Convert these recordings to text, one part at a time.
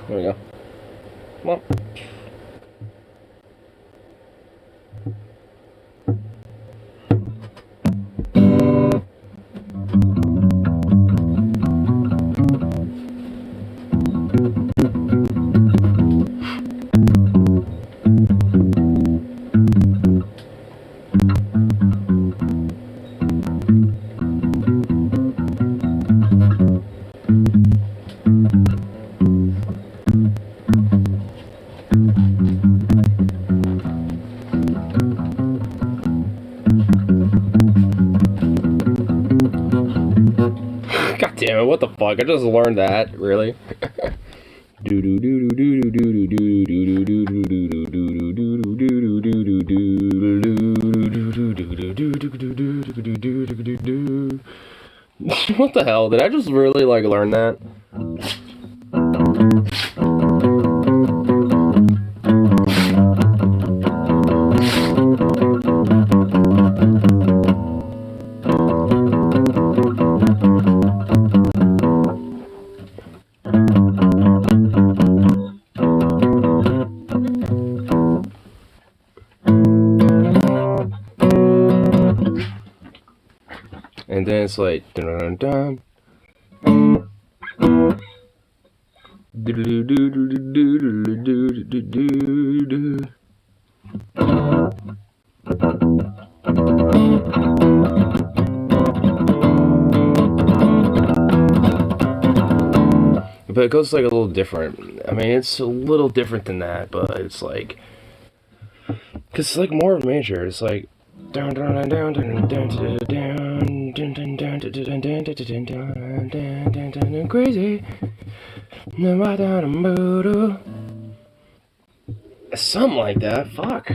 There we go. Come on. God damn it, what the fuck? I just learned that, really? What the hell? Did I just really like learn that? And then it's like dun dun dun. But it goes like a little different. I mean, it's a little different than that, but it's like, cause it's like more of major. It's like down down down down down down down down down down crazy. Something like that. Fuck.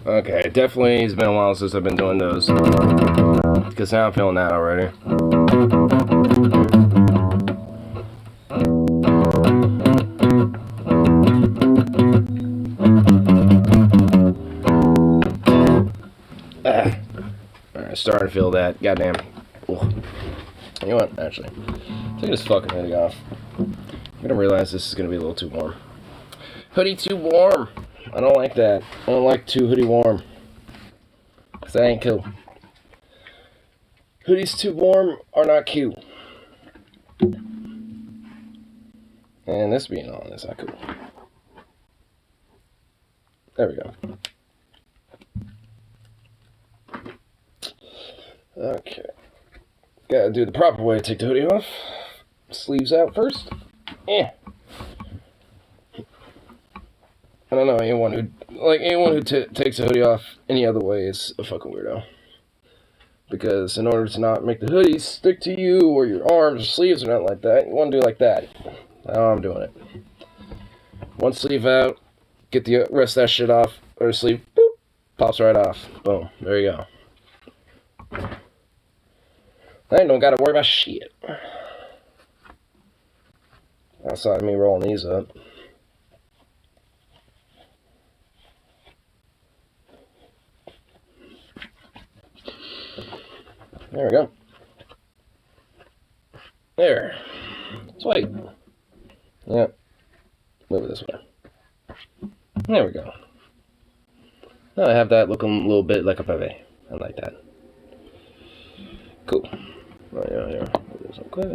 Okay, definitely it's been a while since I've been doing those. Because now I'm feeling that already. Alright, starting to feel that. Goddamn. Ugh. You know what? Actually, take this fucking hoodie off. I'm gonna realize this is gonna be a little too warm. Hoodie too warm. I don't like that. I don't like too hoodie warm. Cause that ain't cool. Hoodies too warm are not cute. And this being on is not cool. There we go. Okay. Gotta do the proper way to take the hoodie off. Sleeves out first. Yeah. I don't know, anyone who takes a hoodie off any other way is a fucking weirdo. Because in order to not make the hoodie stick to you or your arms or sleeves or nothing like that, you want to do it like that. Now I'm doing it. One sleeve out, get the rest of that shit off, or sleeve, boop, pops right off. Boom, there you go. I don't gotta worry about shit. Outside of me rolling these up. There we go. There. Let's wait. Yep. Move it this way. There we go. Now I have that looking a little bit like a pave. I like that. Cool. Oh, yeah. Move this real quick.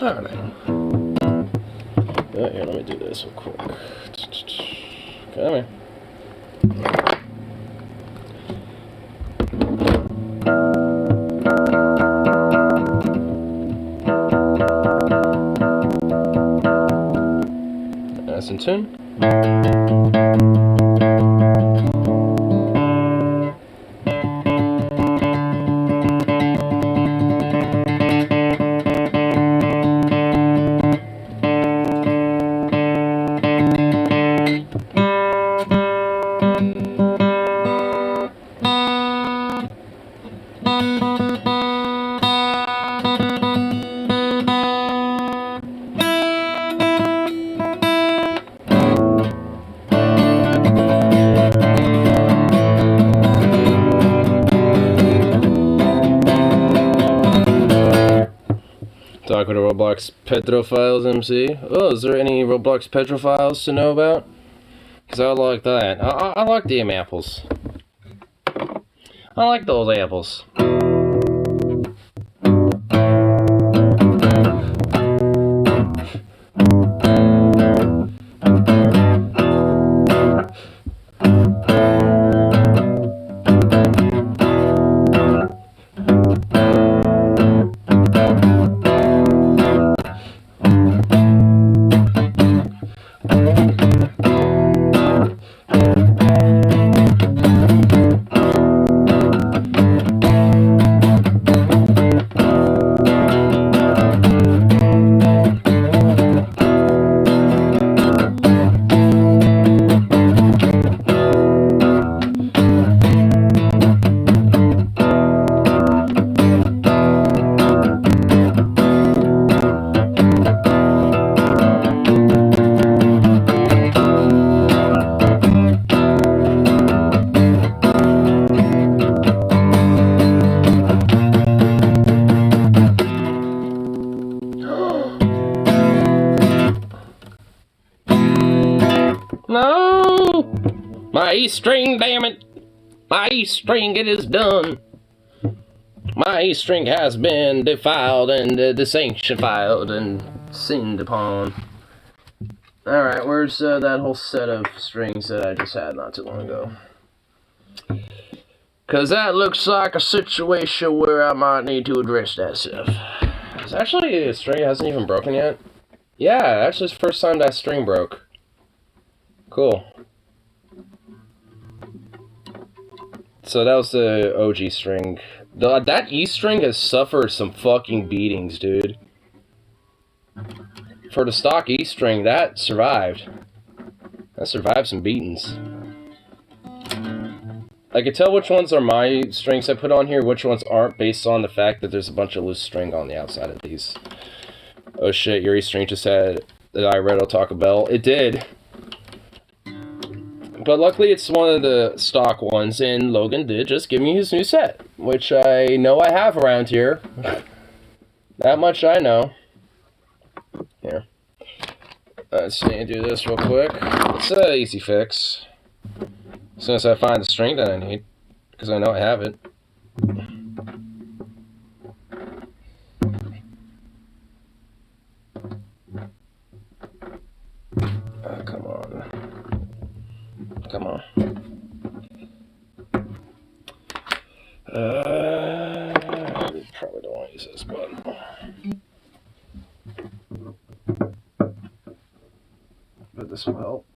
Alright. Here, let me do this real quick. Come here. Nice and tune. Talking to Roblox Pedrophiles MC. Oh, is there any Roblox Pedrophiles to know about? Because I like that. I like damn apples. I like those apples. No! My E string, damn it! My E string, it is done. My E string has been defiled and desanctified and sinned upon. Alright, where's that whole set of strings that I just had not too long ago? Because that looks like a situation where I might need to address that stuff. It's actually, a string hasn't even broken yet. Yeah, actually it's the first time that string broke. Cool. So that was the OG string. That E string has suffered some fucking beatings, dude. for the stock E string, that survived. That survived some beatings. I can tell which ones are my strings I put on here, which ones aren't, based on the fact that there's a bunch of loose string on the outside of these. Oh shit, your E string just said that I read Taco Bell. It did. But luckily it's one of the stock ones, and Logan did just give me his new set, which I know I have around here. That much I know. Here. Let's see, do this real quick. It's an easy fix. As soon as I find the string that I need, because I know I have it. Oh, come on. Come on. Probably don't want to use this button. But this will help.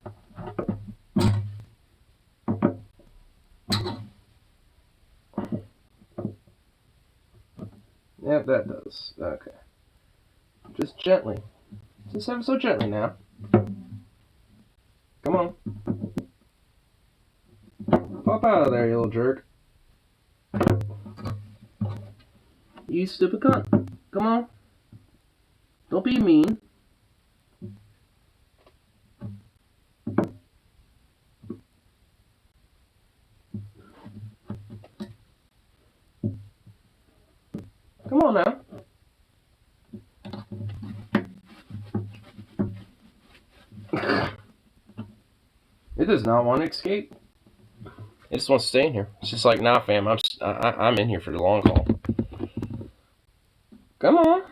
Yep, that does. Okay. Just gently. Just ever so gently now. Come on. Pop out of there, you little jerk. You stupid cunt. Come on. Don't be mean. Come on now. It does not want to escape. It just wants to stay in here. It's just like, nah, fam. I'm in here for the long haul. Come on.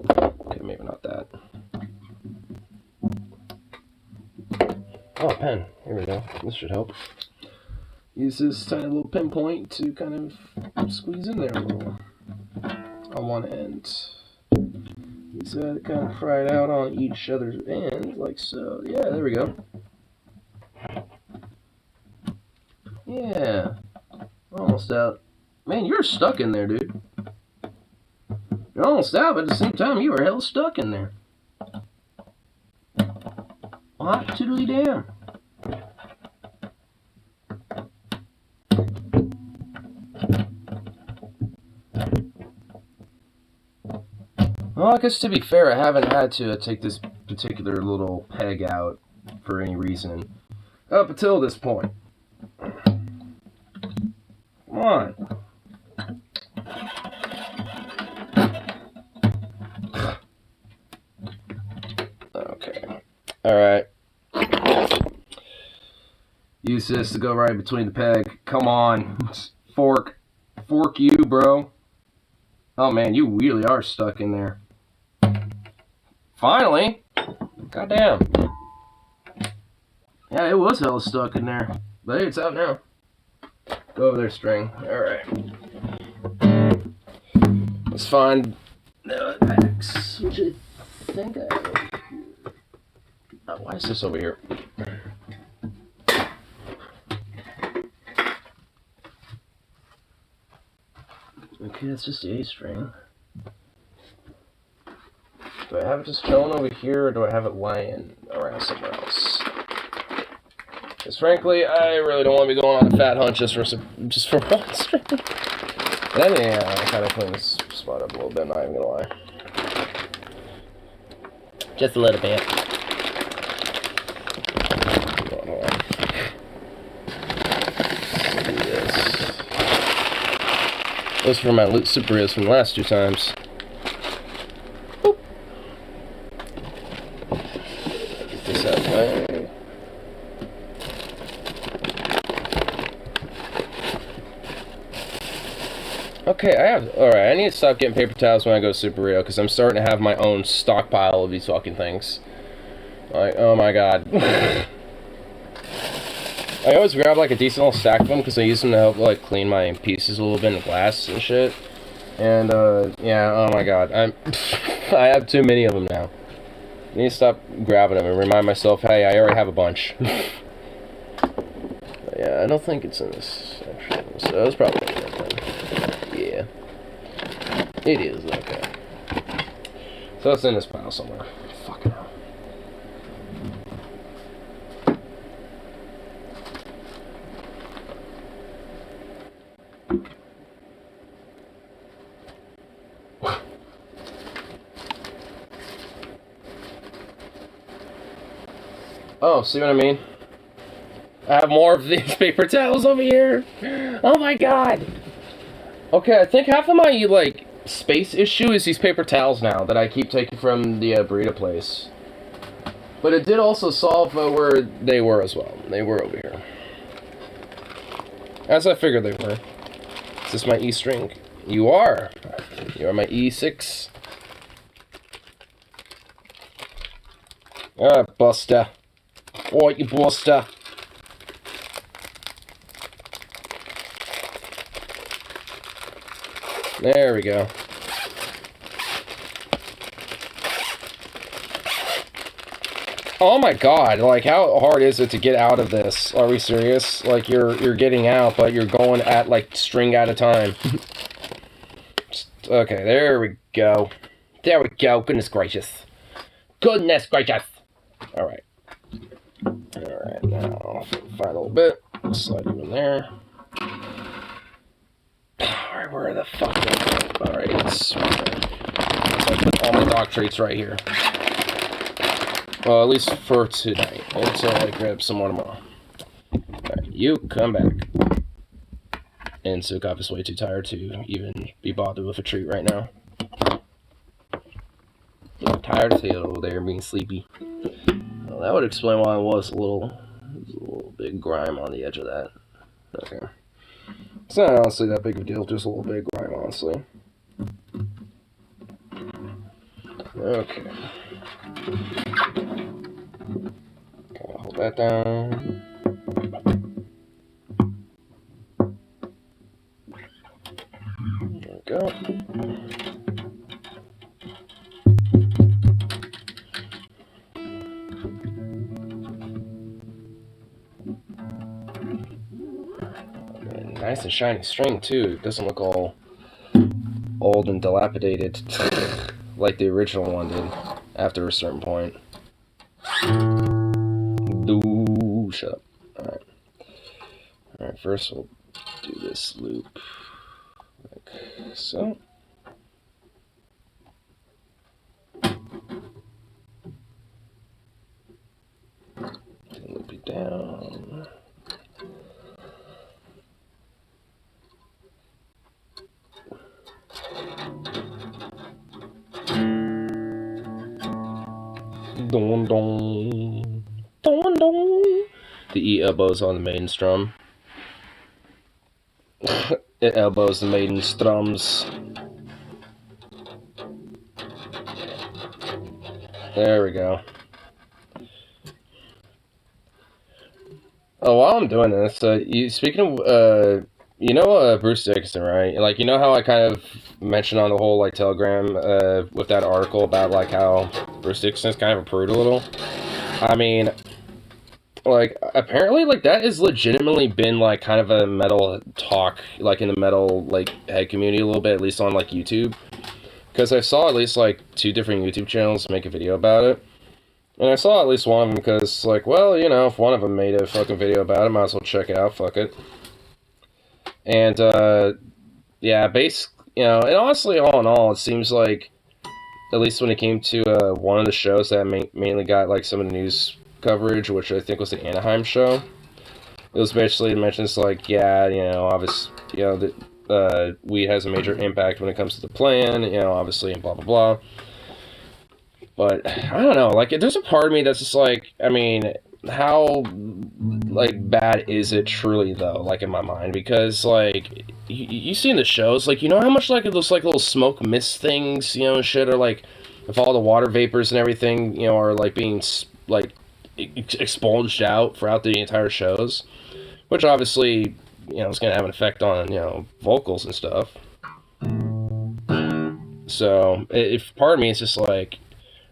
Okay, maybe not that. Oh, pen. Here we go. This should help. Use this tiny little pinpoint to kind of squeeze in there a little on one end. Use that to kind of pry it out on each other's end, like so. Yeah, there we go. Yeah. Almost out. Man, you're stuck in there, dude. You're almost out, but at the same time, you were hell stuck in there. Hot toodly damn. Well, I guess to be fair, I haven't had to take this particular little peg out for any reason up until this point. Come on. Okay. Alright. Use this to go right between the peg. Come on. Fork. Fork you, bro. Oh man, you really are stuck in there. Finally! Goddamn. Yeah, it was hella stuck in there. But hey, it's out now. Go over there, string. Alright. Let's find the packs, which I think I have over here. Oh, why is this over here? Okay, that's just the A string. Do I have it just chilling over here, or do I have it lying around somewhere else? Because frankly, I really don't want to be going on a fat hunt just for one string. Then yeah, I kind of clean this spot up a little bit. Not even gonna lie, just a little bit. Do this. Those for my loot super is from the last 2 times. Boop. Get this out of the way. Okay, alright, I need to stop getting paper towels when I go Super Rio, because I'm starting to have my own stockpile of these fucking things. Like, oh my god. I always grab like a decent little stack of them, because I use them to help like clean my pieces a little bit in glass and shit. And, yeah, oh my god, I have too many of them now. I need to stop grabbing them and remind myself, hey, I already have a bunch. But yeah, I don't think it's in this section, so it's probably in there then. Yeah. It is, okay. So it's in this pile somewhere. Fucking hell. Oh, see what I mean? I have more of these paper towels over here. Oh my god. Okay, I think half of my, like, space issue is these paper towels now that I keep taking from the burrito place. But it did also solve where they were as well. They were over here. As I figured they were. Is this my E string? You are. You are my E6. Ah, buster. Oh, you buster. There we go. Oh my god, like how hard is it to get out of this? Are we serious? Like you're getting out, but you're going at like string at a time. Okay, there we go. There we go. Goodness gracious. Goodness gracious. Alright. Alright, now find a little bit. Slide you in there. Alright, where the fuck is it? Alright, it's right there. So I put all my dog treats right here. Well, at least for tonight. Until I grab some more tomorrow. Alright, you come back. And Sukov is way too tired to even be bothered with a treat right now. I'm tired as hell over there being sleepy. Well, that would explain why I was a little big grime on the edge of that. Okay. It's not honestly that big of a deal, just a little bit of grime, honestly. Okay. Hold that down. There we go. Nice and shiny string too. It doesn't look all old and dilapidated like the original one did after a certain point. Ooh, shut up. Alright. Alright, first we'll do this loop like so. Loop it down. Don don don don. The E elbows on the maiden strum. It elbows the maiden strums. There we go. Oh, while I'm doing this, speaking of you know Bruce Dickinson, right? Like, you know how I kind of mentioned on the whole, like, Telegram, with that article about, like, how Bruce Dickinson's kind of a prude a little? I mean, like, apparently, like, that has legitimately been, like, kind of a metal talk, like, in the metal, like, head community a little bit, at least on, like, YouTube. Because I saw at least, like, 2 different YouTube channels make a video about it. And I saw at least one of them because, like, well, you know, if one of them made a fucking video about it, might as well check it out, fuck it. And, yeah, you know, and honestly, all in all, it seems like, at least when it came to one of the shows that mainly got, like, some of the news coverage, which I think was the Anaheim show, it was basically mentions, like, yeah, you know, obviously, you know, that weed has a major impact when it comes to the plan, you know, obviously, and blah, blah, blah. But, I don't know, like, there's a part of me that's just like, I mean, how, like, bad is it truly, though, like, in my mind? Because, like, you see in the shows, like, you know how much, like, those, like, little smoke mist things, you know, and shit, are, like, if all the water vapors and everything, you know, are, like, being, like, expunged out throughout the entire shows, which, obviously, you know, is going to have an effect on, you know, vocals and stuff. So, if part of me is just, like,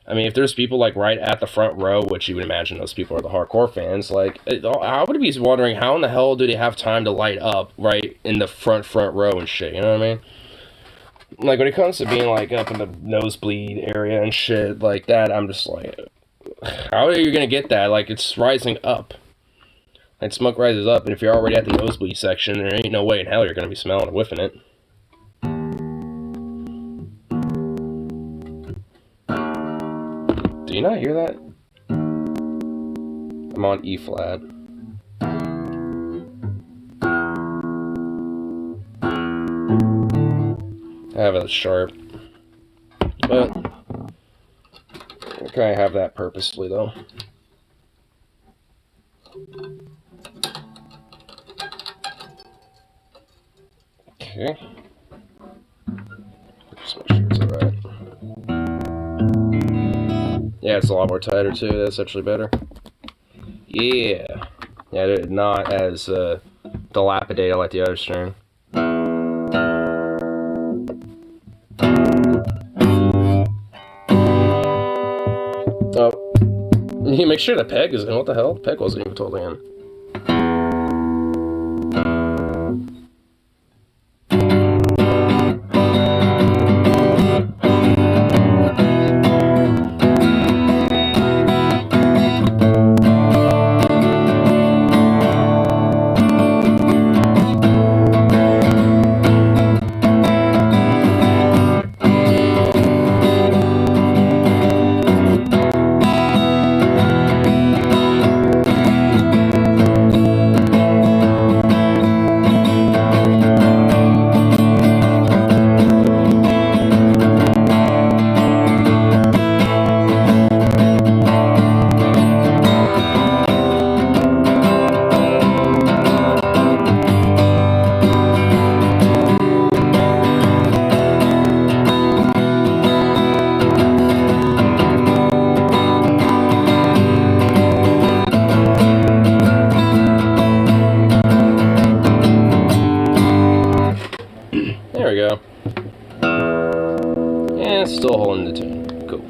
I mean, if there's people, like, right at the front row, which you would imagine those people are the hardcore fans, like, I would be wondering how in the hell do they have time to light up right in the front row and shit, you know what I mean? Like, when it comes to being, like, up in the nosebleed area and shit like that, I'm just like, how are you gonna get that? Like, it's rising up. And smoke rises up, and if you're already at the nosebleed section, there ain't no way in hell you're gonna be smelling or whiffing it. Do you not hear that? I'm on E flat. I have it sharp. But I kind of have that purposefully, though. Okay. Just make sure it's alright. Yeah, it's a lot more tighter, too. That's actually better. Yeah. Yeah, not as dilapidated like the other string. Oh. You make sure the peg is in. What the hell? The peg wasn't even totally in. There we go. And it's still holding the tune. Cool.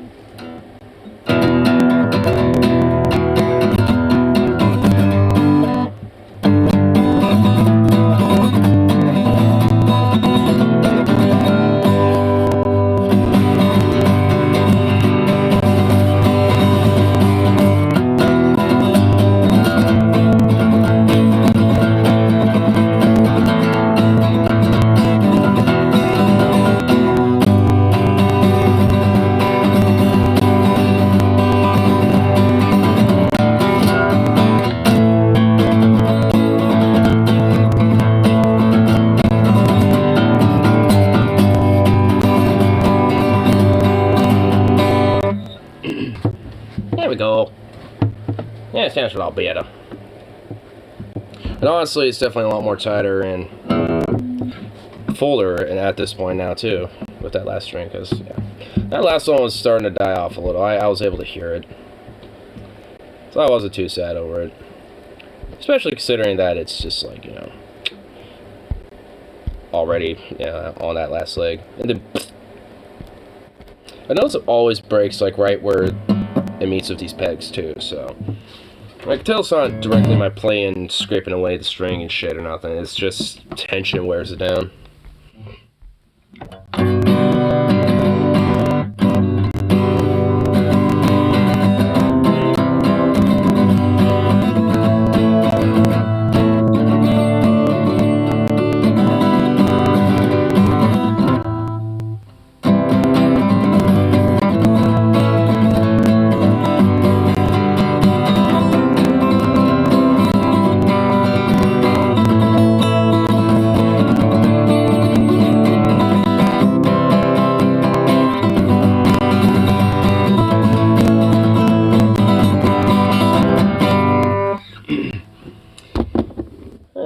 There we go. Yeah, it sounds a lot better. And honestly, it's definitely a lot more tighter and fuller at this point now, too, with that last string, because yeah, that last one was starting to die off a little. I was able to hear it. So I wasn't too sad over it. Especially considering that it's just like, you know, already on that last leg. And then, I notice it always breaks like right where it meets with these pegs too, so I can tell it's not directly my playing scraping away the string and shit or nothing. It's just tension wears it down.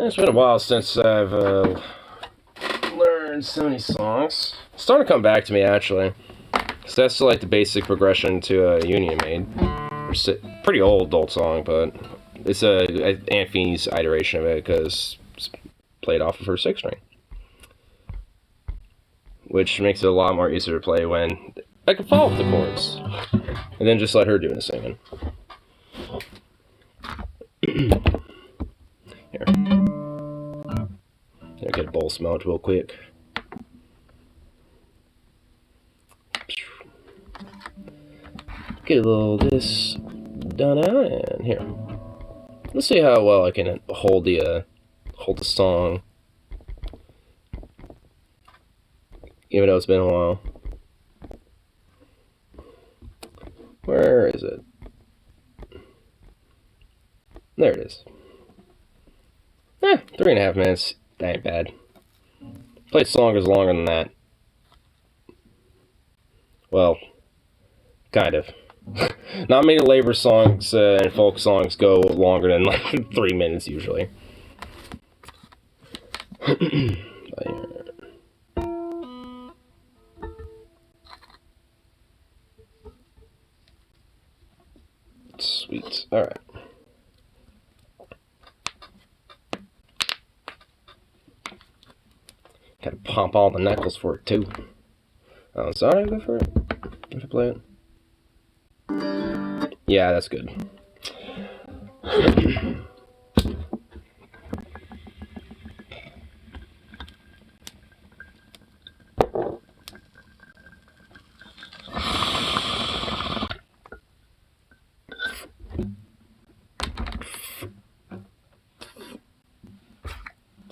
It's been a while since I've learned so many songs. It's starting to come back to me, actually. Because that's like the basic progression to a Union Maid. It's a pretty old song, but it's Aunt Feeney's iteration of it, because it's played off of her 6th string. Which makes it a lot more easier to play when I can follow the chords. And then just let her do the singing. Here. I'll get a bowl smelled real quick. get a little this done out, and here. Let's see how well I can hold the song, even though it's been a while. Where is it? There it is. 3.5 minutes. That ain't bad. Played songs longer than that. Well, kind of. Not many labor songs and folk songs go longer than like 3 minutes usually. Sweet. Alright. Gotta pump all the knuckles for it too. Oh, sorry, go for it. If I play it. Yeah, that's good.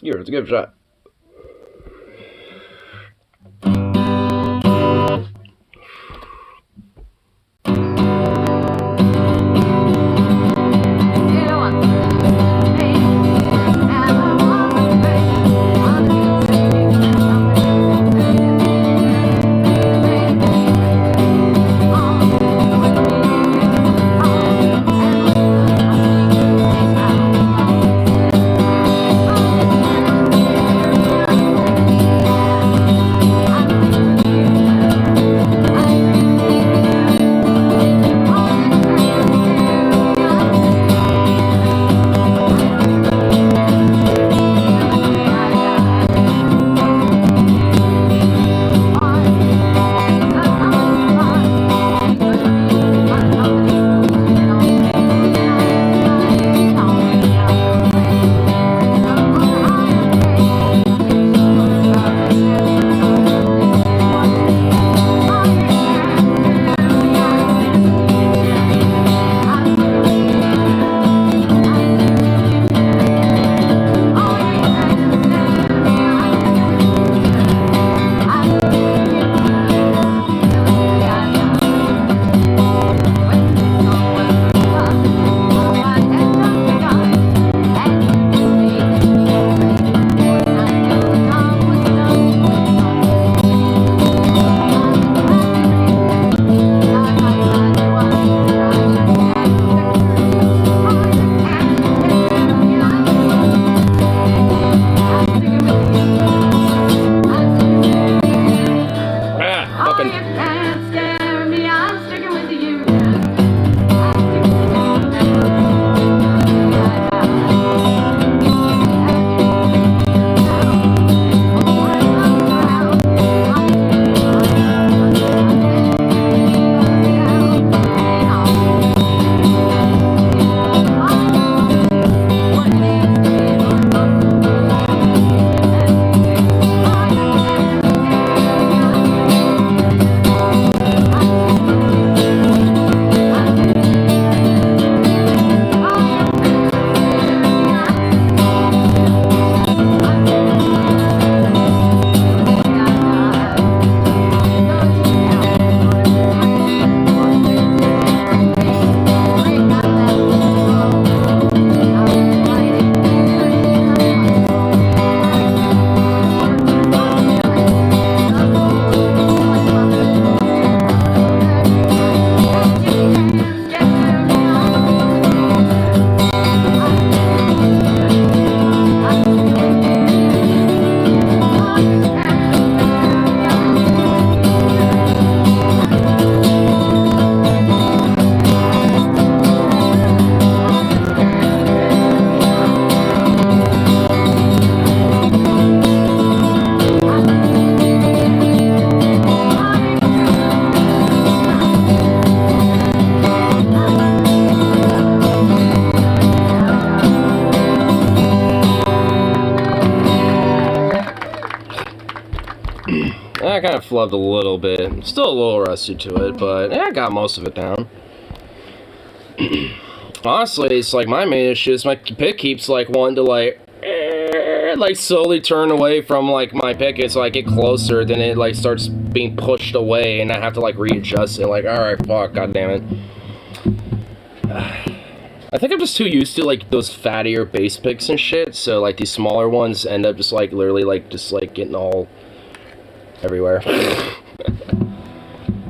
Here, it's a good shot. I kind of flubbed a little bit. Still a little rusty to it, but I got most of it down. Honestly, it's like my main issue is my pick keeps like wanting to like slowly turn away from like my picket, so I get closer, then it like starts being pushed away, and I have to like readjust it. Like, all right, fuck, god damn it. I think I'm just too used to like those fattier bass picks and shit, so like these smaller ones end up just like literally like just like getting all everywhere.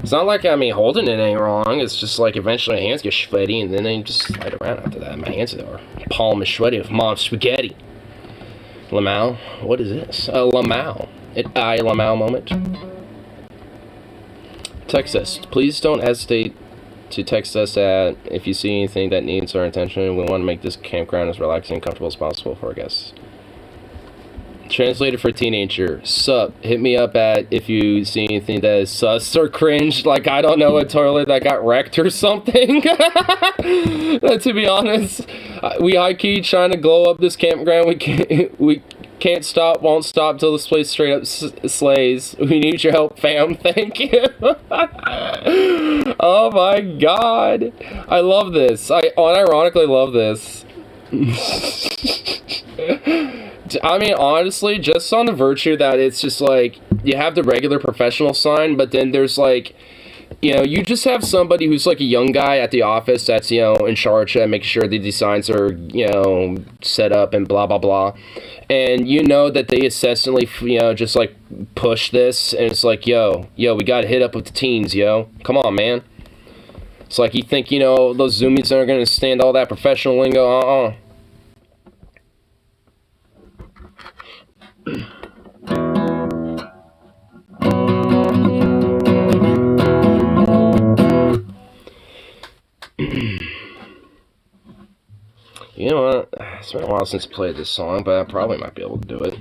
It's not like, I mean, holding it ain't wrong. It's just like eventually my hands get sweaty and then they just slide around after that. My hands are palm is sweaty with mom's spaghetti. Lamau? What is this? Lamau. Lamau moment. Text us. Please don't hesitate to text us at if you see anything that needs our attention. We want to make this campground as relaxing and comfortable as possible for our guests. Translated for teenager. Sup. Hit me up at if you see anything that is sus or cringe. Like, I don't know, a toilet that got wrecked or something. To be honest, we high-key trying to glow up this campground. We can't stop, won't stop till this place straight up slays. We need your help, fam. Thank you. Oh my god. I love this. I unironically love this. I mean, honestly, just on the virtue that it's just like, you have the regular professional sign, but then there's like, you know, you just have somebody who's like a young guy at the office that's, you know, in charge and make sure the designs are, you know, set up and blah, blah, blah. And you know that they incessantly, you know, just like push this, and it's like, yo, we gotta hit up with the teens, yo. Come on, man. It's like, you think, you know, those zoomies aren't gonna stand all that professional lingo? You know what? It's been a while since I played this song, but I probably might be able to do it.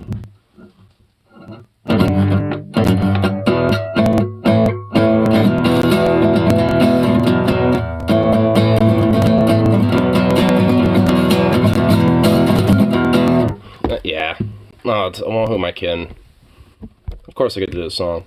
Yeah. No, well, who am I kidding? Of course I could do this song.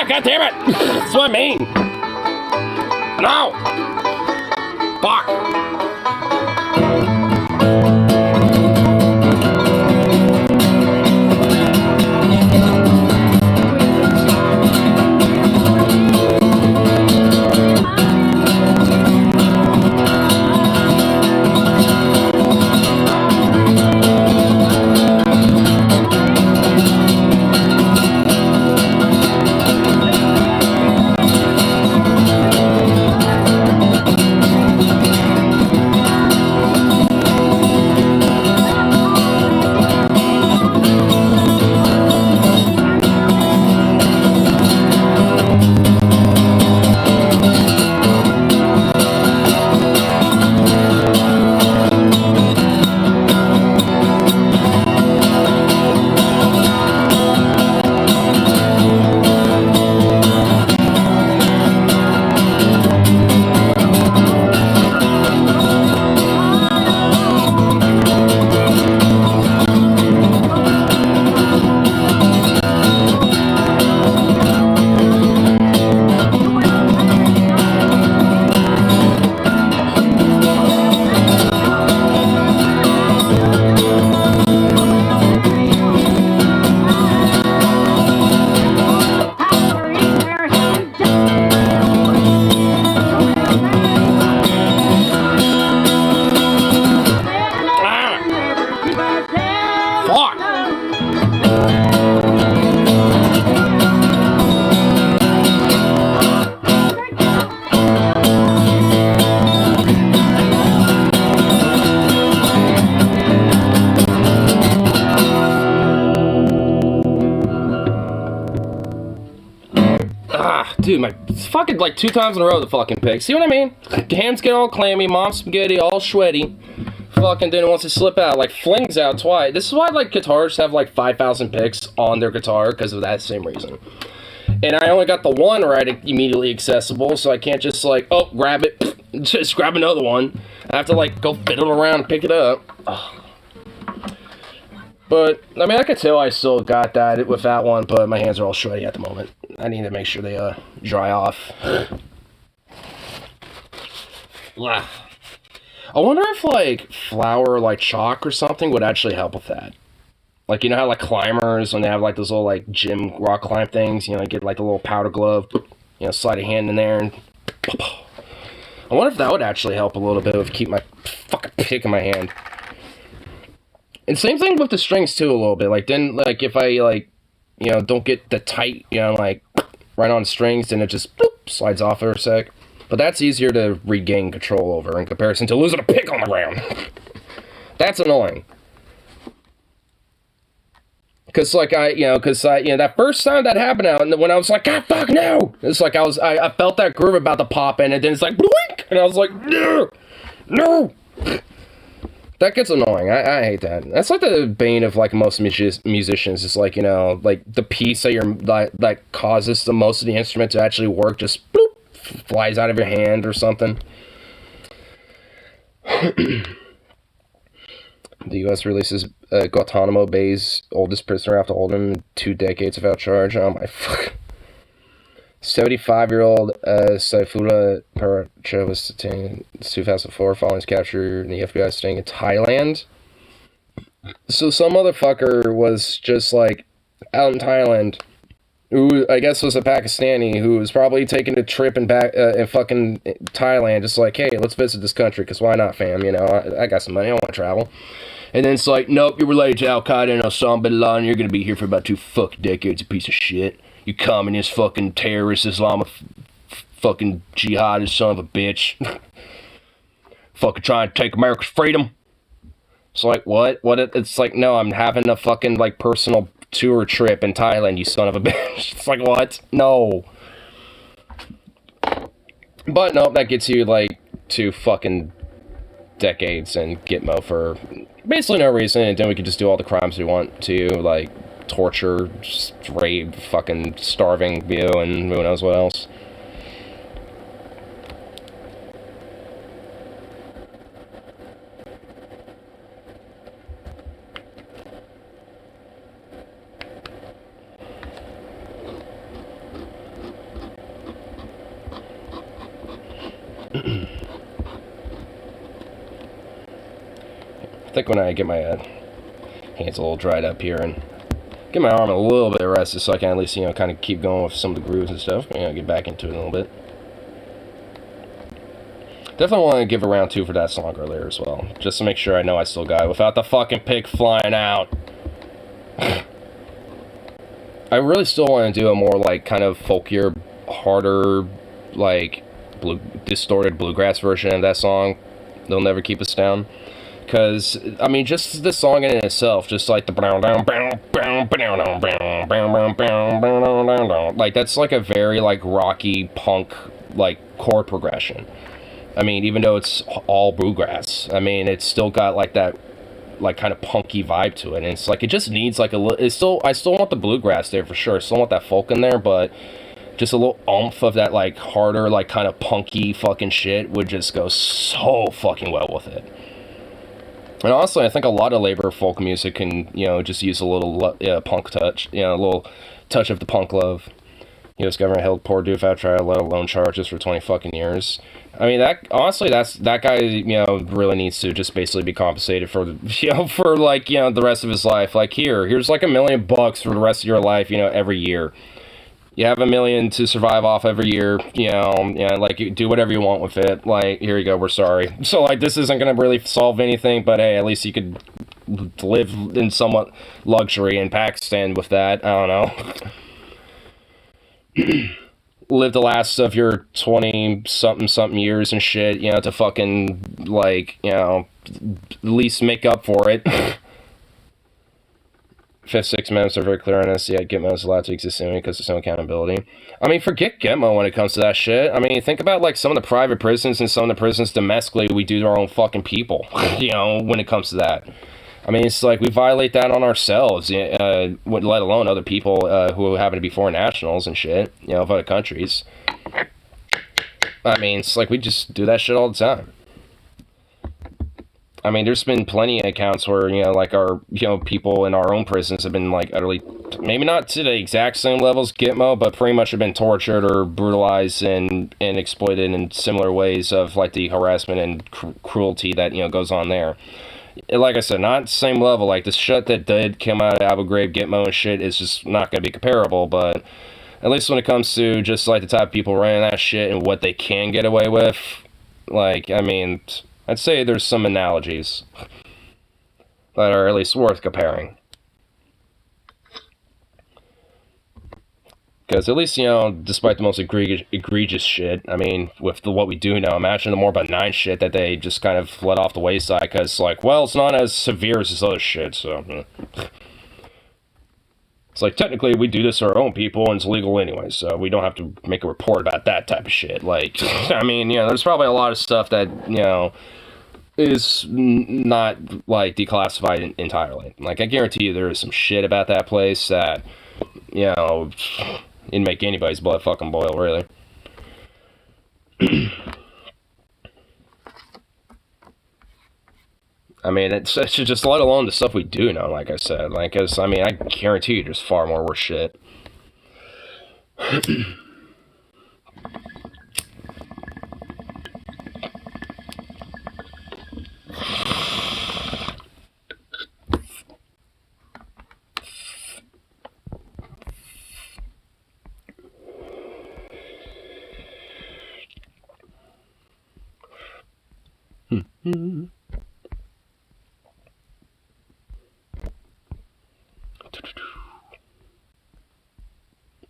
God damn it! That's what I mean! No! Fuck! fucking like 2 times in a row the fucking pick. See what I mean? Hands get all clammy, mom's spaghetti all sweaty. Fucking then wants to slip out, like flings out twice. This is why like guitarists have like 5,000 picks on their guitar because of that same reason. And I only got the one right immediately accessible, so I can't just like, oh, grab it, just grab another one. I have to like go fiddle around and pick it up. Ugh. But, I mean, I could tell I still got that with that one, but my hands are all sweaty at the moment. I need to make sure they dry off. I wonder if, like, flour, like, chalk or something would actually help with that. Like, you know how, like, climbers, when they have, like, those little, like, gym rock climb things, you know, get, like, the little powder glove, you know, slide a hand in there, and... I wonder if that would actually help a little bit with keep my fucking pick in my hand. And same thing with the strings, too, a little bit. Like, then, like, if I, like, you know, don't get the tight, you know, like, right on strings, then it just bloop, slides off for a sec. But that's easier to regain control over in comparison to losing a pick on the ground. That's annoying. Because, like, that first time that happened out, and when I was like, God, fuck, no! It's like I felt that groove about to pop in, and then it's like, blink! And I was like, no! No! That gets annoying. I hate that. That's like the bane of like most musicians. It's like, you know, like the piece that that causes the most of the instrument to actually work just bloop, flies out of your hand or something. The U.S. releases Guantanamo Bay's oldest prisoner after holding him 2 decades without charge. Oh my fuck. 75-year-old Saifullah Paracha was detained in 2004 following his capture in the FBI sting in Thailand. So some motherfucker was just like out in Thailand, who I guess was a Pakistani who was probably taking a trip in fucking Thailand, just like, hey, let's visit this country, because why not, fam? You know, I got some money, I want to travel. And then it's like, nope, you're related to Al-Qaeda and Osama bin Laden, you're going to be here for about 2 fucking decades, you piece of shit. You communist fucking terrorist Islamic fucking jihadist son of a bitch. Fucking trying to take America's freedom. It's like, what? It's like, no, I'm having a fucking, like, personal tour trip in Thailand, you son of a bitch. It's like, what? No. But, no, that gets you, like, 2 fucking decades in Gitmo for basically no reason, and then we can just do all the crimes we want to, like, torture, rape, fucking starving you, and who knows what else. I think when I get my hands a little dried up here and get my arm a little bit rested so I can at least, you know, kind of keep going with some of the grooves and stuff. You know, get back into it a little bit. Definitely want to give a round 2 for that song earlier as well. Just to make sure I know I still got it without the fucking pick flying out. I really still want to do a more, like, kind of folkier, harder, like, distorted bluegrass version of that song. They'll Never Keep Us Down. Because, I mean, just the song in itself, just like the like, that's like a very, like, rocky punk, like, chord progression. I mean, even though it's all bluegrass, I mean, it's still got, like, that, like, kind of punky vibe to it. And it's like, it just needs, like, a little, I still want the bluegrass there for sure. I still want that folk in there, but just a little oomph of that, like, harder, like, kind of punky fucking shit would just go so fucking well with it. And honestly, I think a lot of labor folk music can, you know, just use a little punk touch, you know, a little touch of the punk love. U.S. government held poor dude without trial, let alone charges for 20 fucking years. I mean, that guy, you know, really needs to just basically be compensated for, you know, for, like, you know, the rest of his life. Like, here's like $1 million for the rest of your life, you know, every year. You have $1 million to survive off every year, you know, like, you do whatever you want with it. Like, here you go, we're sorry. So, like, this isn't going to really solve anything, but hey, at least you could live in somewhat luxury in Pakistan with that. I don't know. Live the last of your 20-something years and shit, you know, to fucking, like, you know, at least make up for it. fifth, sixth amendments are very clear on this. Yeah, Gitmo is allowed to exist anyway because there's no accountability. I mean, forget Gitmo when it comes to that shit. I mean, think about like some of the private prisons and some of the prisons domestically we do to our own fucking people. You know, when it comes to that. I mean, it's like we violate that on ourselves, let alone other people who happen to be foreign nationals and shit, you know, of other countries. I mean, it's like we just do that shit all the time. I mean, there's been plenty of accounts where, you know, like our, you know, people in our own prisons have been like utterly, maybe not to the exact same levels Gitmo, but pretty much have been tortured or brutalized and exploited in similar ways of like the harassment and cruelty that, you know, goes on there. Like I said, not the same level. Like the shit that did come out of Abu Ghraib, Gitmo and shit is just not going to be comparable, but at least when it comes to just like the type of people running that shit and what they can get away with, like, I mean, I'd say there's some analogies that are at least worth comparing. Because at least, you know, despite the most egregious shit, I mean, with what we do know, imagine the more benign shit that they just kind of let off the wayside because, like, well, it's not as severe as this other shit, so... It's like, technically, we do this to our own people, and it's legal anyway, so we don't have to make a report about that type of shit. Like, I mean, you know, there's probably a lot of stuff that, you know, is not, like, declassified entirely. Like, I guarantee you there is some shit about that place that, you know... It'd make anybody's blood fucking boil, really. I mean, it's just let alone the stuff we do know, like I said. Like, I mean, I guarantee you there's far more worse shit.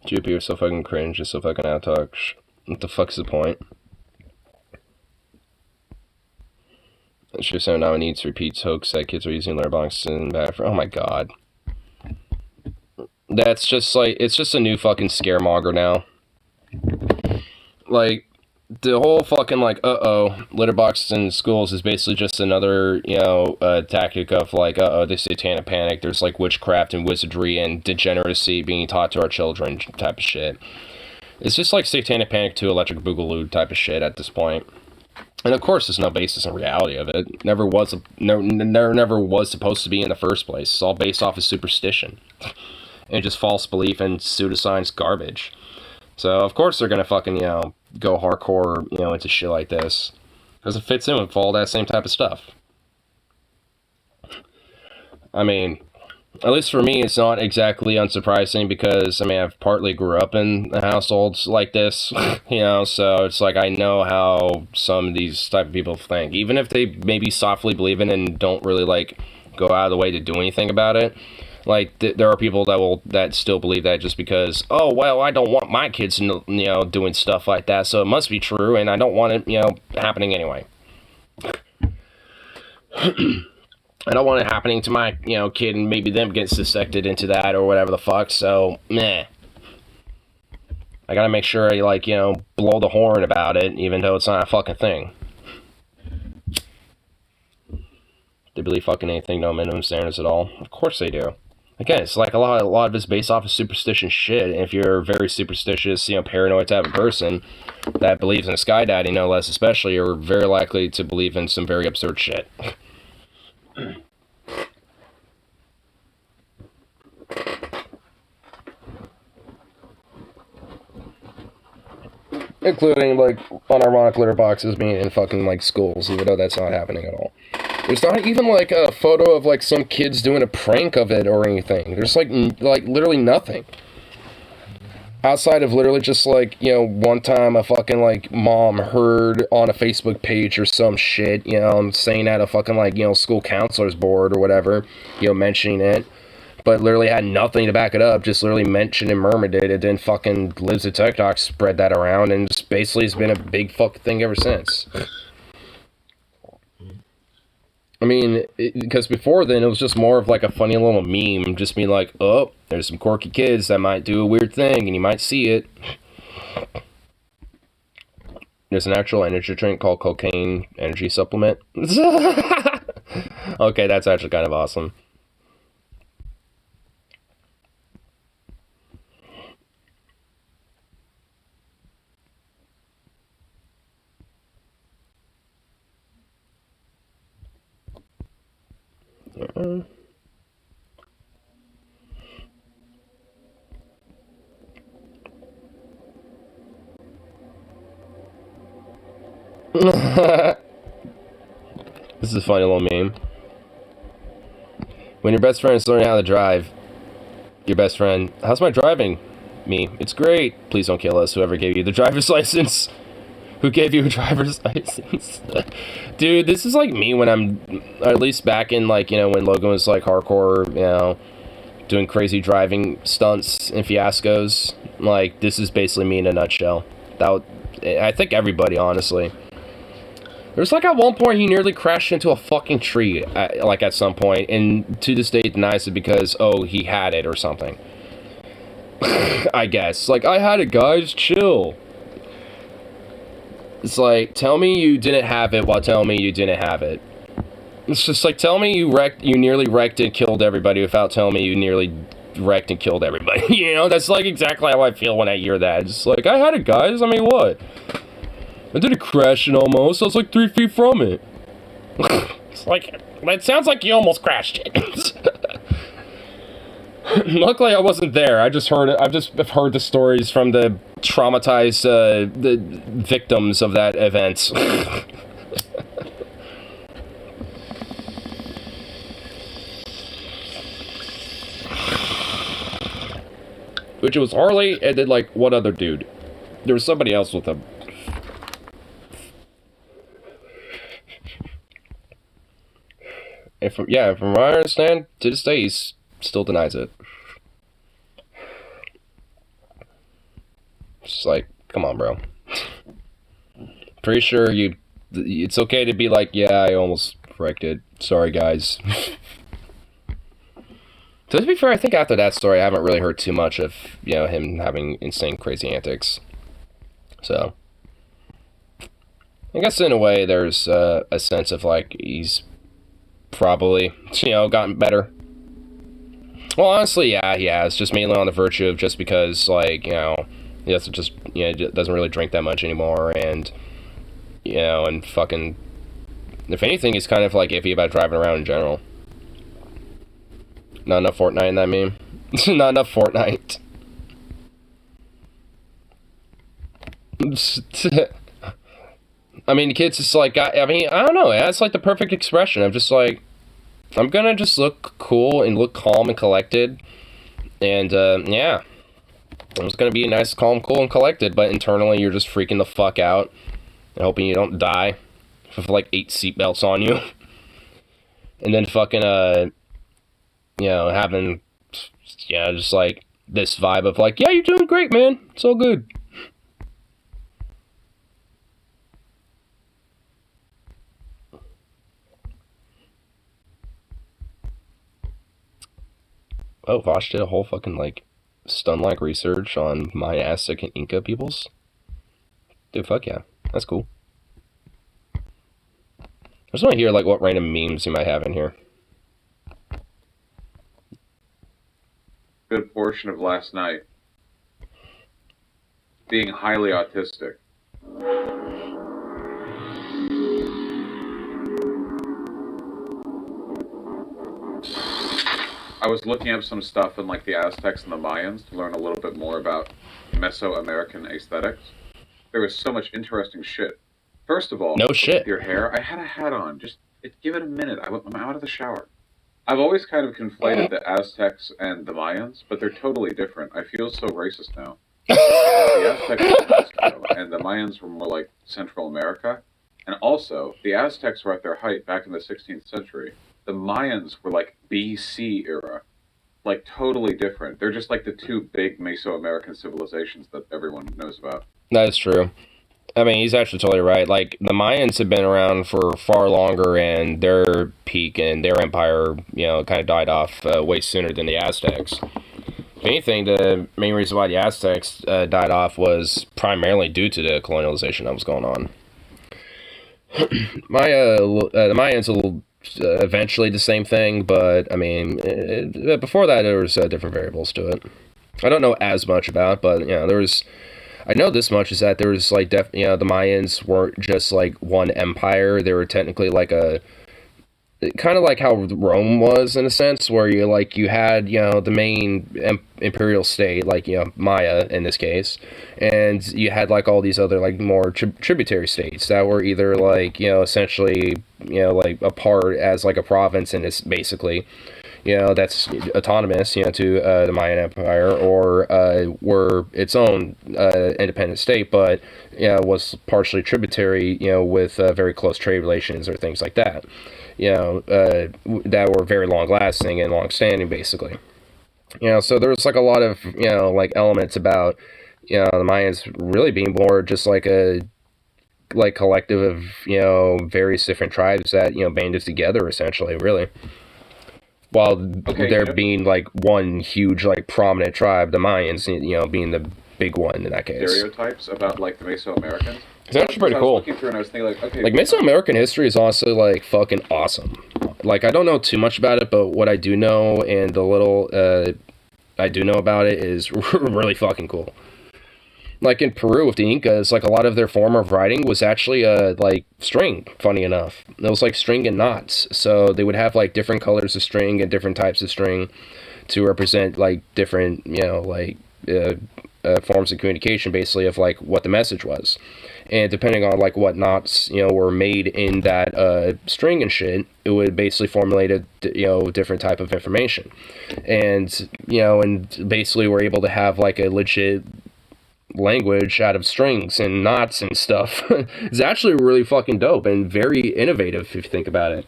GP, you're so fucking cringe, you're so fucking out-talk. What the fuck's the point? It's just so now it needs repeats hoax that kids are using letterbox in the bathroom. Oh my god. That's just like, it's just a new fucking scaremonger now. Like, the whole fucking, like, litterboxes in schools is basically just another, you know, tactic of, like, the satanic panic. There's, like, witchcraft and wizardry and degeneracy being taught to our children type of shit. It's just, like, satanic panic to electric boogaloo type of shit at this point. And, of course, there's no basis in reality of it. Never was supposed to be in the first place. It's all based off of superstition. And just false belief and pseudoscience garbage. So, of course, they're gonna fucking, you know, go hardcore, you know, into shit like this. Because it fits in with all that same type of stuff. I mean, at least for me, it's not exactly unsurprising because, I mean, I've partly grew up in households like this, you know, so it's like I know how some of these type of people think. Even if they maybe softly believe it and don't really, like, go out of the way to do anything about it. Like, there are people that still believe that just because, oh, well, I don't want my kids, you know, doing stuff like that, so it must be true, and I don't want it, you know, happening anyway. I don't want it happening to my, you know, kid and maybe them getting suspected into that or whatever the fuck, so, meh. I gotta make sure I, like, you know, blow the horn about it, even though it's not a fucking thing. They believe fucking anything, no minimum standards at all. Of course they do. Again, it's like a lot of it's based off of superstition shit. And if you're a very superstitious, you know, paranoid type of person that believes in a sky daddy, no less especially, you're very likely to believe in some very absurd shit. Including, like, unironic litter boxes being in fucking, like, schools, even though that's not happening at all. There's not even, like, a photo of, like, some kids doing a prank of it or anything. There's, like, literally nothing. Outside of literally just, like, you know, one time a fucking, like, mom heard on a Facebook page or some shit, you know, saying at a fucking, like, you know, school counselor's board or whatever, you know, mentioning it. But literally had nothing to back it up, just literally mentioned and murmured it, and then fucking Lives of TikTok spread that around, and just basically it's been a big fucking thing ever since. I mean, because before then, it was just more of like a funny little meme, just being like, oh, there's some quirky kids that might do a weird thing, and you might see it. There's an actual energy drink called Cocaine Energy Supplement. Okay, that's actually kind of awesome. This is a funny little meme. When your best friend is learning how to drive, your best friend, how's my driving? Me, it's great. Please don't kill us, whoever gave you the driver's license. Who gave you a driver's license? Dude, this is like me when I'm, or at least back in like, when Logan was like hardcore, doing crazy driving stunts and fiascos. Like, this is basically me in a nutshell. I think everybody, honestly. There's like at one point he nearly crashed into a fucking tree, at some point, and to this day denies it because, oh, he had it or something. I guess. Like, I had it, guys, chill. It's like, tell me you didn't have it while telling me you didn't have it. It's just like, tell me you nearly wrecked and killed everybody without telling me you nearly wrecked and killed everybody. That's like exactly how I feel when I hear that. It's like, I had it, guys, I mean, what? I didn't crash it almost, I was like 3 feet from it. It's like, it sounds like you almost crashed it. Luckily, I wasn't there. I've just heard the stories from the traumatized the victims of that event. Which it was Harley, and then like one other dude. There was somebody else with him. And from what I understand, to this day, he still denies it. It's like, come on, bro. Pretty sure it's okay to be like, yeah, I almost wrecked it. Sorry, guys. So to be fair, I think after that story, I haven't really heard too much of, him having insane, crazy antics. So, I guess in a way, there's a sense of, like, he's probably, gotten better. Well, honestly, yeah, he has. Just mainly on the virtue of just because, like, he doesn't doesn't really drink that much anymore, and, and fucking, if anything, he's kind of, like, iffy about driving around in general. Not enough Fortnite in that meme. Not enough Fortnite. I mean, the kid's just like, I don't know, that's like the perfect expression of just like, I'm gonna just look cool and look calm and collected, and, yeah. I'm just gonna be nice, calm, cool, and collected, but internally you're just freaking the fuck out and hoping you don't die with like 8 seatbelts on you. And then fucking, having, just like this vibe of like, yeah, you're doing great, man. It's all good. Oh, Vosh did a whole fucking, like, stun-like research on Maya, Aztec, and Inca peoples? Dude, fuck yeah. That's cool. I just want to hear, like, what random memes you might have in here. Good portion of last night being highly autistic. I was looking up some stuff in like the Aztecs and the Mayans to learn a little bit more about Mesoamerican aesthetics. There was so much interesting shit. First of all, no shit. Your hair, I had a hat on. Just give it a minute. I'm out of the shower. I've always kind of conflated the Aztecs and the Mayans, but they're totally different. I feel so racist now. The Aztecs were Mexico, and the Mayans were more like Central America. And also, the Aztecs were at their height back in the 16th century. The Mayans were like BC era. Like totally different. They're just like the two big Mesoamerican civilizations that everyone knows about. That is true. I mean, he's actually totally right. Like, the Mayans have been around for far longer, and their peak and their empire, kind of died off way sooner than the Aztecs. If anything, the main reason why the Aztecs died off was primarily due to the colonialization that was going on. The Mayans will eventually the same thing, but I mean, before that there was different variables to it. I don't know as much about, but there was. I know this much is that there was like the Mayans weren't just like one empire. They were technically like a kind of like how Rome was in a sense, where you had the main imperial state, like Maya in this case, and you had like all these other like more tributary states that were either like essentially like a part as like a province, and it's basically that's autonomous to the Mayan Empire, or were its own independent state, but was partially tributary with very close trade relations or things like that. That were very long lasting and long standing, basically. So there was like a lot of like elements about the Mayans really being more just like a collective of various different tribes that banded together, essentially, really. While there being like one huge like prominent tribe, the Mayans being the big one in that case. Stereotypes about like the Mesoamericans. It's actually pretty cool. I was looking through and I was thinking like, okay, like Mesoamerican history is honestly like fucking awesome. Like, I don't know too much about it, but what I do know and the little I do know about it is really fucking cool. Like in Peru with the Incas, like a lot of their form of writing was actually like string, funny enough. It was like string and knots. So they would have like different colors of string and different types of string to represent like different, forms of communication, basically, of like what the message was. And depending on like what knots were made in that string and shit, it would basically formulate a different type of information. And and basically we're able to have like a legit language out of strings and knots and stuff. It's actually really fucking dope and very innovative if you think about it.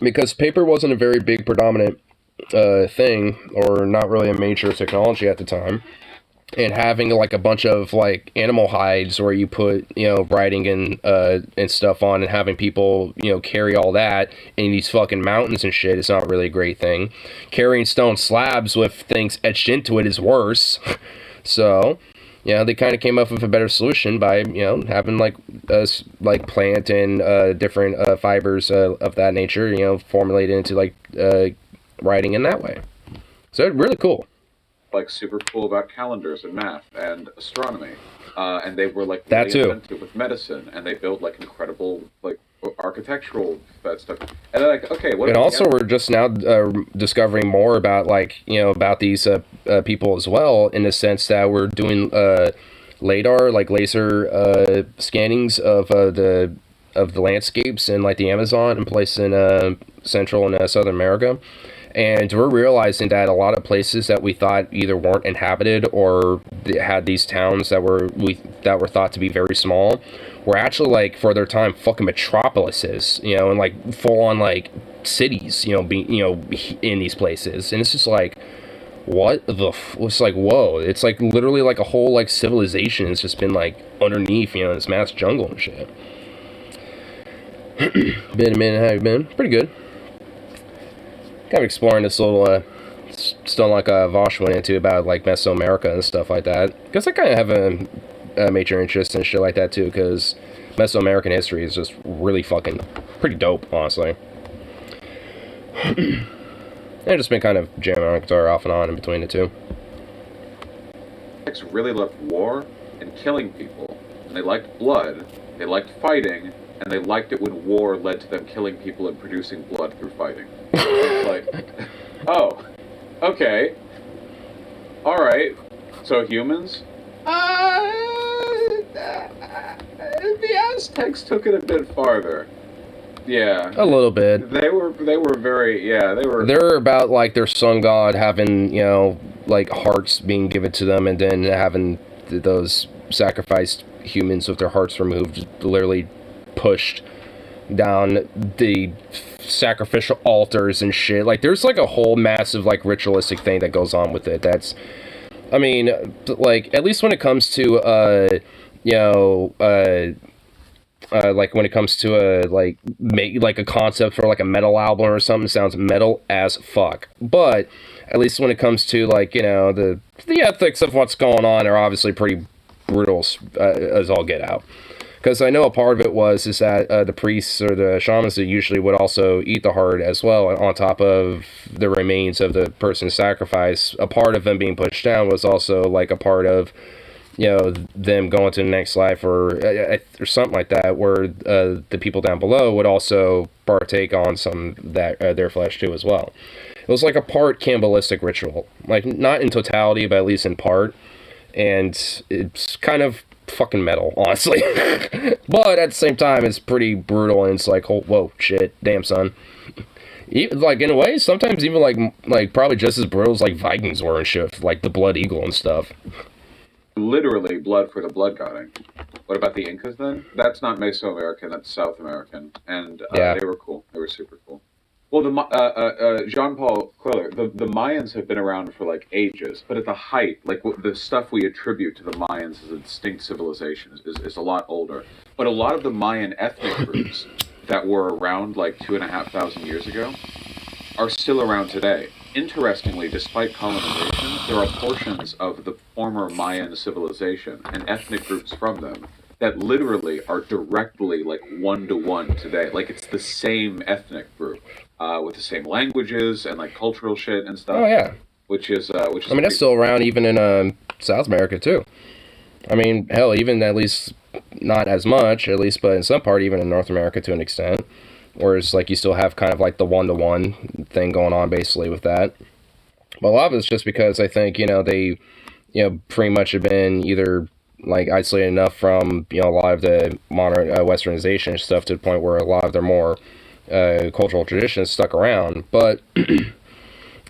Because paper wasn't a very big predominant thing, or not really a major technology at the time, and having like a bunch of like animal hides where you put writing and stuff on, and having people carry all that in these fucking mountains and shit is not really a great thing. Carrying stone slabs with things etched into it is worse. So they kind of came up with a better solution by having like plant and different fibers of that nature formulated into like writing in that way. So really cool. Like super cool about calendars and math and astronomy, and they were like that too inventive with medicine, and they built like incredible like architectural stuff. And they're like, okay, what? And also, we're just now discovering more about like about these people as well, in the sense that we're doing LADAR, like laser scannings of the landscapes in like the Amazon and places in Central and Southern America. And we're realizing that a lot of places that we thought either weren't inhabited or had these towns that were thought to be very small were actually like for their time fucking metropolises, and like full on like cities, being in these places. And it's just like, what the it's like, whoa, it's like literally like a whole like civilization has just been like underneath this mass jungle and shit. Been a minute, how you been? Pretty good. Kind of exploring this little stuff like Vosh went into about like Mesoamerica and stuff like that, because I kind of have a major interest in shit like that too, because Mesoamerican history is just really fucking pretty dope, honestly. I've just been kind of jamming on guitar off and on in between the two. Really loved war and killing people, and they liked blood, they liked fighting, and they liked it when war led to them killing people and producing blood through fighting. It's like, oh, okay, all right. So humans, the Aztecs took it a bit farther. Yeah, a little bit. They were very They're about like their sun god having like hearts being given to them, and then having those sacrificed humans with their hearts removed, literally pushed down the sacrificial altars and shit. Like there's like a whole massive like ritualistic thing that goes on with it. That's I mean, like, at least when it comes to, you know, like when it comes to like make like a concept for like a metal album or something, sounds metal as fuck. But at least when it comes to like, you know, the ethics of what's going on are obviously pretty brutal as all get out. Because I know a part of it is that the priests or the shamans that usually would also eat the heart as well, on top of the remains of the person's sacrifice. A part of them being pushed down was also like a part of, you know, them going to the next life or something like that, where the people down below would also partake on some that their flesh too as well. It was like a part cannibalistic ritual, like not in totality, but at least in part, and it's kind of fucking metal, honestly. But at the same time, it's pretty brutal, and it's like, oh, whoa, shit, damn, son. Like, in a way, sometimes even like probably just as brutal as like Vikings were and shit, like the Blood Eagle and stuff. Literally blood for the blood godding. What about the Incas then? That's not Mesoamerican, that's South American. And Yeah. They were cool. They were super cool. Well, Jean-Paul Quiller, the Mayans have been around for like ages, but at the height, like the stuff we attribute to the Mayans as a distinct civilization is a lot older. But a lot of the Mayan ethnic groups that were around like 2,500 years ago are still around today. Interestingly, despite colonization, there are portions of the former Mayan civilization and ethnic groups from them that literally are directly like one-to-one today. Like it's the same ethnic group with the same languages and like cultural shit and stuff. Oh yeah. Which is I mean, that's still around even in South America too. I mean, hell, even at least not as much, at least, but in some part, even in North America to an extent. Whereas, like, you still have kind of like the one-to-one thing going on basically with that. But a lot of it's just because I think, you know, they, you know, pretty much have been either like isolated enough from, you know, a lot of the modern westernization stuff to the point where a lot of their more cultural traditions stuck around. But, you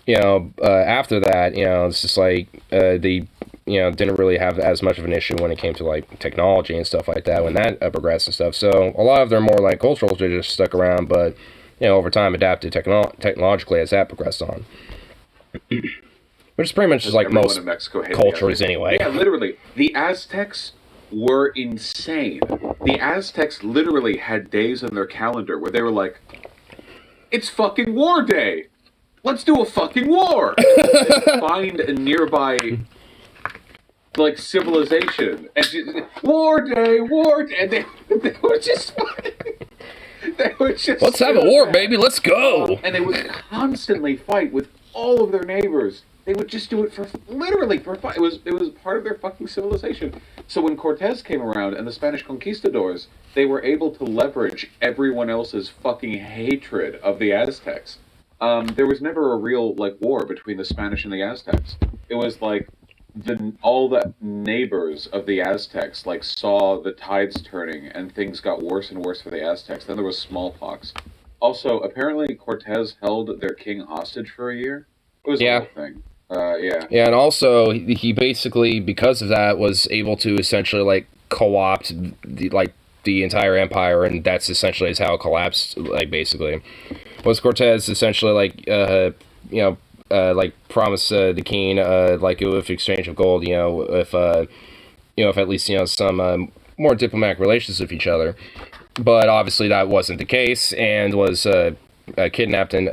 know, after that, you know, it's just like they, you know, didn't really have as much of an issue when it came to like technology and stuff like that when that progressed and stuff. So a lot of their more like cultural traditions stuck around, but, you know, over time adapted technologically as that progressed on. Which is pretty much just like most in Mexico cultures anyway. Yeah, literally. The Aztecs were insane. The Aztecs literally had days in their calendar where they were like, it's fucking war day! Let's do a fucking war! Find a nearby like civilization and just, war day, and they were just let's have a war, baby, let's go. And they would constantly fight with all of their neighbors. They would just do it for literally for fun. It was part of their fucking civilization. So when Cortez came around and the Spanish conquistadors, they were able to leverage everyone else's fucking hatred of the Aztecs. There was never a real like war between the Spanish and the Aztecs. It was like all the neighbors of the Aztecs like saw the tides turning and things got worse and worse for the Aztecs. Then there was smallpox. Also, apparently Cortez held their king hostage for a year. It was a whole thing. Yeah, and also he basically, because of that, was able to essentially like co-opt the entire empire, and that's essentially how it collapsed. Like basically, was Cortez essentially like like promised the king like with exchange of gold, if at least some more diplomatic relations with each other, but obviously that wasn't the case, and was kidnapped and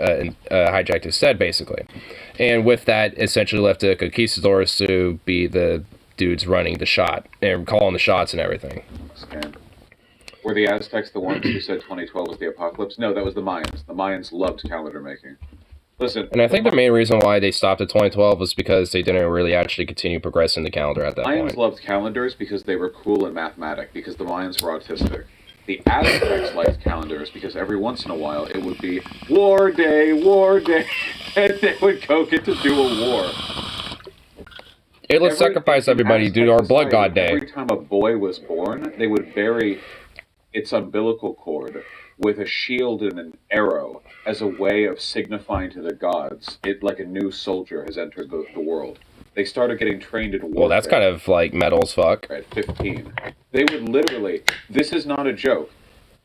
hijacked instead, basically. And with that, essentially left the conquistadors to be the dudes running the shot and calling the shots and everything. Scam. Were the Aztecs the ones who said 2012 was the apocalypse? No, that was the Mayans. The Mayans loved calendar making. Listen, and I think the main reason why they stopped at 2012 was because they didn't really actually continue progressing the calendar at that point. Mayans loved calendars because they were cool and mathematic, because the Mayans were autistic. The Aztecs liked calendars because every once in a while it would be war day, and they would go get to do a war. Hey, let's sacrifice everybody due to our blood god day. Every time a boy was born, they would bury its umbilical cord with a shield and an arrow as a way of signifying to the gods it like a new soldier has entered the world. They started getting trained in warfare. Well, that's kind of like metal as fuck. At 15. They would literally, this is not a joke,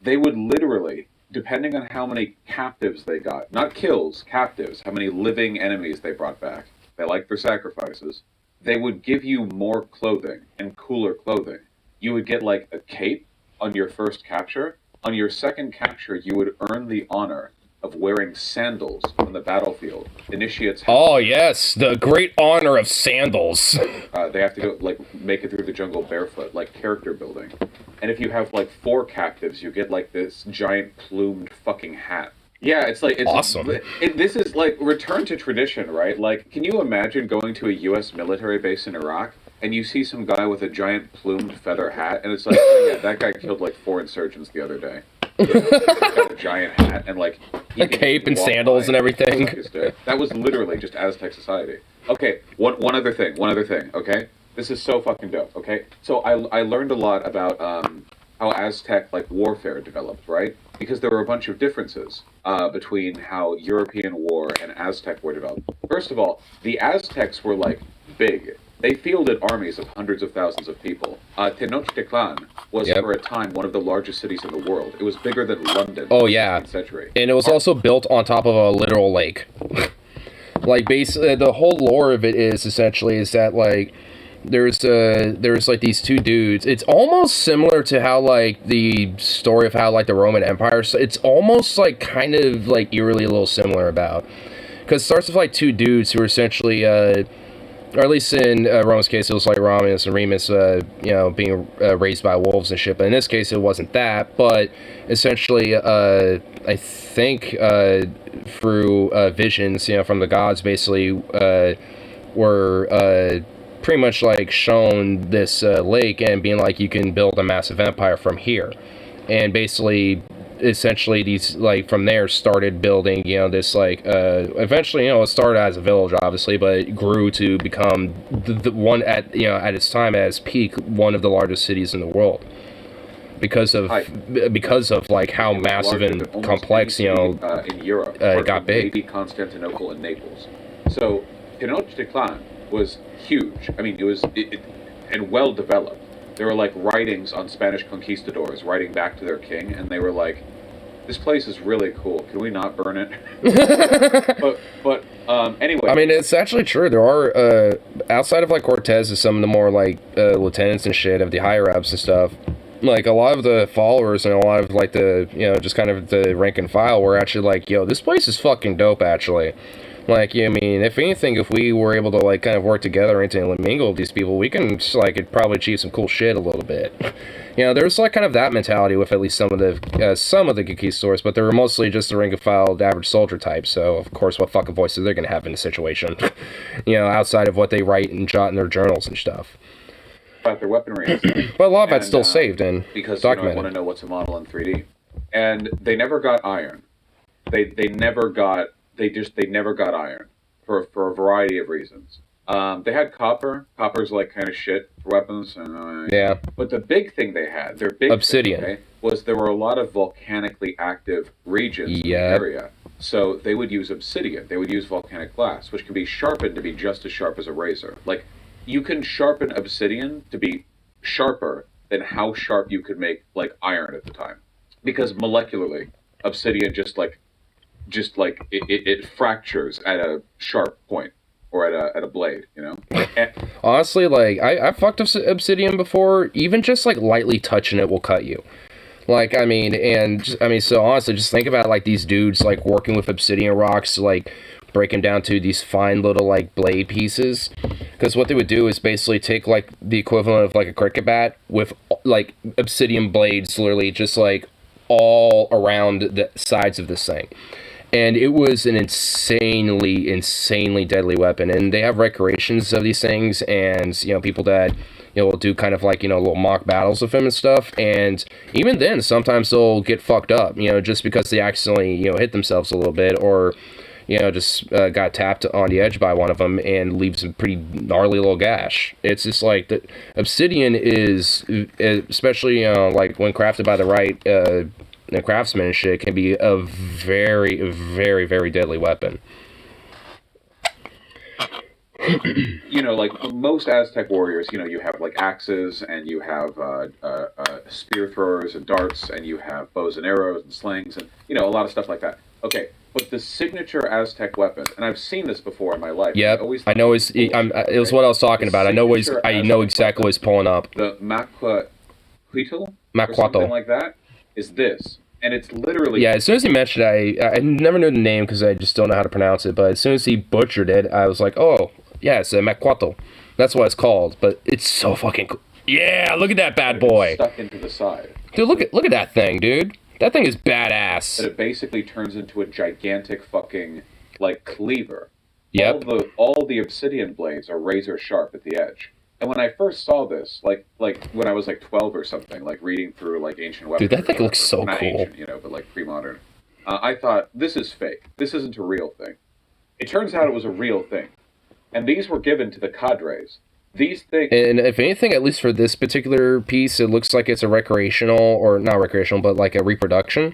they would literally, depending on how many captives they got, not kills, captives, how many living enemies they brought back, they liked their sacrifices, they would give you more clothing and cooler clothing. You would get like a cape on your first capture. On your second capture, you would earn the honor of wearing sandals on the battlefield. Initiates. Oh yes, the great honor of sandals. They have to go like make it through the jungle barefoot, like character building. And if you have like 4 captives, you get like this giant plumed fucking hat. Yeah, it's awesome. This is like return to tradition, right? Like, can you imagine going to a U.S. military base in Iraq and you see some guy with a giant plumed feather hat, and it's like, oh, yeah, that guy killed like 4 insurgents the other day. He's got a giant hat and like a cape and sandals and everything. That was literally just Aztec society. Okay, one other thing. Okay, this is so fucking dope. Okay, so I learned a lot about how Aztec like warfare developed, right? Because there were a bunch of differences between how European war and Aztec war developed. First of all, the Aztecs were like big. They fielded armies of hundreds of thousands of people. Tenochtitlan was, for a time, one of the largest cities in the world. It was bigger than London. Oh, yeah. In the 16th century. And it was also built on top of a literal lake. Like, basically, the whole lore of it is, essentially, is that, like, there's like, these 2 dudes. It's almost similar to how, like, the story of how, like, the Roman Empire, it's almost, like, kind of, like, eerily a little similar about. Because it starts with, like, 2 dudes who are essentially, or at least in Rome's case, it was like Romulus and Remus, being raised by wolves and shit. But in this case, it wasn't that. But essentially, I think through visions, from the gods, basically, were pretty much like shown this lake and being like, you can build a massive empire from here. And basically, essentially these, like, from there started building, this, like, eventually, it started as a village, obviously, but it grew to become the one at its time, as peak, one of the largest cities in the world, because of like how massive and complex, in Europe, it got big. Maybe Constantinople and Naples. So Tenochtitlan was huge. I mean, it was and well developed. There were like writings on Spanish conquistadors writing back to their king, and they were like, "This place is really cool. Can we not burn it?" but anyway. I mean, it's actually true. There are outside of like Cortez and some of the more like lieutenants and shit of the higher ups and stuff. Like a lot of the followers and a lot of like the just kind of the rank and file were actually like, "Yo, this place is fucking dope." Actually. Like, I mean, if anything, if we were able to, like, kind of work together and mingle with these people, we can, like, probably achieve some cool shit a little bit. There's, like, kind of that mentality with at least some of the conquistadors, but they were mostly just the rank-and-file average soldier type, so, of course, what fucking voices they're gonna have in the situation, outside of what they write and jot in their journals and stuff. About their weaponry. But a lot of that's still saved and because, documented. I want to know what's a model in 3D. And they never got iron. They never got iron for a variety of reasons. They had copper. Copper's like kind of shit for weapons. Yeah. But the big thing they had, their big obsidian, thing, was there were a lot of volcanically active regions in the area. So they would use obsidian. They would use volcanic glass, which can be sharpened to be just as sharp as a razor. Like, you can sharpen obsidian to be sharper than how sharp you could make like iron at the time, because molecularly, obsidian just like it fractures at a sharp point or at a blade, And honestly, like I fucked up obsidian before. Even just like lightly touching it will cut you. Like, I mean, so honestly, just think about like these dudes like working with obsidian rocks, like breaking down to these fine little like blade pieces. Because what they would do is basically take like the equivalent of like a cricket bat with like obsidian blades, literally just like all around the sides of this thing. And it was an insanely deadly weapon. And they have recreations of these things, and people that will do kind of like little mock battles with them and stuff. And even then, sometimes they'll get fucked up, just because they accidentally hit themselves a little bit, or just got tapped on the edge by one of them and leaves a pretty gnarly little gash. It's just like the obsidian is, especially like when crafted by the right craftsman and shit, can be a very, very, very deadly weapon. Like most Aztec warriors, you have like axes, and you have spear throwers and darts, and you have bows and arrows and slings, and a lot of stuff like that. Okay, But the signature Aztec weapon, and I've seen this before in my life. Yep, I know it was what I was talking about. I know exactly what he's pulling up. The Macuatl, or Macuatl, something like that, is this. And it's literally... Yeah, as soon as he mentioned it, I never knew the name because I just don't know how to pronounce it, but as soon as he butchered it, I was like, oh, yeah, it's a Macuatl. That's what it's called, but it's so fucking cool. Yeah, look at that bad boy. Stuck into the side. Dude, look at that thing, dude. That thing is badass. But it basically turns into a gigantic fucking, like, cleaver. Yep. All the obsidian blades are razor sharp at the edge. And when I first saw this, like when I was like 12 or something, like reading through like ancient weapons. Dude, that thing looks so Not cool. Ancient, but like pre-modern. I thought, this is fake. This isn't a real thing. It turns out it was a real thing. And these were given to the cadres. These things... And if anything, at least for this particular piece, it looks like it's a recreational, or not recreational, but like a reproduction.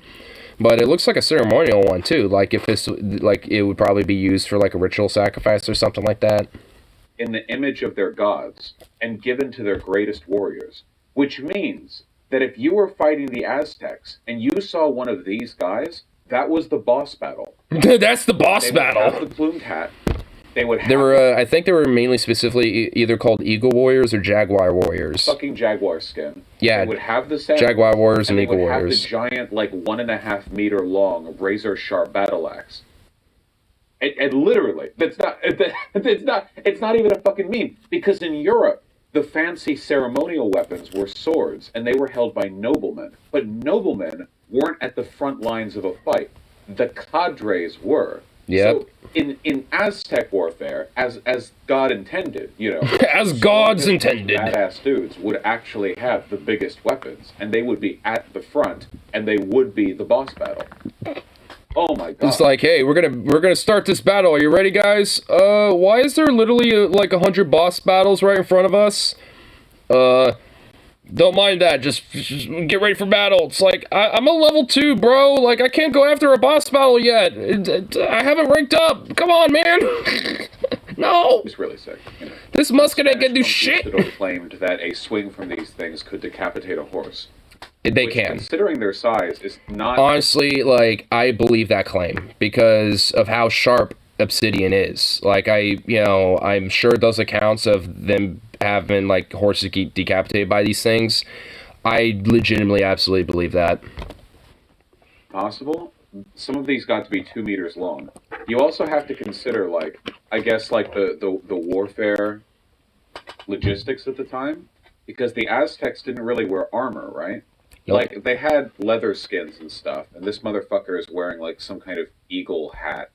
But it looks like a ceremonial one too. Like if this, like it would probably be used for like a ritual sacrifice or something like that. In the image of their gods, and given to their greatest warriors. Which means that if you were fighting the Aztecs, and you saw one of these guys, that was the boss battle. That's the boss battle. They would have the plumed hat. They would have... They were, I think they were mainly specifically either called Eagle Warriors or Jaguar Warriors. Fucking Jaguar skin. Yeah. They would have the same... Jaguar Warriors and Eagle Warriors. They would have the giant, like, 1.5 meter long, razor-sharp battle axe. And literally, it's not even a fucking meme. Because in Europe, the fancy ceremonial weapons were swords, and they were held by noblemen. But noblemen weren't at the front lines of a fight. The cadres were. Yep. So in Aztec warfare, as God intended, as God's intended, badass dudes would actually have the biggest weapons, and they would be at the front, and they would be the boss battle. Oh my god! It's like, hey, we're gonna start this battle. Are you ready, guys? Why is there literally like 100 boss battles right in front of us? Don't mind that. Just get ready for battle. It's like, I'm a level 2, bro. Like, I can't go after a boss battle yet. I haven't ranked up. Come on, man. No. It's really sick. This musket ain't gonna do shit. Claimed that a swing from these things could decapitate a horse. They can. Considering their size, is not... Honestly, like, I believe that claim because of how sharp obsidian is. Like, I'm sure those accounts of them having like horses get decapitated by these things, I legitimately absolutely believe that. Possible. Some of these got to be 2 meters long. You also have to consider, like, I guess, like the warfare logistics at the time, because the Aztecs didn't really wear armor, right? Nope. Like, they had leather skins and stuff, and this motherfucker is wearing like some kind of eagle hat.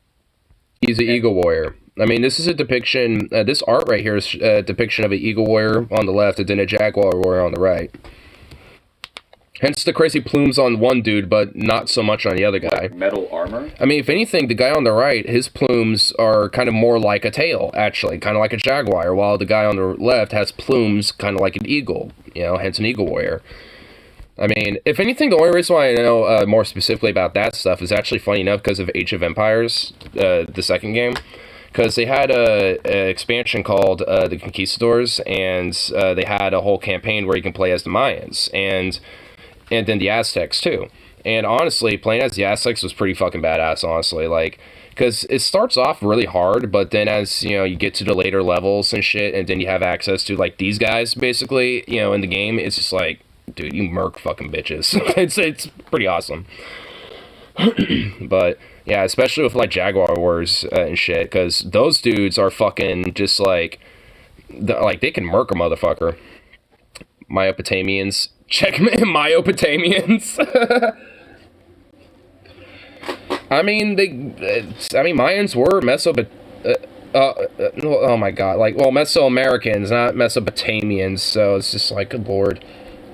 He's an eagle warrior. I mean, this is a depiction, this art right here is a depiction of an eagle warrior on the left and then a jaguar warrior on the right. Hence the crazy plumes on one dude, but not so much on the other guy. Like metal armor? I mean, if anything, the guy on the right, his plumes are kind of more like a tail, actually, kind of like a jaguar, while the guy on the left has plumes kind of like an eagle, hence an eagle warrior. I mean, if anything, the only reason why I know more specifically about that stuff is actually funny enough because of Age of Empires, the second game. Because they had an expansion called the Conquistadors, and they had a whole campaign where you can play as the Mayans, and then the Aztecs, too. And honestly, playing as the Aztecs was pretty fucking badass, honestly. Like, because it starts off really hard, but then as, you get to the later levels and shit, and then you have access to, like, these guys, basically, in the game, it's just like, dude, you murk fucking bitches. It's pretty awesome. But yeah, especially with like Jaguar Wars and shit, because those dudes are fucking just like they can murk a motherfucker. Myopotamians, check Myopotamians. I mean, Mayans were oh my god, like, well, Mesoamericans, not Mesopotamians. So it's just like, good lord.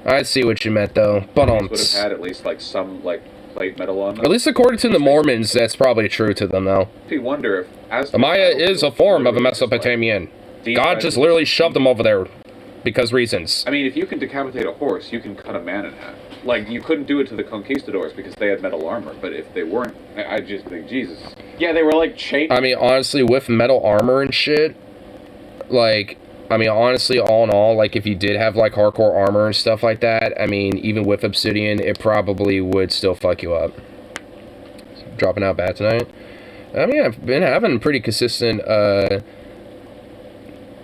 I see what you meant though, but would have had at least like some like plate metal on them. At least according to the Mormons, that's probably true to them, though. If you wonder if... A Maya is a form of a Mesopotamian. God just literally shoved them over there because reasons. I mean, if you can decapitate a horse, you can cut a man in half. Like, you couldn't do it to the Conquistadors because they had metal armor, but if they weren't, I just think, Jesus. Yeah, they were like chained... I mean, honestly, with metal armor and shit, like... I mean, honestly, all in all, like, if you did have, like, hardcore armor and stuff like that, I mean, even with obsidian, it probably would still fuck you up. dropping out bad tonight. I mean, I've been having pretty consistent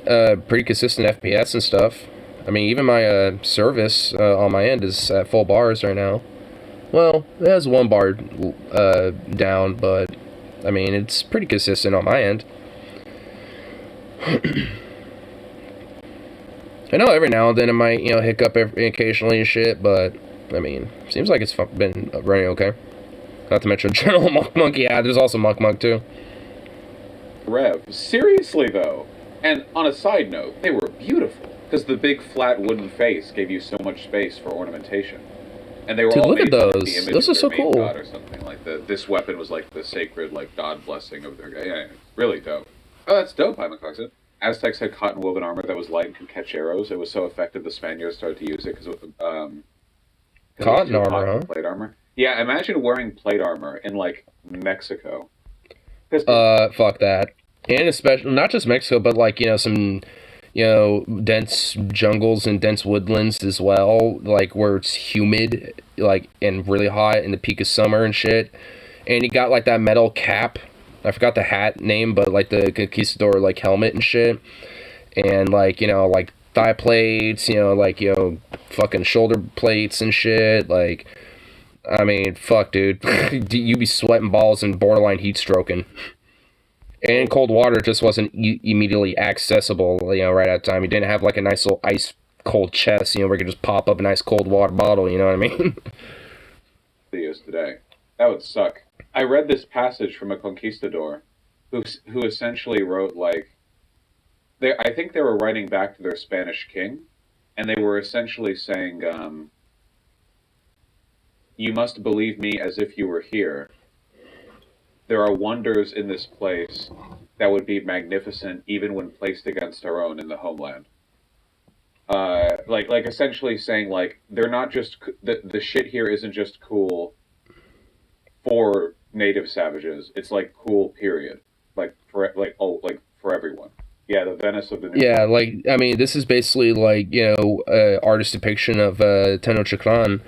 FPS and stuff. I mean, even my service on my end is at full bars right now. Well, it has one bar down, but I mean, it's pretty consistent on my end. I know every now and then it might, hiccup occasionally and shit, but I mean, seems like it's been running okay. Not to mention General Monkey. Yeah, there's also Muck too. Rev. Seriously, though. And on a side note, they were beautiful. Because the big flat wooden face gave you so much space for ornamentation. And they were all look made at like those. the image Those of are so their main cool. god or something. Like this weapon was like the sacred, like, god blessing of their guy. Yeah, really dope. Oh, that's dope, I'm said. Aztecs had cotton woven armor that was light and could catch arrows. It was so effective the Spaniards started to use it because Cotton armor, huh? Plate armor. Yeah, imagine wearing plate armor in, like, Mexico. Fuck that. And especially, not just Mexico, but like, some, dense jungles and dense woodlands as well, like, where it's humid, like, and really hot in the peak of summer and shit. And you got, like, that metal cap. I forgot the hat name, but, like, the conquistador, like, helmet and shit. And, like, like, thigh plates, like, fucking shoulder plates and shit, like, I mean, fuck, dude. You'd be sweating balls and borderline heat stroking. And cold water just wasn't immediately accessible, right at the time. You didn't have, like, a nice little ice cold chest, where you could just pop up a nice cold water bottle, you know what I mean? Videos today. That would suck. I read this passage from a conquistador who essentially wrote, like, I think they were writing back to their Spanish king, and they were essentially saying, you must believe me as if you were here. There are wonders in this place that would be magnificent even when placed against our own in the homeland. Like essentially saying, like, they're not just, the shit here isn't just cool for native savages. It's, like, cool, period. Like, for everyone. Yeah, the Venice of the New Yeah, like, I mean, this is basically, like, artist depiction of Tenochtitlan,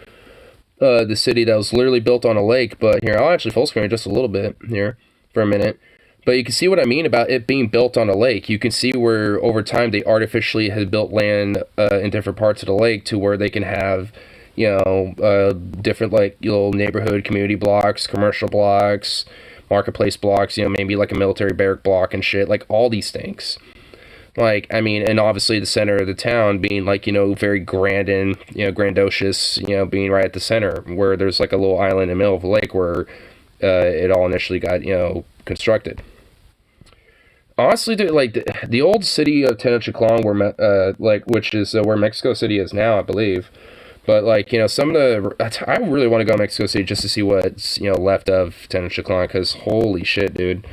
the city that was literally built on a lake. But here, I'll actually full screen just a little bit here for a minute. But you can see what I mean about it being built on a lake. You can see where, over time, they artificially had built land in different parts of the lake to where they can have, different, like, little neighborhood community blocks, commercial blocks, marketplace blocks, maybe like a military barrack block and shit, like all these things. Like, I mean, and obviously the center of the town being, like, very grand and, grandiose, being right at the center, where there's, like, a little island in the middle of the lake where it all initially got, constructed. Honestly, dude, like, the old city of Tenochtitlan, which is where Mexico City is now, I believe. But, like, some of the... I really want to go to Mexico City just to see what's, left of Tenochtitlan, because holy shit, dude.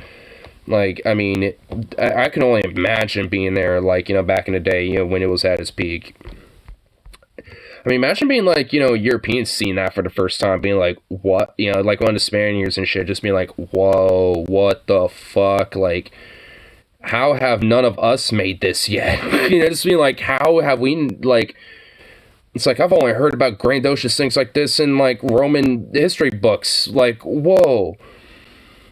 Like, I mean, I can only imagine being there, like, back in the day, when it was at its peak. I mean, imagine being, like, Europeans seeing that for the first time, being like, what? Like, one of the Spaniards and shit, just being like, whoa, what the fuck? Like, how have none of us made this yet? Just being like, how have we, like... It's like, I've only heard about grandiose things like this in, like, Roman history books. Like, whoa.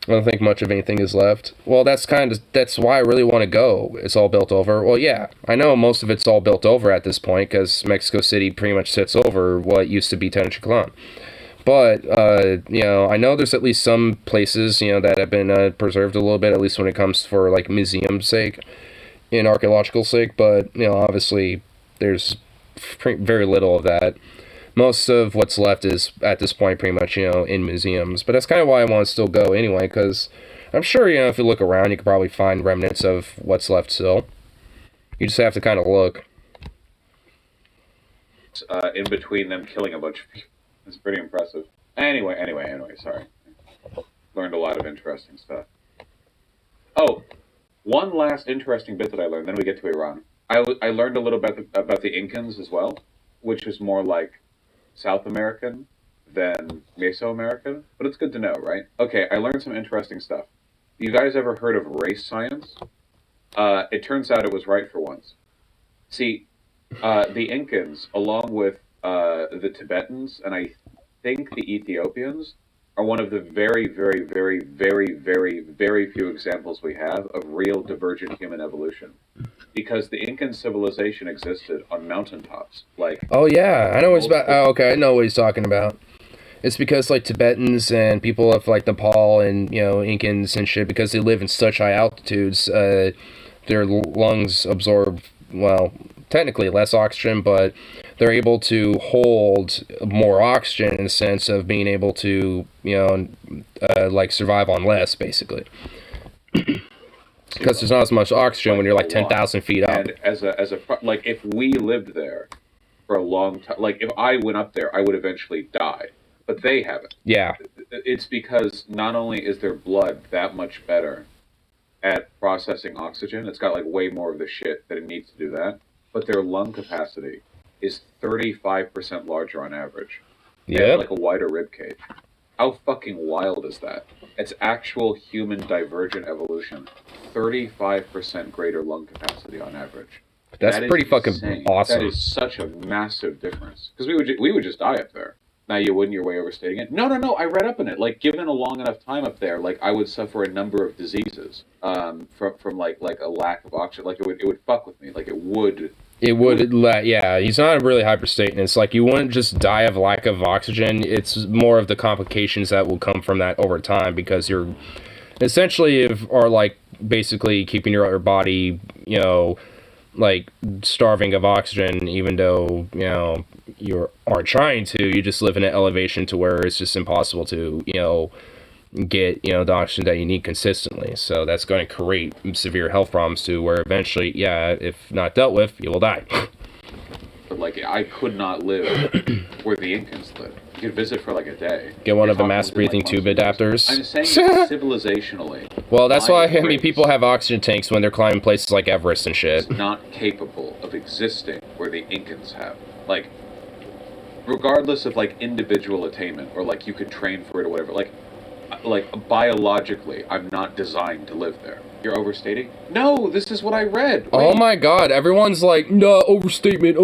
I don't think much of anything is left. Well, that's why I really want to go. It's all built over. Well, yeah, I know most of it's all built over at this point, because Mexico City pretty much sits over what used to be Tenochtitlan. But, I know there's at least some places, that have been preserved a little bit, at least when it comes for, like, museum sake, and archaeological sake, but, obviously, there's very little of that. Most of what's left is, at this point, pretty much, in museums. But that's kind of why I want to still go anyway, because I'm sure, if you look around, you could probably find remnants of what's left still. You just have to kind of look. In between them killing a bunch of people. It's pretty impressive. Anyway, sorry. Learned a lot of interesting stuff. Oh, one last interesting bit that I learned, then we get to Iran. I learned a little bit about the Incans as well, which is more like South American than Mesoamerican, but it's good to know, right? Okay, I learned some interesting stuff. You guys ever heard of race science? It turns out it was right for once. See, the Incans, along with the Tibetans, and I think the Ethiopians, are one of the very, very, very, very, very, very few examples we have of real divergent human evolution. Because the Incan civilization existed on mountaintops, like Oh yeah, I know what he's about. multiple. Oh, okay, I know what he's talking about. It's because like Tibetans and people of like Nepal and Incans and shit, because they live in such high altitudes, their lungs absorb, well, technically less oxygen, but they're able to hold more oxygen in the sense of being able to like survive on less, basically, because there's not as much oxygen when you're like 10,000 feet up. And like, if we lived there for a long time, like if I went up there, I would eventually die. But they haven't. Yeah. It's because not only is their blood that much better at processing oxygen, it's got like way more of the shit that it needs to do that, but their lung capacity is 35% larger on average. They have like a wider rib cage. How fucking wild is that? It's actual human divergent evolution. 35% greater lung capacity on average. That's pretty fucking awesome. That is such a massive difference. Because we would just die up there. Now you wouldn't, you're way overstating it. No, I read up on it. Like, given a long enough time up there, like I would suffer a number of diseases from like a lack of oxygen. Like it would fuck with me. Like it would. Yeah, he's not really hyperstating. It's like you wouldn't just die of lack of oxygen. It's more of the complications that will come from that over time, because you're essentially are like basically keeping your body, like starving of oxygen, even though you are trying to. You just live in an elevation to where it's just impossible to get the oxygen that you need consistently. So that's going to create severe health problems too, where eventually, if not dealt with, you will die. But like, I could not live where the Incans lived. You could visit for like a day. Get one of the mass breathing tube adapters. I'm saying civilizationally. Well, that's why people have oxygen tanks when they're climbing places like Everest and shit. It's not capable of existing where the Incans have. Like, regardless of like individual attainment, or like you could train for it or whatever, like biologically, I'm not designed to live there. You're overstating? No, this is what I read. Wait. Oh my god, everyone's like, no, overstatement,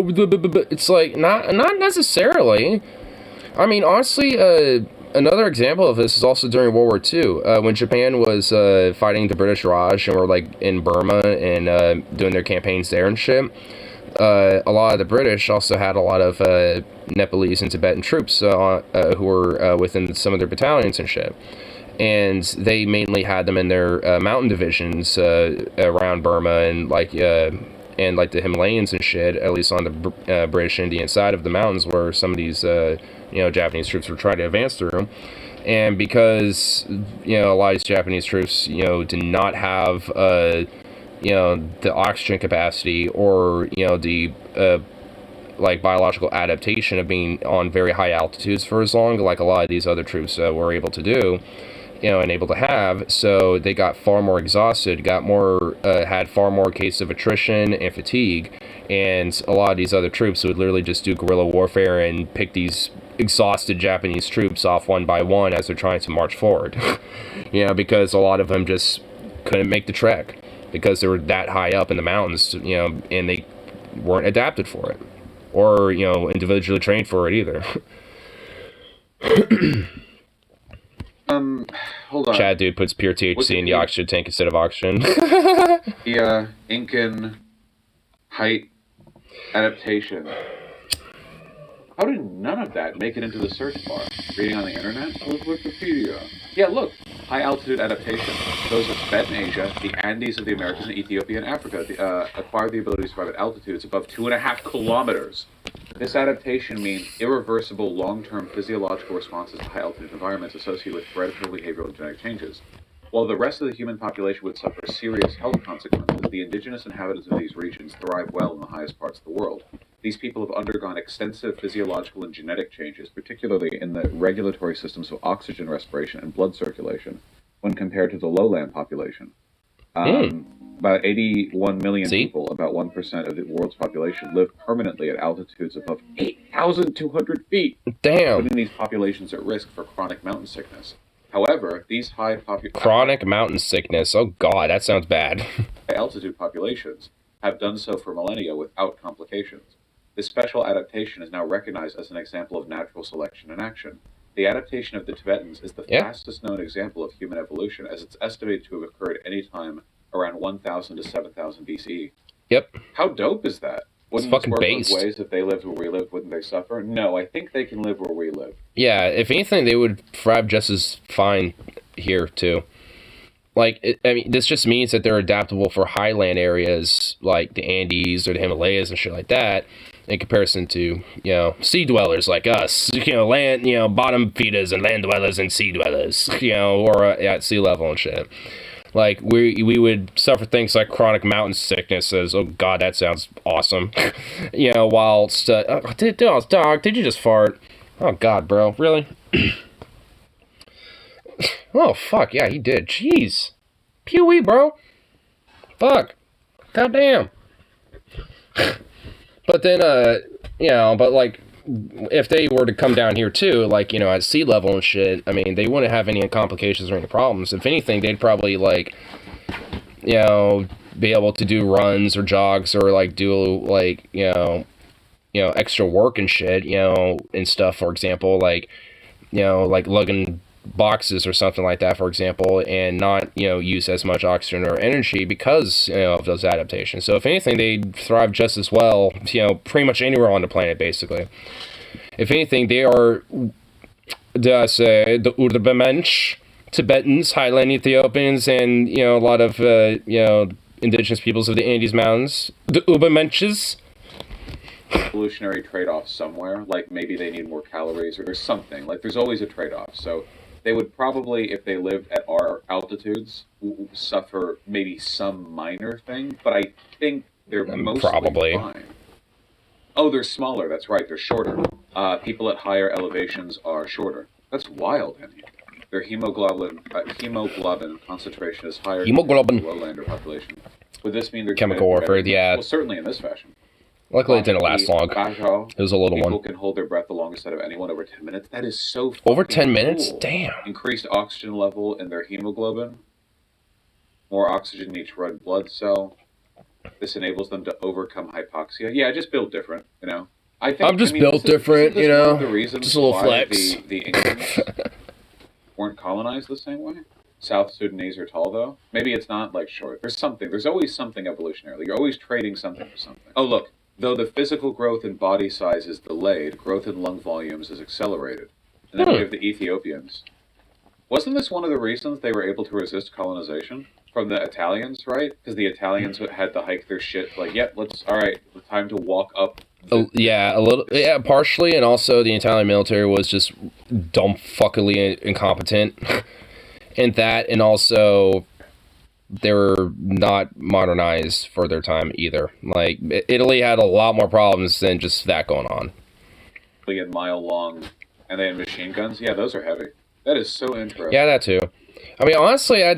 it's like, not necessarily. I mean, honestly, another example of this is also during World War II, when Japan was fighting the British Raj and were like in Burma and doing their campaigns there and shit. A lot of the British also had a lot of Nepalese and Tibetan troops who were within some of their battalions and shit. And they mainly had them in their mountain divisions around Burma and like the Himalayas and shit, at least on the British Indian side of the mountains, where some of these Japanese troops were trying to advance through. And because a lot of these Japanese troops did not have the oxygen capacity or the like biological adaptation of being on very high altitudes for as long, like a lot of these other troops were able to do, and able to have. So they got far more exhausted, had far more cases of attrition and fatigue, and a lot of these other troops would literally just do guerrilla warfare and pick these exhausted Japanese troops off one by one as they're trying to march forward. Because a lot of them just couldn't make the trek because they were that high up in the mountains, and they weren't adapted for it, or individually trained for it either. Hold on. Chad dude puts pure THC in the oxygen tank instead of oxygen. The Incan height adaptation. How did none of that make it into the search bar? Reading on the internet? With Wikipedia. Yeah, look. High altitude adaptation. Those of Tibetan Asia, the Andes of the Americas, and Ethiopia and Africa acquire the ability to survive at altitudes above 2.5 kilometers. This adaptation means irreversible long-term physiological responses to high-altitude environments associated with hereditary behavioral and genetic changes. While the rest of the human population would suffer serious health consequences, the indigenous inhabitants of these regions thrive well in the highest parts of the world. These people have undergone extensive physiological and genetic changes, particularly in the regulatory systems of oxygen respiration and blood circulation, when compared to the lowland population. About 81 million people, about 1% of the world's population, live permanently at altitudes above 8,200 feet, Damn. putting these populations at risk for chronic mountain sickness. However, these chronic mountain sickness. Oh god, that sounds bad. altitude populations have done so for millennia without complications. This special adaptation is now recognized as an example of natural selection in action. The adaptation of the Tibetans is the Yeah. fastest known example of human evolution, as it's estimated to have occurred any time around 1000 to 7000 BCE. Yep. How dope is that? Wouldn't fucking this work based. both ways? If they lived where we live, wouldn't they suffer? No, I think they can live where we live. Yeah, if anything, they would thrive just as fine here, too. Like, I mean, this just means that they're adaptable for highland areas like the Andes or the Himalayas and shit like that, in comparison to, sea dwellers like us. Land, bottom feeders and land dwellers and sea dwellers, or at sea level and shit. Like, we would suffer things like chronic mountain sickness as, oh god, that sounds awesome. Whilst, dog, did you just fart? Oh god, bro, really? Oh, fuck, yeah, he did. Jeez. Pew-wee, bro. Fuck. Goddamn. But then, but like, if they were to come down here too, like, at sea level and shit, I mean, they wouldn't have any complications or any problems. If anything, they'd probably, like, be able to do runs or jogs or, like, do, like, extra work and shit, and stuff, for example, like, like lugging boxes or something like that, for example, and not, use as much oxygen or energy because, of those adaptations. So if anything, they'd thrive just as well, pretty much anywhere on the planet, basically. If anything, they are, dare I say, the Urbemensch, Tibetans, Highland Ethiopians, and, a lot of, indigenous peoples of the Andes Mountains, the Urbemenches. Evolutionary trade-off somewhere, like maybe they need more calories or there's something, like there's always a trade-off. So they would probably, if they lived at our altitudes, suffer maybe some minor thing, but I think they're mostly probably fine. Oh, they're smaller, that's right, they're shorter. People at higher elevations are shorter. That's wild, Henry. Their hemoglobin concentration is higher than the lowlander population. Would this mean they're chemical warfare? Yeah. Well, certainly in this fashion. Luckily, it didn't last long. It was a little People one. Can hold their breath the longest out of anyone over 10 minutes. That is so over 10 minutes? Cool. Damn. Increased oxygen level in their hemoglobin. More oxygen in each red blood cell. This enables them to overcome hypoxia. Yeah, just built different, I'm just built different, one of the reasons just a little why flex. The Indians weren't colonized the same way. South Sudanese are tall, though. Maybe it's not, like, short. There's something. There's always something evolutionary. Like, you're always trading something for something. Oh, look. Though the physical growth in body size is delayed, growth in lung volumes is accelerated. And then we have the Ethiopians. Wasn't this one of the reasons they were able to resist colonization? From the Italians, right? Because the Italians had to hike their shit, like, yep, alright, time to walk up. Partially, and also the Italian military was just dumb fuckily incompetent. And that, and also they were not modernized for their time either. Like, Italy had a lot more problems than just that going on. A mile long, and they had machine guns. Yeah, those are heavy. That is so interesting. Yeah, that too. I mean, honestly, I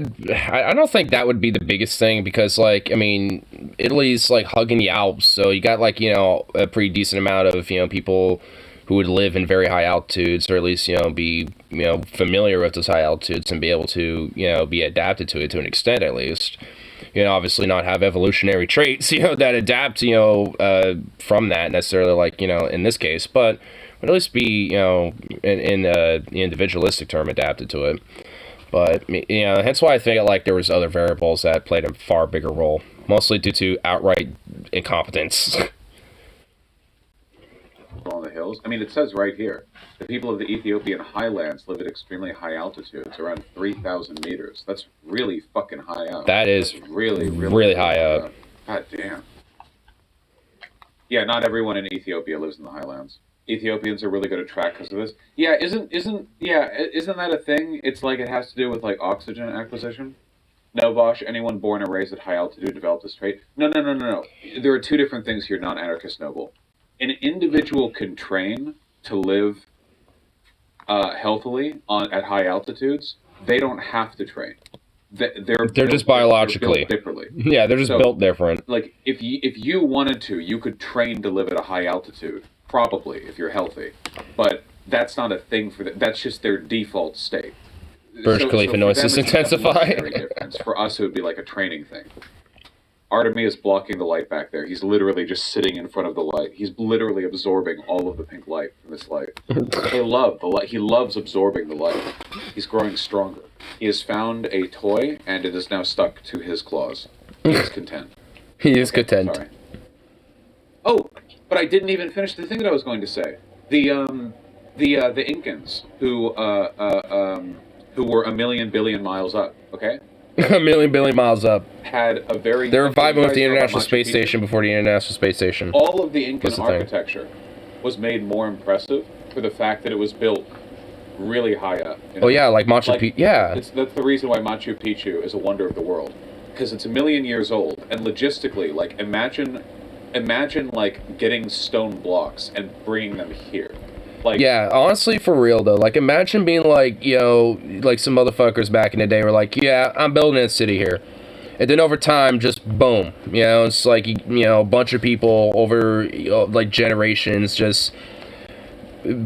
don't think that would be the biggest thing because, like, I mean, Italy's, like, hugging the Alps, so you got, like, a pretty decent amount of, people who would live in very high altitudes, or at least, be, familiar with those high altitudes and be able to, be adapted to it to an extent, at least. Obviously not have evolutionary traits, that adapt, from that necessarily, like, in this case, but would at least be, in the individualistic term, adapted to it. But, hence why I think, like, there was other variables that played a far bigger role, mostly due to outright incompetence. On the hills. I mean, it says right here, the people of the Ethiopian highlands live at extremely high altitudes, around 3,000 meters. That's really fucking high up. That is really high up. God damn. Yeah, not everyone in Ethiopia lives in the highlands. Ethiopians are really good at track because of this. Yeah, isn't that a thing? It's like it has to do with, like, oxygen acquisition. No, Bosch, anyone born and raised at high altitude developed this trait. No. There are two different things here, non-anarchist noble. An individual can train to live healthily at high altitudes. They don't have to train. They're just biologically. They're built differently. Yeah, they're just built different. Like, if you wanted to, you could train to live at a high altitude. Probably, if you're healthy. But that's not a thing for them. That's just their default state. Burj Khalifa noises intensify. For us, it would be like a training thing. Artemi is blocking the light back there. He's literally just sitting in front of the light. He's literally absorbing all of the pink light from this light. They love the light. He loves absorbing the light. He's growing stronger. He has found a toy, and it is now stuck to his claws. He is content. He is content. Sorry. Oh, but I didn't even finish the thing that I was going to say. The Incans who were a million billion miles up. Okay. A million billion miles up. Had a very. They were vibing with the International Space Station before the International Space Station. All of the Incan architecture was made more impressive for the fact that it was built really high up. You know? Oh yeah, like Machu Picchu. Yeah. That's the reason why Machu Picchu is a wonder of the world, because it's a million years old, and logistically, like imagine like getting stone blocks and bringing them here. Like, yeah, honestly, for real though, like imagine being like, you know, like some motherfuckers back in the day were like, yeah, I'm building a city here, and then over time, just boom, you know, it's like, you know, a bunch of people over, you know, like generations just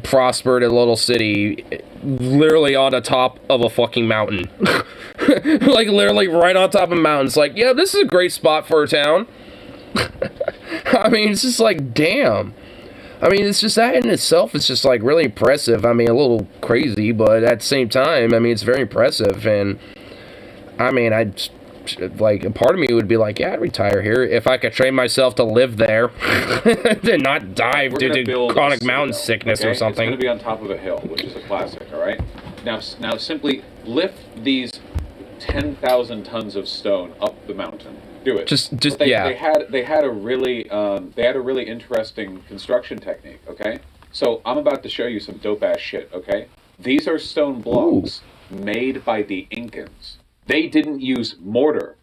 prospered a little city, literally on the top of a fucking mountain, like literally right on top of a mountain. It's like, yeah, this is a great spot for a town. I mean, it's just like, damn. I mean, it's just that in itself is just, like, really impressive. I mean, a little crazy, but at the same time, I mean, it's very impressive. And, I mean, like, a part of me would be like, yeah, I'd retire here if I could train myself to live there and not die due to chronic mountain sickness or something. It's going to be on top of a hill, which is a classic, all right? Now simply lift these 10,000 tons of stone up the mountain. Do it. Yeah. They had a really interesting construction technique. Okay, so I'm about to show you some dope ass shit. Okay, these are stone blocks made by the Incans. They didn't use mortar.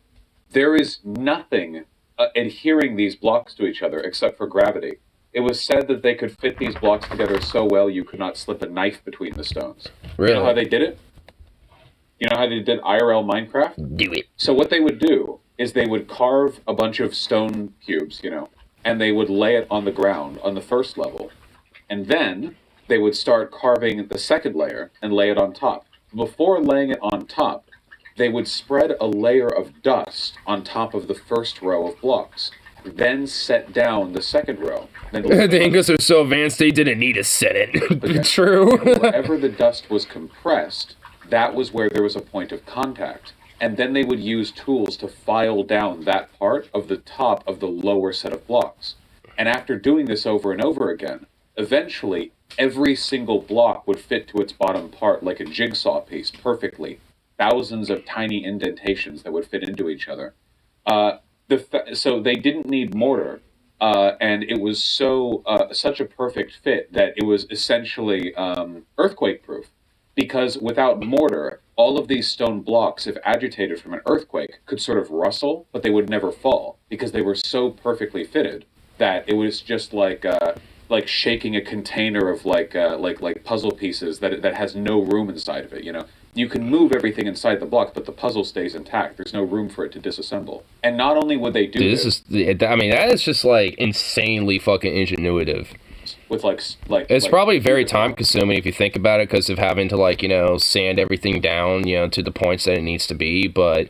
There is nothing adhering these blocks to each other except for gravity. It was said that they could fit these blocks together so well you could not slip a knife between the stones. Really? You know how they did it? You know how they did IRL Minecraft? Do it. So what they would do is they would carve a bunch of stone cubes, you know, and they would lay it on the ground on the first level. And then they would start carving the second layer and lay it on top. Before laying it on top, they would spread a layer of dust on top of the first row of blocks, then set down the second row. The Incas are so advanced they didn't need to set it. True. Wherever the dust was compressed, that was where there was a point of contact. And then they would use tools to file down that part of the top of the lower set of blocks. And after doing this over and over again, eventually every single block would fit to its bottom part like a jigsaw piece perfectly. Thousands of tiny indentations that would fit into each other. So they didn't need mortar, and it was such a perfect fit that it was essentially earthquake-proof. Because without mortar, all of these stone blocks, if agitated from an earthquake, could sort of rustle, but they would never fall because they were so perfectly fitted that it was just like shaking a container of like puzzle pieces that has no room inside of it. You know, you can move everything inside the block, but the puzzle stays intact. There's no room for it to disassemble. And not only would they do this, I mean, that is just like insanely fucking ingenuitive. With it's probably very time consuming if you think about it, because of having to, like, you know, sand everything down, you know, to the points that it needs to be. But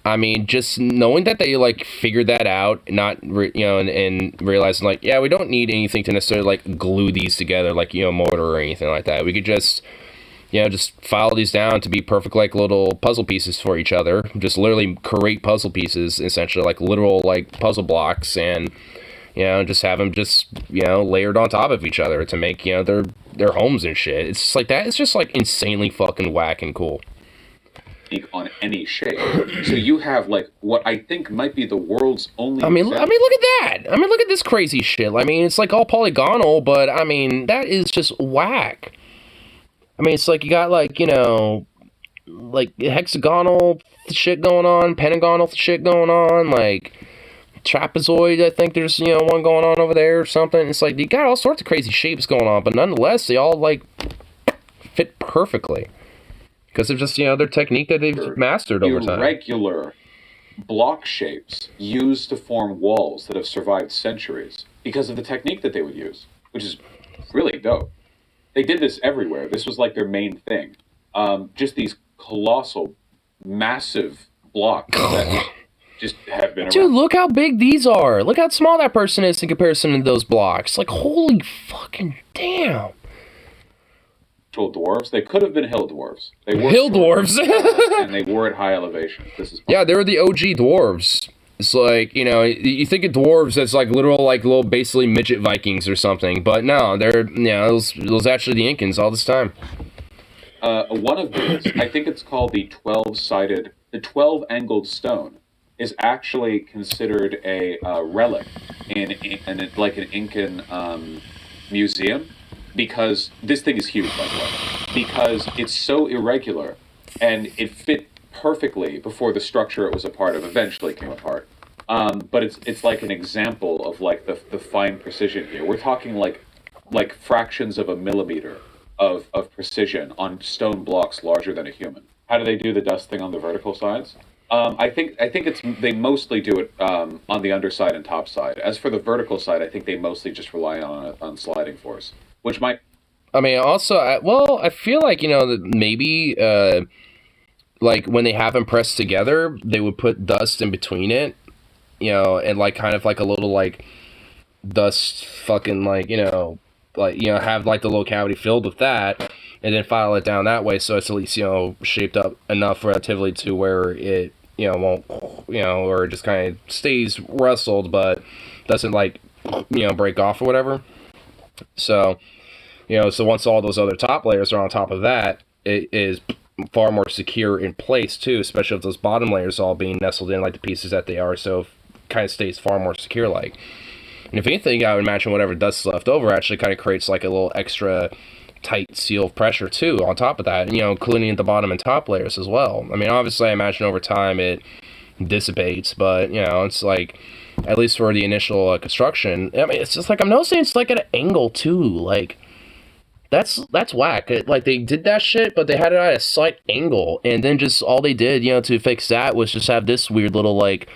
I mean, just knowing that they like figured that out, and realizing like, yeah, we don't need anything to necessarily like glue these together, like, you know, mortar or anything like that. We could just, you know, just file these down to be perfect like little puzzle pieces for each other. Just literally create puzzle pieces, essentially like literal like puzzle blocks, and you know, just have them just, you know, layered on top of each other to make, you know, their homes and shit. It's just like that. It's just like insanely fucking whack and cool. On any shape. So you have like what I think might be the world's only. I mean, look at that. I mean, look at this crazy shit. I mean, it's like all polygonal, but I mean, that is just whack. I mean, it's like you got like, you know, like hexagonal shit going on, pentagonal shit going on, like trapezoid, I think there's, you know, one going on over there or something. It's like you got all sorts of crazy shapes going on, but nonetheless, they all like fit perfectly because of just, you know, their technique that they've mastered over time. Irregular block shapes used to form walls that have survived centuries because of the technique that they would use, which is really dope. They did this everywhere. This was like their main thing. Just these colossal, massive blocks that just have been Dude, around. look how big these are. Look how small that person is in comparison to those blocks. Like, holy fucking damn. Dwarves. They could have been hill dwarves. They were Hill short, dwarves. and they were at high elevation. This is Yeah, they were the OG dwarves. It's like, you know, you think of dwarves as like literal, like little, basically midget Vikings or something, but no, they're, you know, it was actually the Incans all this time. one of these. I think it's called the 12-sided, the 12-angled stone, is actually considered a relic in like an Incan museum, because this thing is huge, by the way, because it's so irregular, and it fit perfectly before the structure it was a part of eventually came apart. But it's like an example of like the fine precision here. We're talking like fractions of a millimeter of precision on stone blocks larger than a human. How do they do the dust thing on the vertical sides? I think it's they mostly do it on the underside and top side. As for the vertical side, I think they mostly just rely on sliding force, which might. I mean, also, I feel like, you know, that maybe, like, when they have them pressed together, they would put dust in between it, you know, and, like, kind of like a little, like, dust fucking, like, you know, have, like, the low cavity filled with that, and then file it down that way, so it's at least, you know, shaped up enough relatively to where it, you know, won't, you know, or it just kind of stays rustled, but doesn't, like, you know, break off or whatever. So, you know, so once all those other top layers are on top of that, it is far more secure in place too, especially if those bottom layers all being nestled in like the pieces that they are, so it kind of stays far more secure like. And if anything, I would imagine whatever dust is left over actually kind of creates like a little extra tight seal of pressure too on top of that, you know, including at the bottom and top layers as well. I mean, obviously I imagine over time it dissipates, but you know, it's like, at least for the initial construction, I mean, it's just like, I'm noticing it's like at an angle too, like, that's whack. Like, they did that shit, but they had it at a slight angle, and then just all they did, you know, to fix that was just have this weird little, like,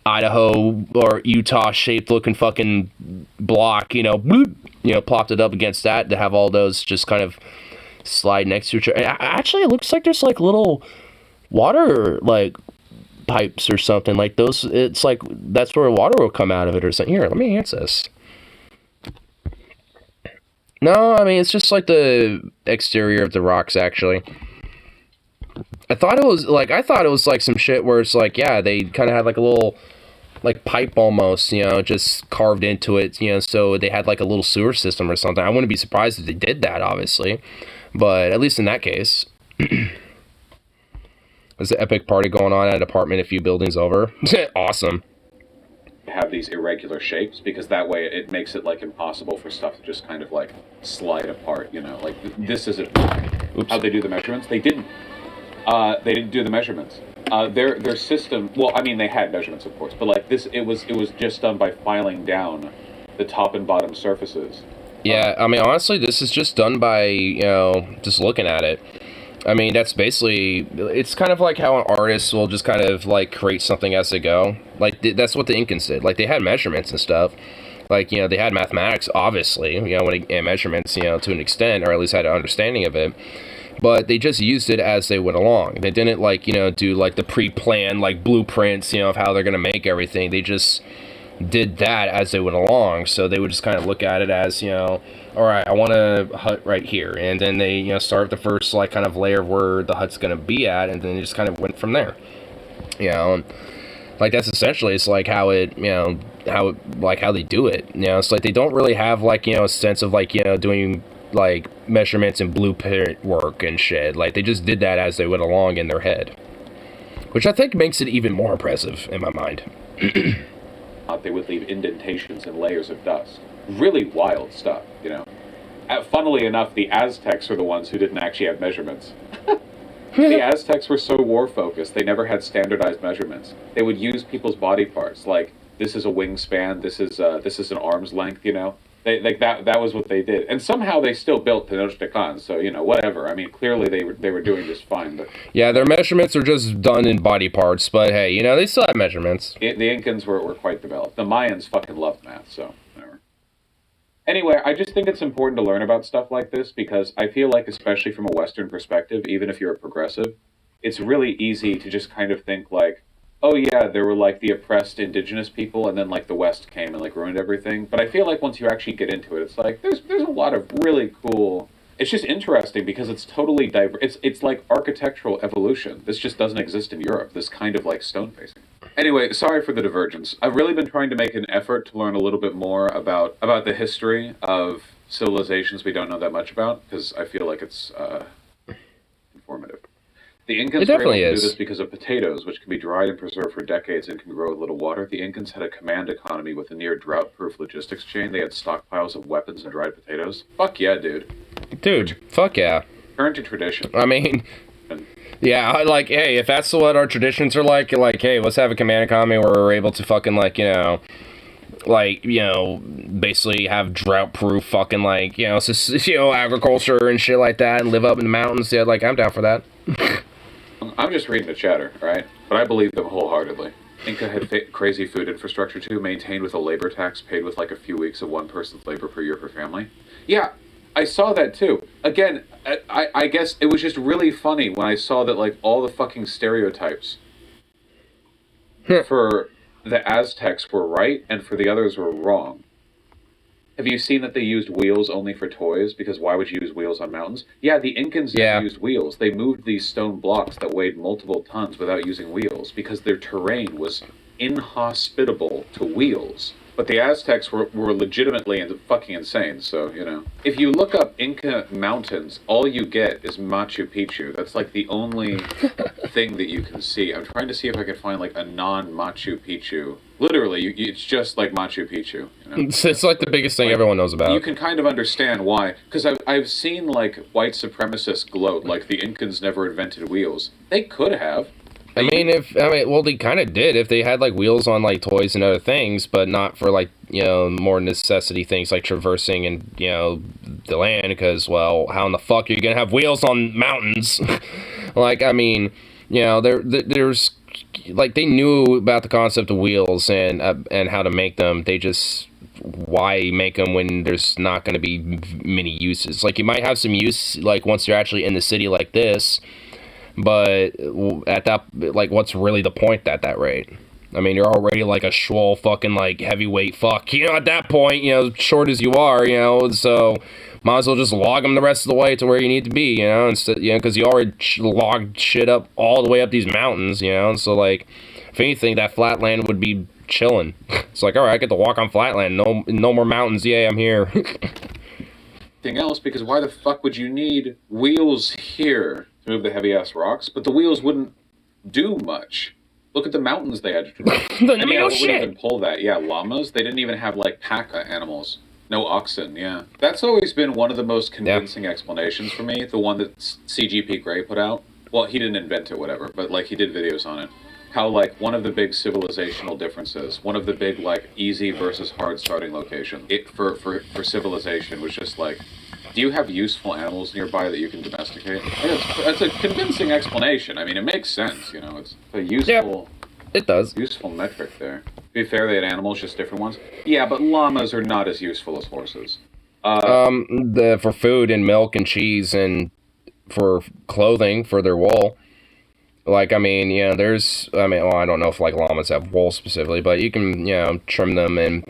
Idaho or Utah shaped looking fucking block, you know, bloop, you know, plopped it up against that to have all those just kind of slide next to each other. Actually, it looks like there's like little water, like, pipes or something like those. It's like that's where water will come out of it or something. Here, let me answer this. No, I mean, it's just like the exterior of the rocks, actually. I thought it was like some shit where it's like, yeah, they kind of had like a little, like, pipe almost, you know, just carved into it, you know, so they had like a little sewer system or something. I wouldn't be surprised if they did that, obviously. But at least in that case, there's an epic party going on at an apartment a few buildings over. Awesome. Have these irregular shapes, because that way it makes it like impossible for stuff to just kind of like slide apart, you know, like this isn't how they do the measurements. They didn't do the measurements. Their system, well, I mean, they had measurements, of course, but like this, it was just done by filing down the top and bottom surfaces. Yeah, I mean, honestly, this is just done by, you know, just looking at it. I mean, that's basically, it's kind of like how an artist will just kind of, like, create something as they go. Like, that's what the Incans did. Like, they had measurements and stuff. Like, you know, they had mathematics, obviously, you know, and measurements, you know, to an extent, or at least had an understanding of it. But they just used it as they went along. They didn't, like, you know, do, like, the pre-planned, like, blueprints, you know, of how they're going to make everything. They just did that as they went along. So they would just kind of look at it as, you know, all right, I want a hut right here, and then they, you know, start the first, like, kind of layer of where the hut's gonna be at, and then they just kind of went from there, you know. And, like, that's essentially, it's like how it, you know, how they do it, you know. It's like they don't really have, like, you know, a sense of, like, you know, doing, like, measurements and blueprint work and shit. Like, they just did that as they went along in their head, which I think makes it even more impressive in my mind. They would leave indentations and layers of dust. Really wild stuff, you know. Funnily enough, the Aztecs are the ones who didn't actually have measurements. The Aztecs were so war-focused, they never had standardized measurements. They would use people's body parts, like, this is a wingspan, this is an arm's length, you know. That was what they did. And somehow they still built Tenochtitlan, so, you know, whatever. I mean, clearly they were doing just fine, but... Yeah, their measurements are just done in body parts, but hey, you know, they still have measurements. The Incans were quite developed. The Mayans fucking loved math, so... Anyway, I just think it's important to learn about stuff like this, because I feel like, especially from a Western perspective, even if you're a progressive, it's really easy to just kind of think like, oh yeah, there were like the oppressed indigenous people, and then like the West came and like ruined everything. But I feel like once you actually get into it, it's like there's a lot of really cool. It's just interesting because it's totally It's like architectural evolution. This just doesn't exist in Europe. This kind of like stone facing. Anyway, sorry for the divergence. I've really been trying to make an effort to learn a little bit more about the history of civilizations we don't know that much about because I feel like it's informative. The It Incans were able definitely to do this is. because of potatoes, which can be dried and preserved for decades and can grow with little water. The Incans had a command economy with a near drought-proof logistics chain. They had stockpiles of weapons and dried potatoes. Fuck yeah, dude. Dude, fuck yeah. Turn to tradition. I mean, And yeah, like, hey, if that's what our traditions are like, hey, let's have a command economy where we're able to fucking, basically have drought-proof fucking, agriculture and shit like that and live up in the mountains. Yeah, like, I'm down for that. I'm just reading the chatter, right? But I believe them wholeheartedly. Inca had crazy food infrastructure too, maintained with a labor tax paid with like a few weeks of one person's labor per year per family. Yeah, I saw that too. Again, I guess it was just really funny when I saw that like all the fucking stereotypes for the Aztecs were right and for the others were wrong. Have you seen that they used wheels only for toys? Because why would you use wheels on mountains? Yeah, the Incans Yeah. never used wheels. They moved these stone blocks that weighed multiple tons without using wheels because their terrain was inhospitable to wheels. But the Aztecs were legitimately fucking insane, so, you know. If you look up Inca mountains, all you get is Machu Picchu. That's like the only thing that you can see. I'm trying to see if I can find like a non-Machu Picchu. Literally, it's just like Machu Picchu, you know. It's like the biggest thing Like, everyone knows about. You can kind of understand why, because I've seen like white supremacists gloat like the Incans never invented wheels. They could have. Well, they kind of did if they had like wheels on like toys and other things, but not for like more necessity things like traversing and the land. Because well, how in the fuck are you gonna have wheels on mountains? Like there's like they knew about the concept of wheels and how to make them. They just why make them when there's not going to be many uses. Like you might have some use like once you're actually in the city like this. But at that, like, what's really the point at that rate? I mean, you're already like a swole fucking like heavyweight fuck. At that point, short as you are, so might as well just log them the rest of the way to where you need to be, instead, because you already logged shit up all the way up these mountains, so like, if anything, that flat land would be chilling. It's like, all right, I get to walk on flat land. No more mountains. Yay, I'm here. Anything else, because why the fuck would you need wheels here to move the heavy ass rocks? But the wheels wouldn't do much. Look at the mountains they had to traverse. No And yeah, what would shit. even pull that? Yeah, llamas. They didn't even have like pack animals. No oxen. Yeah, that's always been one of the most convincing explanations for me. The one that CGP Grey put out. Well, he didn't invent it, whatever, but like he did videos on it. How like one of the big civilizational differences, one of the big like easy versus hard starting locations for civilization was just like, do you have useful animals nearby that you can domesticate? That's a convincing explanation. I mean, it makes sense. It's a useful It does. useful metric there. To be fair, they had animals, just different ones. Yeah, but llamas are not as useful as horses. For food and milk and cheese and for clothing for their wool. Like, I don't know if, like, llamas have wool specifically, but you can, trim them and,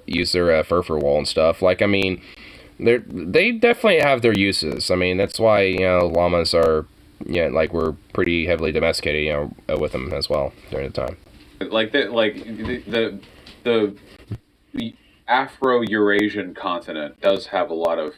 use their fur for wool and stuff. Like, I mean, they definitely have their uses. I mean, that's why, llamas are, we're pretty heavily domesticated, with them as well during the time. The Afro-Eurasian continent does have a lot of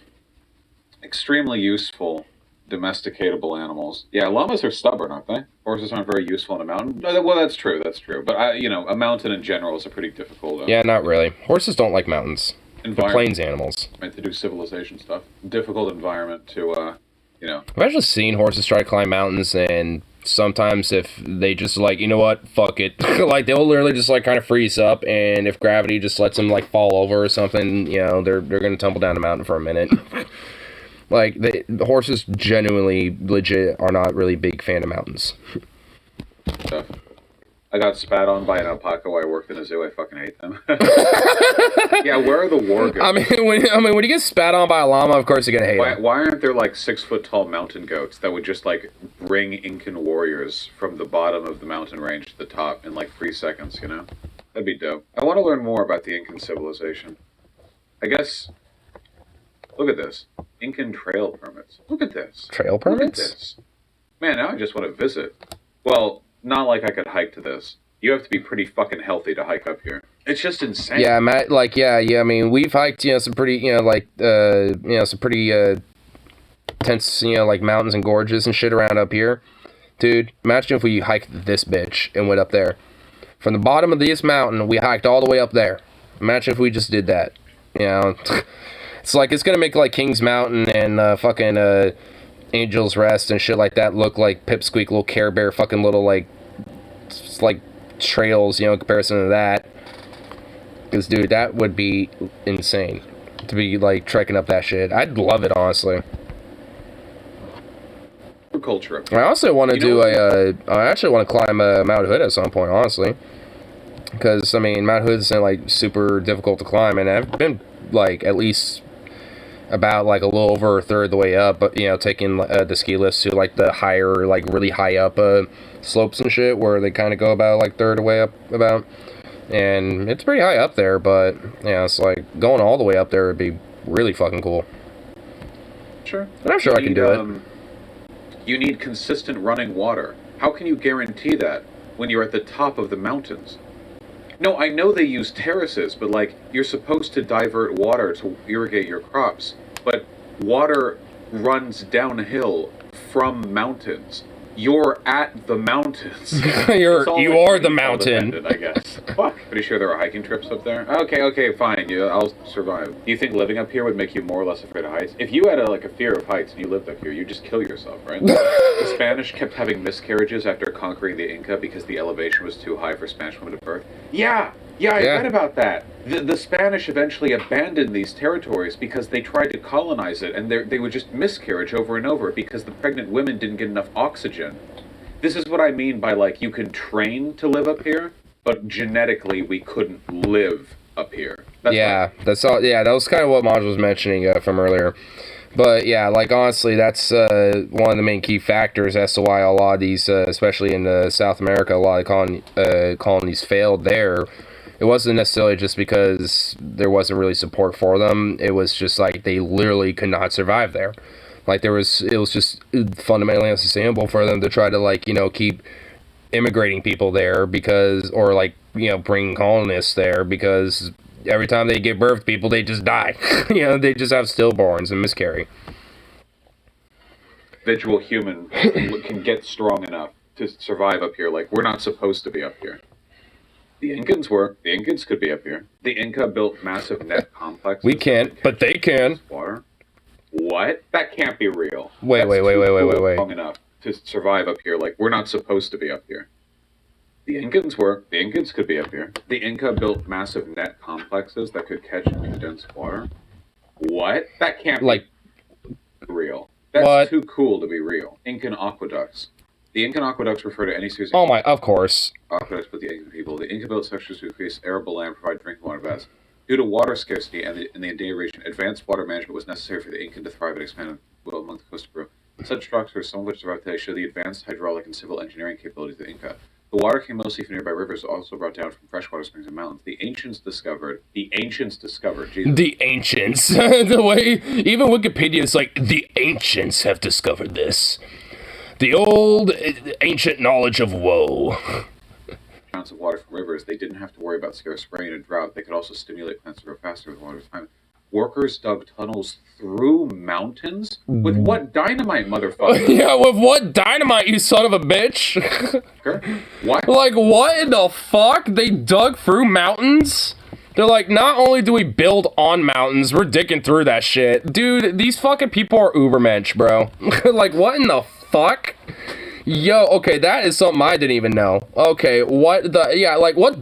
extremely useful domesticatable animals. Yeah, llamas are stubborn, aren't they? Horses aren't very useful in a mountain. Well, that's true. But a mountain in general is a pretty difficult. Yeah, not really. Horses don't like mountains. They're plains animals. Meant to do civilization stuff. Difficult environment to, I've actually seen horses try to climb mountains, and sometimes if they just like, you know what, fuck it, like they'll literally just like kind of freeze up, and if gravity just lets them like fall over or something, they're gonna tumble down the mountain for a minute. Like, the horses genuinely, legit, are not really big fan of mountains. Stuff. I got spat on by an alpaca while I worked in a zoo. I fucking hate them. Yeah, where are the war goats? I mean, when you get spat on by a llama, of course you're gonna hate him. Why aren't there like 6-foot-tall mountain goats that would just like bring Incan warriors from the bottom of the mountain range to the top in like 3 seconds? You know, that'd be dope. I want to learn more about the Incan civilization. I guess. Look at this. Incan trail permits. Look at this. Trail permits? Look at this. Man, now I just want to visit. Well, not like I could hike to this. You have to be pretty fucking healthy to hike up here. It's just insane. Yeah, Matt. Like, yeah. I mean, we've hiked, some pretty, some pretty tense, like mountains and gorges and shit around up here, dude. Imagine if we hiked this bitch and went up there. From the bottom of this mountain, we hiked all the way up there. Imagine if we just did that. It's like it's gonna make like Kings Mountain and fucking Angel's Rest and shit like that look like Pipsqueak, little Care Bear, fucking little like trails, in comparison to that. Because, dude, that would be insane to be like trekking up that shit. I'd love it, honestly. Culture. I also want to do I actually want to climb Mount Hood at some point, honestly. Because, I mean, Mount Hood isn't like super difficult to climb, and I've been like at least about like a little over a third the way up, but taking the ski lifts to like the higher, like really high up slopes and shit, where they kind of go about like third way up about, and it's pretty high up there, but it's like going all the way up there would be really fucking cool. Sure. And I'm sure I can do it. You need consistent running water. How can you guarantee that when you're at the top of the mountains? No, I know they use terraces, but like, you're supposed to divert water to irrigate your crops, but water runs downhill from mountains. You're at the mountains. You are the mountain. I guess. Fuck. Pretty sure there are hiking trips up there. Okay, fine. I'll survive. Do you think living up here would make you more or less afraid of heights? If you had a fear of heights and you lived up here, you'd just kill yourself, right? The Spanish kept having miscarriages after conquering the Inca because the elevation was too high for Spanish women to birth. Yeah, I read about that. The Spanish eventually abandoned these territories because they tried to colonize it, and they would just miscarriage over and over because the pregnant women didn't get enough oxygen. This is what I mean by, like, you can train to live up here, but genetically we couldn't live up here. That's all. Yeah, that was kind of what Maj was mentioning from earlier. But yeah, like honestly, that's one of the main key factors as to why a lot of these, especially in South America, a lot of colonies failed there. It wasn't necessarily just because there wasn't really support for them. It was just like they literally could not survive there. Like it was just fundamentally unsustainable for them to try to like, keep immigrating people there because, or like, bring colonists there because every time they give birth to people, they just die. They just have stillborns and miscarry. Individual human can get strong enough to survive up here. Like, we're not supposed to be up here. The Incans were. The Incans could be up here. The Inca built massive net complexes. We can't, but they can. Water. What? That can't be real. Wait. Long enough to survive up here. Like, we're not supposed to be up here. The Incans were. The Incans could be up here. The Inca built massive net complexes that could catch and condense water. What? That can't be real. That's too cool to be real. Incan aqueducts. The Incan aqueducts refer to any series of course. Aqueducts with the Incan people. The Inca built structures to increase arable land and provide drinking water baths. Due to water scarcity in the Andean region, advanced water management was necessary for the Incan to thrive and expand well among the coast of Peru. Such structures, some of which survive today, show the advanced hydraulic and civil engineering capabilities of the Inca. The water came mostly from nearby rivers, also brought down from freshwater springs and mountains. The ancients discovered, Jesus. The ancients. The way, even Wikipedia is like, the ancients have discovered this. The old, ancient knowledge of woe. Amounts of water from rivers, they didn't have to worry about scarce rain and drought. They could also stimulate plants to grow faster with water's time. Workers dug tunnels through mountains? With what dynamite, motherfucker? Yeah, with what dynamite, you son of a bitch? What? Like, what in the fuck? They dug through mountains? They're like, not only do we build on mountains, we're digging through that shit. Dude, these fucking people are ubermensch, bro. Like, what in the fuck? Yo, okay, that is something I didn't even know. Okay, what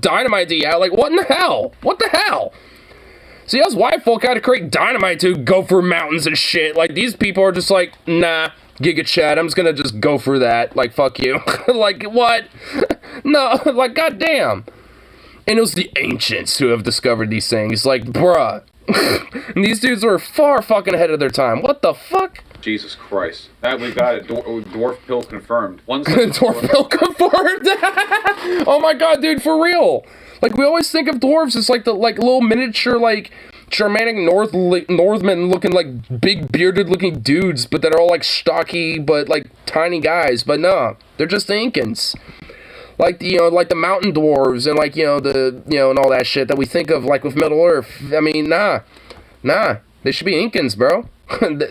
dynamite do you have? Like, what in the hell? What the hell? See, us white folk had to create dynamite to go through mountains and shit. Like, these people are just like, nah, Giga Chad, I'm just gonna just go through that. Like, fuck you. Like, what? No, like, goddamn. And it was the ancients who have discovered these things. Like, bruh. And these dudes were far fucking ahead of their time. What the fuck? Jesus Christ. That we got it. Dwarf pill confirmed. Dwarf pill confirmed? Oh my god, dude, for real. Like, we always think of dwarves as like the little miniature, like, Germanic Northmen looking like big bearded looking dudes, but that are all like stocky but like tiny guys. But no, they're just the Incans. Like, like the mountain dwarves and like, and all that shit that we think of like with Middle Earth. I mean, nah, they should be Incans, bro.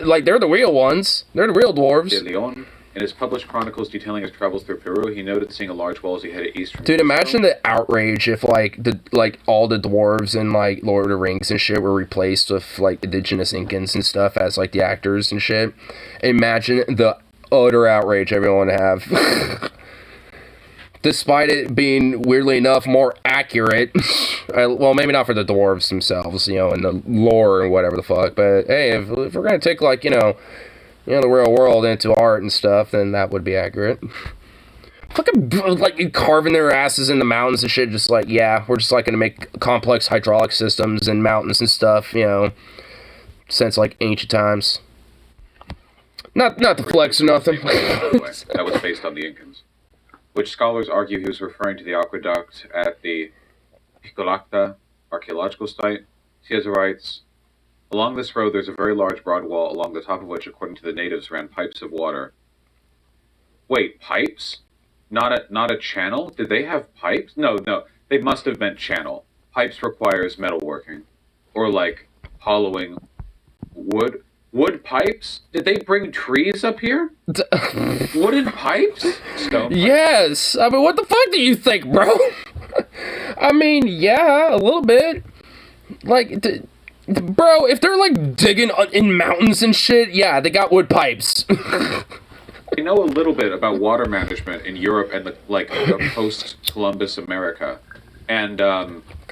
Like, they're the real ones. They're the real dwarves. De Leon, in his published chronicles detailing his travels through Peru, he noted seeing a large wall as he headed east from Dude, imagine the outrage if like all the dwarves in like Lord of the Rings and shit were replaced with like indigenous Incans and stuff as like the actors and shit. Imagine the utter outrage everyone would have. Despite it being, weirdly enough, more accurate. Well, maybe not for the dwarves themselves, and the lore and whatever the fuck. But hey, if we're gonna take like, the real world into art and stuff, then that would be accurate. Fucking like carving their asses in the mountains and shit. Just like, yeah, we're just like gonna make complex hydraulic systems and mountains and stuff. Since like ancient times. Not to flex or nothing. That was based on the Incans, which scholars argue he was referring to the aqueduct at the Picolacta archaeological site. Cieza writes, along this road there's a very large broad wall, along the top of which, according to the natives, ran pipes of water. Wait, pipes? Not a channel? Did they have pipes? No, they must have meant channel. Pipes requires metalworking. Or like hollowing wood. Wood pipes? Did they bring trees up here? Wooden pipes? Stone pipes? Yes! I mean, what the fuck do you think, bro? I mean, yeah, a little bit. Like, bro, if they're like digging in mountains and shit, yeah, they got wood pipes. I know a little bit about water management in Europe and the post-Columbus America. And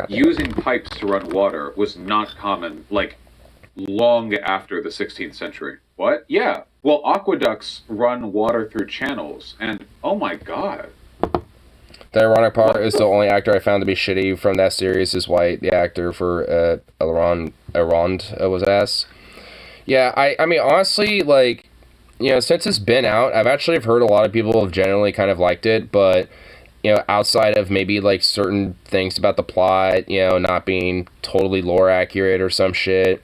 using pipes to run water was not common, like, long after the 16th century. What? Yeah. Well, aqueducts run water through channels, and oh my god. The ironic part is the only actor I found to be shitty from that series is White, the actor for Elrond was asked. Yeah, I mean, honestly, like, since it's been out, I've actually heard a lot of people have generally kind of liked it, but, outside of maybe, like, certain things about the plot, not being totally lore accurate or some shit,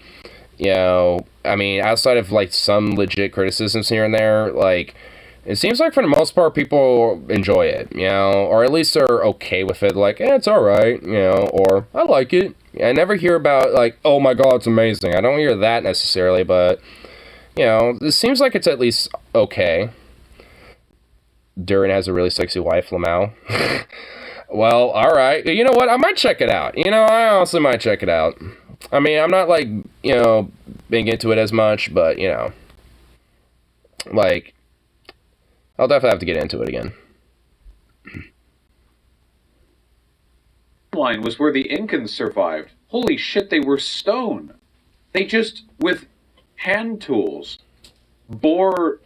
I mean, outside of, like, some legit criticisms here and there, like, it seems like for the most part people enjoy it, or at least they're okay with it, like, it's alright, or I like it. I never hear about, like, oh my god, it's amazing. I don't hear that necessarily, but, it seems like it's at least okay. Durin has a really sexy wife, Lamau. Well, alright. You know what? I might check it out. I honestly might check it out. I mean, I'm not, like, being into it as much, but, like, I'll definitely have to get into it again. Line was where the Incans survived. Holy shit, they were stone. They just, with hand tools, bore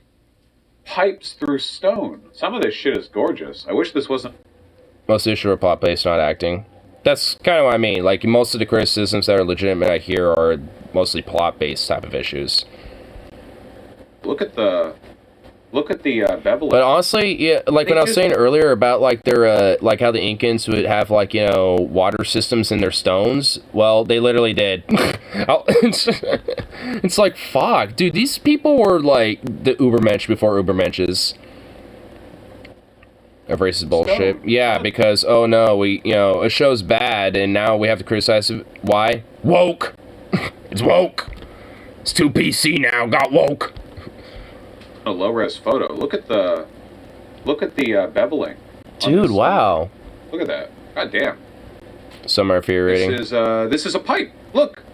pipes through stone. Some of this shit is gorgeous. I wish this wasn't... Most of the issues are plot-based, not acting. That's kind of what I mean. Like, most of the criticisms that are legitimate I hear are mostly plot-based type of issues. Look at the beveling. But honestly, yeah, like when I was saying earlier about like their like how the Incans would have like water systems in their stones. Well, they literally did. It's like fuck, dude. These people were like the Ubermensch before Ubermenches. Of racist bullshit. Yeah, because oh no, we a show's bad and now we have to criticize it. Why? Woke. It's woke. It's too PC now. Got woke. A low-res photo. Look at the beveling. Dude, wow. Look at that. God damn. Some are infuriating. This is a pipe. Look.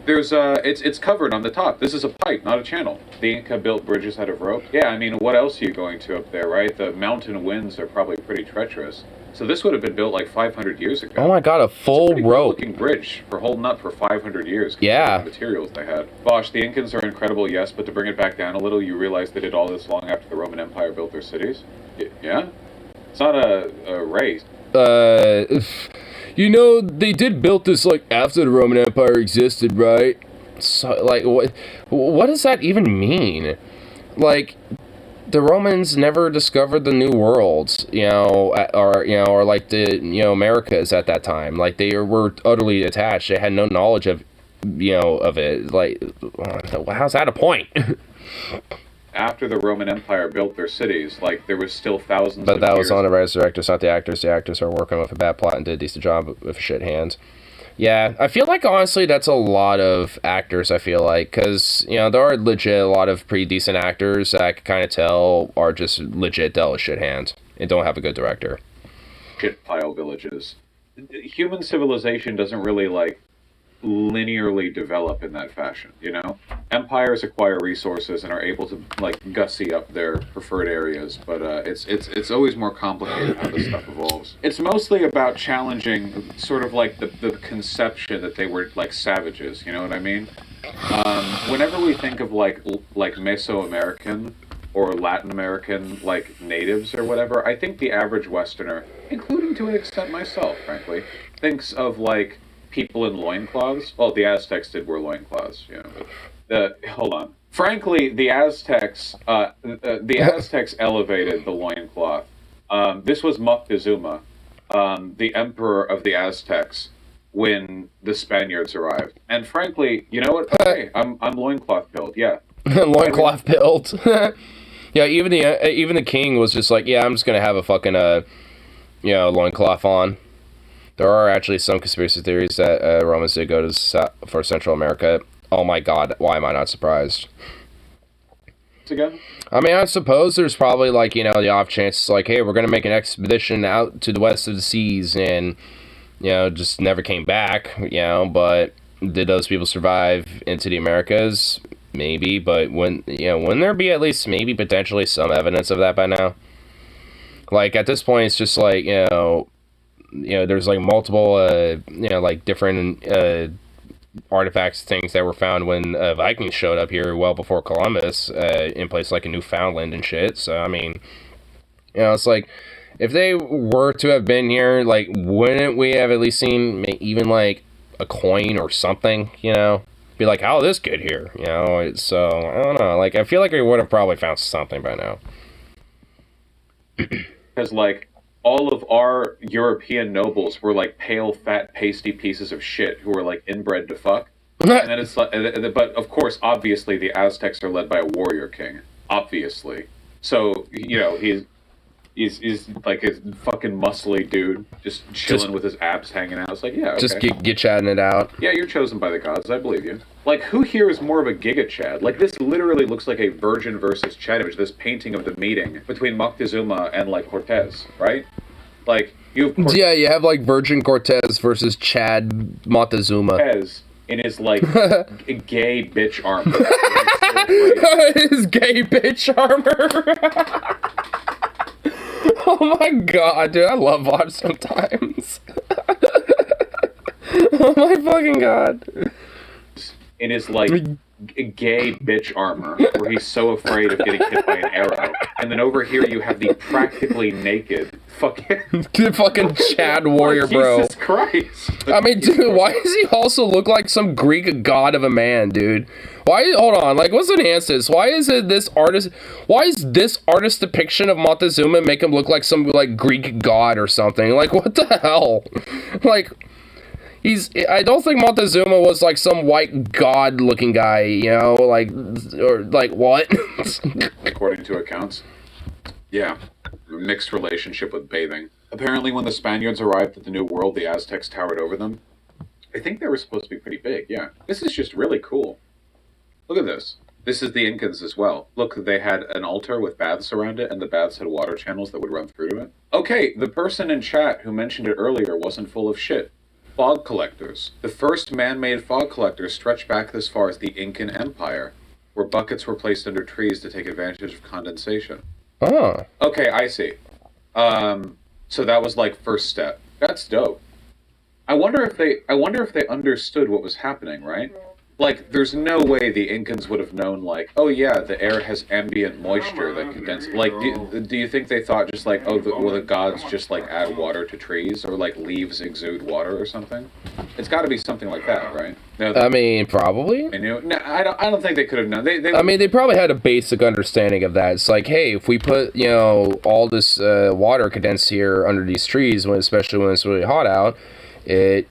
There's it's covered on the top. This is a pipe, not a channel. The Inca built bridges out of rope. Yeah, I mean, what else are you going to up there, right? The mountain winds are probably pretty treacherous. So this would have been built like 500 years ago. Oh my god, a full it's a rope. Looking bridge for holding up for 500 years. Yeah. The materials they had. Bosh, the Incans are incredible, yes, but to bring it back down a little, you realize they did all this long after the Roman Empire built their cities? Yeah? It's not a race. You know, they did build this, like, after the Roman Empire existed, right? So, like, what does that even mean? Like, the Romans never discovered the New World, you know, or like the, you know, Americas at that time. Like, they were utterly attached. They had no knowledge of, you know, of it. Like, how's that a point? After the Roman Empire built their cities, like, there was still thousands But of that years. was on the writers, directors, not the actors. The actors are working with a bad plot and did a decent job with shit hands. Yeah, I feel like, honestly, that's a lot of actors, I feel like, because, you know, there are legit a lot of pretty decent actors that I can kind of tell are just legit dealt with shit hands and don't have a good director. Shit pile villages. Human civilization doesn't really, like, linearly develop in that fashion, you know? Empires acquire resources and are able to, like, gussy up their preferred areas, but it's always more complicated how this stuff evolves. It's mostly about challenging sort of like the conception that they were, like, savages, you know what I mean? Whenever we think of, like Mesoamerican or Latin American, like, natives or whatever, I think the average Westerner, including to an extent myself, frankly, thinks of, like, people in loincloths. Well, the Aztecs did wear loincloths, you know. Hold on. Frankly, the Aztecs elevated the loincloth. This was Moctezuma, the emperor of the Aztecs, when the Spaniards arrived. And frankly, you know what? Okay, I'm loincloth pilled. Yeah. Loincloth pilled. Yeah, even the king was just like, yeah, I'm just gonna have a fucking you know, loincloth on. There are actually some conspiracy theories that Romans did go for Central America. Oh my god, why am I not surprised? Again? I mean, I suppose there's probably, like, you know, the off chance, like, hey, we're going to make an expedition out to the west of the seas, and, you know, just never came back, you know, but did those people survive into the Americas? Maybe, but wouldn't there be at least maybe potentially some evidence of that by now? Like, at this point, it's just like, you know, there's, like, multiple, you know, like, different, artifacts, things that were found when Vikings showed up here well before Columbus, in places like in Newfoundland and shit. So, I mean, you know, it's like, if they were to have been here, like, wouldn't we have at least seen even, like, a coin or something, you know? Be like, how did this get here, you know? So, I don't know. Like, I feel like we would have probably found something by now. Because, like, all of our European nobles were, like, pale, fat, pasty pieces of shit who were, like, inbred to fuck. And then it's like, but of course, obviously, the Aztecs are led by a warrior king. Obviously. So, you know, he's like a fucking muscly dude, just chilling with his abs hanging out. It's like, yeah, okay. Just get chatting it out. Yeah, you're chosen by the gods. I believe you. Like, who here is more of a Giga Chad? Like, this literally looks like a Virgin versus Chad image. This painting of the meeting between Moctezuma and, like, Cortez, right? Like, you have Yeah, you have, like, Virgin Cortez versus Chad Moctezuma. Cortez in his, like, gay bitch armor. His gay bitch armor. Oh my god, dude, I love Vod sometimes. Oh my fucking god. In his, like, gay bitch armor, where he's so afraid of getting hit by an arrow. And then over here you have the practically naked fucking Chad warrior, bro. Jesus Christ. I mean, dude, why does he also look like some Greek god of a man, dude? Hold on, like, let's enhance this. Why is this artist depiction of Montezuma make him look like some, like, Greek god or something? Like, what the hell? Like, I don't think Montezuma was, like, some white god-looking guy, you know? Like, or, like, what? According to accounts. Yeah. Mixed relationship with bathing. Apparently, when the Spaniards arrived at the New World, the Aztecs towered over them. I think they were supposed to be pretty big, yeah. This is just really cool. Look at this. This is the Incans as well. Look, they had an altar with baths around it, and the baths had water channels that would run through to it. Okay, the person in chat who mentioned it earlier wasn't full of shit. Fog collectors. The first man-made fog collectors stretched back as far as the Incan Empire, where buckets were placed under trees to take advantage of condensation. Oh. Okay, I see. So that was, like, first step. That's dope. I wonder if they understood what was happening, right? Like, there's no way the Incans would have known, like, oh yeah, the air has ambient moisture that condenses. Like, do you think they thought just like, oh, the gods just like add water to trees, or like leaves exude water or something? It's got to be something like that, right? No, I mean, probably. they knew. No, I don't think they could have known. I mean, they probably had a basic understanding of that. It's like, hey, if we put, all this water condensed here under these trees, especially when it's really hot out, it,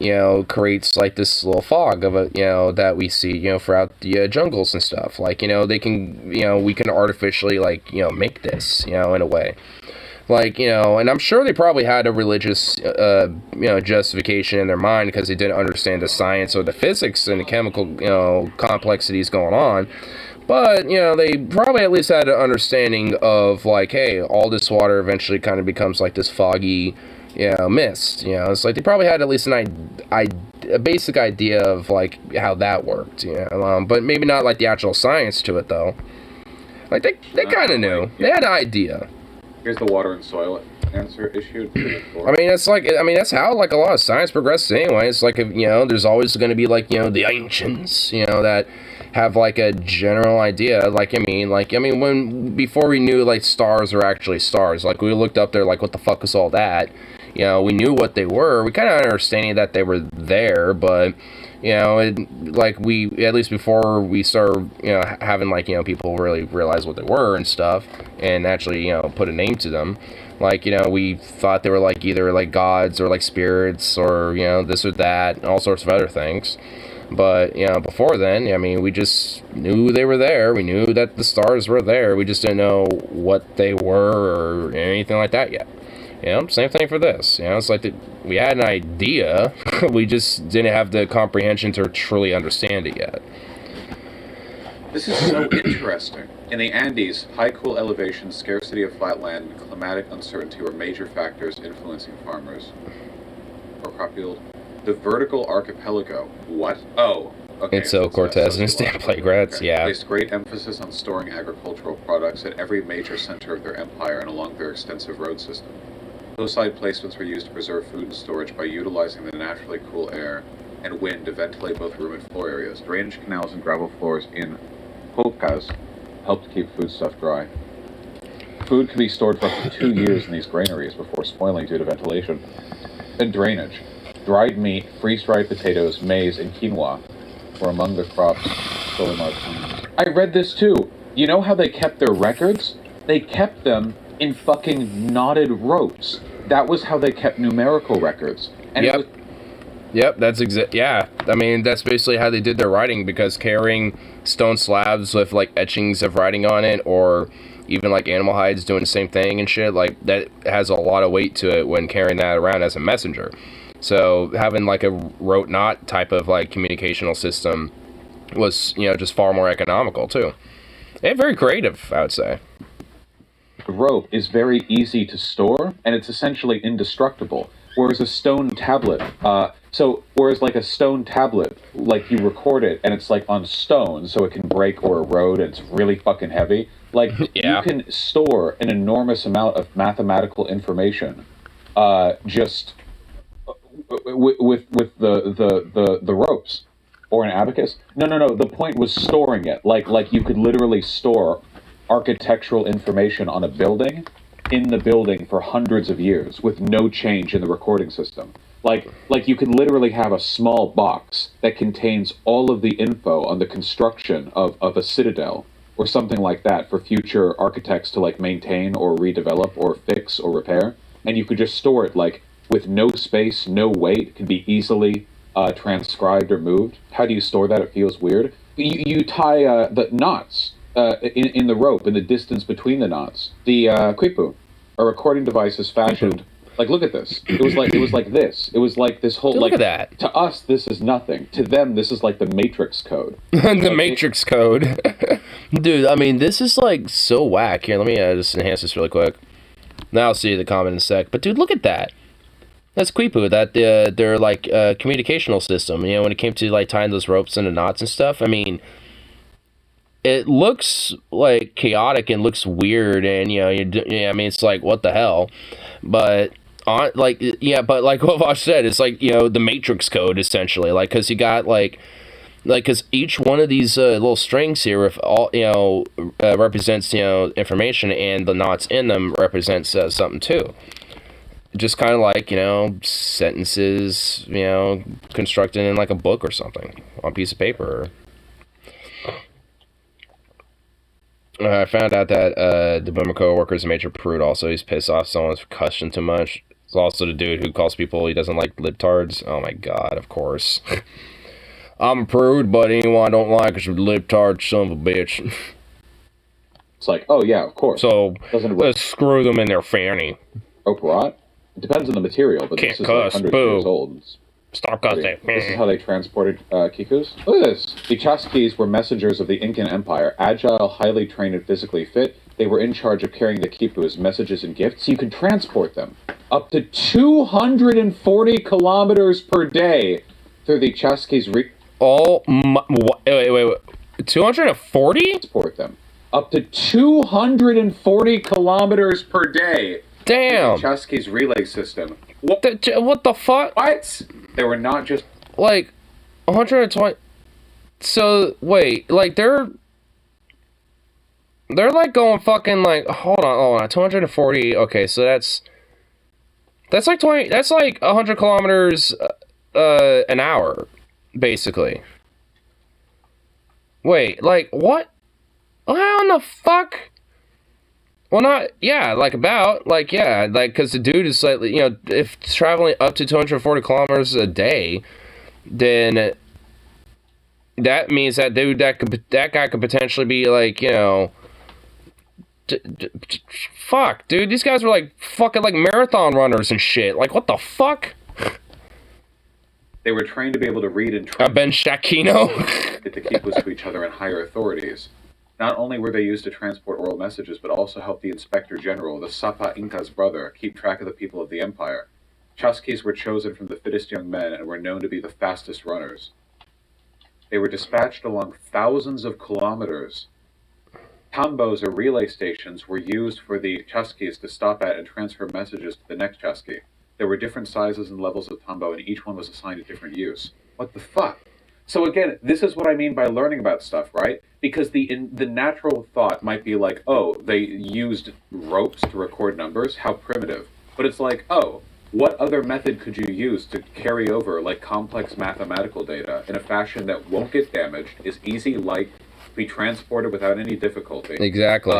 creates like this little fog of that we see, throughout the jungles and stuff. Like, they can, we can artificially, like, make this, in a way. Like, and I'm sure they probably had a religious, justification in their mind because they didn't understand the science or the physics and the chemical, complexities going on. But, they probably at least had an understanding of, like, hey, all this water eventually kind of becomes like this foggy, mist. It's like they probably had at least a basic idea of, like, how that worked, but maybe not, like, the actual science to it, though. Like, they kind of knew. They had an idea. Here's the water and soil answer issue. I mean, that's how, like, a lot of science progresses anyway. It's like, there's always going to be, like, the ancients, that have, like, a general idea. Like, before we knew, like, stars were actually stars, like, we looked up there, like, what the fuck is all that? We knew what they were. We kind of understanding that they were there, but, we, at least before we started, having, like, people really realize what they were and stuff, and actually, put a name to them. Like, we thought they were, like, either, like, gods or, like, spirits or, this or that, and all sorts of other things. But, before then, we just knew they were there. We knew that the stars were there. We just didn't know what they were or anything like that yet. Same thing for this. It's like we had an idea. We just didn't have the comprehension to truly understand it yet. This is so interesting. In the Andes, high cool elevation, scarcity of flat land, and climatic uncertainty were major factors influencing farmers or crop yield. The vertical archipelago. What? Oh. Okay, and so Cortez and his damn plague yeah. Placed great emphasis on storing agricultural products at every major center of their empire and along their extensive road system. Hillside placements were used to preserve food and storage by utilizing the naturally cool air and wind to ventilate both room and floor areas. Drainage canals and gravel floors in polkas helped keep foodstuff dry. Food could be stored for up to 2 years in these granaries before spoiling due to ventilation. And drainage. Dried meat, freeze-dried potatoes, maize, and quinoa were among the crops solely marked. I read this too. You know how they kept their records? They kept them in fucking knotted ropes. That was how they kept numerical records. And yep. Yep, that's yeah. That's basically how they did their writing, because carrying stone slabs with, like, etchings of writing on it, or even, like, animal hides doing the same thing and shit, like, that has a lot of weight to it when carrying that around as a messenger. So having, like, a rote knot type of, like, communicational system was, just far more economical, too. And very creative, I would say. Rope is very easy to store, and it's essentially indestructible. Whereas a stone tablet, like a stone tablet, like, you record it, and it's, like, on stone, so it can break or erode, and it's really fucking heavy. Like, yeah. You can store an enormous amount of mathematical information, just with the ropes, or an abacus. No. The point was storing it. Like you could literally store architectural information on a building in the building for hundreds of years with no change in the recording system. Like you could literally have a small box that contains all of the info on the construction of a citadel or something like that for future architects to, like, maintain or redevelop or fix or repair. And you could just store it, like, with no space, no weight. It can be easily transcribed or moved. How do you store that? It feels weird. You tie the knots in the rope, in the distance between the knots. The quipu, a recording device, is fashioned. Like, look at this. It was like this. It was like this whole. Dude, like, look at that. To us, this is nothing. To them, this is like the Matrix code. The Matrix code. Dude, this is, like, so whack. Here, let me just enhance this really quick. Now I'll see the comment in a sec. But dude, look at that. That's Quipu. That their, like, communicational system. When it came to, like, tying those ropes into knots and stuff. It looks, like, chaotic and looks weird, and it's like, what the hell? But but like what Vosh said, it's like, the Matrix code, essentially, like, because you got, like, Like, because each one of these little strings here, if all represents information, and the knots in them represents something too. Just kind of like sentences, constructed in like a book or something on a piece of paper. I found out that the boomer coworker is a major prude. Also, he's pissed off someone's cussing too much. It's also the dude who calls people he doesn't like libtards. Oh my god, of course. I'm a prude, but anyone I don't like is a libtard son of a bitch. It's like, oh yeah, of course. So let's screw them in their fanny. Rope rot? It depends on the material, but Can't this is cuss, like 100 boo. years old. Stop cussing. This is how they transported kikus. Look at this. The Chasquis were messengers of the Incan Empire. Agile, highly trained, and physically fit. They were in charge of carrying the quipu messages and gifts, so you could transport them up to 240 kilometers per day through the Chasquis. Wait. 240? Transport them up to 240 kilometers per day. Damn. The Chasquis relay system. What the fuck? What? They were not just like 120. So wait, like they're like going fucking like hold on 240. Okay, so that's like 20. That's like 100 kilometers an hour, basically. Wait, like what? How in the fuck? Well, not, yeah, like about, like, yeah, like, because the dude is like, if traveling up to 240 kilometers a day, then that means that dude, that guy could potentially be like, fuck, dude, these guys were like fucking like marathon runners and shit. Like, what the fuck? They were trained to be able to read and translate Ben Shakino. the quipus to each other and higher authorities. Not only were they used to transport oral messages, but also help the Inspector General, the Sapa Inca's brother, keep track of the people of the empire. Chasquis were chosen from the fittest young men and were known to be the fastest runners. They were dispatched along thousands of kilometers. Tambos, or relay stations, were used for the Chasquis to stop at and transfer messages to the next Chasqui. There were different sizes and levels of tambo, and each one was assigned a different use. What the fuck? So again, this is what I mean by learning about stuff, right? Because the natural thought might be like, oh, they used ropes to record numbers? How primitive. But it's like, oh, what other method could you use to carry over like complex mathematical data in a fashion that won't get damaged, is easy, light, be transported without any difficulty? Exactly.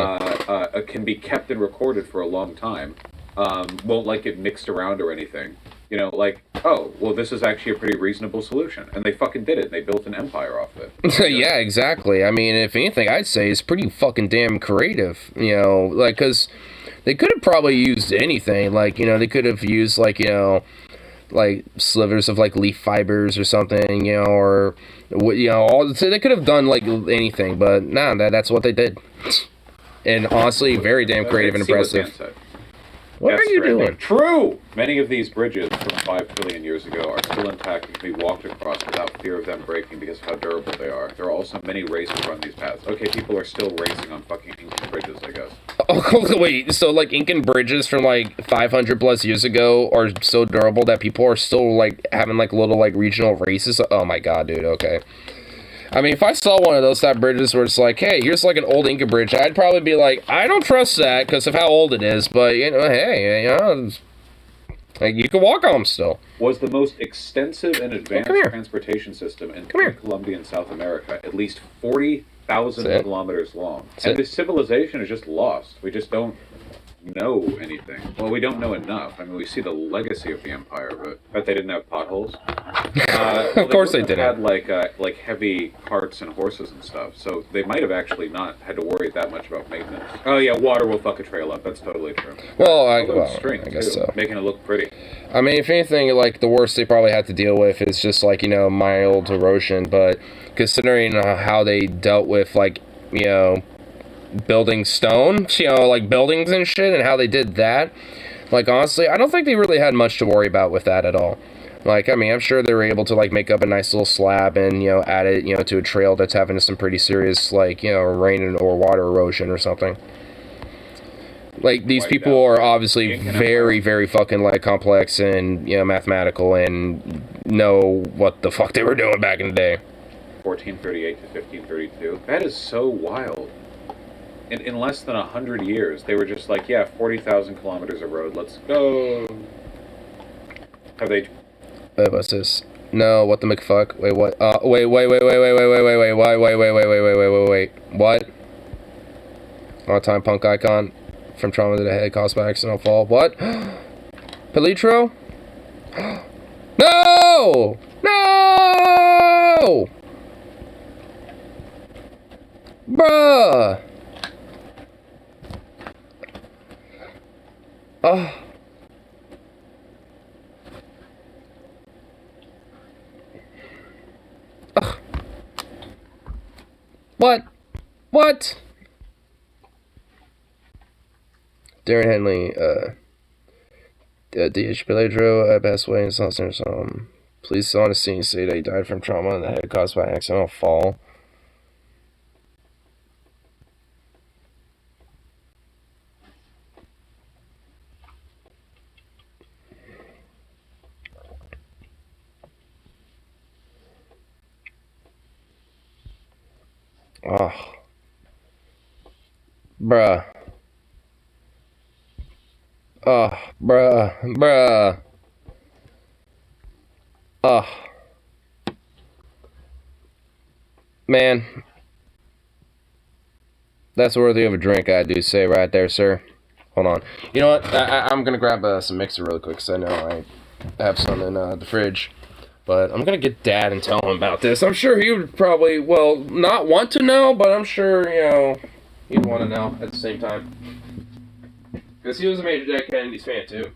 Can be kept and recorded for a long time. Won't like get mixed around or anything. Like, oh, well, this is actually a pretty reasonable solution. And they fucking did it. They built an empire off of it. Yeah, exactly. I mean, if anything, I'd say it's pretty fucking damn creative, like, because they could have probably used anything. Like, they could have used, like, like slivers of, like, leaf fibers or something, or, so they could have done, like, anything. But, nah, that's what they did. And honestly, very damn creative and impressive. What are you doing? True! Many of these bridges from 5 trillion years ago are still intact and can be walked across without fear of them breaking because of how durable they are. There are also many races run these paths. Okay, people are still racing on fucking Incan bridges, I guess. Oh, wait, so like Incan bridges from like 500 plus years ago are so durable that people are still like having like little like regional races? Oh my god, dude, okay. I mean, if I saw one of those type bridges where it's like, hey, here's like an old Inca bridge, I'd probably be like, I don't trust that because of how old it is, but, hey, like, you can walk on them still. Was the most extensive and advanced transportation system in Colombia and South America, at least 40,000 kilometers long. And the civilization is just lost. We just don't know anything. Well, we don't know enough. I mean, we see the legacy of the empire, but I bet they didn't have potholes. Of course they didn't. They had like heavy carts and horses and stuff, so they might have actually not had to worry that much about maintenance. Oh yeah, water will fuck a trail up. That's totally true. Well, I guess so. Making it look pretty. I mean, if anything, like the worst they probably had to deal with is just like mild erosion. But considering how they dealt with like building stone, like buildings and shit, and how they did that, like honestly, I don't think they really had much to worry about with that at all. Like, I mean, I'm sure they were able to like make up a nice little slab and add it to a trail that's having some pretty serious like rain or water erosion or something. Like, these people are obviously very, very fucking like complex and mathematical and know what the fuck they were doing back in the day. 1438 to 1532. That is so wild. In less than 100 years, they were just like, yeah, 40,000 kilometers of road, let's go. Have they... What's this? No, what the McFuck? Wait, what? Wait. What? On time punk icon from trauma to the head caused by accidental fall. What? Pelitro? No! No! Bruh! Oh. Ugh. What? Darren Henley, D.H. Pedro, passed away in Southern police on the scene say that he died from trauma in the head caused by an accidental fall. Oh. Bruh. Oh, bruh. Oh. Man. That's worthy of a drink, I do say right there, sir. Hold on. You know what? I'm gonna grab some mixer real quick, because I know I have some in the fridge. But I'm gonna get Dad and tell him about this. I'm sure he would probably, well, not want to know, but I'm sure, you know, he'd want to know at the same time. Because he was a major Jack Kennedy's fan, too.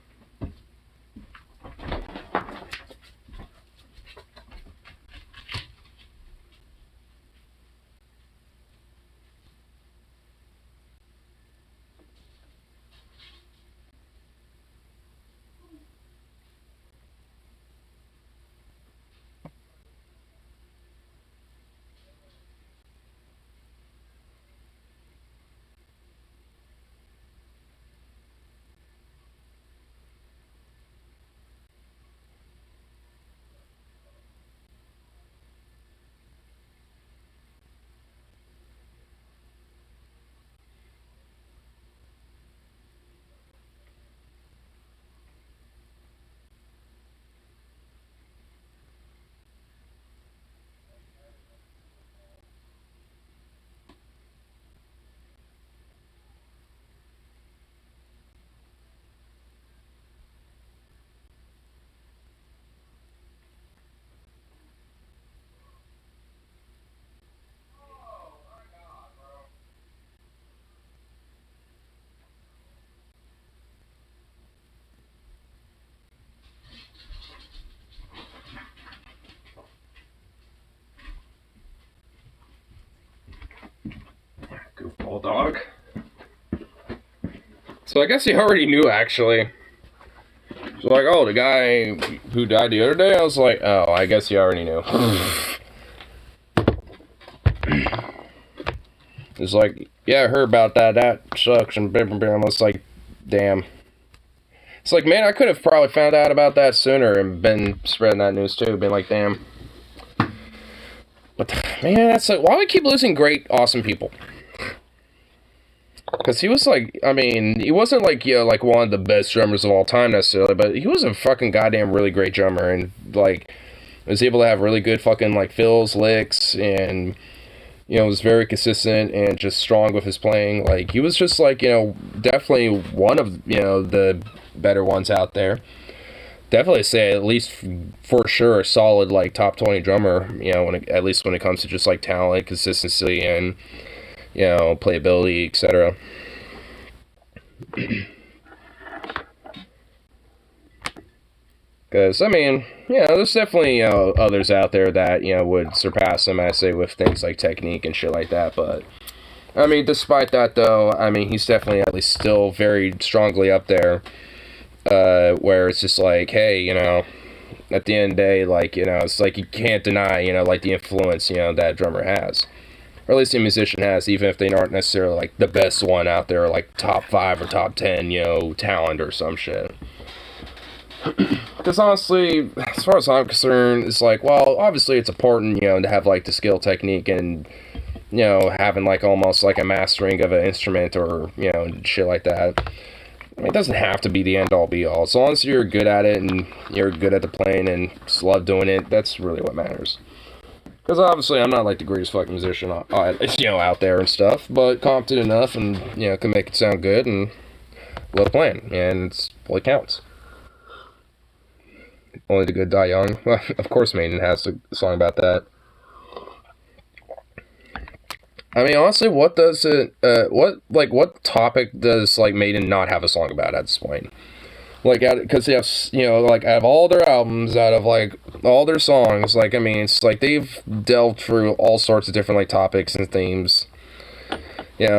Goofball dog. So I guess he already knew, actually. So like, oh, the guy who died the other day? I was like, oh, I guess he already knew. It's like, yeah, I heard about that. That sucks. And I was like, damn. It's like, man, I could have probably found out about that sooner and been spreading that news too. Been like, damn. But man, that's like, why do we keep losing great, awesome people? Because he was like, I mean, he wasn't like, you know, like one of the best drummers of all time necessarily, but he was a fucking goddamn really great drummer, and like was able to have really good fucking like fills, licks, and you know, was very consistent and just strong with his playing. Like he was just like, you know, definitely one of, you know, the better ones out there. Definitely say at least for sure a solid like top 20 drummer, you know, at least when it comes to just like talent, consistency, and you know, playability, etc. Because, I mean, you know, there's definitely, you know, others out there that, you know, would surpass him, I say, with things like technique and shit like that. But, I mean, despite that, though, I mean, he's definitely at least still very strongly up there. Where it's just like, hey, you know, at the end of the day, like, you know, it's like you can't deny, you know, like the influence, you know, that drummer has. Or at least a musician has, even if they aren't necessarily like the best one out there, like top 5 or top 10, you know, talent or some shit. Because Because honestly, as far as I'm concerned, it's like, well, obviously it's important, to have, like, the skill technique and, having, like, almost, like, a mastering of an instrument or, shit like that. I mean, it doesn't have to be the end-all, be-all. As long as you're good at it and you're good at the playing and just love doing it, that's really what matters. Because obviously I'm not, like, the greatest fucking musician, out there and stuff, but competent enough and, can make it sound good and love playing, and it's what counts. Only the good die young. Well, of course Maiden has a song about that. I mean, honestly, what what topic does, like, Maiden not have a song about at this point? Like, because they have, like, out of all their albums, out of, like, all their songs, like, I mean, it's like they've delved through all sorts of different, like, topics and themes.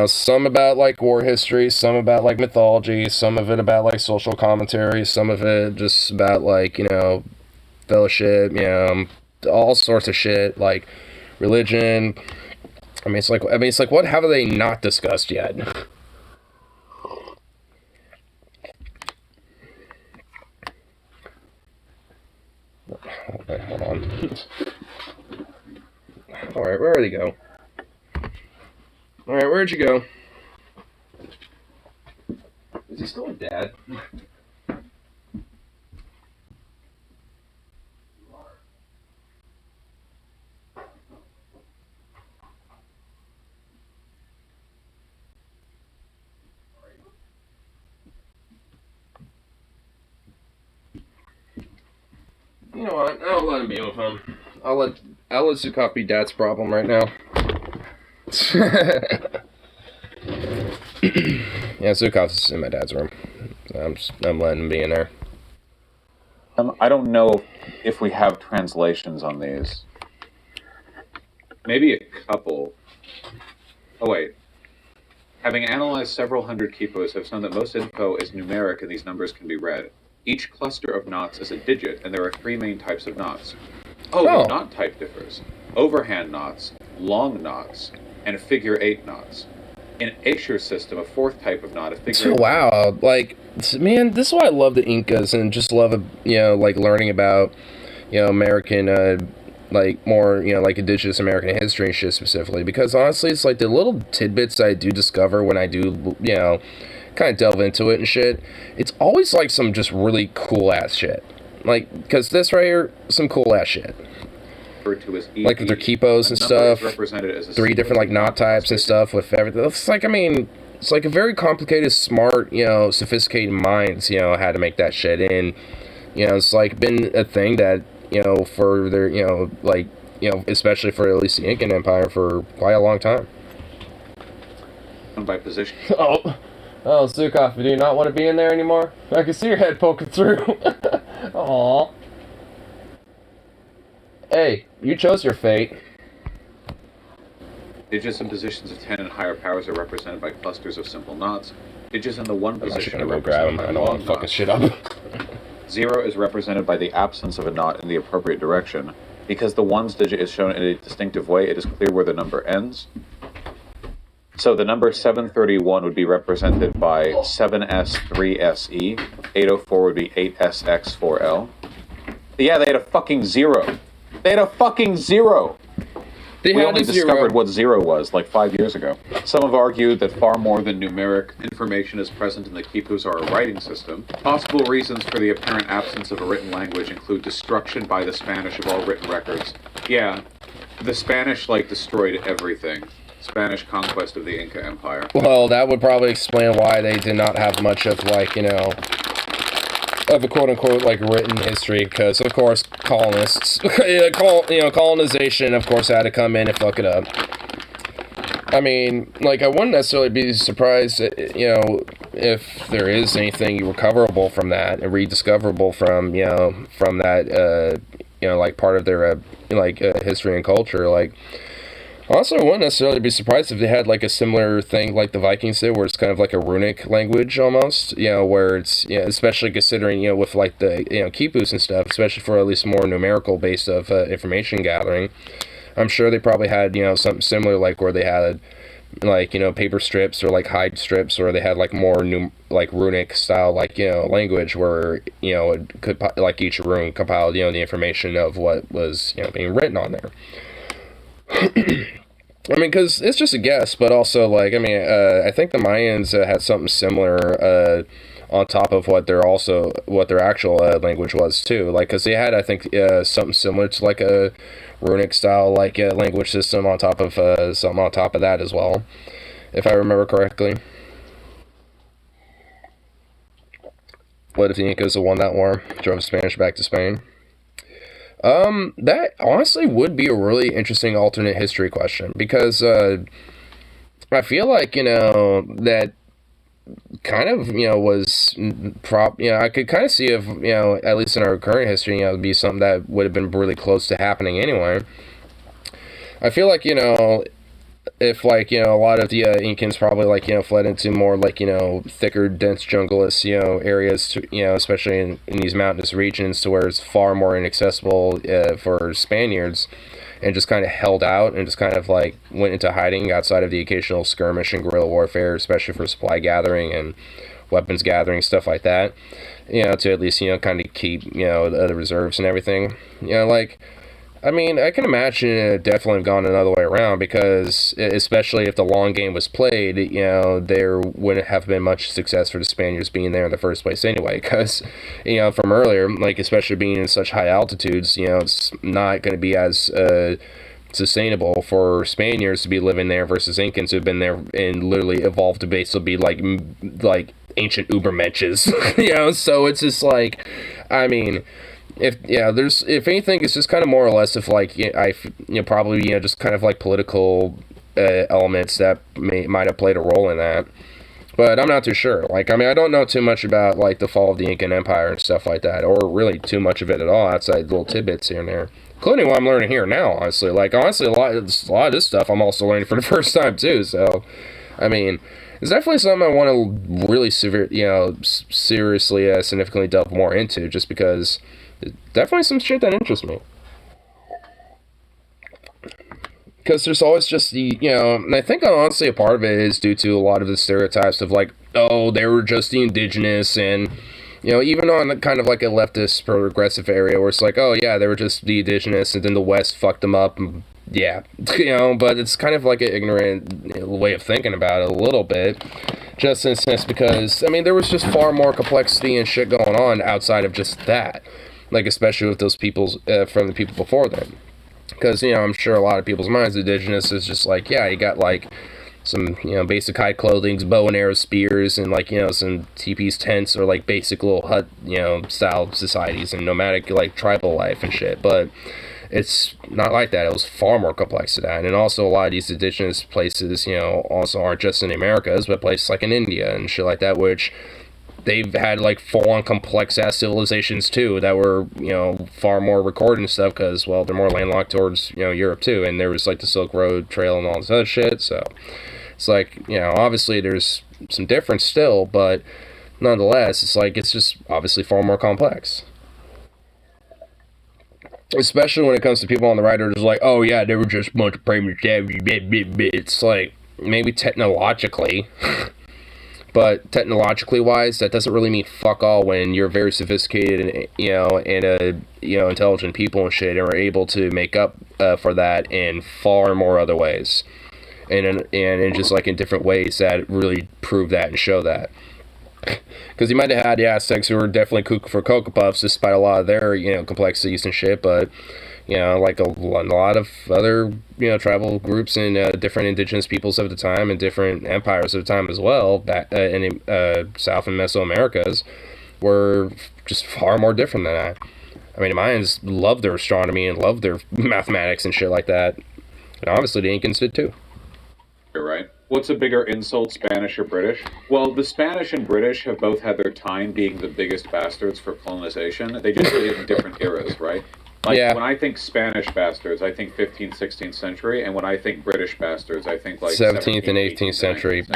Some about, like, war history, some about, like, mythology, some of it about, like, social commentary, some of it just about, like, fellowship, all sorts of shit, like, religion. I mean, it's like, what have they not discussed yet? Okay, hold on. Alright, where did he go? Alright, where'd you go? Is he still a dad? You know what? I'll let him be with him. I'll let Zukov be Dad's problem right now. Yeah, Zukov's in my dad's room. I'm letting him be in there. I don't know if we have translations on these. Maybe a couple. Oh wait. Having analyzed several hundred quipos, have shown that most info is numeric and these numbers can be read. Each cluster of knots is a digit, and there are 3 main types of knots. The knot type differs. Overhand knots, long knots, and figure 8 knots. In Aesher's system, a 4th type of knot, a figure 8 knot. Wow, like, man, this is why I love the Incas and just love, like, learning about, American, like, more, like, indigenous American history and shit specifically, because honestly, it's like the little tidbits I do discover when I do, kind of delve into it and shit, it's always like some just really cool ass shit. Like, because this right here, some cool ass shit. Like with their quipos and stuff, 3 different, like, knot types and stuff with everything. It's like, I mean, it's like a very complicated, smart, sophisticated minds, how to make that shit. And, it's like been a thing that, for their, like, especially for at least the Incan Empire for quite a long time. By position. Oh, Zukov, do you not want to be in there anymore? I can see your head poking through. Aww. Hey, you chose your fate. Digits in positions of 10 and higher powers are represented by clusters of simple knots. Digits in the 1 position are represented by long knots. Fucking shit up. 0 is represented by the absence of a knot in the appropriate direction. Because the 1's digit is shown in a distinctive way, it is clear where the number ends. So the number 731 would be represented by 7S3SE, 804 would be 8SX4L. Yeah, they had a fucking 0. They had a fucking 0! We only discovered what 0 was, like 5 years ago. Some have argued that far more than numeric information is present in the quipus or a writing system. Possible reasons for the apparent absence of a written language include destruction by the Spanish of all written records. Yeah, the Spanish, like, destroyed everything. Spanish conquest of the Inca Empire. Well, that would probably explain why they did not have much of, like, of a quote-unquote, like, written history, because, of course, colonists, colonization, of course, had to come in and fuck it up. I mean, like, I wouldn't necessarily be surprised, if there is anything recoverable from that, and rediscoverable from, from that, like, part of their, history and culture, like. Also, I wouldn't necessarily be surprised if they had, like, a similar thing like the Vikings did, where it's kind of like a runic language, almost, where it's, especially considering, with, like, the, quipus and stuff, especially for at least more numerical base of information gathering. I'm sure they probably had, something similar, like, where they had like, paper strips or like hide strips, or they had like more like runic style, like, language where, it could, like, each rune compiled, the information of what was, being written on there. I mean, because it's just a guess, but also, like, I mean, I think the Mayans had something similar on top of what their actual language was too. Like, because they had, I think, something similar to like a runic style, like, language system on top of something on top of that as well, if I remember correctly. What if the Incas had won that war, drove the Spanish back to Spain? That honestly would be a really interesting alternate history question, because I feel like, that kind of, was I could kind of see if, at least in our current history, it'd be something that would have been really close to happening anyway. I feel like, if, like, a lot of the Incans probably, like, fled into more, like, thicker, dense jungleless, areas, to, especially in these mountainous regions, to where it's far more inaccessible for Spaniards, and just kind of held out and just kind of, like, went into hiding outside of the occasional skirmish and guerrilla warfare, especially for supply gathering and weapons gathering, stuff like that, to at least, kind of keep, the reserves and everything. Like, I mean, I can imagine it definitely gone another way around, because especially if the long game was played, there wouldn't have been much success for the Spaniards being there in the first place anyway, because, from earlier, like, especially being in such high altitudes, it's not going to be as sustainable for Spaniards to be living there versus Incans who've been there and literally evolved to basically be like ancient Ubermenches, so it's just like, I mean, if anything, it's just kind of more or less, if, like, probably, just kind of like political elements that might have played a role in that, but I'm not too sure. Like, I mean, I don't know too much about, like, the fall of the Incan Empire and stuff like that, or really too much of it at all, outside little tidbits here and there, including what I'm learning here now. Honestly, like, a lot of this stuff I'm also learning for the first time too. So, I mean, it's definitely something I want to really seriously, significantly delve more into, just because it's definitely some shit that interests me. Because there's always just the, and I think honestly a part of it is due to a lot of the stereotypes of, like, oh, they were just the indigenous, and, even on kind of like a leftist progressive area where it's like, oh yeah, they were just the indigenous, and then the West fucked them up, and yeah, but it's kind of like an ignorant way of thinking about it a little bit, just in a sense, because, I mean, there was just far more complexity and shit going on outside of just that, like, especially with those peoples, from the people before them, because, I'm sure a lot of people's minds, indigenous is just like, yeah, you got, like, some, basic hide clothing, bow and arrow spears, and, like, some teepees, tents, or, like, basic little hut, style societies, and nomadic, like, tribal life and shit, but it's not like that. It was far more complex to that. And also, a lot of these indigenous places, also aren't just in the Americas, but places like in India and shit like that, which they've had, like, full-on complex-ass civilizations, too, that were, far more recorded and stuff, because, well, they're more landlocked towards, Europe, too, and there was, like, the Silk Road Trail and all this other shit, so it's like, obviously there's some difference still, but nonetheless, it's like, it's just obviously far more complex. Especially when it comes to people on the right who are just like, oh yeah, they were just a bunch of primitive savages. It's like, maybe technologically, but technologically wise, that doesn't really mean fuck all when you're very sophisticated and intelligent people and shit, and are able to make up for that in far more other ways, and in just, like, in different ways that really prove that and show that. Because you might have had the Aztecs who were definitely cuckoo for Cocoa Puffs, despite a lot of their, complexities and shit, but, like a lot of other, tribal groups and different indigenous peoples of the time and different empires of the time as well, back in South and Mesoamericas, were just far more different than that. I mean, the Mayans loved their astronomy and loved their mathematics and shit like that, and obviously the Incans did too. You're right. What's a bigger insult, Spanish or British? Well, the Spanish and British have both had their time being the biggest bastards for colonization. They just did it in different eras, right? Like, yeah. When I think Spanish bastards, I think 15th, 16th century, and when I think British bastards, I think, like, 17th and 18th century.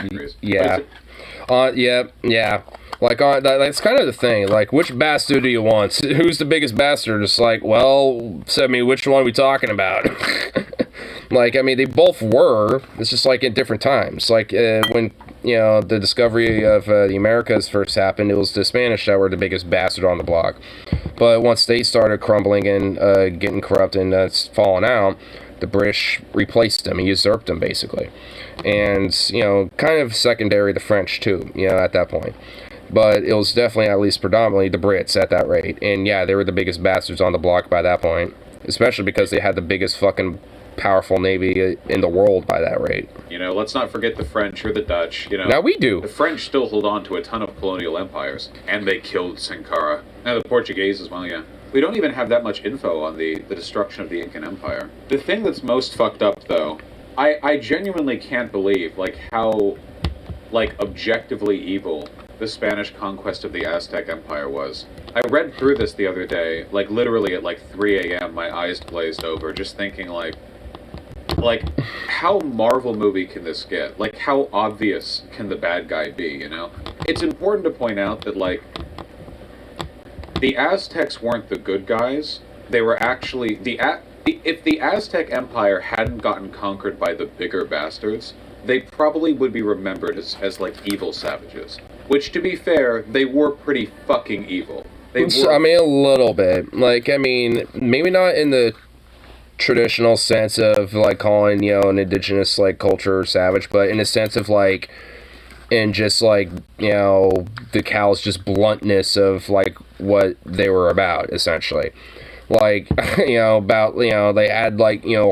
Yeah. Yeah. Like, that's kind of the thing. Like, which bastard do you want? Who's the biggest bastard? It's like, well, I mean, which one are we talking about? Like, I mean, they both were. It's just like at different times. Like when the discovery of the Americas first happened, it was the Spanish that were the biggest bastard on the block. But once they started crumbling and getting corrupt and falling out, the British replaced them, usurped them basically, and kind of secondary the French too. At that point. But it was definitely, at least predominantly, the Brits at that rate. And yeah, they were the biggest bastards on the block by that point. Especially because they had the biggest fucking powerful navy in the world by that rate. Let's not forget the French or the Dutch. Now we do. The French still hold on to a ton of colonial empires. And they killed Sankara. Now the Portuguese as well, yeah. We don't even have that much info on the destruction of the Incan Empire. The thing that's most fucked up, though, I genuinely can't believe, how, objectively evil the Spanish conquest of the Aztec Empire was. I read through this the other day, literally at 3 a.m. my eyes glazed over, just thinking how Marvel movie can this get? How obvious can the bad guy be, It's important to point out that, the Aztecs weren't the good guys. They were actually, if the Aztec Empire hadn't gotten conquered by the bigger bastards, they probably would be remembered as evil savages. Which, to be fair, they were pretty fucking evil. I mean, a little bit. Maybe not in the traditional sense of, calling, an indigenous, culture savage, but in a sense of, in just, the callous just bluntness of, what they were about, essentially. They had,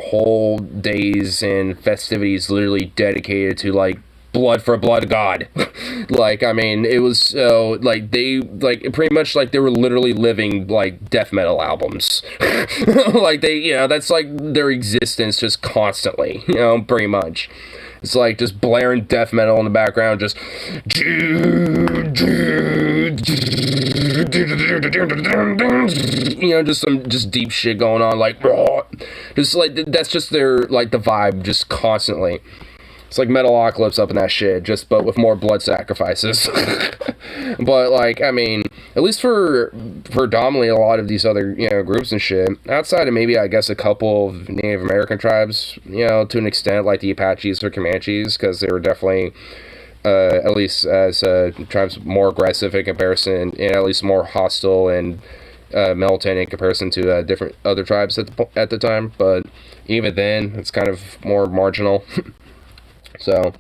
whole days and festivities literally dedicated to, blood for blood god. It was so, they, pretty much, they were literally living, death metal albums. That's, their existence just constantly, pretty much. It's just blaring death metal in the background, just just deep shit going on, that's just their, the vibe, just constantly. It's like Metalocalypse up in that shit, but with more blood sacrifices. But, at least for predominantly a lot of these other, groups and shit, outside of maybe, I guess, a couple of Native American tribes, to an extent, like the Apaches or Comanches, because they were definitely, at least as tribes, more aggressive in comparison, and at least more hostile and militant in comparison to different other tribes at the time. But even then, it's kind of more marginal. So,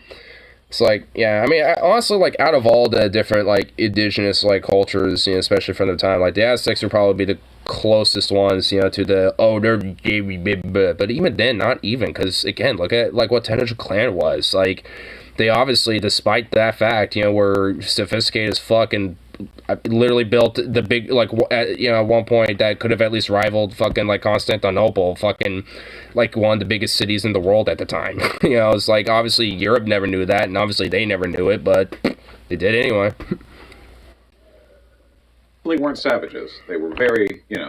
it's honestly, out of all the different, indigenous, cultures, especially from the time, the Aztecs would probably be the closest ones, to the, but even then, not even, because, again, look at, what Tenochtitlan Clan was, they obviously, despite that fact, were sophisticated as fuck and literally built the big, at one point that could have at least rivaled fucking, Constantinople, fucking, one of the biggest cities in the world at the time. It's obviously Europe never knew that, and obviously they never knew it, but they did anyway. They weren't savages. They were very, they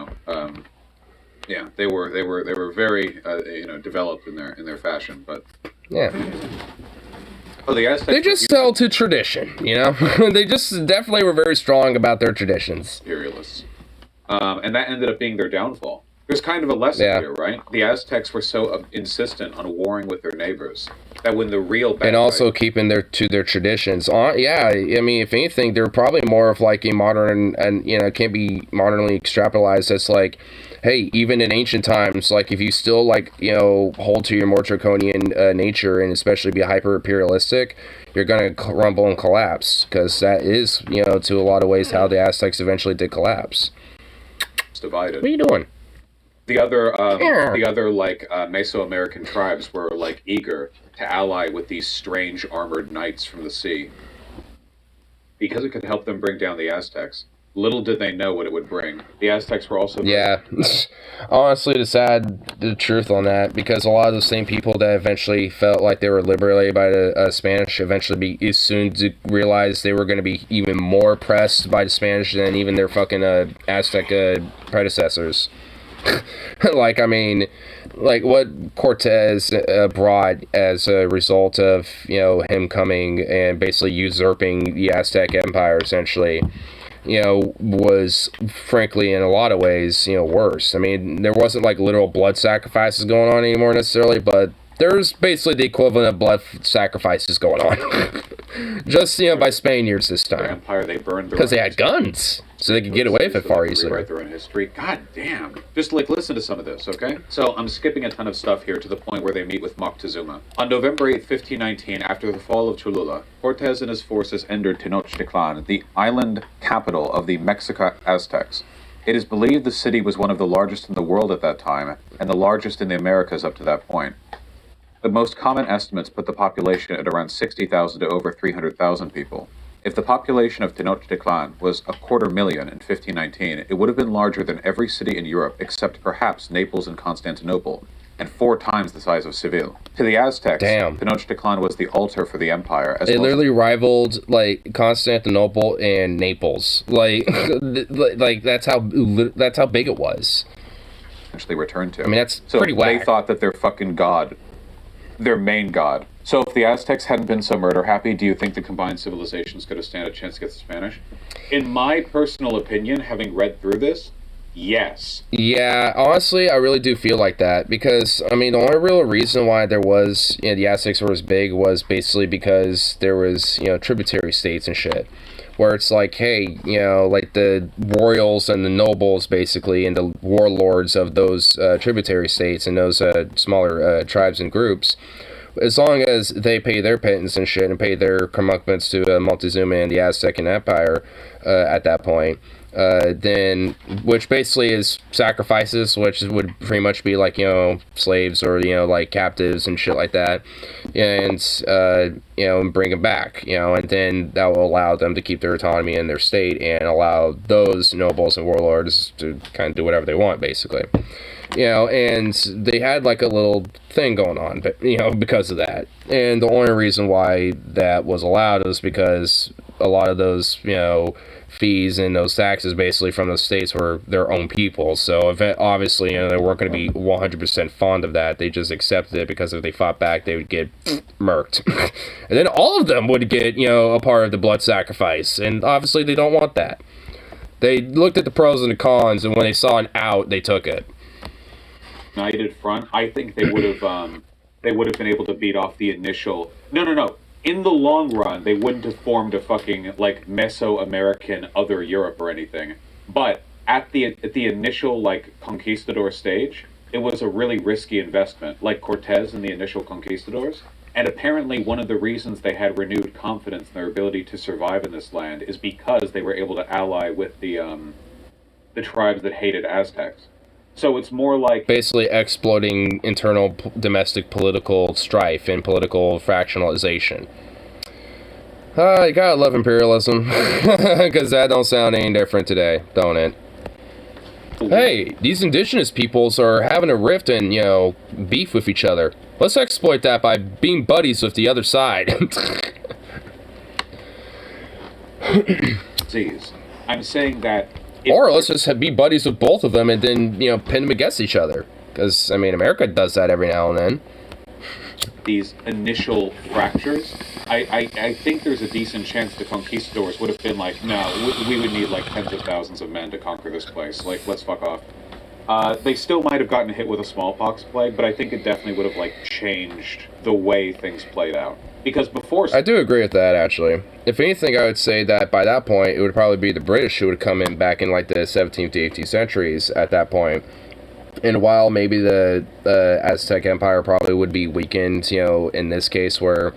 were very, developed in their fashion, but... Yeah. Oh, the Aztecs. They just held to tradition, They just definitely were very strong about their traditions. Imperialists. And that ended up being their downfall. There's kind of a lesson here, right? The Aztecs were so insistent on warring with their neighbors that when the real bad and also keeping to their traditions. Yeah, I mean, if anything, they're probably more of a modern, and can't be modernly extrapolated as hey, even in ancient times, if you still hold to your more draconian nature and especially be hyper imperialistic, you're gonna crumble and collapse, because that is to a lot of ways how the Aztecs eventually did collapse. It's divided. What are you doing? The other Mesoamerican tribes were eager to ally with these strange armored knights from the sea because it could help them bring down the Aztecs. Little did they know what it would bring. The Aztecs were also... Yeah. Honestly, the truth on that, because a lot of the same people that eventually felt like they were liberated by the Spanish eventually be soon to realize they were going to be even more oppressed by the Spanish than even their fucking Aztec predecessors. What Cortez brought as a result of, him coming and basically usurping the Aztec Empire, essentially. was frankly in a lot of ways, worse. I mean, there wasn't like literal blood sacrifices going on anymore necessarily, but there's basically the equivalent of blood sacrifices going on. Just, by Spaniards this Their time. empire, they burned Because they had guns, so they could get away with it far easier. Rewrite their own history. God damn. Just listen to some of this, okay? So I'm skipping a ton of stuff here to the point where they meet with Moctezuma. On November 8, 1519, after the fall of Cholula, Cortez and his forces entered Tenochtitlan, the island capital of the Mexica Aztecs. It is believed the city was one of the largest in the world at that time, and the largest in the Americas up to that point. The most common estimates put the population at around 60,000 to over 300,000 people. If the population of Tenochtitlan was 250,000 in 1519, it would have been larger than every city in Europe except perhaps Naples and Constantinople, and 4 times the size of Seville. To the Aztecs, Tenochtitlan was the altar for the empire. It literally rivaled like Constantinople and Naples. Like that's how big it was. Eventually returned to. I mean, that's pretty whack. They thought that their fucking god, their main god. So if the Aztecs hadn't been so murder happy, do you think the combined civilizations could have stand a chance against the Spanish? In my personal opinion, having read through this, yes. Yeah, honestly, I really do feel like that because, I mean, the only real reason why there was, the Aztecs were as big was basically because there was, tributary states and shit. Where it's like, hey, like the royals and the nobles, basically, and the warlords of those tributary states and those smaller tribes and groups, as long as they pay their pittance and shit and pay their comeuppance to Moctezuma and the Aztec Empire at that point, then, which basically is sacrifices, which would pretty much be like, slaves or, like captives and shit like that, and, and bring them back, and then that will allow them to keep their autonomy in their state and allow those nobles and warlords to kind of do whatever they want, basically. And they had like a little thing going on, but, because of that. And the only reason why that was allowed was because a lot of those, fees and those taxes basically from the states were their own people. So if it, obviously, they weren't going to be 100% fond of that. They just accepted it because if they fought back, they would get murked. And then all of them would get, a part of the blood sacrifice. And obviously they don't want that. They looked at the pros and the cons, and when they saw an out, they took it. United front, I think they would have been able to beat off the initial. No. In the long run, they wouldn't have formed a fucking like Mesoamerican other Europe or anything. But at the initial like conquistador stage, it was a really risky investment, like Cortez and the initial conquistadors. And apparently, one of the reasons they had renewed confidence in their ability to survive in this land is because they were able to ally with the tribes that hated Aztecs. So it's more like basically exploiting internal domestic political strife and political fractionalization. You gotta love imperialism, because that don't sound any different today, don't it? Hey, these indigenous peoples are having a rift and, beef with each other. Let's exploit that by being buddies with the other side. I'm saying that. Or let's just be buddies with both of them and then, pin them against each other. Because, I mean, America does that every now and then. These initial fractures, I think there's a decent chance the conquistadors would have been like, no, we would need like tens of thousands of men to conquer this place. Like, let's fuck off. They still might have gotten hit with a smallpox plague, but I think it definitely would have like changed the way things played out. Because before... I do agree with that, actually. If anything, I would say that by that point, it would probably be the British who would come in back in, like, the 17th to 18th centuries at that point. And while maybe the Aztec Empire probably would be weakened, in this case, where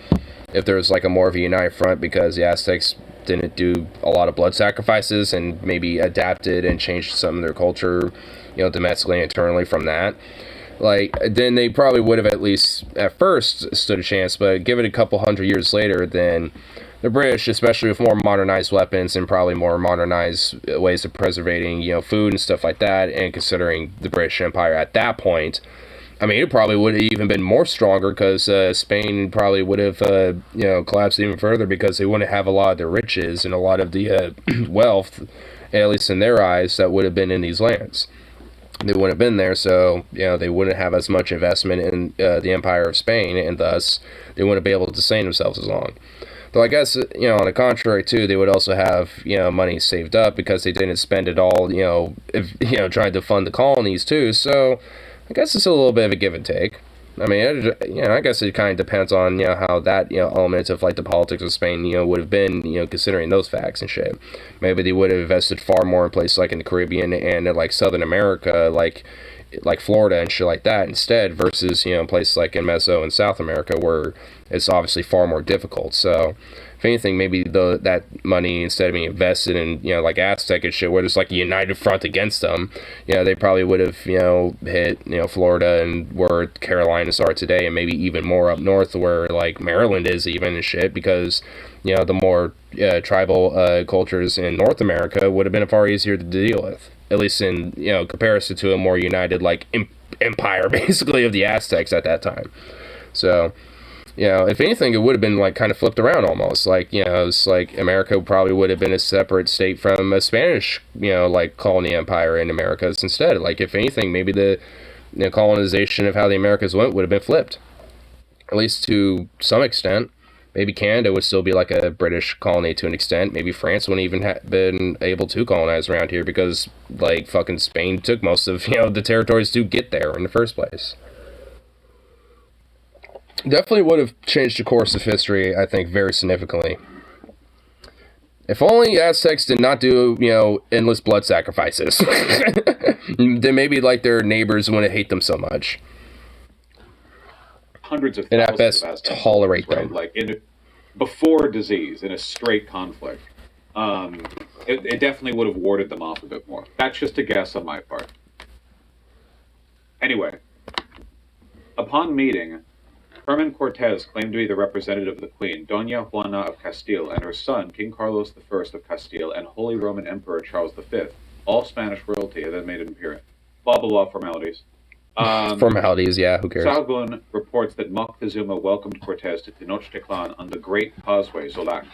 if there was, like, a more of a united front because the Aztecs didn't do a lot of blood sacrifices and maybe adapted and changed some of their culture, domestically and internally from that, like, then they probably would have at least at first stood a chance, but give it a couple hundred years later, then the British, especially with more modernized weapons and probably more modernized ways of preserving, food and stuff like that, and considering the British Empire at that point, I mean, it probably would have even been more stronger because Spain probably would have, collapsed even further because they wouldn't have a lot of the riches and a lot of the wealth, at least in their eyes, that would have been in these lands. They wouldn't have been there, so, they wouldn't have as much investment in the Empire of Spain, and thus, they wouldn't be able to sustain themselves as long. Though I guess, on the contrary, too, they would also have, money saved up because they didn't spend it all, trying to fund the colonies, too. So I guess it's a little bit of a give and take. I mean, I guess it kind of depends on, how that, element of, like, the politics of Spain, would have been, considering those facts and shit. Maybe they would have invested far more in places like in the Caribbean and, like, Southern America, like Florida and shit like that instead, versus, places like in Meso and South America where it's obviously far more difficult. So, if anything, maybe that money, instead of being invested in, like Aztec and shit, where there's like a united front against them, they probably would have, hit, Florida and where Carolinas are today, and maybe even more up north where, like, Maryland is even and shit, because, the more tribal cultures in North America would have been far easier to deal with, at least in, comparison to a more united, like, empire, basically, of the Aztecs at that time. So, if anything, it would have been, like, kind of flipped around almost. Like, it's like America probably would have been a separate state from a Spanish, like, colony empire in Americas instead. Like, if anything, maybe the colonization of how the Americas went would have been flipped, at least to some extent. Maybe Canada would still be like a British colony to an extent. Maybe France wouldn't even have been able to colonize around here because, like, fucking Spain took most of, the territories to get there in the first place. Definitely would have changed the course of history, I think, very significantly. If only Aztecs did not do, endless blood sacrifices. Then maybe, like, their neighbors wouldn't hate them so much. Hundreds of thousands and at best of Aztecs, tolerate right? them. Like, before disease, in a straight conflict, it definitely would have warded them off a bit more. That's just a guess on my part. Anyway, upon meeting, Herman Cortez claimed to be the representative of the Queen, Doña Juana of Castile, and her son, King Carlos I of Castile, and Holy Roman Emperor Charles V, all Spanish royalty, and then made an appearance. Blah, blah, blah, formalities. Formalities, yeah, who cares? Sahagún reports that Moctezuma welcomed Cortez to Tenochtitlan on the Great Causeway, Zolac.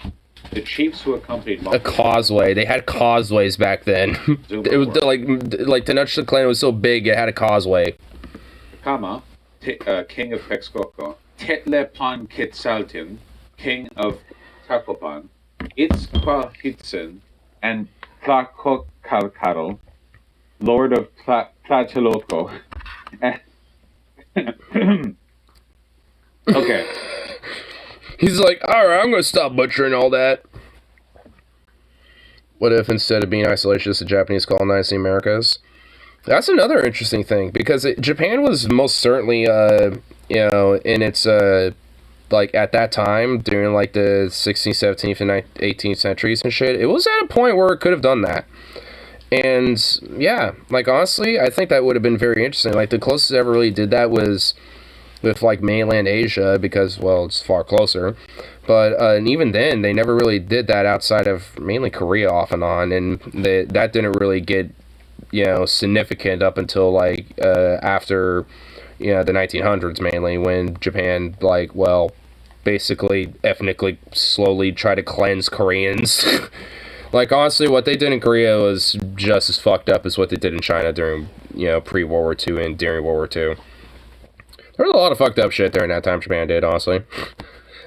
The chiefs who accompanied Moctezuma... A causeway. They had causeways back then. It was like Tenochtitlan was so big, it had a causeway. Kama, king of Texcoco, Tetlepan Quetzaltin, king of Taclopan, Itzcuahitzin, and Tlacotalcatl, lord of Tlatelolco. Okay. He's like, alright, I'm gonna stop butchering all that. What if instead of being isolationist, the Japanese colonized the Americas? That's another interesting thing, because Japan was most certainly, in its, like, at that time, during, like, the 16th, 17th, and 18th centuries and shit, it was at a point where it could have done that. And, yeah, like, honestly, I think that would have been very interesting. Like, the closest it ever really did that was with, like, mainland Asia, because, well, it's far closer. But, and even then, they never really did that outside of mainly Korea off and on, and that didn't really get, significant up until, like, after, the 1900s, mainly, when Japan, like, well, basically, ethnically, slowly tried to cleanse Koreans. Like, honestly, what they did in Korea was just as fucked up as what they did in China during, pre-World War II and during World War II. There was a lot of fucked up shit during that time Japan did, honestly. It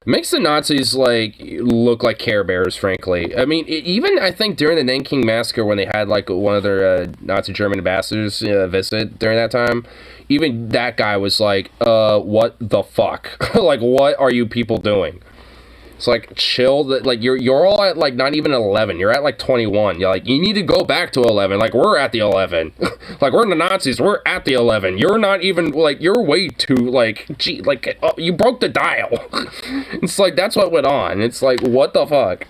makes the Nazis, like, look like Care Bears, frankly. I mean, even, I think, during the Nanking Massacre, when they had, like, one of their Nazi German ambassadors visit during that time, even that guy was like, what the fuck? Like, what are you people doing? It's like, chill. Like, you're all at, like, not even 11. You're at, like, 21. You're like, you need to go back to 11. Like, we're at the 11. Like, we're the Nazis. We're at the 11. You're not even, like, you're way too, like, gee, like, you broke the dial. It's like, that's what went on. It's like, what the fuck?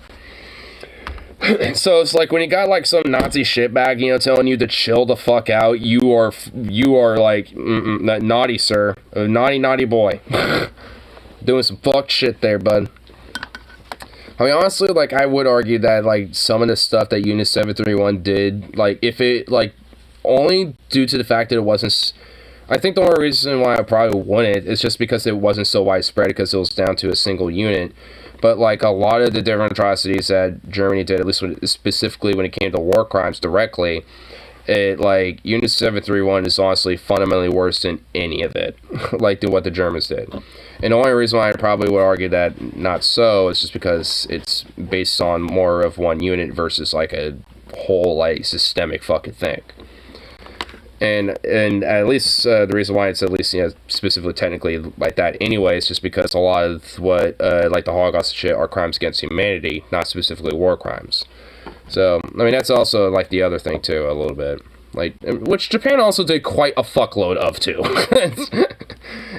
So it's like, when you got, like, some Nazi shitbag, telling you to chill the fuck out, you are like, naughty, sir. A naughty boy. Doing some fuck shit there, bud. I mean, honestly, like, I would argue that, like, some of the stuff that Unit 731 did, like, if it, like, only due to the fact that it wasn't, I think the only reason why I probably wouldn't is just because it wasn't so widespread, because it was down to a single unit. But, like, a lot of the different atrocities that Germany did, at least specifically when it came to war crimes directly, it, like, Unit 731 is honestly fundamentally worse than any of it, like what the Germans did. And the only reason why I probably would argue that not so is just because it's based on more of one unit versus, like, a whole, like, systemic fucking thing. And at least the reason why it's at least, you know, specifically technically like that anyway is just because a lot of what, like the Holocaust shit are crimes against humanity, not specifically war crimes. So, I mean, that's also, like, the other thing, too, a little bit. Like, which Japan also did quite a fuckload of, too.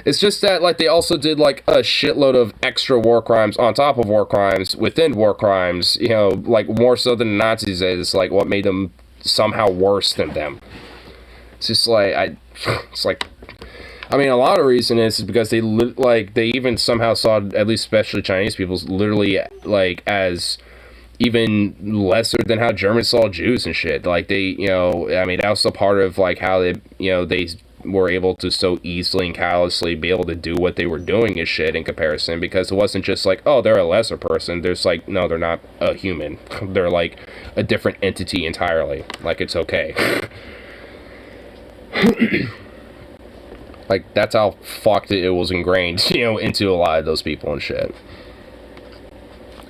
It's just that, like, they also did, like, a shitload of extra war crimes on top of war crimes within war crimes, you know, like, more so than the Nazis did. It's, like, what made them somehow worse than them. It's just, like, it's, like... I mean, a lot of reason is because they, like, they even somehow saw, at least especially Chinese people, literally, like, as... even lesser than how Germans saw Jews and shit. Like, they, you know, I mean, that was a part of, like, how they, you know, they were able to so easily and callously be able to do what they were doing and shit in comparison, because it wasn't just like, oh, they're a lesser person. There's, like, no, they're not a human. They're, like, a different entity entirely. Like, it's okay. Like, that's how fucked it was ingrained, you know, into a lot of those people and shit.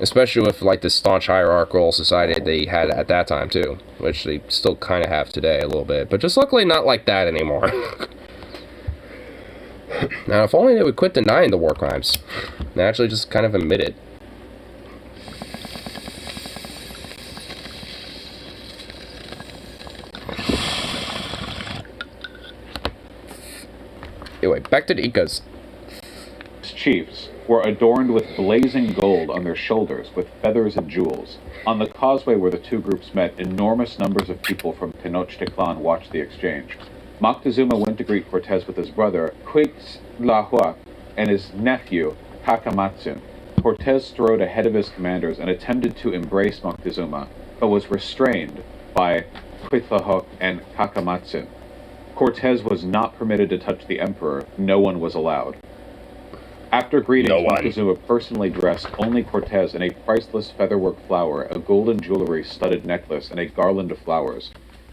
Especially with, like, the staunch hierarchical society they had at that time, too. Which they still kind of have today, a little bit. But just luckily not like that anymore. Now, if only they would quit denying the war crimes. And actually just kind of admit it. Anyway, back to the Incas. Chiefs were adorned with blazing gold on their shoulders with feathers and jewels. On the causeway where the two groups met, enormous numbers of people from Tenochtitlan watched the exchange. Moctezuma went to greet Cortez with his brother, Cuitlahua, and his nephew, Hakamatsu. Cortez strode ahead of his commanders and attempted to embrace Moctezuma, but was restrained by Cuitlahua and Hakamatsu. Cortez was not permitted to touch the emperor. No one was allowed. After greetings, Moctezuma personally dressed only Cortez in a priceless featherwork flower, a golden jewelry-studded necklace, and a garland of flowers.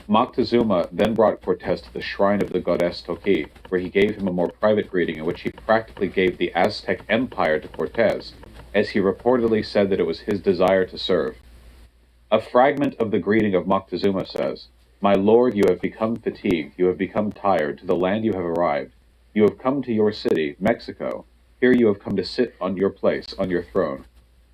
Moctezuma then brought Cortez to the shrine of the goddess Toki, where he gave him a more private greeting in which he practically gave the Aztec Empire to Cortez, as he reportedly said that it was his desire to serve. A fragment of the greeting of Moctezuma says, "My lord, you have become fatigued, you have become tired, to the land you have arrived. You have come to your city, Mexico. Here you have come to sit on your place, on your throne.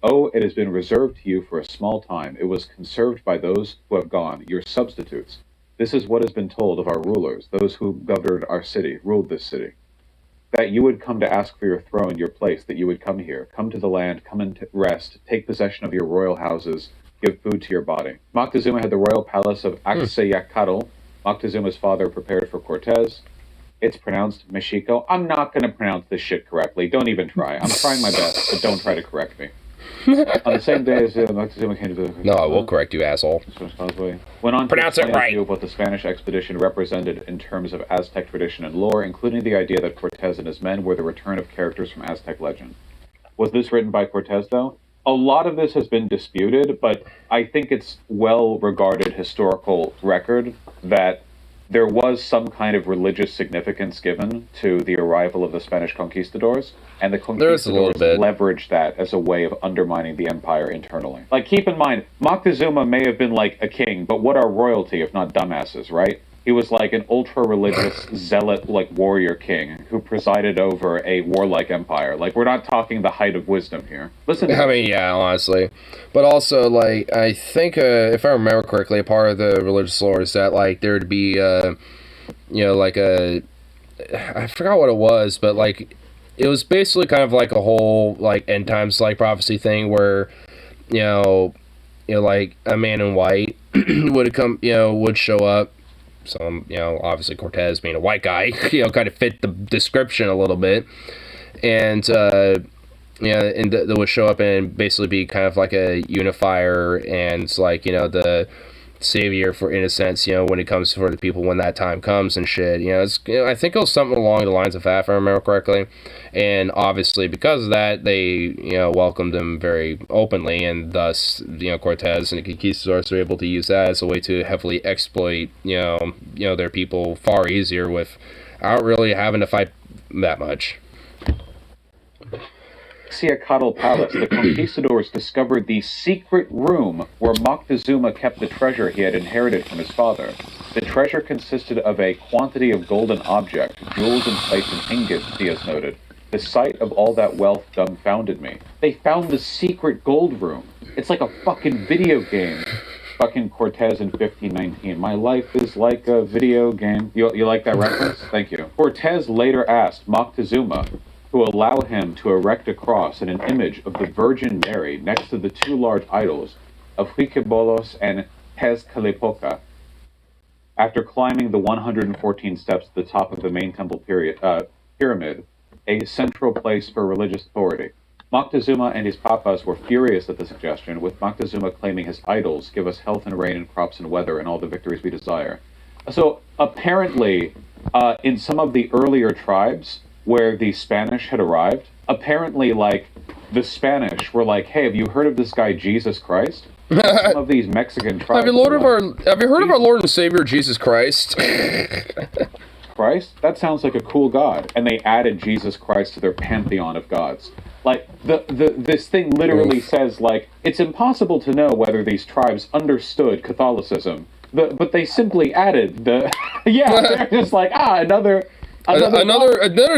Oh, it has been reserved to you for a small time. It was conserved by those who have gone, your substitutes. This is what has been told of our rulers, those who governed our city, ruled this city. That you would come to ask for your throne, your place, that you would come here, come to the land, come and rest, take possession of your royal houses, give food to your body." Moctezuma had the royal palace of Axayacatl. Moctezuma's father prepared for Cortez. It's pronounced Mexico. I'm not going to pronounce this shit correctly. Don't even try. I'm trying my best, but don't try to correct me. On the same day as Moctezuma came to the... No, I will correct you, asshole. Went on Pronounce to it right. Of what the Spanish expedition represented in terms of Aztec tradition and lore, including the idea that Cortez and his men were the return of characters from Aztec legend. Was this written by Cortez, though? A lot of this has been disputed, but I think it's well-regarded historical record that there was some kind of religious significance given to the arrival of the Spanish conquistadors, and the conquistadors leveraged that as a way of undermining the empire internally. Like, keep in mind, Moctezuma may have been like a king, but what are royalty if not dumbasses, right? He was like an ultra-religious, zealot, like, warrior king who presided over a warlike empire. Like, we're not talking the height of wisdom here. Listen to I mean, yeah, honestly. But also, like, I think, if I remember correctly, a part of the religious lore is that, like, there'd be, you know, like I forgot what it was, but, like, it was basically kind of like a whole, like, end times, like, prophecy thing where, you know, like, a man in white would come, you know, would show up. Some, you know, obviously Cortez being a white guy, you know, kind of fit the description a little bit. And, yeah, and that would show up and basically be kind of like a unifier and, like, you know, the savior for, in a sense, when it comes for the people when that time comes and shit. It's, I think it was something along the lines of that, if I remember correctly. And obviously, because of that, they, welcomed him very openly, and thus, Cortez and the conquistadors were able to use that as a way to heavily exploit, their people far easier without really having to fight that much. Xiacatl Palace, the conquistadors discovered the secret room where Moctezuma kept the treasure he had inherited from his father. The treasure consisted of a quantity of golden objects, jewels and plates and ingots, Diaz noted. The sight of all that wealth dumbfounded me. They found the secret gold room. It's like a fucking video game. Fucking Cortez in 1519. My life is like a video game. You like that reference? Thank you. Cortez later asked Moctezuma to allow him to erect a cross and an image of the Virgin Mary next to the two large idols of Huiquibolos and Tezcatlipoca. After climbing the 114 steps to the top of the main temple pyramid, a central place for religious authority. Moctezuma and his papas were furious at the suggestion, with Moctezuma claiming his idols give us health and rain and crops and weather and all the victories we desire. So apparently, in some of the earlier tribes where the Spanish had arrived, apparently, like, the Spanish were like, hey, have you heard of this guy Jesus Christ? Some of these Mexican tribes. Have you heard of our Lord and Savior Jesus Christ? Christ? That sounds like a cool god. And they added Jesus Christ to their pantheon of gods. Like, this thing literally says, like, it's impossible to know whether these tribes understood Catholicism, but they simply added the... yeah, they're just like, another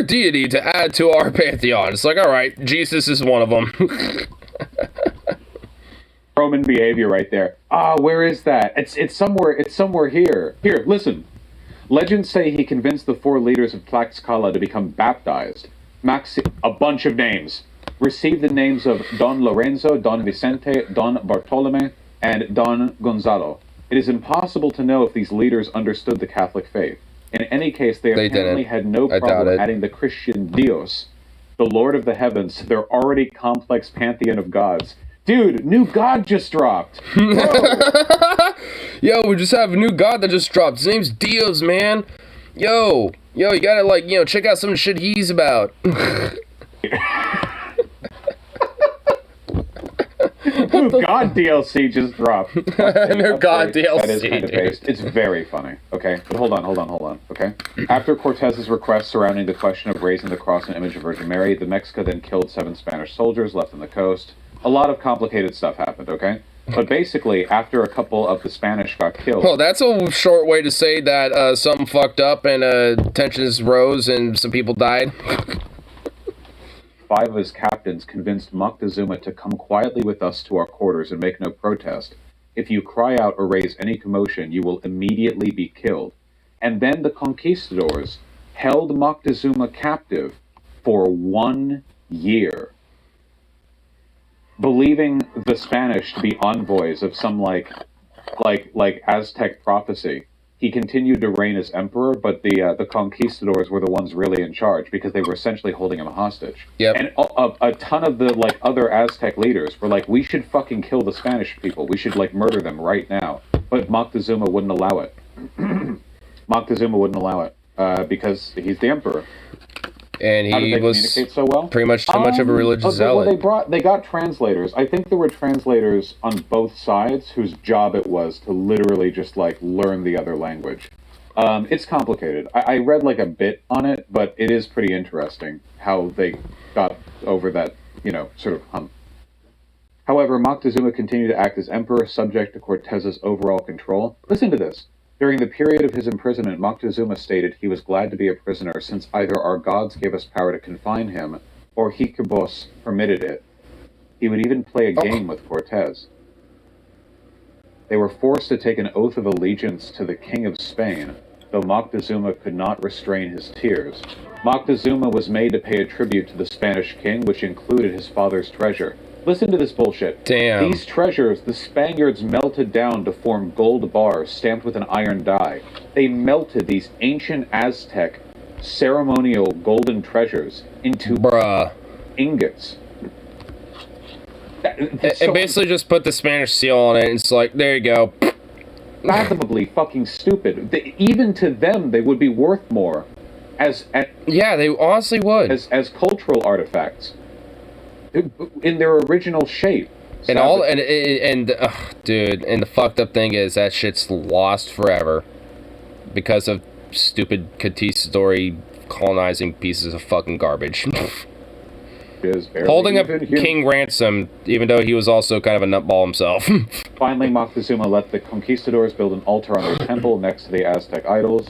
deity to add to our pantheon. It's like, all right, Jesus is one of them. Roman behavior right there. Where is that? It's somewhere here. Here, listen. Legends say he convinced the 4 leaders of Tlaxcala to become baptized. A bunch of names. Received the names of Don Lorenzo, Don Vicente, Don Bartolome, and Don Gonzalo. It is impossible to know if these leaders understood the Catholic faith. In any case, they apparently had no problem adding the Christian Dios, the Lord of the Heavens, to their already complex pantheon of gods. Dude, new god just dropped. Yo, we just have a new god that just dropped. His name's Dios, man. Yo, you gotta, check out some of the shit he's about. New God DLC just dropped. New God DLC. That is kind of based. It's very funny. Okay, but hold on. Okay. After Cortez's request surrounding the question of raising the cross and image of Virgin Mary, the Mexica then killed 7 Spanish soldiers left on the coast. A lot of complicated stuff happened. Okay. But basically, after a couple of the Spanish got killed... Well, that's a short way to say that something fucked up and tensions rose and some people died. 5 of his captains convinced Moctezuma to come quietly with us to our quarters and make no protest. If you cry out or raise any commotion, you will immediately be killed. And then the conquistadors held Moctezuma captive for 1 year, believing the Spanish to be envoys of some like Aztec prophecy. He continued to reign as emperor, but the conquistadors were the ones really in charge because they were essentially holding him hostage. Yep. And a ton of the other Aztec leaders were like, we should fucking kill the Spanish people. We should murder them right now. But Moctezuma wouldn't allow it. Moctezuma wouldn't allow it because he's the emperor. And How did they was communicate so well? pretty much too much of a religious zealot. They got translators. I think there were translators on both sides whose job it was to literally just learn the other language. It's complicated. I read a bit on it, but it is pretty interesting how they got over that, sort of hump. However, Moctezuma continued to act as emperor, subject to Cortez's overall control. Listen to this. During the period of his imprisonment, Moctezuma stated he was glad to be a prisoner since either our gods gave us power to confine him or Huiquibos permitted it. He would even play a game with Cortez. They were forced to take an oath of allegiance to the King of Spain, though Moctezuma could not restrain his tears. Moctezuma was made to pay a tribute to the Spanish king, which included his father's treasure. Listen to this bullshit. Damn. These treasures, the Spaniards melted down to form gold bars stamped with an iron die. They melted these ancient Aztec ceremonial golden treasures into ingots. And basically just put the Spanish seal on it, and it's like, there you go. unfathomably fucking stupid. Even to them, they would be worth more yeah, they honestly would. As cultural artifacts in their original shape. And dude, and the fucked up thing is that shit's lost forever because of stupid conquistador colonizing pieces of fucking garbage. Holding up King ransom, even though he was also kind of a nutball himself. Finally, Moctezuma let the conquistadors build an altar on their temple next to the Aztec idols.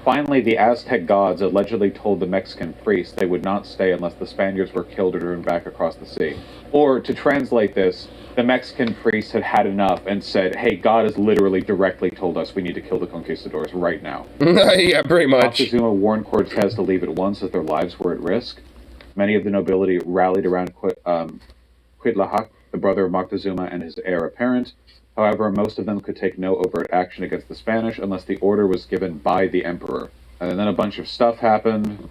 Finally, the Aztec gods allegedly told the Mexican priests they would not stay unless the Spaniards were killed or driven back across the sea. Or, to translate this, the Mexican priests had had enough and said, hey, God has literally directly told us we need to kill the conquistadors right now. Yeah, pretty much. Moctezuma warned Cortez to leave at once as their lives were at risk. Many of the nobility rallied around Cuitlahuac, the brother of Moctezuma and his heir apparent. However, most of them could take no overt action against the Spanish unless the order was given by the emperor. And then a bunch of stuff happened.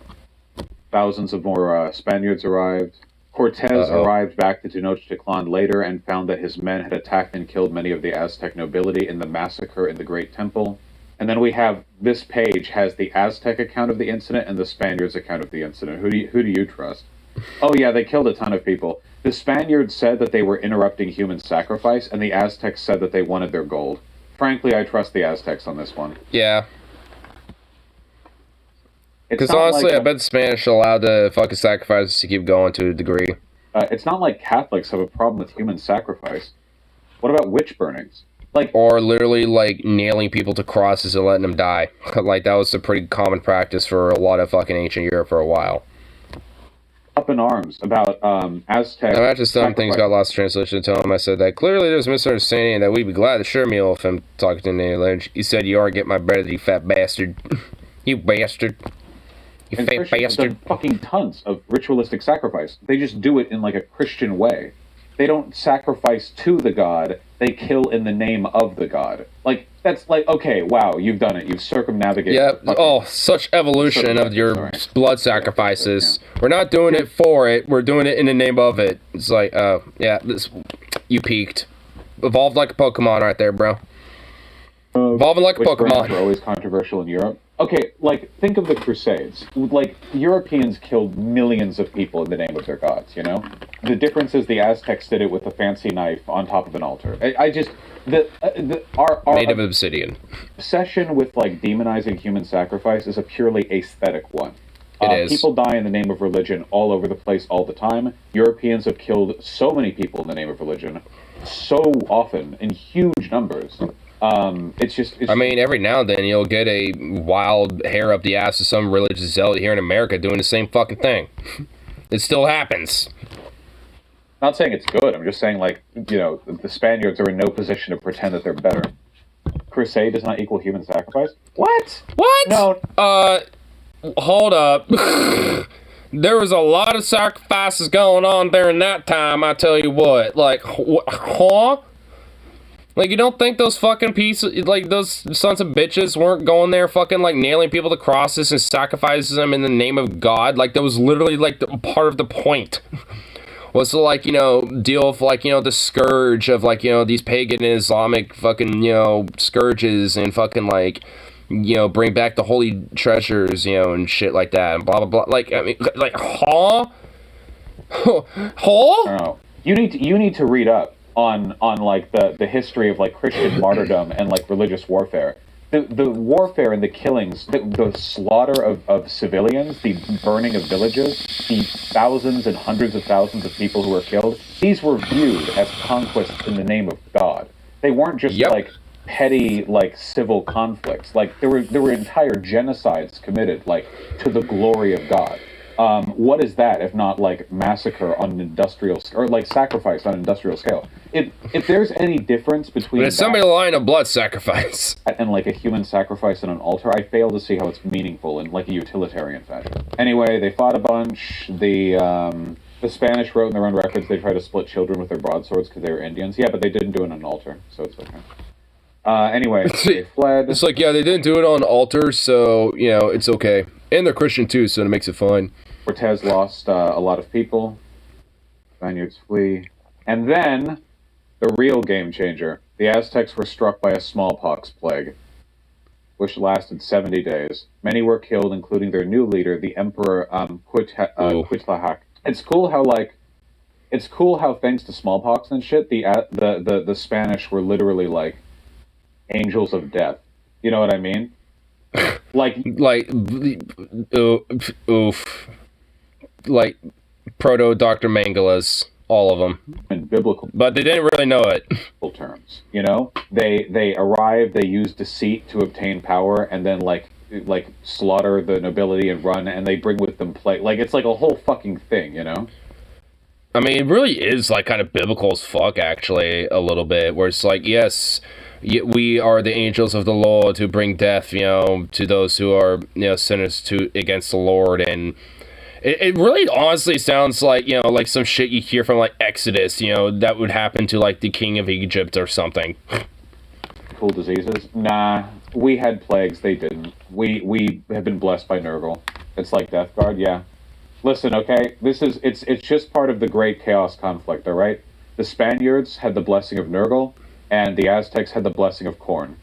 Thousands of more Spaniards arrived. Cortez arrived back to Tenochtitlan later and found that his men had attacked and killed many of the Aztec nobility in the massacre in the Great Temple. And then we have, this page has the Aztec account of the incident and the Spaniards' account of the incident. Who do you trust? Oh yeah, they killed a ton of people. The Spaniards said that they were interrupting human sacrifice, and the Aztecs said that they wanted their gold. Frankly, I trust the Aztecs on this one. Yeah. Because honestly, I bet the Spanish allowed the fucking sacrifices to keep going to a degree. It's not like Catholics have a problem with human sacrifice. What about witch burnings? Or literally, nailing people to crosses and letting them die. That was a pretty common practice for a lot of fucking ancient Europe for a while. Up in arms about Aztec. I imagine some things got lost in translation to him. I said that clearly there's a misunderstanding and that we'd be glad to share a meal with him talking in any language. He said, you are get my bread, you fat bastard. You bastard. You and fat Christians bastard. have done fucking tons of ritualistic sacrifice. They just do it in a Christian way. They don't sacrifice to the god, they kill in the name of the god. That's okay, wow, you've done it. You've circumnavigated. Yeah, such evolution of your blood sacrifices. Yeah. We're not doing it for it, we're doing it in the name of it. It's you peaked. Evolved like a Pokemon right there, bro. Evolving like a Pokemon. Are always controversial in Europe. Okay, think of the Crusades. Europeans killed millions of people in the name of their gods, you know? The difference is the Aztecs did it with a fancy knife on top of an altar. Our made of obsidian. Obsession with, demonizing human sacrifice is a purely aesthetic one. It is. People die in the name of religion all over the place all the time. Europeans have killed so many people in the name of religion so often, in huge numbers. I mean, every now and then you'll get a wild hair up the ass of some religious zealot here in America doing the same fucking thing. It still happens. Not saying it's good. I'm just saying, the Spaniards are in no position to pretend that they're better. Crusade does not equal human sacrifice? What? No. Hold up. There was a lot of sacrifices going on during that time, I tell you what. Huh? You don't think those fucking pieces, those sons of bitches weren't going there fucking, nailing people to crosses and sacrificing them in the name of God? That was literally, part of the point. Was to, deal with, the scourge of, these pagan and Islamic fucking, scourges and fucking, bring back the holy treasures, and shit like that, and blah, blah, blah. Huh? Huh? No. You need to read up on the history of Christian martyrdom and religious warfare. The warfare and the killings, the slaughter of civilians, the burning of villages, the thousands and hundreds of thousands of people who were killed, these were viewed as conquests in the name of God. They weren't just petty civil conflicts. There were entire genocides committed to the glory of God. What is that if not massacre on an industrial or sacrifice on an industrial scale? If there's any difference between but it's somebody lying a blood sacrifice and a human sacrifice on an altar, I fail to see how it's meaningful in a utilitarian fashion. Anyway, they fought a bunch. The Spanish wrote in their own records they tried to split children with their broadswords because they were Indians. Yeah, but they didn't do it on an altar, so it's okay. Anyway, they fled. It's they didn't do it on an altar, so it's okay. And they're Christian too, so it makes it fine. Cortez lost a lot of people. Spaniards flee. And then, the real game changer. The Aztecs were struck by a smallpox plague, which lasted 70 days. Many were killed, including their new leader, the Emperor Ooh. Cuitlahuac. It's cool how thanks to smallpox and shit, the Spanish were literally like angels of death. You know what I mean? Like Oof. Like proto Dr. Mangalas, all of them. in biblical But they didn't really know it. terms, you know, they arrive, they use deceit to obtain power, and then like slaughter the nobility and run, and they bring with them plague. Like it's like a whole fucking thing, you know. I mean, it really is like kind of biblical as fuck, actually, a little bit, where it's like, yes, we are the angels of the Lord who bring death, to those who are, sinners against the Lord, and it really honestly sounds like, like some shit you hear from like Exodus, that would happen to like the king of Egypt or something. Cool diseases? Nah, we had plagues. They didn't. We have been blessed by Nurgle. It's like Death Guard. Yeah. Listen, okay. It's just part of the Great Chaos conflict. All right. The Spaniards had the blessing of Nurgle, and the Aztecs had the blessing of corn.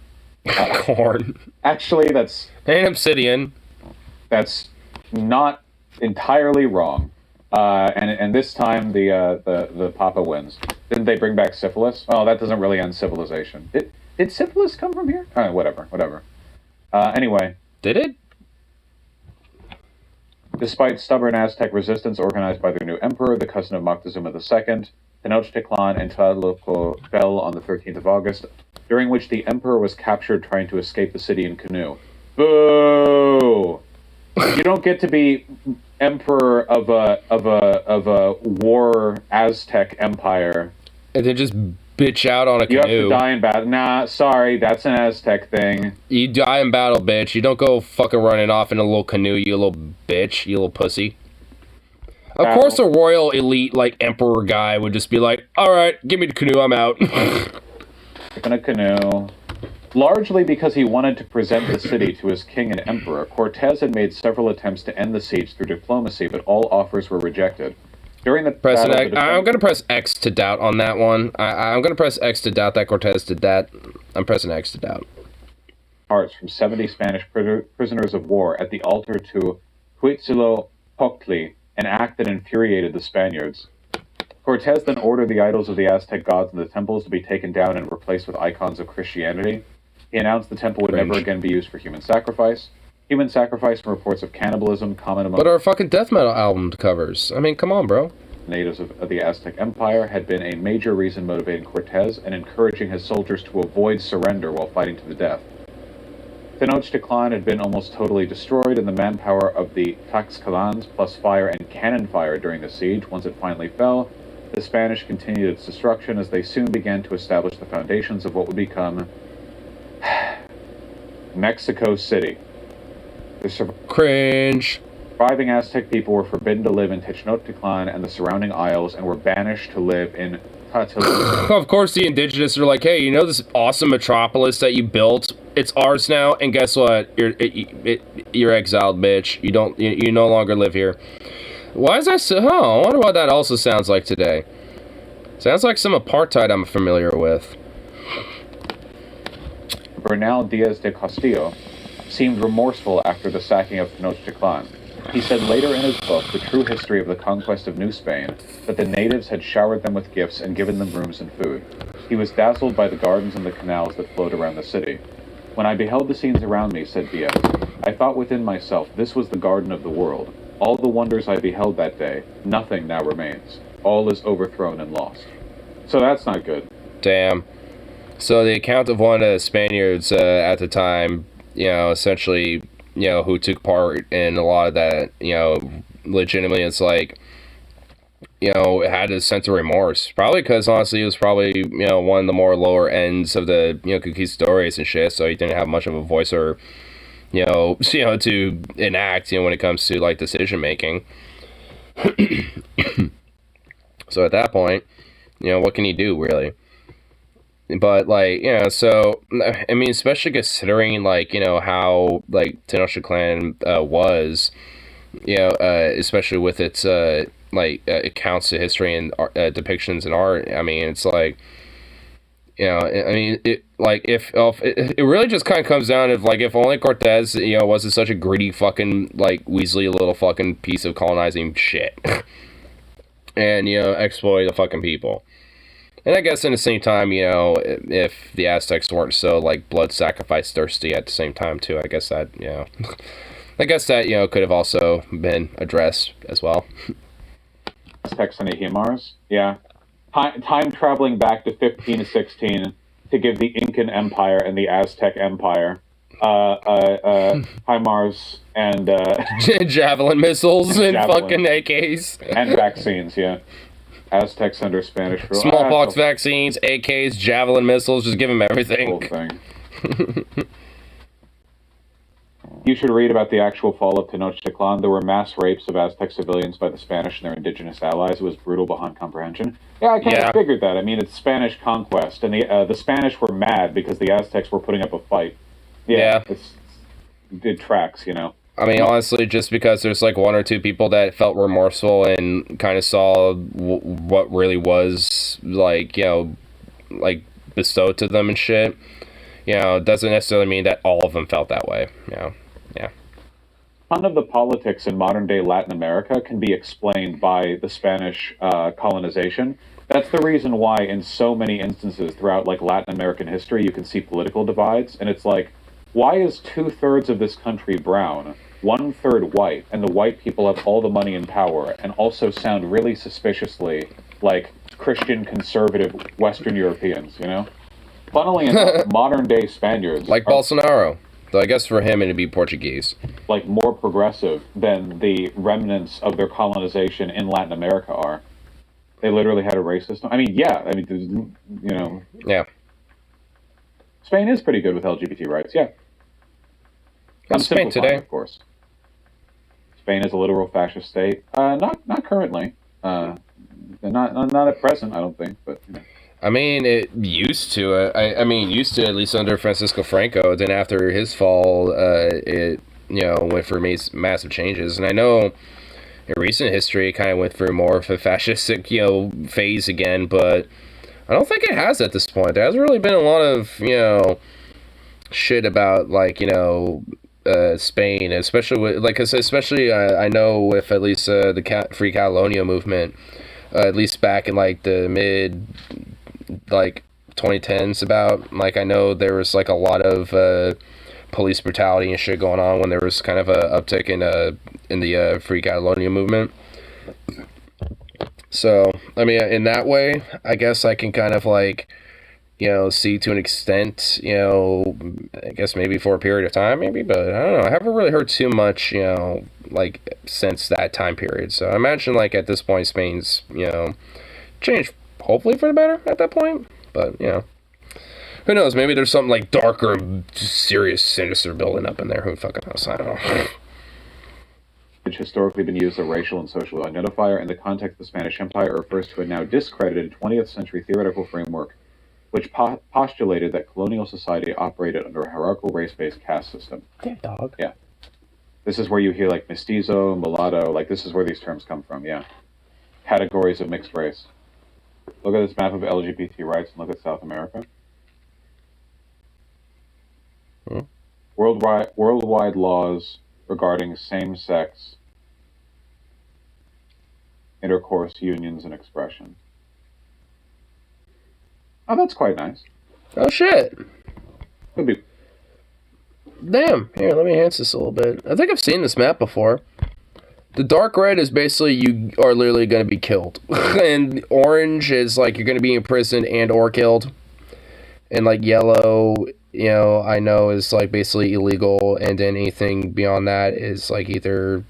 Corn. Actually, that's And obsidian. that's not entirely wrong. And this time the Papa wins. Didn't they bring back syphilis? Oh, that doesn't really end civilization. Did syphilis come from here? Whatever. Anyway, Did it? despite stubborn Aztec resistance organized by their new emperor, the cousin of Moctezuma II, Tenochtitlan and Tlaloc fell on the 13th of August, during which the emperor was captured trying to escape the city in canoe. Boo! You don't get to be emperor of a war Aztec empire. And then just bitch out on a You have canoe. to die in battle. Nah, sorry, that's an Aztec thing. You die in battle, bitch. You don't go fucking running off in a little canoe, you little bitch, you little pussy. Of course, a royal elite, like, emperor guy would just be like, alright, give me the canoe, I'm out. In a canoe. Largely because he wanted to present the city to his king and emperor, Cortez had made several attempts to end the siege through diplomacy, but all offers were rejected. During the I'm going to press X to doubt on that one. I'm going to press X to doubt that Cortez did that. I'm pressing X to doubt. Hearts from 70 Spanish prisoners of war at the altar to Huitzilopochtli, an act that infuriated the Spaniards. Cortez then ordered the idols of the Aztec gods in the temples to be taken down and replaced with icons of Christianity. He announced the temple would never again be used for human sacrifice. Human sacrifice and reports of cannibalism common among... But our fucking death metal album covers. I mean, come on, bro. Natives of the Aztec Empire had been a major reason motivating Cortez and encouraging his soldiers to avoid surrender while fighting to the death. Tenochtitlan had been almost totally destroyed, and the manpower of the Tlaxcalans, plus fire and cannon fire during the siege, once it finally fell, the Spanish continued its destruction as they soon began to establish the foundations of what would become Mexico City. The Cringe. surviving Aztec people were forbidden to live in Tenochtitlan and the surrounding isles and were banished to live in Tlaxcala. Of course, the indigenous are like, hey, this awesome metropolis that you built? It's ours now, and guess what? You're exiled, bitch. You no longer live here. Why is that so? I wonder what that also sounds like today. Sounds like some apartheid I'm familiar with. Bernal Diaz de Castillo seemed remorseful after the sacking of Tenochtitlan. He said later in his book, The True History of the Conquest of New Spain, that the natives had showered them with gifts and given them rooms and food. He was dazzled by the gardens and the canals that flowed around the city. When I beheld the scenes around me, said Diaz, I thought within myself, this was the garden of the world. All the wonders I beheld that day, nothing now remains. All is overthrown and lost. So that's not good. Damn. So the account of one of the Spaniards at the time, essentially, who took part in a lot of that, legitimately, it's like, had a sense of remorse. Probably because, honestly, it was probably, one of the more lower ends of the, conquistadores and shit, so he didn't have much of a voice or, to enact, when it comes to, like, decision-making. So at that point, what can he do, really? But, like, so, I mean, especially considering, like, how, like, Tenochtitlan was, especially with its, accounts of history and depictions in art. I mean, it's like, You know, I mean, it really just kind of comes down to like if only Cortez, you know, wasn't such a greedy fucking like Weasley little fucking piece of colonizing shit, and you know, exploit the fucking people. And I guess in the same time, you know, if the Aztecs weren't so like blood sacrifice thirsty at the same time too, I guess that you know, I guess that you know could have also been addressed as well. Aztecs and Ahimars, yeah. Time traveling back to 1516 to give the Incan Empire and the Aztec Empire HIMARS and javelin missiles and javelin. fucking AKs and vaccines, yeah. Aztecs under Spanish rule. Smallpox vaccines, AKs, javelin missiles, just give them everything. Whole thing. You should read about the actual fall of Tenochtitlan. There were mass rapes of Aztec civilians by the Spanish and their indigenous allies. It was brutal beyond comprehension. Yeah, I kind of figured that. I mean, it's Spanish conquest, and the Spanish were mad because the Aztecs were putting up a fight. Yeah. It tracks, you know. I mean, honestly, just because there's like one or two people that felt remorseful and kind of saw what really was like, you know, like bestowed to them and shit, you know, doesn't necessarily mean that all of them felt that way. You know, yeah. None of the politics in modern day Latin America can be explained by the Spanish colonization. That's the reason why, in so many instances throughout like Latin American history, you can see political divides, and it's like, why is 2/3 of this country brown, 1/3 white, and the white people have all the money and power, and also sound really suspiciously like Christian conservative Western Europeans, you know? Funnily enough, modern day Spaniards like Bolsonaro. Though I guess for him it'd be Portuguese. Like more progressive than the remnants of their colonization in Latin America are. They literally had a race system. I mean, yeah. I mean, you know. Yeah. Spain is pretty good with LGBT rights, yeah. Spain today, of course. Spain is a literal fascist state. Not currently. Not at present, I don't think. But you know. I mean, it used to. I mean, used to at least under Francisco Franco. Then after his fall, it you know went for massive changes. And I know in recent history, it kind of went through more of a fascistic phase again. But I don't think it has at this point. There hasn't really been a lot of shit about like Spain, especially with especially I know with at least the Free Catalonia movement, at least back in like the mid 2010s about like I know there was like a lot of police brutality and shit going on when there was kind of a uptick in the Free Catalonia movement. So I mean in that way I guess I can kind of like see to an extent, I guess maybe for a period of time, maybe, but I don't know. I haven't really heard too much, like since that time period. So I imagine like at this point, Spain's, changed hopefully for the better at that point. But, who knows? Maybe there's something like darker, serious, sinister building up in there. Who fucking knows? I don't know. Which historically been used as a racial and social identifier in the context of the Spanish Empire refers to a now discredited 20th century theoretical framework which postulated that colonial society operated under a hierarchical race-based caste system. Yeah, dog. Yeah. This is where you hear, like, mestizo, mulatto, like, this is where these terms come from, yeah. Categories of mixed race. Look at this map of LGBT rights and look at South America. Hmm. Worldwide laws regarding same-sex intercourse, unions, and expression. Oh, that's quite nice. Oh, shit. Could be. Damn. Here, let me enhance this a little bit. I think I've seen this map before. The dark red is basically you are literally going to be killed. And orange is like you're going to be imprisoned and or killed. And like yellow, I know is like basically illegal. And then anything beyond that is like either,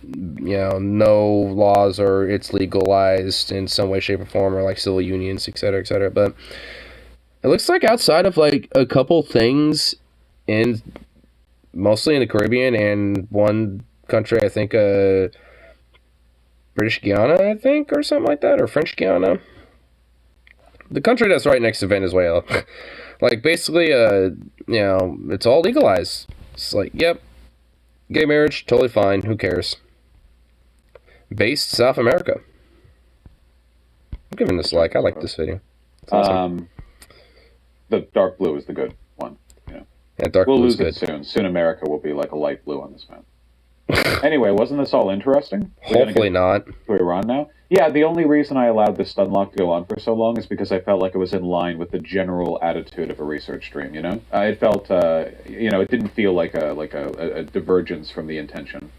no laws or it's legalized in some way, shape, or form, or like civil unions, etc., etc. But it looks like outside of like a couple things mostly in the Caribbean and one country, I think, British Guiana, I think, or something like that, or French Guiana. The country that's right next to Venezuela. Like, basically, it's all legalized. It's like, yep, gay marriage, totally fine, who cares? Based South America. I'm giving this a like. I like this video. It's awesome. The dark blue is the good one. Yeah. Yeah, dark We'll blue's lose it good. soon. Soon America will be like a light blue on this map. Anyway, wasn't this all interesting? Hopefully not. To Iran now? Yeah, the only reason I allowed this stun lock to go on for so long is because I felt like it was in line with the general attitude of a research stream, you know? It felt, it didn't feel like a divergence from the intention.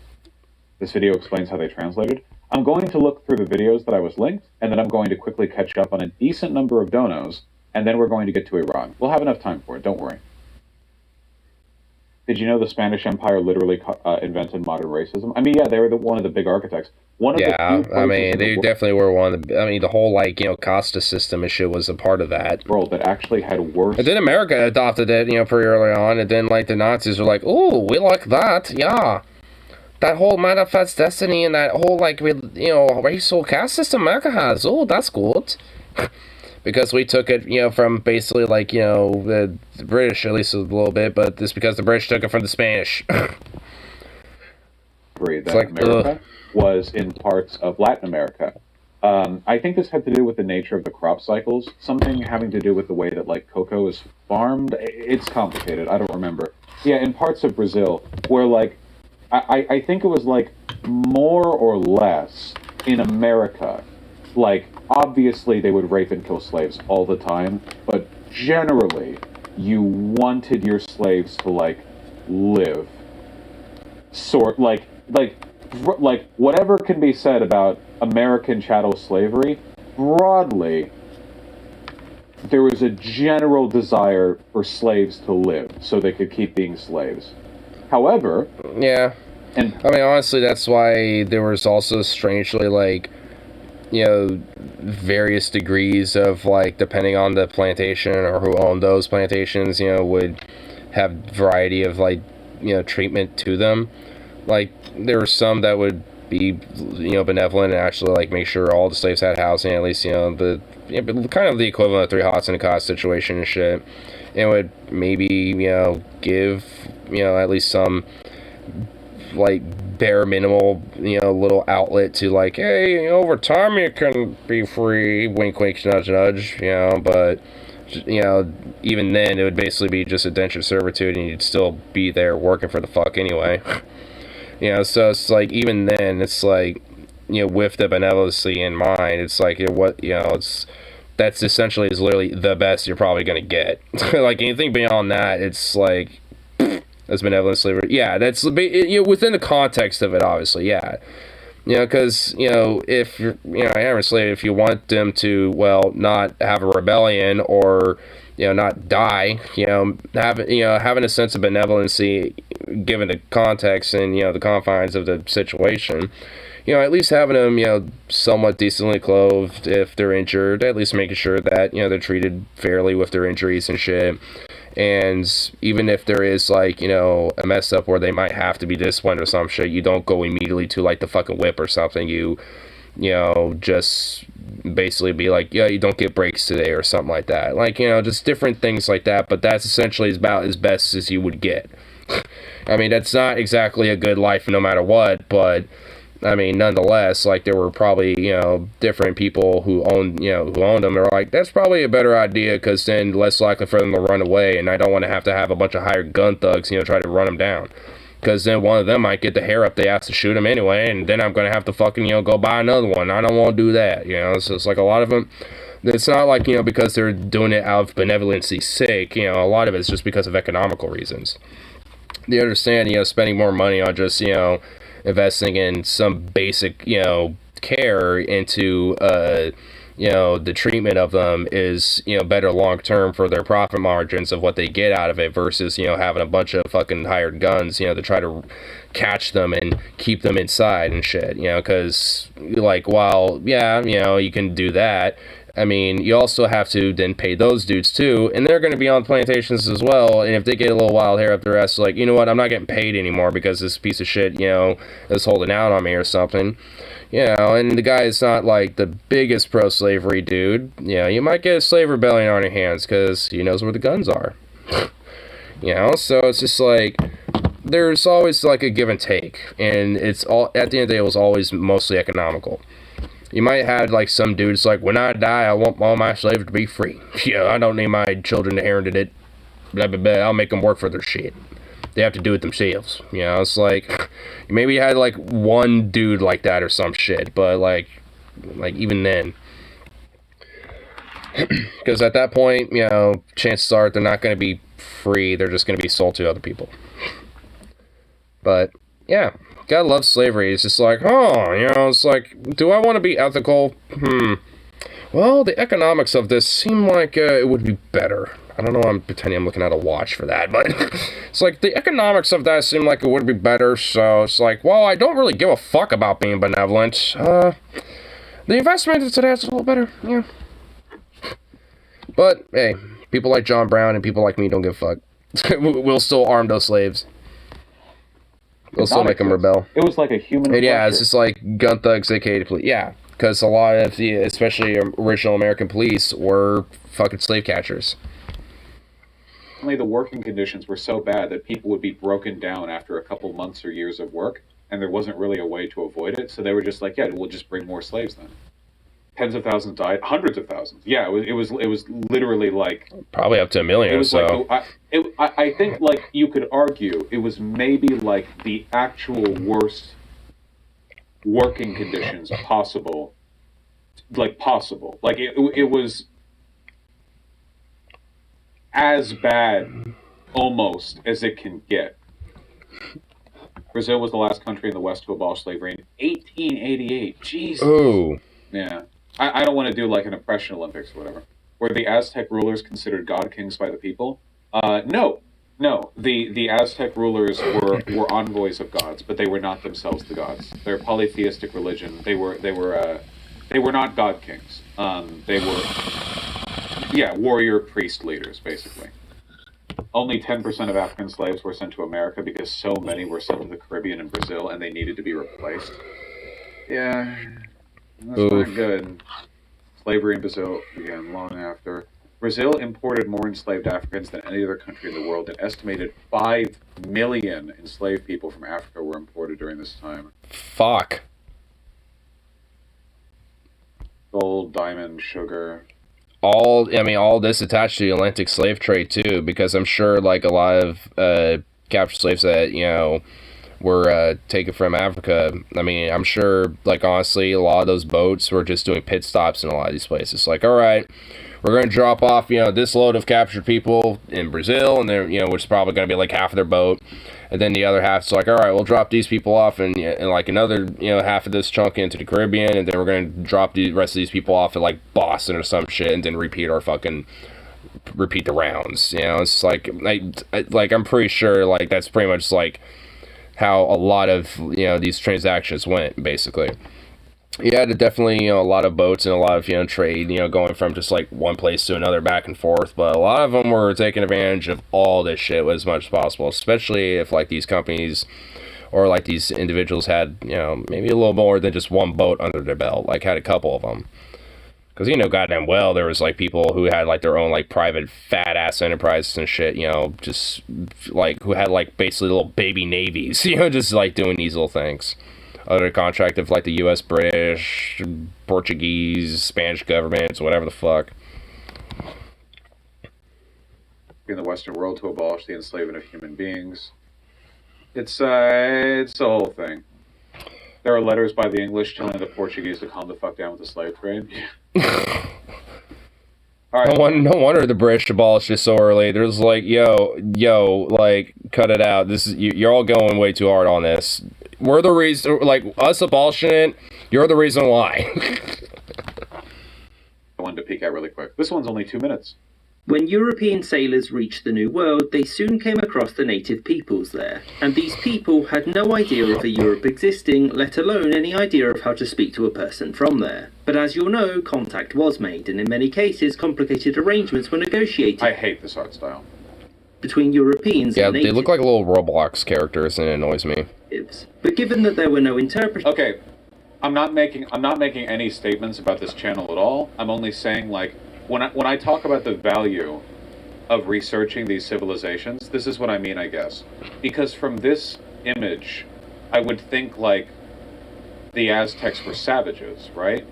This video explains how they translated. I'm going to look through the videos that I was linked, and then I'm going to quickly catch up on a decent number of donos, and then we're going to get to Iran. We'll have enough time for it, don't worry. Did you know the Spanish Empire literally invented modern racism? I mean, yeah, they were one of the big architects. I mean, they definitely were one of the... I mean, the whole, like, Costa system and shit was a part of that. World that actually had worse... And then America adopted it, pretty early on, and then, like, the Nazis were like, oh, we like that, yeah. That whole manifest destiny and that whole, like, racial caste system America has, oh, that's good. Because we took it, from basically, like, the British, at least a little bit, but it's because the British took it from the Spanish. That like, America was in parts of Latin America. I think this had to do with the nature of the crop cycles, something having to do with the way that, like, cocoa is farmed. It's complicated, I don't remember. Yeah, in parts of Brazil, where, like, I think it was, like, more or less in America, like, obviously they would rape and kill slaves all the time, but generally you wanted your slaves to, like, live. Like whatever can be said about American chattel slavery, broadly, there was a general desire for slaves to live so they could keep being slaves. However... Yeah. And I mean, honestly, that's why there was also strangely, like, various degrees of, like, depending on the plantation or who owned those plantations, would have variety of, like, treatment to them. Like, there were some that would be, benevolent and actually, like, make sure all the slaves had housing, at least, kind of the equivalent of 3 hots in a cot situation and shit. And would maybe, give, at least some, like, bare minimal, little outlet to, like, hey, over time you can be free, wink, wink, nudge, nudge, but, even then it would basically be just indentured servitude and you'd still be there working for the fuck anyway. So it's like, even then, it's like, with the benevolency in mind, it's like, that's essentially is literally the best you're probably going to get. Like, anything beyond that, it's like, that's benevolent slavery. Yeah, that's, within the context of it, obviously, yeah. Because, if you're, a slave, if you want them to, well, not have a rebellion or, not die, having a sense of benevolency given the context and, the confines of the situation, at least having them, somewhat decently clothed if they're injured, at least making sure that, they're treated fairly with their injuries and shit. And even if there is, like, a mess up where they might have to be disciplined or some shit, you don't go immediately to, like, the fucking whip or something. You just basically be like, yeah, you don't get breaks today or something like that. Like, just different things like that. But that's essentially about as best as you would get. I mean, that's not exactly a good life no matter what, but... I mean, nonetheless, like, there were probably, different people who owned them. They're like, that's probably a better idea because then less likely for them to run away. And I don't want to have a bunch of hired gun thugs, try to run them down. Because then one of them might get the hair up the ass to shoot him anyway. And then I'm going to have to fucking, go buy another one. I don't want to do that, So it's like a lot of them. It's not like, because they're doing it out of benevolency's sake. A lot of it's just because of economical reasons. They understand, spending more money on just, investing in some basic, care into, the treatment of them is, better long term for their profit margins of what they get out of it versus, having a bunch of fucking hired guns, to try to catch them and keep them inside and shit, because, like, while, yeah, you can do that. I mean, you also have to then pay those dudes too, and they're going to be on plantations as well, and if they get a little wild hair up their ass, like, you know what, I'm not getting paid anymore because this piece of shit, is holding out on me or something, and the guy is not, like, the biggest pro-slavery dude, you might get a slave rebellion on your hands because he knows where the guns are, so it's just like, there's always, like, a give and take, and it's all, at the end of the day, it was always mostly economical. You might have like some dudes like, when I die, I want all my slaves to be free. Yeah, I don't need my children to inherit it. Blah, blah, blah. I'll make them work for their shit. They have to do it themselves. You know, it's like, maybe you had like one dude like that or some shit, but like even then. Because at that point, you know, chances are they're not going to be free. They're just going to be sold to other people. But, yeah. Gotta love slavery. It's just like, oh, you know, it's like, do I want to be ethical? Well, the economics of this seem like it would be better. I don't know, I'm pretending I'm looking at a watch for that, but it's like, the economics of that seem like it would be better, so it's like, well, I don't really give a fuck about being benevolent. The investment into that's a little better, yeah. But, hey, people like John Brown and people like me don't give a fuck. We'll still arm those slaves. We'll still make them rebel. It was like a human pleasure. Yeah, it's just like gun thugs, aka police. Yeah, because a lot of the, especially original American police, were fucking slave catchers. Only the working conditions were so bad that people would be broken down after a couple months or years of work, and there wasn't really a way to avoid it, so they were just like, yeah, we'll just bring more slaves then. Tens of thousands died, hundreds of thousands. Yeah, it was literally like probably up to 1 million. It was so. I think like you could argue it was maybe like the actual worst working conditions possible. Like it was as bad almost as it can get. Brazil was the last country in the West to abolish slavery in 1888. Jesus. Oh. Yeah. I don't want to do like an oppression Olympics or whatever. Were the Aztec rulers considered god kings by the people? No. The Aztec rulers were envoys of gods, but they were not themselves the gods. They're a polytheistic religion. They were not god kings. They were warrior priest leaders basically. Only 10% of African slaves were sent to America because so many were sent to the Caribbean and Brazil, and they needed to be replaced. Yeah. That's not good. Slavery in Brazil began long after. Brazil imported more enslaved Africans than any other country in the world. An estimated 5 million enslaved people from Africa were imported during this time. Fuck. Gold, diamond, sugar. All this attached to the Atlantic slave trade too, because I'm sure like a lot of captured slaves that, you know, were taken from Africa. I mean, I'm sure, like, honestly, a lot of those boats were just doing pit stops in a lot of these places. Like, all right, we're going to drop off, you know, this load of captured people in Brazil, and they're, you know, which is probably going to be like half of their boat. And then the other half's like, all right, we'll drop these people off and like another, you know, half of this chunk into the Caribbean, and then we're going to drop the rest of these people off at like Boston or some shit, and then repeat the rounds. You know, it's like I'm pretty sure like that's pretty much like how a lot of, you know, these transactions went, basically. You had definitely, you know, a lot of boats and a lot of, you know, trade, you know, going from just like one place to another back and forth, but a lot of them were taking advantage of all this shit as much as possible, especially if like these companies or like these individuals had, you know, maybe a little more than just one boat under their belt, like had a couple of them. Because, you know, goddamn well, there was, like, people who had, like, their own, like, private fat-ass enterprises and shit, you know, just, like, who had, like, basically little baby navies, you know, just, like, doing these little things. Under contract of, like, the U.S., British, Portuguese, Spanish governments, whatever the fuck. In the Western world to abolish the enslavement of human beings. It's a whole thing. There are letters by the English telling the Portuguese to calm the fuck down with the slave trade. All right. No wonder the British abolished it so early. There's like, yo, like, cut it out. This is you're all going way too hard on this. We're the reason, like, us abolishing it. You're the reason why. I wanted to peek out really quick. This one's only 2 minutes. When European sailors reached the New World, they soon came across the native peoples there, and these people had no idea of a Europe existing, let alone any idea of how to speak to a person from there. But as you'll know, contact was made, and in many cases, complicated arrangements were negotiated. I hate this art style. Between Europeans and natives. Yeah, they look like little Roblox characters, and it annoys me. But given that there were no interpreters... Okay, I'm not making any statements about this channel at all. I'm only saying, like, when I talk about the value of researching these civilizations, this is what I mean, I guess. Because from this image, I would think, like, the Aztecs were savages, right?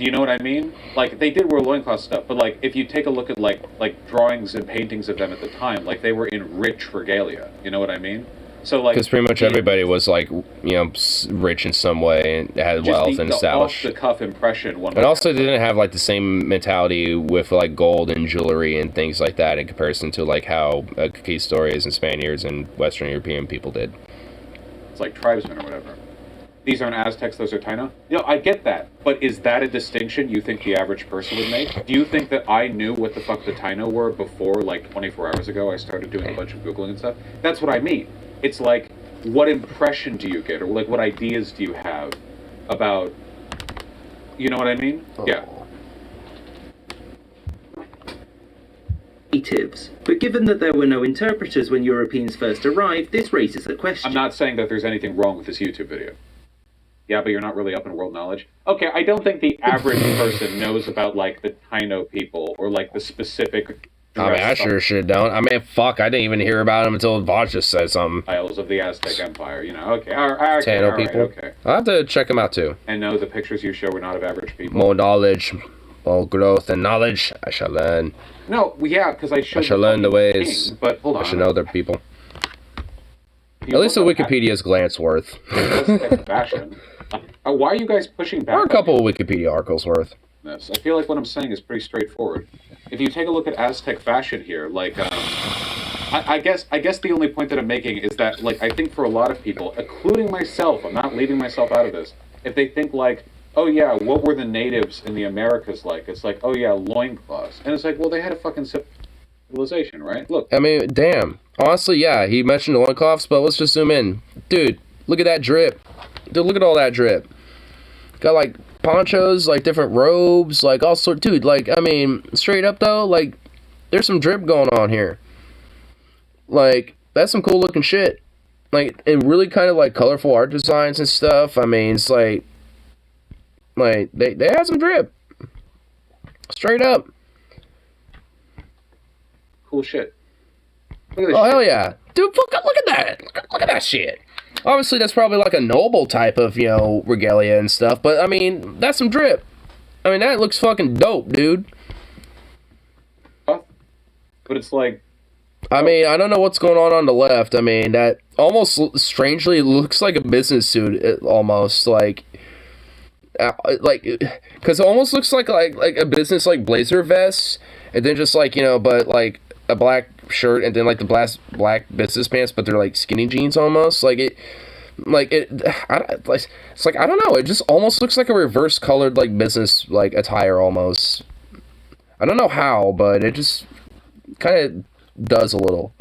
Do you know what I mean? Like, they did wear loincloth stuff, but, like, if you take a look at, like drawings and paintings of them at the time, like, they were in rich regalia. You know what I mean? So, like... Because pretty much everybody was, like, you know, rich in some way and had wealth and established. Off-the-cuff impression. And also, they didn't have, like, the same mentality with, like, gold and jewelry and things like that in comparison to, like, how conquistadors and Spaniards and Western European people did. It's like tribesmen or whatever. These aren't Aztecs, those are Taino? You know, I get that, but is that a distinction you think the average person would make? Do you think that I knew what the fuck the Taino were before, like, 24 hours ago I started doing a bunch of Googling and stuff? That's what I mean. It's like, what impression do you get, or like, what ideas do you have about, you know what I mean? Oh. Yeah. Natives. But given that there were no interpreters when Europeans first arrived, this raises a question. I'm not saying that there's anything wrong with this YouTube video. Yeah, but you're not really up in world knowledge. Okay, I don't think the average person knows about, like, the Taino people, or, like, the specific... I mean, I sure shit don't. I mean, fuck, I didn't even hear about them until Vosh just said something. Isles of the Aztec Empire, you know, okay, okay, Taino people. Okay. I'll have to check them out, too. And no, the pictures you show were not of average people. More knowledge, more growth and knowledge, I shall learn. No, yeah, because I shall learn the ways. King, but hold on. I should know their people. At least the Wikipedia's glance worth. Fashion. Why are you guys pushing back? Or a couple of Wikipedia articles worth. This? I feel like what I'm saying is pretty straightforward. If you take a look at Aztec fashion here, like, I guess the only point that I'm making is that, like, I think for a lot of people, including myself, I'm not leaving myself out of this, if they think, like, oh yeah, what were the natives in the Americas like? It's like, oh yeah, loincloths. And it's like, well, they had a fucking civilization, right? Look. I mean, damn. Honestly, yeah, he mentioned the loincloths, but let's just zoom in. Dude, look at that drip. Dude, look at all that drip. Got, like, ponchos, like, different robes, like, all sorts. Dude, like, I mean, straight up, though, like, there's some drip going on here. Like, that's some cool looking shit. Like, and really kind of, like, colorful art designs and stuff. I mean, it's like, they had some drip. Straight up. Cool shit. Look at this Oh, shit. hell yeah. Dude, look at that. Look at that shit. Obviously, that's probably like a noble type of, you know, regalia and stuff. But, I mean, that's some drip. I mean, that looks fucking dope, dude. But it's like... I mean, I don't know what's going on the left. I mean, that almost strangely looks like a business suit, almost. Like, because it almost looks like a business, like, blazer vest. And then just, like, you know, but, like, a black shirt and then, like, the black business pants, but they're, like, skinny jeans almost. It's like, I don't know. It just almost looks like a reverse colored, like, business, like, attire almost. I don't know how, but it just kind of does a little.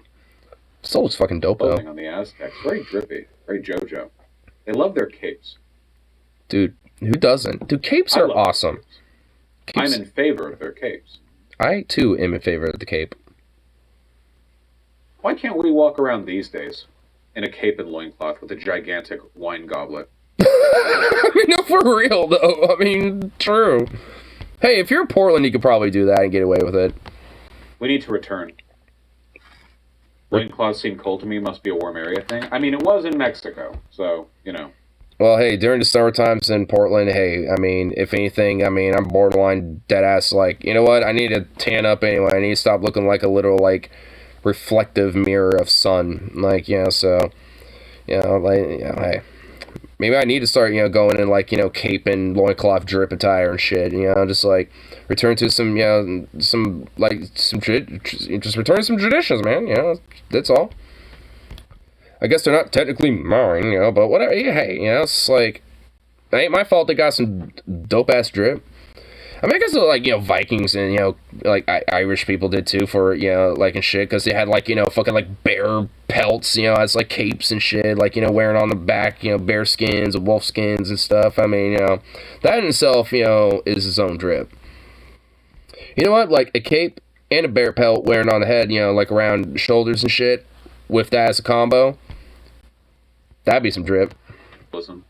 Still looks fucking dope, though. On the Aztecs. Very drippy. Very JoJo. They love their capes. Dude, who doesn't? Dude, capes are awesome. I'm in favor of their capes. I, too, am in favor of the cape. Why can't we walk around these days in a cape and loincloth with a gigantic wine goblet? I mean, no, for real, though. I mean, true. Hey, if you're in Portland, you could probably do that and get away with it. We need to return. Loincloths seem cold to me. Must be a warm area thing. I mean, it was in Mexico, so, you know. Well, hey, during the summer times in Portland, hey, I mean, if anything, I mean, I'm borderline dead-ass, like, you know what? I need to tan up anyway. I need to stop looking like a little, like, reflective mirror of sun. Like, you know, so, you know, like, you know, hey. Maybe I need to start, you know, going in, like, you know, cape and loincloth drip attire and shit, you know, just, like, return to some, you know, just return to some traditions, man, you know, that's all. I guess they're not technically mine, you know, but whatever, hey, you know, it's like, it ain't my fault they got some dope-ass drip. I mean, I guess, like, you know, Vikings and, you know, like, Irish people did, too, for, you know, like, and shit, because they had, like, you know, fucking, like, bear pelts, you know, as, like, capes and shit, like, you know, wearing on the back, you know, bear skins and wolf skins and stuff. I mean, you know, that in itself, you know, is its own drip. You know what? Like, a cape and a bear pelt wearing on the head, you know, like, around shoulders and shit, with that as a combo, that'd be some drip. Listen.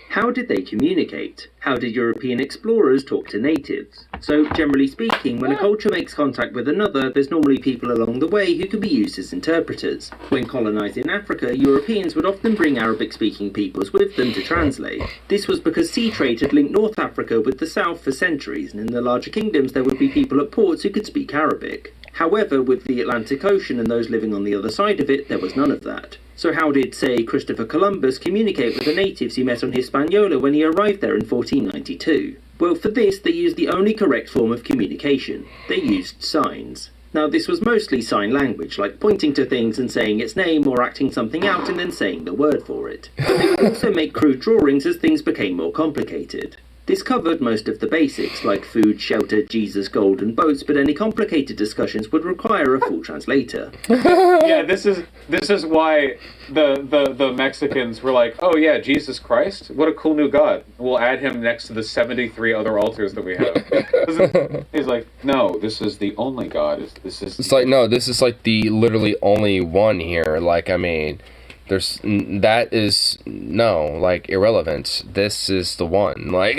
How did they communicate? How did European explorers talk to natives? So, generally speaking, when a culture makes contact with another, there's normally people along the way who can be used as interpreters. When colonising Africa, Europeans would often bring Arabic-speaking peoples with them to translate. This was because sea trade had linked North Africa with the South for centuries, and in the larger kingdoms there would be people at ports who could speak Arabic. However, with the Atlantic Ocean and those living on the other side of it, there was none of that. So how did, say, Christopher Columbus communicate with the natives he met on Hispaniola when he arrived there in 1492? Well, for this, they used the only correct form of communication. They used signs. Now, this was mostly sign language, like pointing to things and saying its name or acting something out and then saying the word for it. But they would also make crude drawings as things became more complicated. This covered most of the basics, like food, shelter, Jesus, gold, and boats, but any complicated discussions would require a full translator. Yeah, this is why the Mexicans were like, oh yeah, Jesus Christ? What a cool new God. We'll add him next to the 73 other altars that we have. He's like, no, this is the only God. This is the literally only one here. Like, I mean... that is irrelevant. This is the one. Like,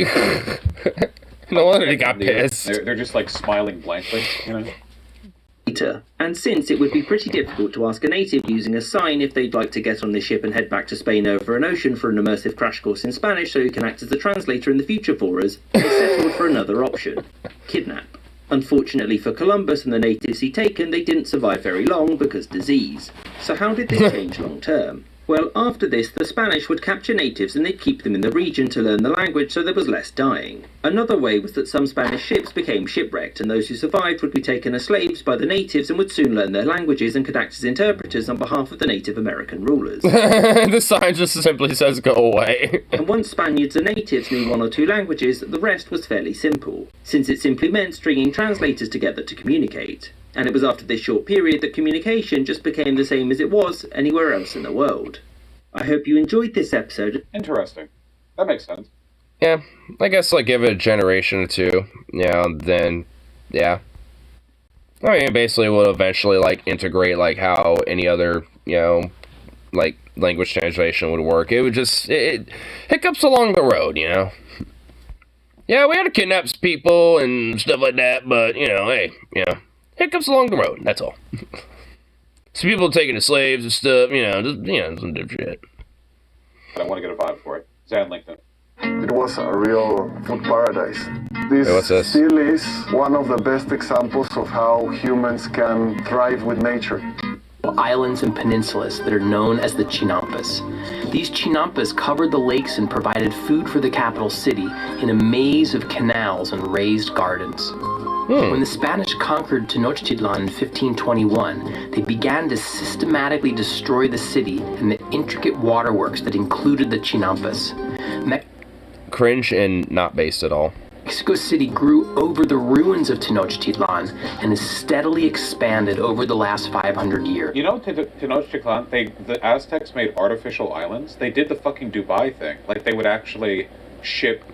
no wonder they got pissed. They're just like smiling blankly, you know. And since it would be pretty difficult to ask a native using a sign if they'd like to get on the ship and head back to Spain over an ocean for an immersive crash course in Spanish so he can act as a translator in the future for us, they settled for another option: kidnap. Unfortunately for Columbus and the natives he'd taken, they didn't survive very long because disease. So how did this change long term? Well, after this, the Spanish would capture natives and they'd keep them in the region to learn the language so there was less dying. Another way was that some Spanish ships became shipwrecked and those who survived would be taken as slaves by the natives and would soon learn their languages and could act as interpreters on behalf of the Native American rulers. The sign just simply says go away. And once Spaniards and natives knew one or two languages, the rest was fairly simple, since it simply meant stringing translators together to communicate. And it was after this short period that communication just became the same as it was anywhere else in the world. I hope you enjoyed this episode. Interesting. That makes sense. Yeah, I guess give it a generation or two, then, yeah. I mean, basically will eventually, integrate, how any other, language translation would work. It would just, hiccups along the road, Yeah, we had to kidnap people and stuff like that, but, hey, hiccups along the road, that's all. Some people taking the slaves and stuff, some different shit. I don't want to get a vibe for it. Zan Lincoln. It was a real food paradise. This still is one of the best examples of how humans can thrive with nature. Islands and peninsulas that are known as the Chinampas. These Chinampas covered the lakes and provided food for the capital city in a maze of canals and raised gardens. When the Spanish conquered Tenochtitlan in 1521, they began to systematically destroy the city and the intricate waterworks that included the Chinampas. Cringe and not based at all. Mexico City grew over the ruins of Tenochtitlan and has steadily expanded over the last 500 years. You know, Tenochtitlan, the Aztecs made artificial islands. They did the fucking Dubai thing. They would actually ship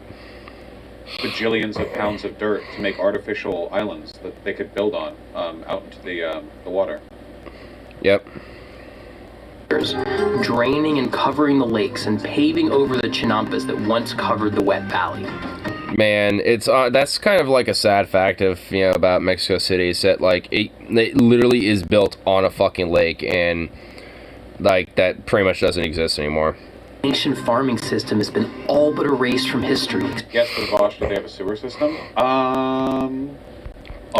bajillions of pounds of dirt to make artificial islands that they could build on out into the water. Yep. Draining and covering the lakes and paving over the Chinampas that once covered the wet valley. Man, it's that's kind of a sad fact of about Mexico City is that it literally is built on a fucking lake and that pretty much doesn't exist anymore. Ancient farming system has been all but erased from history. Yes, but Vosh, do they have a sewer system?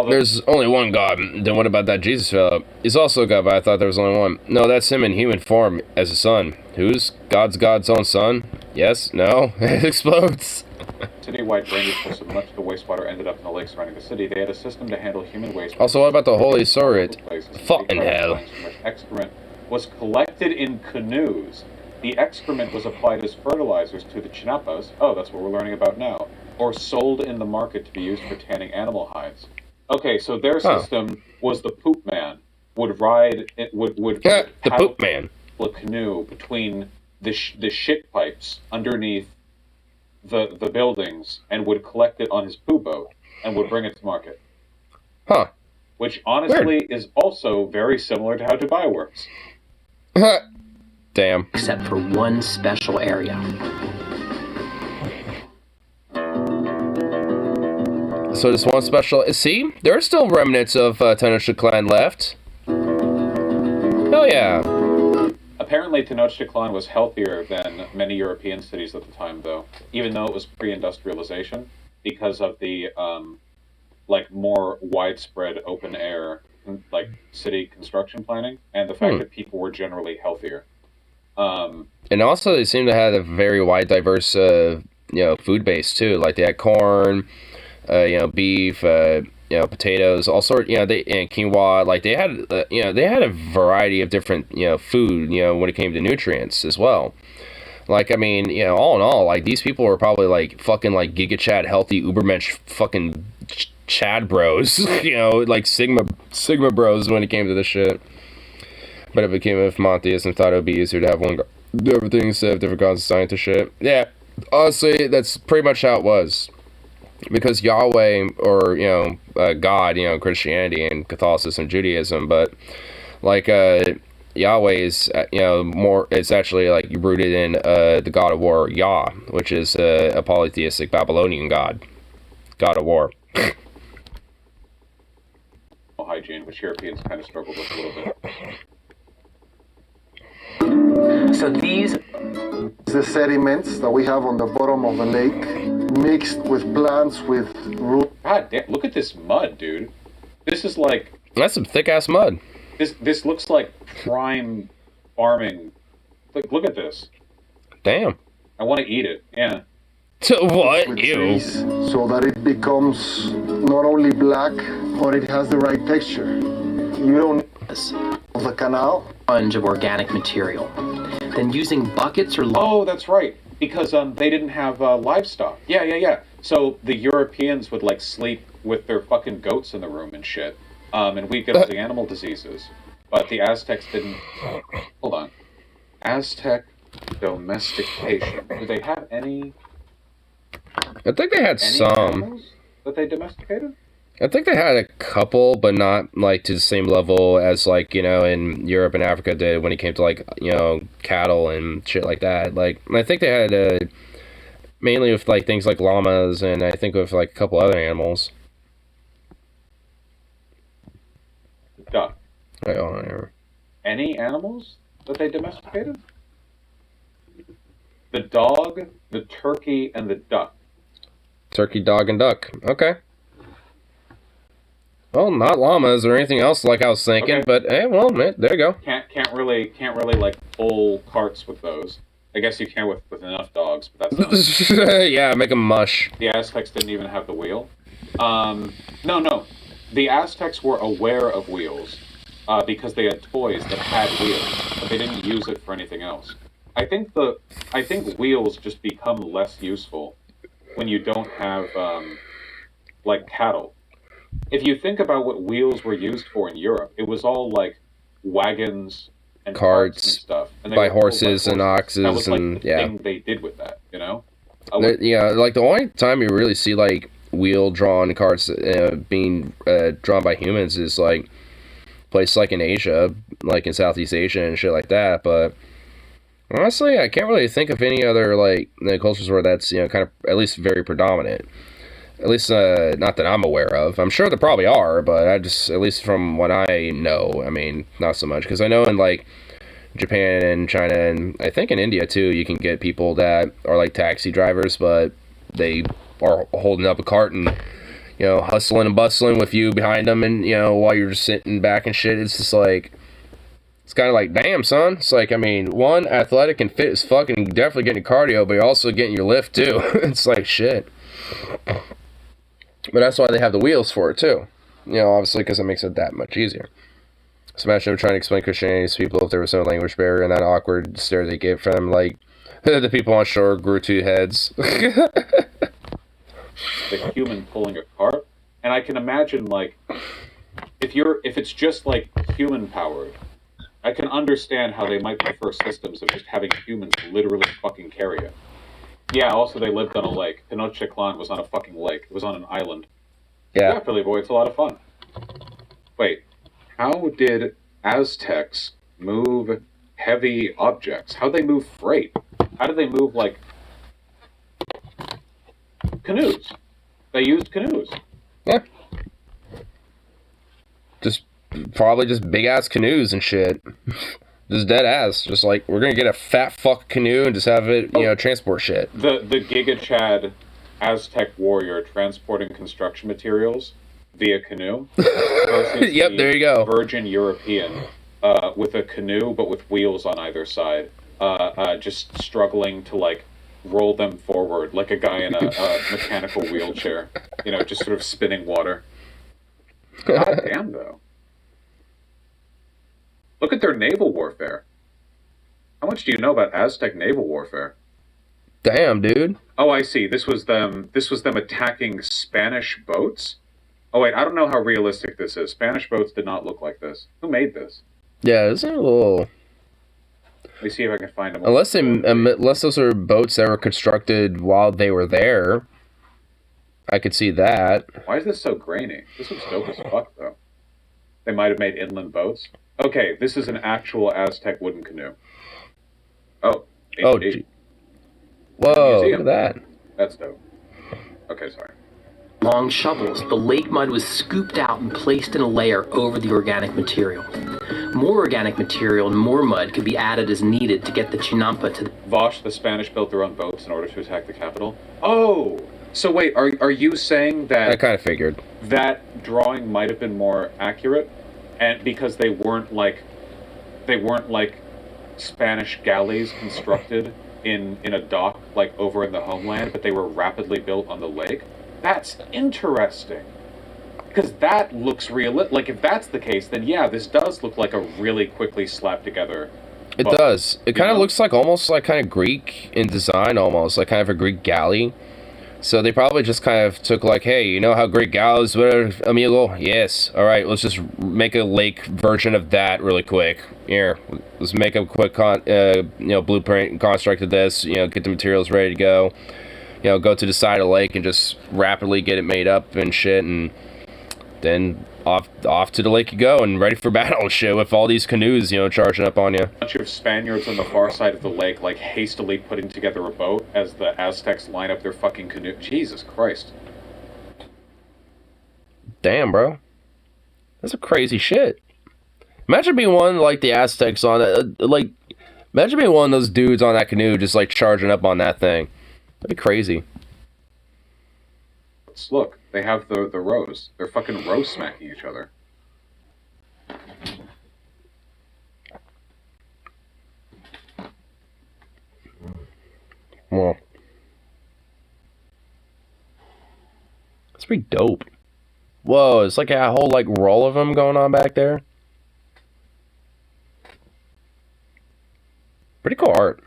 There's only one God. Then what about that Jesus fellow? He's also a God, but I thought there was only one. No, that's him in human form as a son. Who's God's own son? Yes? No? It explodes. City-wide drainage system. Much of the wastewater ended up in the lakes surrounding the city. They had a system to handle human waste. Also, what about the Holy Spirit? Fucking hell. Excrement was collected in canoes. The excrement was applied as fertilizers to the Chinampas. Oh, that's what we're learning about now. Or sold in the market to be used for tanning animal hides. Okay, so their system was the poop man would ride it would the poop man a canoe between the shit pipes underneath the buildings and would collect it on his poo boat and would bring it to market. Huh. Which honestly is also very similar to how Dubai works. Damn. Except for one special area. So this one special... See? There are still remnants of Tenochtitlan left. Hell yeah. Apparently, Tenochtitlan was healthier than many European cities at the time, though, even though it was pre-industrialization, because of the more widespread open air city construction planning, and the fact that people were generally healthier. And also, they seem to have a very wide, diverse, food base too. Like they had corn, beef, potatoes, all sorts. And quinoa. Like they had a variety of different, food. When it came to nutrients as well. Like I mean, all in all, like these people were probably like fucking like Giga Chad healthy Ubermensch fucking Chad bros. Like Sigma bros when it came to this shit. But it became if monotheism thought it would be easier to have one everything instead of different gods of scientist shit. Yeah, honestly, that's pretty much how it was. Because Yahweh, or God, Christianity and Catholicism, Judaism, but like Yahweh is more. It's actually like rooted in the god of war Yah, which is a polytheistic Babylonian god of war. Hygiene, which Europeans kind of struggled with a little bit. So these... The sediments that we have on the bottom of the lake, mixed with plants with root. God damn, look at this mud, dude. This is like... That's some thick-ass mud. This looks like prime farming. Like, look at this. Damn. I want to eat it, yeah. What? Ew. So that it becomes not only black, but it has the right texture. You don't... Of the canal? Sponge of organic material. Then using buckets or... Oh, that's right. Because they didn't have livestock. Yeah. So the Europeans would like sleep with their fucking goats in the room and shit. And we'd get all the animal diseases. But the Aztecs didn't... Hold on. Aztec domestication. Do they have any... I think they had some animals that they domesticated? I think they had a couple, but not like to the same level as like in Europe and Africa did when it came to like cattle and shit like that. Like I think they had mainly with like things like llamas, and I think with like a couple other animals. Duck. Whatever. Any animals that they domesticated? The dog, the turkey, and the duck. Turkey, dog, and duck. Okay. Well, not llamas or anything else like I was thinking, but hey, well, man, there you go. Can't really like pull carts with those. I guess you can with enough dogs, but that's not... Yeah, make them mush. The Aztecs didn't even have the wheel. No. The Aztecs were aware of wheels because they had toys that had wheels, but they didn't use it for anything else. I think wheels just become less useful when you don't have like cattle. If you think about what wheels were used for in Europe, it was all like wagons and carts and stuff. And by horses and oxes. That was like and the thing they did with that, Yeah, like the only time you really see like wheel-drawn carts being drawn by humans is like places like in Asia, like in Southeast Asia and shit like that. But honestly, I can't really think of any other like cultures where that's kind of at least very predominant. At least not that I'm aware of. I'm sure there probably are, but I just, at least from what I know, I mean, not so much. Because I know in like Japan and China and I think in India too, you can get people that are like taxi drivers, but they are holding up a cart and hustling and bustling with you behind them, and while you're just sitting back and shit. It's just like, it's kind of like, damn, son. It's like, I mean, one, athletic and fit as fucking, definitely getting cardio, but you're also getting your lift too. It's like shit. But that's why they have the wheels for it too. Obviously, because it makes it that much easier. So imagine them trying to explain Christianity to people if there was no language barrier and that awkward stare they gave from like the people on shore grew 2 heads. The human pulling a cart, and I can imagine like if it's just like human powered, I can understand how they might prefer systems of just having humans literally fucking carry it. Yeah, also they lived on a lake. Tenochtitlan was on a fucking lake. It was on an island. Yeah, Billy Boy, it's a lot of fun. Wait, how did Aztecs move heavy objects? How'd they move freight? How did they move, like, canoes? They used canoes. Yeah. Just probably just big ass canoes and shit. Just dead ass. Just like, we're gonna get a fat fuck canoe and just have it, transport shit. The Giga Chad Aztec warrior transporting construction materials via canoe. Yep, there you go. Virgin European with a canoe but with wheels on either side. Just struggling to like roll them forward like a guy in a mechanical wheelchair. Just sort of spinning water. God damn, though. Look at their naval warfare. How much do you know about Aztec naval warfare? Damn, dude. Oh, I see. This was them attacking Spanish boats? Oh, wait, I don't know how realistic this is. Spanish boats did not look like this. Who made this? Yeah, this is a little... Let me see if I can find them. Unless those are boats that were constructed while they were there. I could see that. Why is this so grainy? This looks dope as fuck, though. They might have made inland boats. Okay, this is an actual Aztec wooden canoe. Oh. Oh, gee. Whoa, look at that. That's dope. Okay, sorry. Long shovels, the lake mud was scooped out and placed in a layer over the organic material. More organic material and more mud could be added as needed to get the chinampa to the... Vosh, the Spanish built their own boats in order to attack the capital. Oh! So wait, are you saying that... I kind of figured. That drawing might have been more accurate, and because they weren't like Spanish galleys constructed in a dock like over in the homeland, but they were rapidly built on the lake? That's interesting. Because that looks real. Like, if that's the case, then yeah, this does look like a really quickly slapped together. It does. It kind of looks like almost like kind of Greek in design, almost like kind of a Greek galley. So they probably just kind of took like, hey, you know how Greek galleys were, amigo? Yes. All right, let's just make a lake version of that really quick. Here, let's make a quick blueprint construct of this. Get the materials ready to go. Go to the side of the lake and just rapidly get it made up and shit, and then off to the lake you go and ready for battle and shit with all these canoes, charging up on you. A bunch of Spaniards on the far side of the lake, like, hastily putting together a boat as the Aztecs line up their fucking canoe. Jesus Christ. Damn, bro. That's a crazy shit. Imagine being one, like, the Aztecs on that, imagine being one of those dudes on that canoe just, like, charging up on that thing. That'd be crazy. Look, they have the rows. They're fucking row smacking each other. Well, that's pretty dope. Whoa, it's like a whole like roll of them going on back there. Pretty cool art.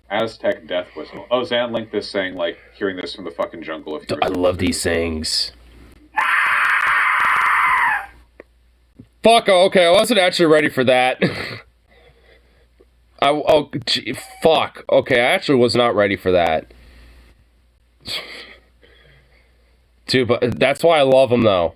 Aztec death whistle. Oh, Zan linked this saying, like, hearing this from the fucking jungle. I love these things. Fuck, okay, I wasn't actually ready for that. Fuck. Okay, I actually was not ready for that. Dude, but that's why I love them, though.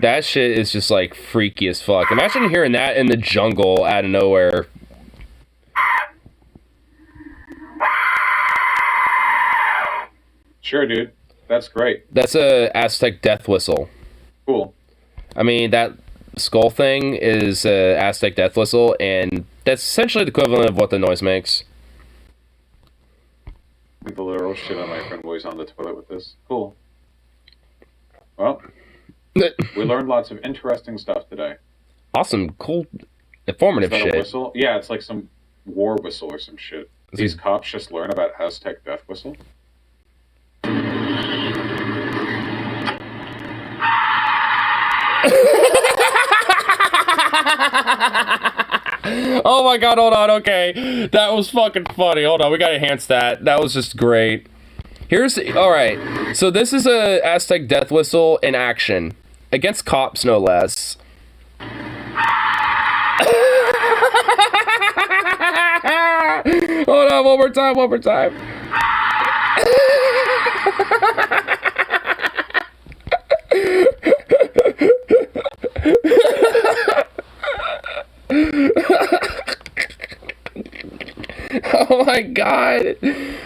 That shit is just, like, freaky as fuck. Imagine hearing that in the jungle out of nowhere. Sure, dude. That's great. That's a Aztec death whistle. Cool. I mean, that skull thing is a Aztec death whistle, and that's essentially the equivalent of what the noise makes. The literal shit on my friend boy's on the toilet with this. Cool. Well... we learned lots of interesting stuff today. Awesome, cool, informative shit. A whistle? Yeah, it's like some war whistle or some shit. These cops just learn about Aztec death whistle? Oh my god, hold on, okay. That was fucking funny. Hold on, we gotta enhance that. That was just great. Alright, so this is a Aztec death whistle in action. Against cops, no less. Hold on, one more time. my god.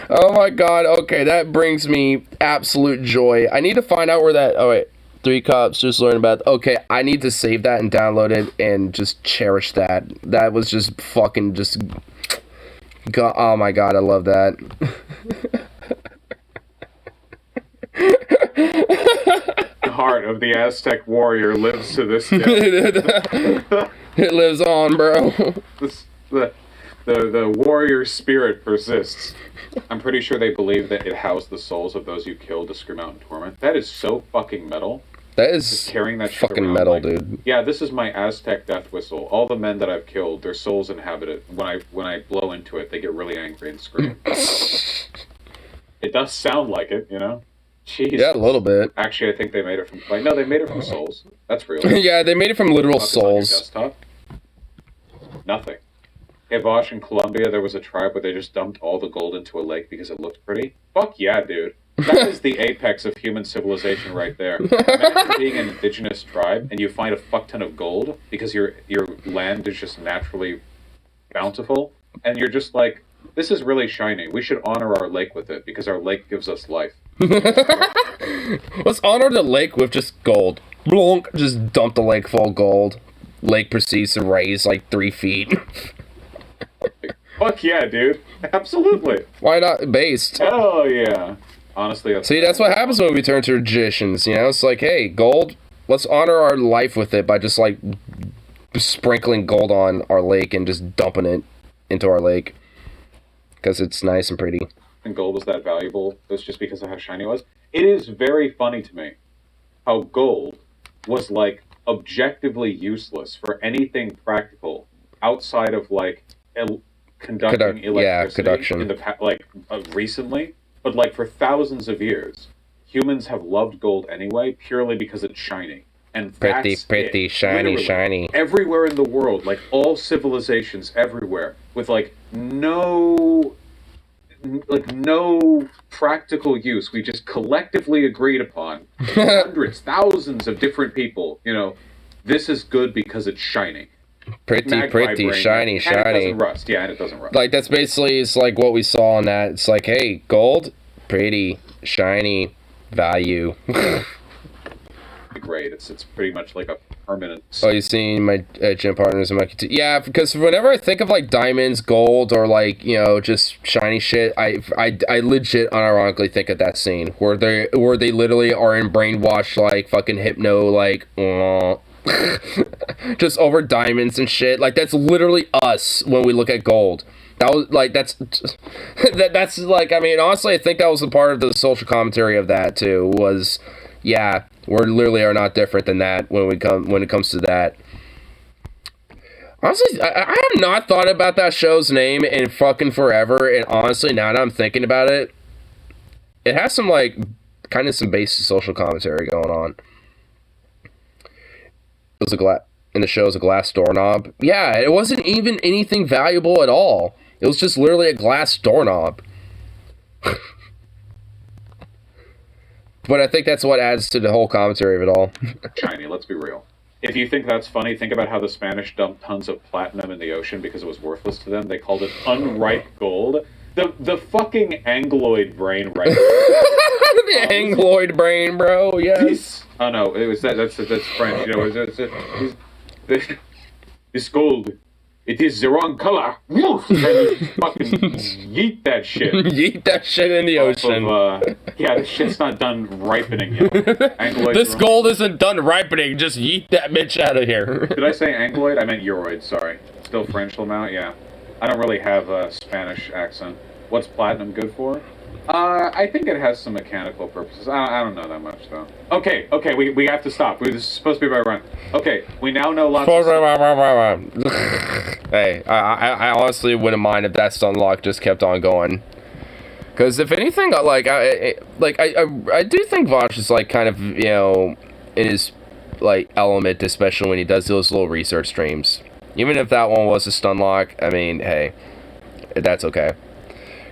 Oh my god. Okay, that brings me absolute joy. I need to find out where that... Oh, wait. 3 Cups, just learn about... Okay, I need to save that and download it and just cherish that. That was just fucking just... God, oh my god, I love that. The heart of the Aztec warrior lives to this day. It lives on, bro. The warrior spirit persists. I'm pretty sure they believe that it housed the souls of those you killed to scream out in torment. That is so fucking metal. That is just carrying that shit fucking around, metal, like, dude. Yeah, this is my Aztec death whistle. All the men that I've killed, their souls inhabit it. When I blow into it, they get really angry and scream. It does sound like it, you know? Jeez. Yeah, a little bit. Actually, I think they made it from... Like, no, they made it from souls. That's real. Yeah, they made it from literal souls. Desktop. Nothing. Hey, Bosch, in Colombia, there was a tribe where they just dumped all the gold into a lake because it looked pretty. Fuck yeah, dude. That is the apex of human civilization right there. Imagine being an indigenous tribe and you find a fuck ton of gold because your land is just naturally bountiful, and you're just like, this is really shiny. We should honor our lake with it because our lake gives us life. Let's honor the lake with just gold. Blonk, just dump the lake full of gold. Lake proceeds to raise like 3 feet. Fuck yeah, dude. Absolutely. Why not based? Hell yeah. Honestly, that's what happens when we turn to magicians, you know? It's like, hey, gold, let's honor our life with it by just, like, sprinkling gold on our lake and just dumping it into our lake. Because it's nice and pretty. And gold was that valuable. It was just because of how shiny it was. It is very funny to me how gold was, like, objectively useless for anything practical outside of, like, conducting electricity in the recently. But, like, for thousands of years, humans have loved gold anyway, purely because it's shiny. And pretty, shiny, literally, shiny. Everywhere in the world, like, all civilizations everywhere, with, like, no practical use. We just collectively agreed upon, hundreds, thousands of different people, you know, this is good because it's shiny. Pretty, shiny, shiny. And it doesn't rust. Yeah, and it doesn't rust. Like, that's basically, it's like what we saw on that. It's like, hey, gold, pretty, shiny, value. Great. It's pretty much like a permanent... Oh, you seen my gym partners in my... Yeah, because whenever I think of, like, diamonds, gold, or, like, you know, just shiny shit, I legit unironically think of that scene where they literally are in brainwashed, like, fucking hypno, like, just over diamonds and shit. Like, that's literally us when we look at gold. That was like, that's like, I mean, honestly, I think that was a part of the social commentary of that too, was, yeah, we literally are not different than that when it comes to that. Honestly, I have not thought about that show's name in fucking forever, and honestly, now that I'm thinking about it, it has some, like, kind of some basic social commentary going on. It was in the show, was a glass doorknob. Yeah, it wasn't even anything valuable at all. It was just literally a glass doorknob. But I think that's what adds to the whole commentary of it all. Shiny, let's be real. If you think that's funny, think about how the Spanish dumped tons of platinum in the ocean because it was worthless to them. They called it unripe gold. The fucking Angloid brain, right? The Angloid brain, bro. Yes. Oh no, it was that's French. You know, it's gold. It is the wrong color. Fucking yeet that shit. Yeet that shit in the ocean. Yeah, this shit's not done ripening yet. This gold isn't done ripening. Just yeet that bitch out of here. Did I say Angloid? I meant Euroid. Sorry. Still French, Lamau? Yeah. I don't really have a Spanish accent. What's platinum good for? I think it has some mechanical purposes. I don't know that much, though. Okay, we have to stop. This is supposed to be by run. Okay, we now know lots of... Hey, I honestly wouldn't mind if that stun lock just kept on going. Because if anything, I do think Vosh is, like, kind of, you know, in his, like, element, especially when he does those little research streams. Even if that one was a stun lock, I mean, hey, that's okay.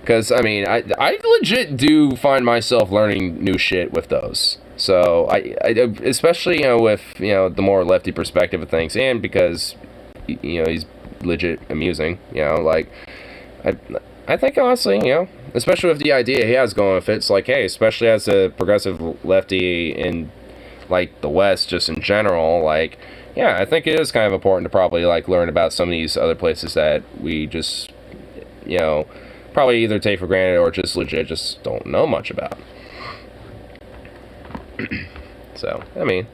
Because, I mean, I legit do find myself learning new shit with those. So, I especially, you know, with, you know, the more lefty perspective of things, and because, you know, he's legit amusing, you know, like, I think honestly, especially with the idea he has going with it, it's like, hey, especially as a progressive lefty in like the West, just in general, like, yeah, I think it is kind of important to probably like learn about some of these other places that we just, probably either take for granted or just legit just don't know much about. So, I mean,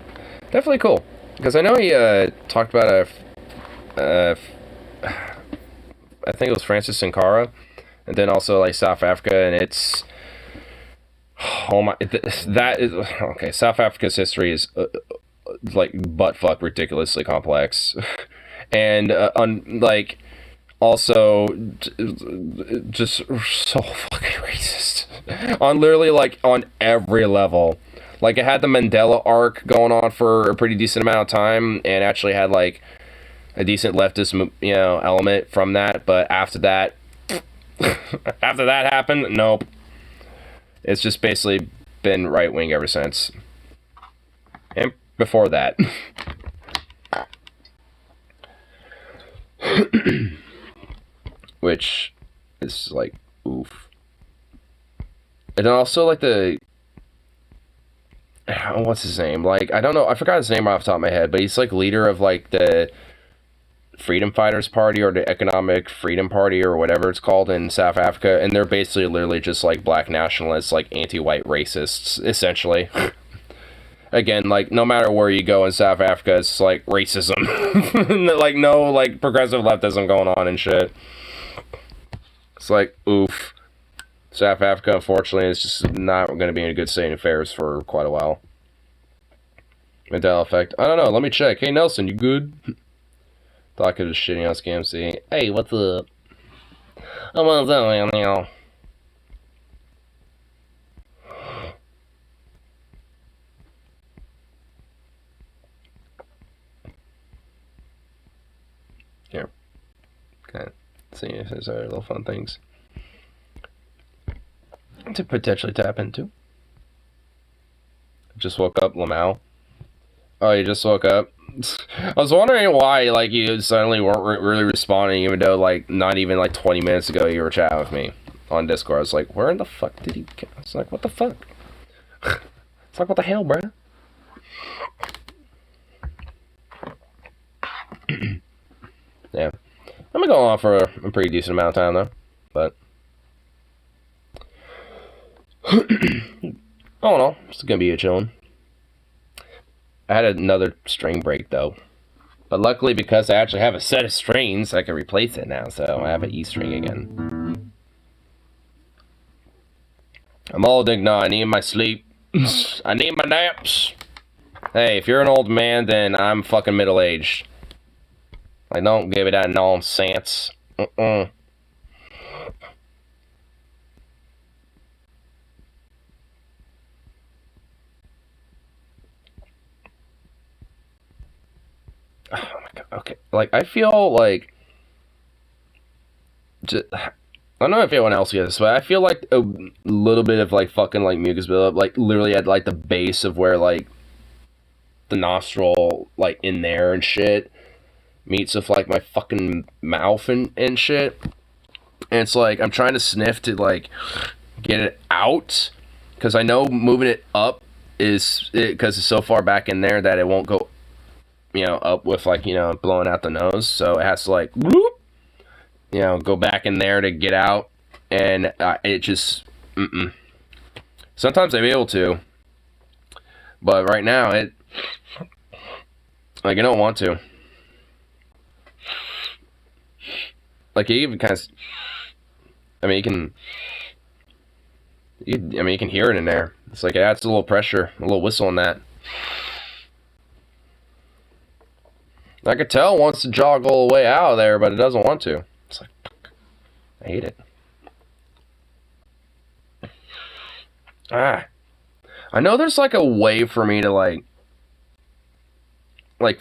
definitely cool. Because I know he talked about I think it was Francis Sankara, and then also like South Africa, and it's, oh my, that is, okay, South Africa's history is like buttfuck ridiculously complex. And like also just so fucking racist on literally like on every level. Like it had the Mandela arc going on for a pretty decent amount of time, and actually had like a decent leftist element from that. But after that happened, nope. It's just basically been right wing ever since. And before that. Which is like, oof. And then also like what's his name? Like, I don't know, I forgot his name off the top of my head, but he's like leader of like the Freedom Fighters Party or the Economic Freedom Party or whatever it's called in South Africa, and they're basically literally just like black nationalists, like anti-white racists, essentially. Again, like, no matter where you go in South Africa, it's like racism. Like, no, like, progressive leftism going on and shit. It's like, oof. South Africa, unfortunately, is just not going to be in a good state of affairs for quite a while. Mandela effect. I don't know, let me check. Hey, Nelson, you good? Thought I could have shitting on Scam. Hey, what's up? I'm on the now. Here. Okay. See if there's other little fun things to potentially tap into. Just woke up, Lamau. Oh, you just woke up? I was wondering why, like, you suddenly weren't really responding, even though, like, not even, like, 20 minutes ago you were chatting with me on Discord. I was like, where in the fuck did he get? I was like, what the fuck? It's like, what the hell, bruh? Yeah. I'm gonna go on for a pretty decent amount of time, though. But oh no, it's gonna be a chillin'. I had another string break though, but luckily because I actually have a set of strings, I can replace it now. So I have an E string again. I'm old, now. I need my sleep. I need my naps. Hey, if you're an old man, then I'm fucking middle aged. Like, don't give it that nonsense. Oh my god, okay. Like, I feel like... I don't know if anyone else gets this, but I feel like a little bit of, like, fucking, like, mucus buildup, like, literally at, like, the base of where, like, the nostril, like, in there and shit meets with, like, my fucking mouth and shit. And it's like, I'm trying to sniff to, like, get it out, because I know moving it up is, because it's so far back in there that it won't go, up with, like, blowing out the nose, so it has to, like, whoop, go back in there to get out, and it just, Sometimes I'm able to, but right now, like, I don't want to. Like, you even kind of, you can hear it in there. It's like, it adds a little pressure, a little whistle in that. I could tell it wants to jog all the way out of there, but it doesn't want to. It's like, I hate it. I know there's, like, a way for me to, like, make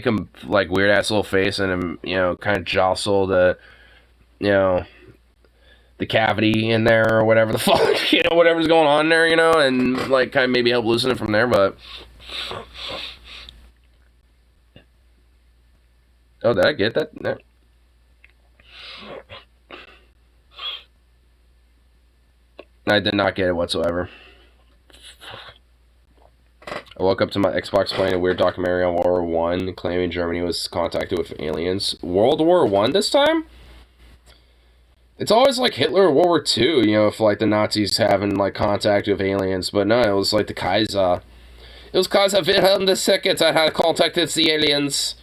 him, like, weird-ass little face and, kind of jostle the, the cavity in there or whatever the fuck, whatever's going on there, and, like, kind of maybe help loosen it from there, but... Oh, did I get that? No. I did not get it whatsoever. I woke up to my Xbox playing a weird documentary on World War One, claiming Germany was contacted with aliens. World War One this time? It's always like Hitler or World War Two, you know, if like the Nazis having like contact with aliens, but no, it was like the Kaiser. It was Kaiser Wilhelm II that had contacted the aliens.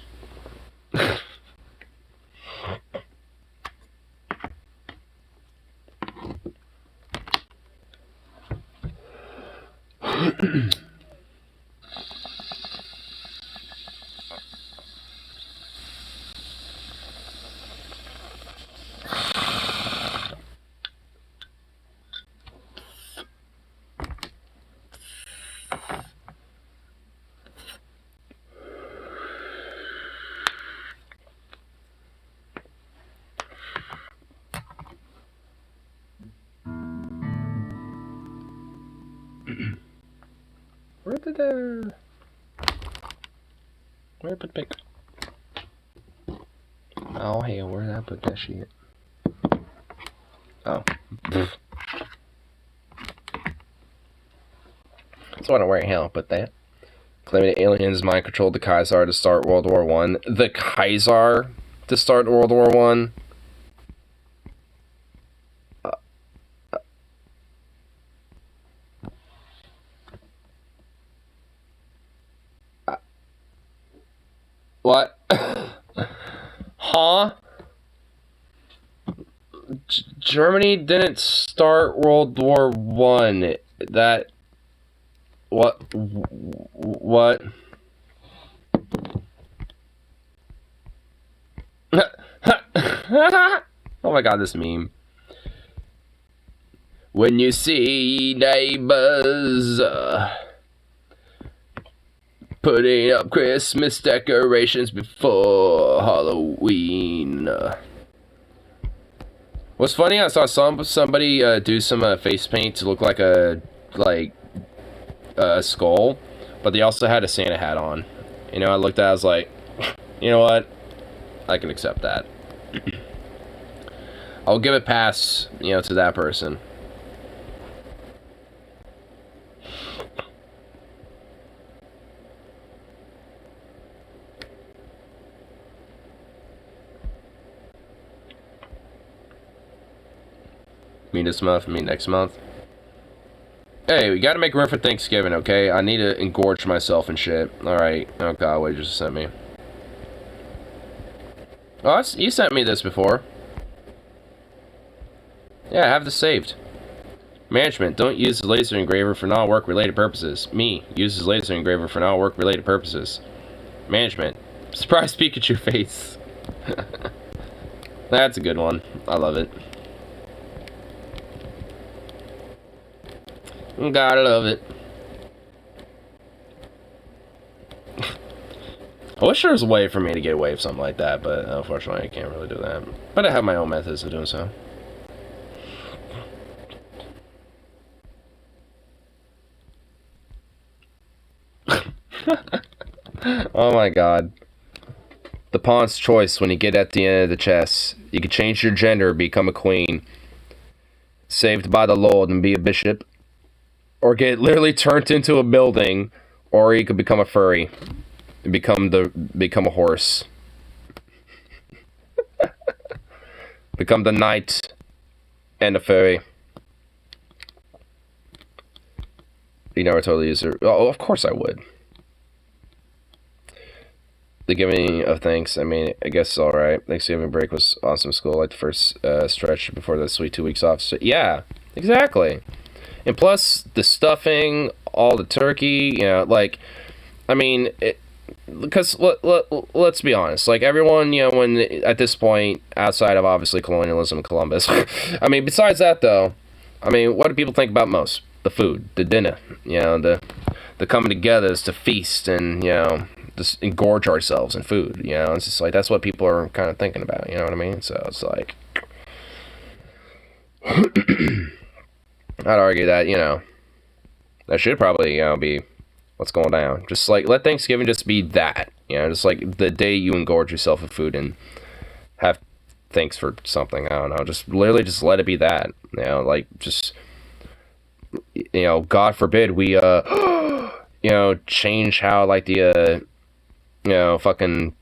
Where did where did I put the pick? Oh hell, where did I put that shit? Oh. So I don't where the hell I put that. Claiming the aliens mind controlled the Kaiser to start World War One. The Kaiser to start World War One? What? Huh? Germany didn't start World War One. That... What? What? Oh my god, this meme. When you see neighbors putting up Christmas decorations before Halloween. What's funny, I saw somebody do some face paint to look like a skull, but they also had a Santa hat on. You know, I looked at it, I was like, you know what? I can accept that. I'll give it pass, you know, to that person. Me this month, me next month. Hey, we gotta make room for Thanksgiving, okay? I need to engorge myself and shit. Alright. Oh god, what did you just sent me? Oh, you sent me this before. Yeah, I have this saved. Management, don't use the laser engraver for non-work related purposes. Me, uses laser engraver for non-work related purposes. Management, surprise Pikachu face. That's a good one. I love it. Gotta love it. I wish there was a way for me to get away with something like that, but unfortunately I can't really do that. But I have my own methods of doing so. Oh my god. The pawn's choice when you get at the end of the chess. You can change your gender, become a queen. Saved by the Lord and be a bishop. Or get literally turned into a building, or you could become a furry and become a horse. Become the knight and a furry. You never totally use it. Oh, of course I would. The giving of thanks, I mean, I guess it's alright. Thanksgiving break was awesome school, like the first stretch before the sweet 2 weeks off. So, yeah, exactly. And plus, the stuffing, all the turkey, you know, like, I mean, because let's be honest, like, everyone, you know, when, at this point, outside of, obviously, colonialism and Columbus, I mean, besides that, though, I mean, what do people think about most? The food, the dinner, you know, the coming together is to feast and, you know, just engorge ourselves in food, you know, it's just like, that's what people are kind of thinking about, you know what I mean? So, it's like... I'd argue that, you know, that should probably, you know, be what's going down. Just, like, let Thanksgiving just be that, you know, just, like, the day you engorge yourself with food and have thanks for something, I don't know, just, literally just let it be that, you know, like, just you know, God forbid we, you know, change how, like, the, you know, fucking,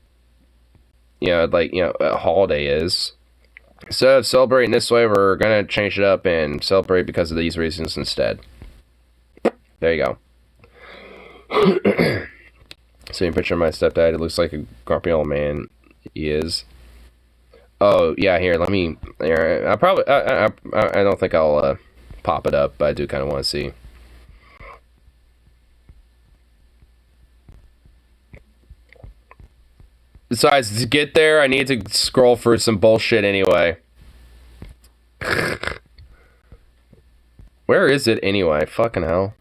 you know, like, you know, a holiday is. Instead of celebrating this way, we're gonna change it up and celebrate because of these reasons instead. There you go. Same picture of my stepdad. It looks like a grumpy old man. He is. Oh yeah, here. Let me. Here, I don't think I'll pop it up, but I do kind of want to see. Besides, to get there, I need to scroll through some bullshit anyway. Where is it anyway? Fucking hell.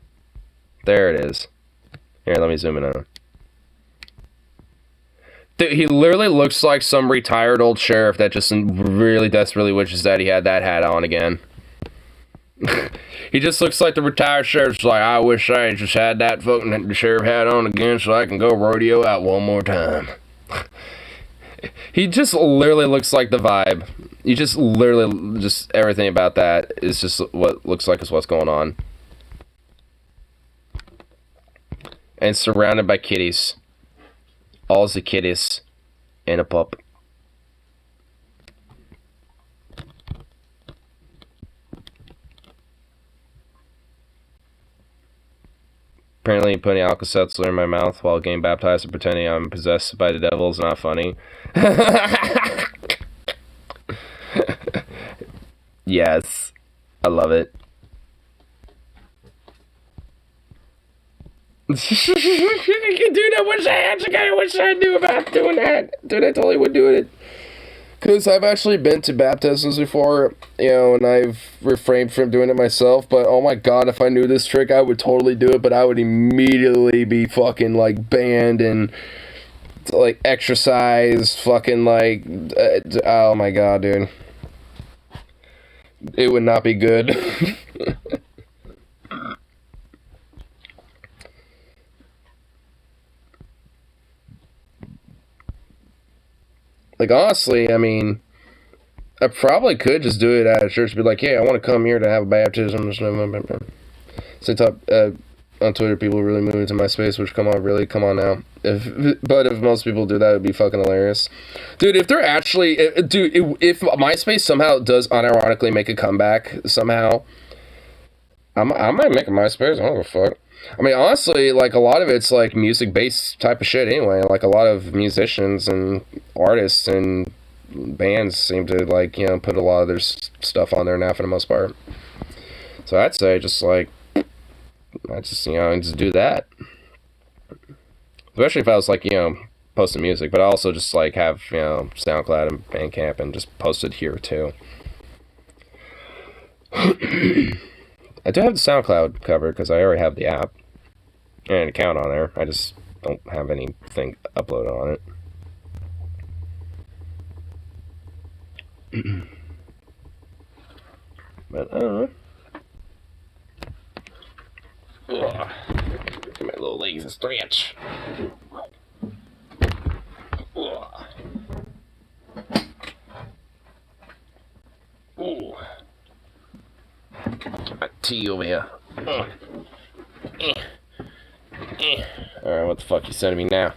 There it is. Here, let me zoom in on it. Dude, he literally looks like some retired old sheriff that just really desperately wishes that he had that hat on again. He just looks like the retired sheriff's like, I wish I just had that fucking sheriff hat on again so I can go rodeo out one more time. He just literally looks like the vibe. You just literally, just everything about that is just what looks like is what's going on. And surrounded by kitties. All the kitties. And a pup. Apparently putting Alka-Seltzer in my mouth while getting baptized and pretending I'm possessed by the devil is not funny. Yes. I love it. Dude, I wish I knew about doing that. Dude, I totally would do it. Because I've actually been to baptisms before, you know, and I've refrained from doing it myself, but oh my god, if I knew this trick, I would totally do it, but I would immediately be fucking, like, banned and, like, exercise, fucking, like, oh my god, dude. It would not be good. Like, honestly, I mean, I probably could just do it at a church. Be like, hey, I want to come here to have a baptism. So on Twitter, people really move into my space, which, come on now. But if most people do that, it would be fucking hilarious. Dude, if they're actually... if MySpace somehow does unironically make a comeback, somehow, I might make a MySpace. I don't give a fuck. I mean, honestly, like, a lot of it's, like, music-based type of shit anyway. Like, a lot of musicians and artists and bands seem to, like, you know, put a lot of their stuff on there now for the most part. So I'd say just, like, I just, you know, just do that. Especially if I was, like, you know, posting music. But I also just, like, have, you know, SoundCloud and Bandcamp and just post it here, too. I do have the SoundCloud covered because I already have the app and an account on there. I just don't have anything uploaded on it. But I don't know. Ugh. Give my little legs a stretch. Ugh. Ooh. Get my tea over here. Alright, what the fuck you sending me now?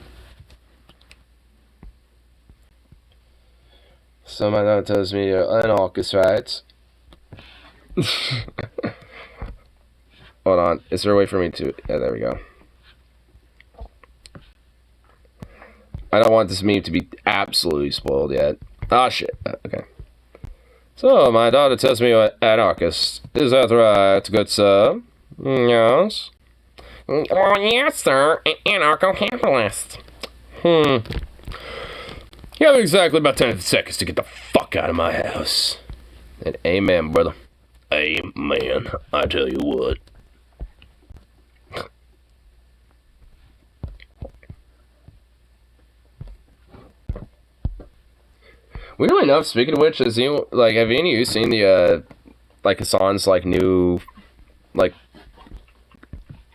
So my dad tells me you're anarchist, right? Hold on. Is there a way for me to... Yeah, there we go. I don't want this meme to be absolutely spoiled yet. Ah, shit. Okay. So, my daughter tells me you're anarchist. Is that right, good sir? Yes. Oh, yes, sir. Anarcho-capitalist. You have exactly about 10 seconds to get the fuck out of my house. And amen, brother. Amen. I tell you what. Weirdly enough, speaking of which, have any of you seen the, like, Hassan's, like, new, like,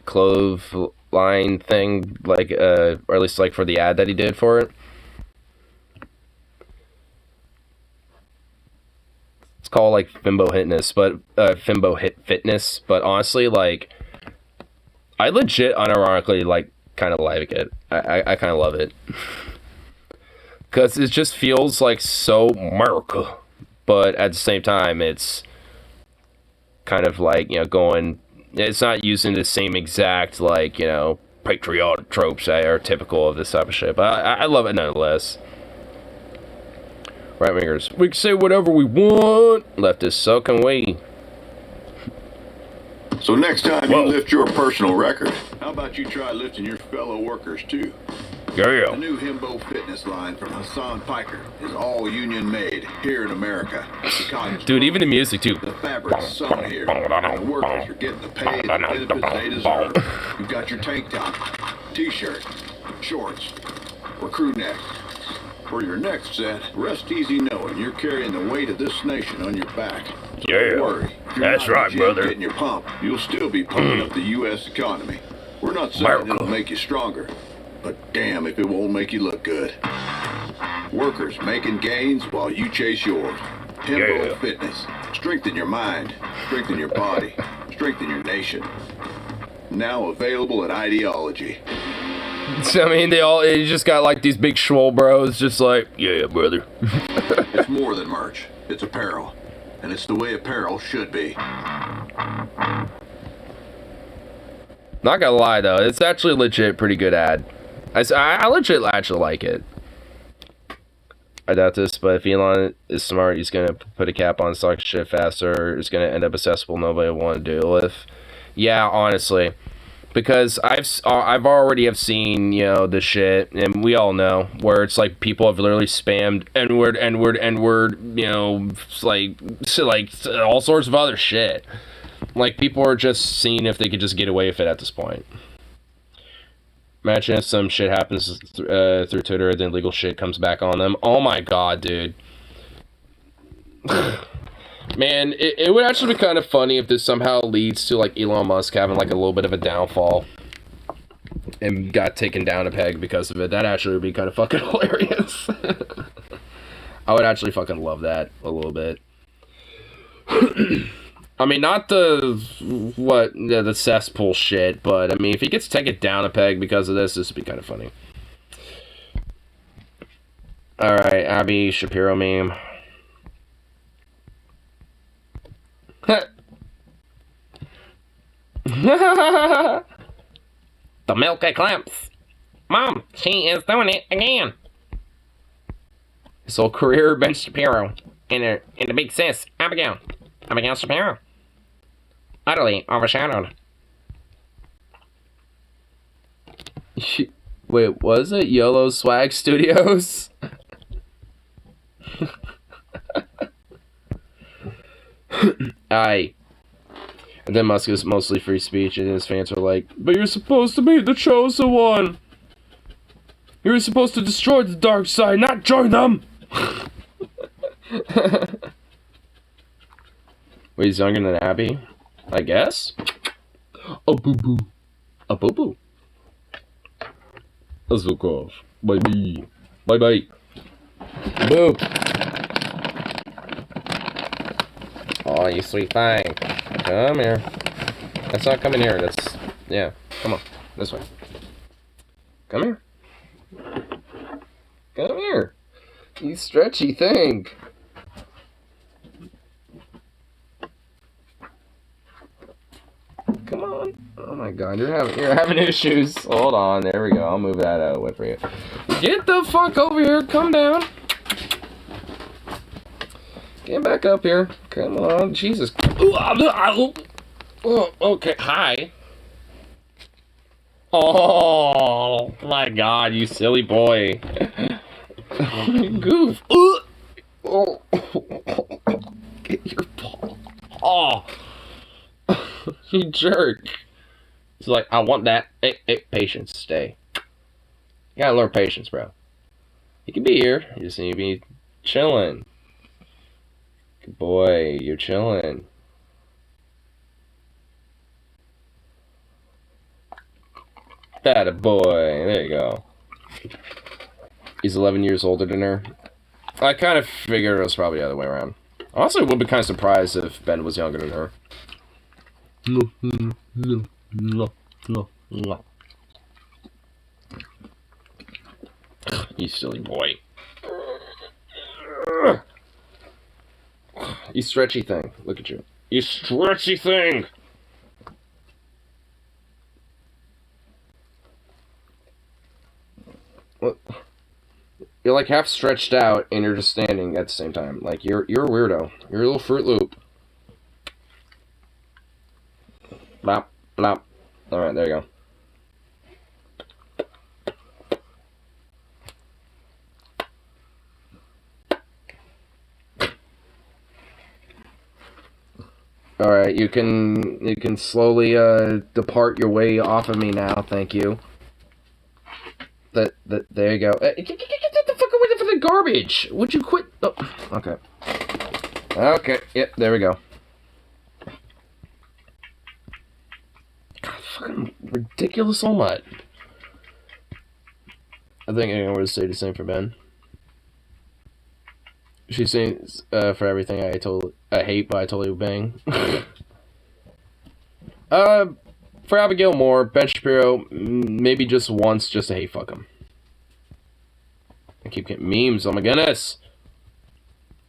clothesline thing, like, or at least, like, for the ad that he did for it? called like Fimbo Fitness, but honestly, like, I legit unironically like kind of like it. I kind of love it. Because it just feels like so America. But at the same time, it's kind of like, you know, going... It's not using the same exact, like, you know, patriotic tropes that are typical of this type of shit. But I love it nonetheless. Right wingers, we can say whatever we want. Leftists, so can we. So next time you lift your personal record, how about you try lifting your fellow workers too? Yeah. The new Himbo fitness line from Hassan Piker is all union made here in America. Dude, even the music too. The fabric's sewn here, and the workers are getting the pay and the benefits they deserve. You've got your tank top, t-shirt, shorts, or crew neck. For your next set, rest easy knowing you're carrying the weight of this nation on your back. So don't worry. That's right, brother. Getting your pump, you'll still be pumping up the U.S. economy. We're not saying it'll make you stronger, but damn if it won't make you look good. Workers making gains while you chase yours. Himbo Fitness. Strengthen your mind, strengthen your body, strengthen your nation. Now available at Ideology. I mean, you just got like these big schwole bros, just like, yeah, brother. It's more than merch. It's apparel. And it's the way apparel should be. Not gonna lie though, it's actually a legit pretty good ad. I legit actually like it. I doubt this, but if Elon is smart, he's gonna put a cap on stock shit faster. It's gonna end up accessible. Nobody will want to deal with. Yeah, honestly. Because I've already seen, you know, the shit, and we all know, where it's like people have literally spammed N-word, you know, like all sorts of other shit. Like, people are just seeing if they could just get away with it at this point. Imagine if some shit happens through Twitter, and then legal shit comes back on them. Oh my god, dude. Man, it would actually be kind of funny if this somehow leads to, like, Elon Musk having, like, a little bit of a downfall and got taken down a peg because of it. That actually would be kind of fucking hilarious. I would actually fucking love that a little bit. I mean, not the cesspool shit, but, I mean, if he gets taken down a peg because of this would be kind of funny. Alright, Abby Shapiro meme. The milk clamps. Mom, she is doing it again. His whole career, Ben Shapiro, and the big sis, Abigail Shapiro, utterly overshadowed. Wait, was it YOLO Swag Studios? Aye. And then Musk is mostly free speech, and his fans are like, but you're supposed to be the chosen one. You're supposed to destroy the dark side, not join them. Wait, he's younger than Abby? I guess? A boo-boo. A boo-boo. Let's look off. Bye-bye. Bye-bye. Boo. Oh, you sweet thing. Come here. That's not coming here. That's... Yeah. Come on. This way. Come here. Come here. You stretchy thing. Come on. Oh my god, you're having issues. Hold on. There we go. I'll move that out of the way for you. Get the fuck over here. Come down. Get back up here. Come on. Jesus. Oh, okay. Hi. Oh my god, you silly boy. Goof. Oh. Get your ball. Oh. You jerk. He's like, I want that. Hey, patience. Stay. You gotta learn patience, bro. You can be here. You just need to be chilling. Good boy, you're chilling. That a boy. There you go. He's 11 years older than her. I kind of figured it was probably the other way around. Honestly, I would be kind of surprised if Ben was younger than her. You silly boy. You stretchy thing. Look at you. You stretchy thing! What? You're like half stretched out and you're just standing at the same time. Like you're a weirdo. You're a little Fruit Loop. Blop, blop. Alright, there you go. Alright, you can slowly depart your way off of me now, thank you. There you go. Get the fuck away from the garbage! Would you quit? Oh, okay. Okay, yep, there we go. God, fucking ridiculous all mutt. I think I'm going to say the same for Ben. She sings for everything I hate, but I totally bang. For Abigail Moore, Ben Shapiro, maybe just once, just to hate fuck him. I keep getting memes, oh my goodness!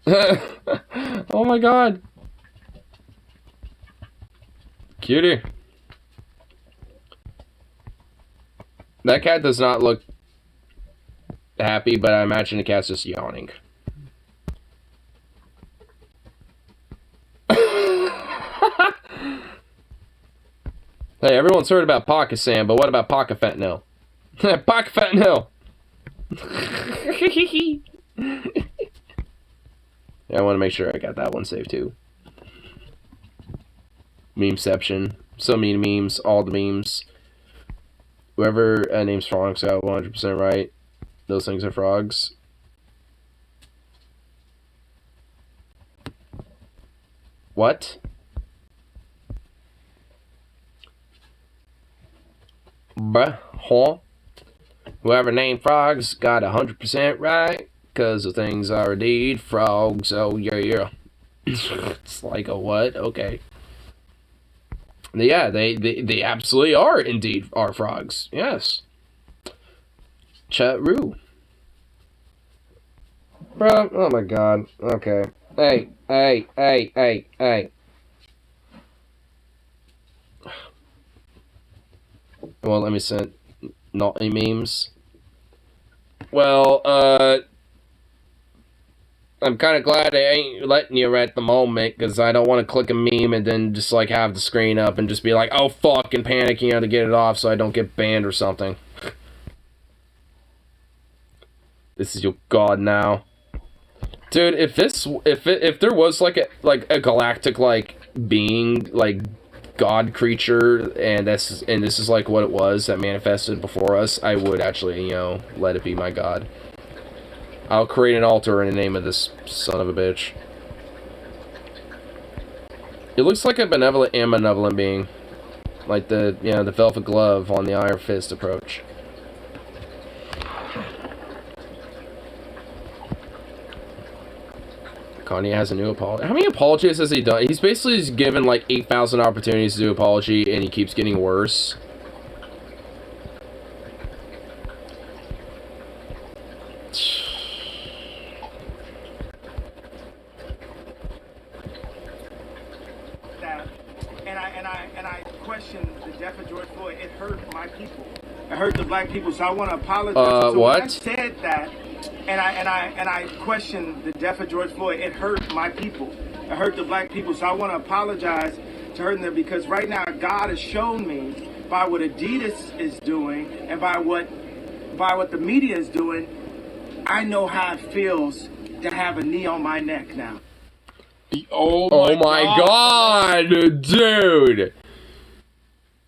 Oh my god! Cutie. That cat does not look happy, but I imagine the cat's just yawning. Hey, everyone's heard about Pocket Sam, but what about Pocket Fentanyl? Pocket Fentanyl! Yeah, I want to make sure I got that one saved too. Memeception. So many memes, all the memes. Whoever names frogs got 100% right. Those things are frogs. What? Bruh, huh? Whoever named frogs got 100% right, cause the things are indeed frogs. Oh yeah. It's like a what? Okay. Yeah, they absolutely are indeed frogs. Yes. Chat-roo. Bruh, oh my god. Okay. Hey. Well, let me send not any memes. Well, I'm kind of glad I ain't letting you at the moment, because I don't want to click a meme and then just, like, have the screen up and just be like, oh, fuck, and panic, you know, to get it off so I don't get banned or something. This is your god now. Dude, if there was, like, a galactic, like, being, like, god creature, and this is like what it was that manifested before us, I would actually, you know, let it be my god. I'll create an altar in the name of this son of a bitch. It looks like a benevolent and malevolent being, like the, you know, the velvet glove on the Iron Fist approach. Kanye has a new apology. How many apologies has he done? He's basically just given like 8,000 opportunities to do apology, and he keeps getting worse. And I question the death of George Floyd. It hurt my people. It hurt the black people. So I want to apologize. So what? When I said that. And I question the death of George Floyd. It hurt my people. It hurt the black people. So I want to apologize to hurting them, because right now God has shown me by what Adidas is doing and by what the media is doing, I know how it feels to have a knee on my neck now. Oh my god, dude!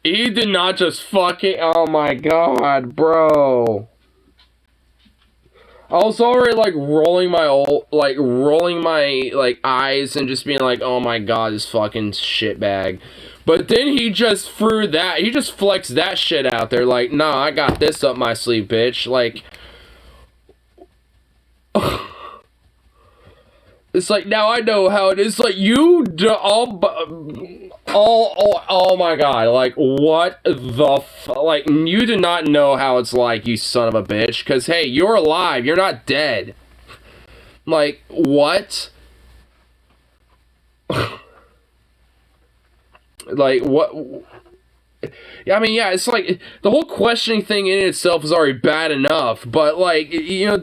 He did not just fucking. Oh my god, bro. I was already like rolling my eyes and just being like, oh my god, this fucking shitbag. But then he just flexed that shit out there like, nah, I got this up my sleeve, bitch. Like, It's like, now I know how it is. Like, oh my god. Like, what the like, you do not know how it's like, you son of a bitch. Because, hey, you're alive. You're not dead. Like, what? Like, what? Yeah, I mean, yeah, it's like, the whole questioning thing in itself is already bad enough. But, like, you know,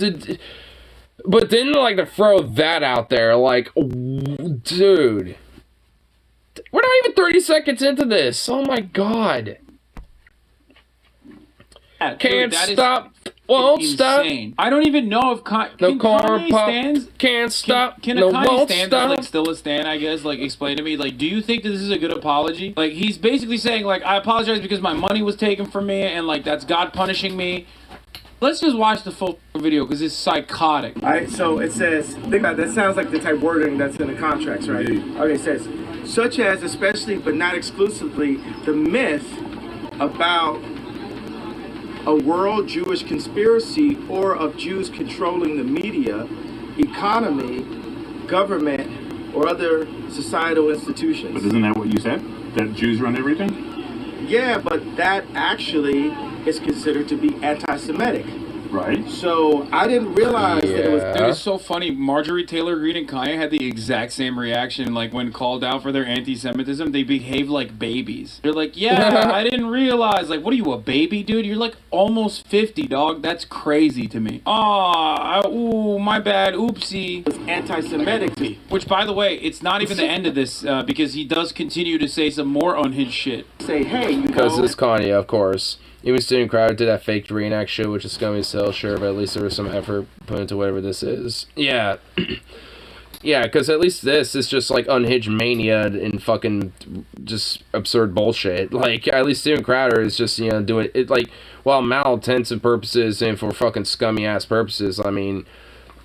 but then, like, to throw that out there, like, dude. We're not even 30 seconds into this. Oh, my God. Yeah, Can't dude, stop. Won't stop. I don't even know if No car pop. stands. Can't stop. Can a No, Kanye won't stand stop. that's, like, still a stand, I guess? Like, explain to me. Like, do you think that this is a good apology? Like, he's basically saying, like, I apologize because my money was taken from me, and, like, that's God punishing me. Let's just watch the full video because it's psychotic. All right, so it says, think about it, that sounds like the type of wording that's in the contracts, right? Okay, it says, such as, especially but not exclusively, the myth about a world Jewish conspiracy or of Jews controlling the media, economy, government, or other societal institutions. But isn't that what you said? That Jews run everything? Yeah, but that actually is considered to be anti-Semitic. Right. So I didn't realize that it was. Dude, it's so funny. Marjorie Taylor Greene and Kanye had the exact same reaction. Like, when called out for their anti-Semitism, they behave like babies. They're like, yeah, I didn't realize. Like, what are you, a baby, dude? You're like almost 50, dog. That's crazy to me. Ooh, my bad. Oopsie. It's anti-Semitic. Which, by the way, it's not even the end of this because he does continue to say some more unhinged shit. Say, hey, you Because know. it's Kanye, of course. Even Student Crowd did that fake reenact shit, which is scummy as hell, sure, but at least there was some effort put into whatever this is. Yeah. Yeah, because at least this is just, like, unhinged mania and fucking just absurd bullshit. Like, at least Steven Crowder is just, you know, doing it, like, while malintensive purposes and for fucking scummy-ass purposes, I mean,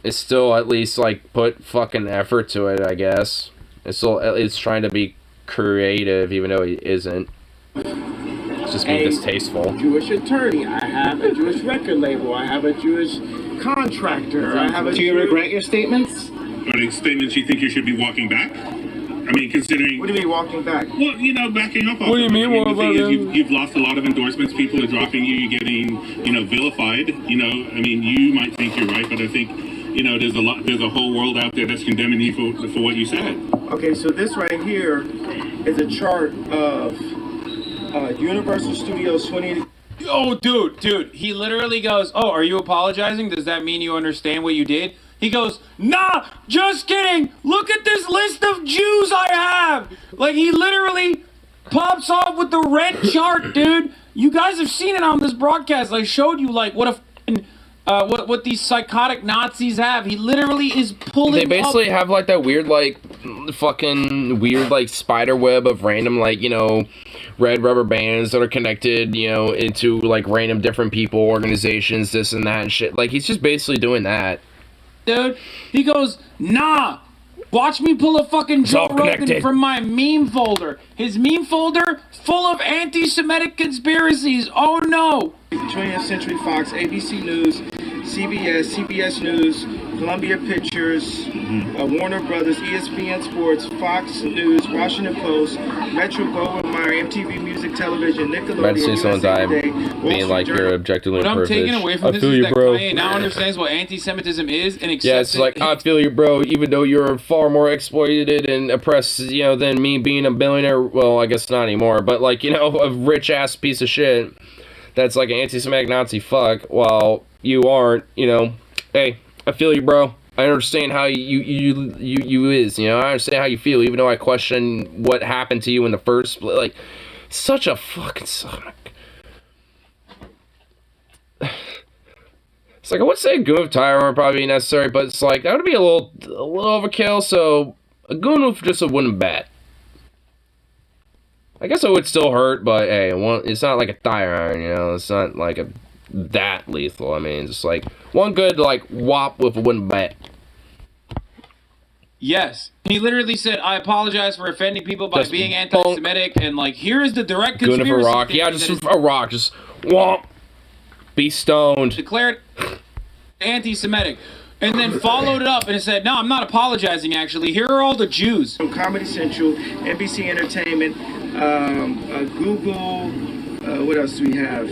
it's still at least, like, put fucking effort to it, I guess. It's still, it's trying to be creative, even though it isn't. It's just being distasteful. Jewish attorney. I have a Jewish record label. I have a Jewish contractor. I have a. Do you regret your statements? Are they statements you think you should be walking back? I mean, considering... What do you mean walking back? Well, you know, backing up. What do you mean? The thing is, you've lost a lot of endorsements. People are dropping you. You're getting, you know, vilified. You know, I mean, you might think you're right, but I think, you know, there's a whole world out there that's condemning you for what you said. Okay, so this right here is a chart of Universal Studios 20. Oh, dude, he literally goes, oh, are you apologizing? Does that mean you understand what you did? He goes, nah, just kidding. Look at this list of Jews I have. Like, he literally pops off with the red chart, dude. You guys have seen it on this broadcast. I showed you, like, what these psychotic Nazis have. He literally is pulling. They basically have, like, that weird, like, fucking weird, like, spider web of random, like, you know, red rubber bands that are connected, you know, into, like, random different people, organizations, this and that and shit. Like, he's just basically doing that. Dude, he goes, nah, watch me pull a fucking Joe Rogan from my meme folder. His meme folder full of anti-Semitic conspiracies. Oh no. 20th Century Fox, ABC News, CBS, CBS News, Columbia Pictures, Warner Brothers, ESPN Sports, Fox News, Washington Post, Metro Goldwyn Mayer, MTV Music Television, Nickelodeon, I'd see someone die being like, you're objectively what I'm privileged. taking away from this is that Kanye now understands what anti-Semitism is and accepts yeah, it's like, I feel you, bro, even though you're far more exploited and oppressed, you know, than me being a billionaire, well, I guess not anymore, but, like, you know, a rich-ass piece of shit that's like an anti-Semitic Nazi fuck, while you aren't, you know, hey, I feel you, bro. I understand how you is, you know, I understand how you feel, even though I question what happened to you in the first place. Like, such a fucking suck. It's like, I would say a goon of tire armor would probably be necessary, but it's like, that would be a little overkill, so a goon with just a wooden bat. I guess it would still hurt, but hey, it's not like a tire iron, you know, it's not like that lethal. I mean, just like one good, like, whop with a wooden bat. Yes. He literally said, I apologize for offending people by being anti-Semitic, and, like, here is the direct conspiracy. Goon of a rock. Yeah, just a rock. Just whomp. Be stoned. Declared anti-Semitic. and then followed it up and said, no, I'm not apologizing, actually. Here are all the Jews. Comedy Central, NBC Entertainment, Google, what else do we have?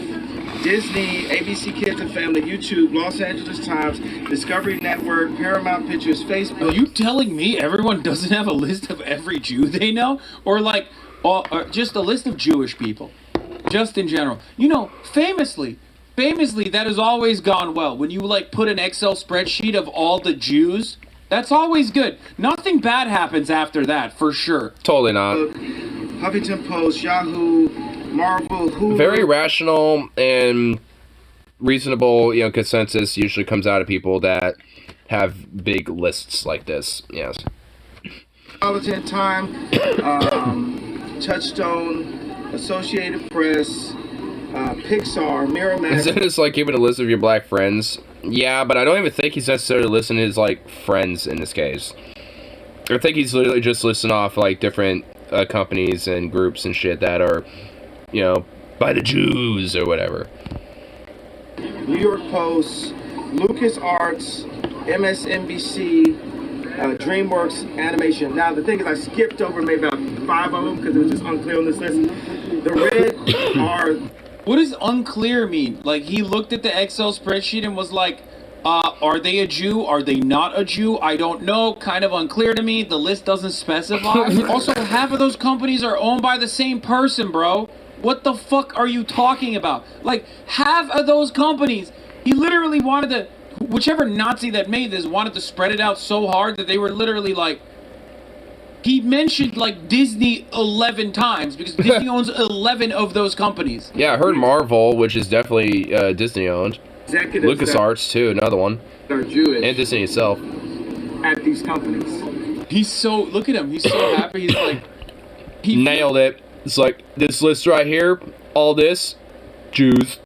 Disney, ABC Kids and Family, YouTube, Los Angeles Times, Discovery Network, Paramount Pictures, Facebook. Are you telling me everyone doesn't have a list of every Jew they know? Or like, just a list of Jewish people? Just in general. You know, famously, that has always gone well. When you like put an Excel spreadsheet of all the Jews, that's always good. Nothing bad happens after that, for sure. Totally not. Huffington Post, Yahoo, Marvel, Hulu. Very rational and reasonable, consensus usually comes out of people that have big lists like this. Yes. Metropolitan Time, Touchstone, Associated Press, Pixar, Miramax. It's like giving a list of your black friends. Yeah, but I don't even think he's necessarily listing his like friends in this case. I think he's literally just listing off like different companies and groups and shit that are, by the Jews or whatever. New York Post, LucasArts, MSNBC, DreamWorks Animation. Now the thing is, I skipped over maybe about 5 of them because it was just unclear on this list. The red are. What does unclear mean? Like, he looked at the Excel spreadsheet and was like, are they a Jew? Are they not a Jew? I don't know. Kind of unclear to me. The list doesn't specify. Also, half of those companies are owned by the same person, bro. What the fuck are you talking about? Like, half of those companies, he literally wanted to, whichever Nazi that made this wanted to spread it out so hard that they were literally like, he mentioned like Disney 11 times because Disney owns 11 of those companies. Yeah, I heard Marvel, which is definitely Disney owned. LucasArts too, another one. Are Jewish. And Disney itself. At these companies. He's so, look at him, he's so happy. He's like, he nailed it. It's like this list right here, all this, Jews.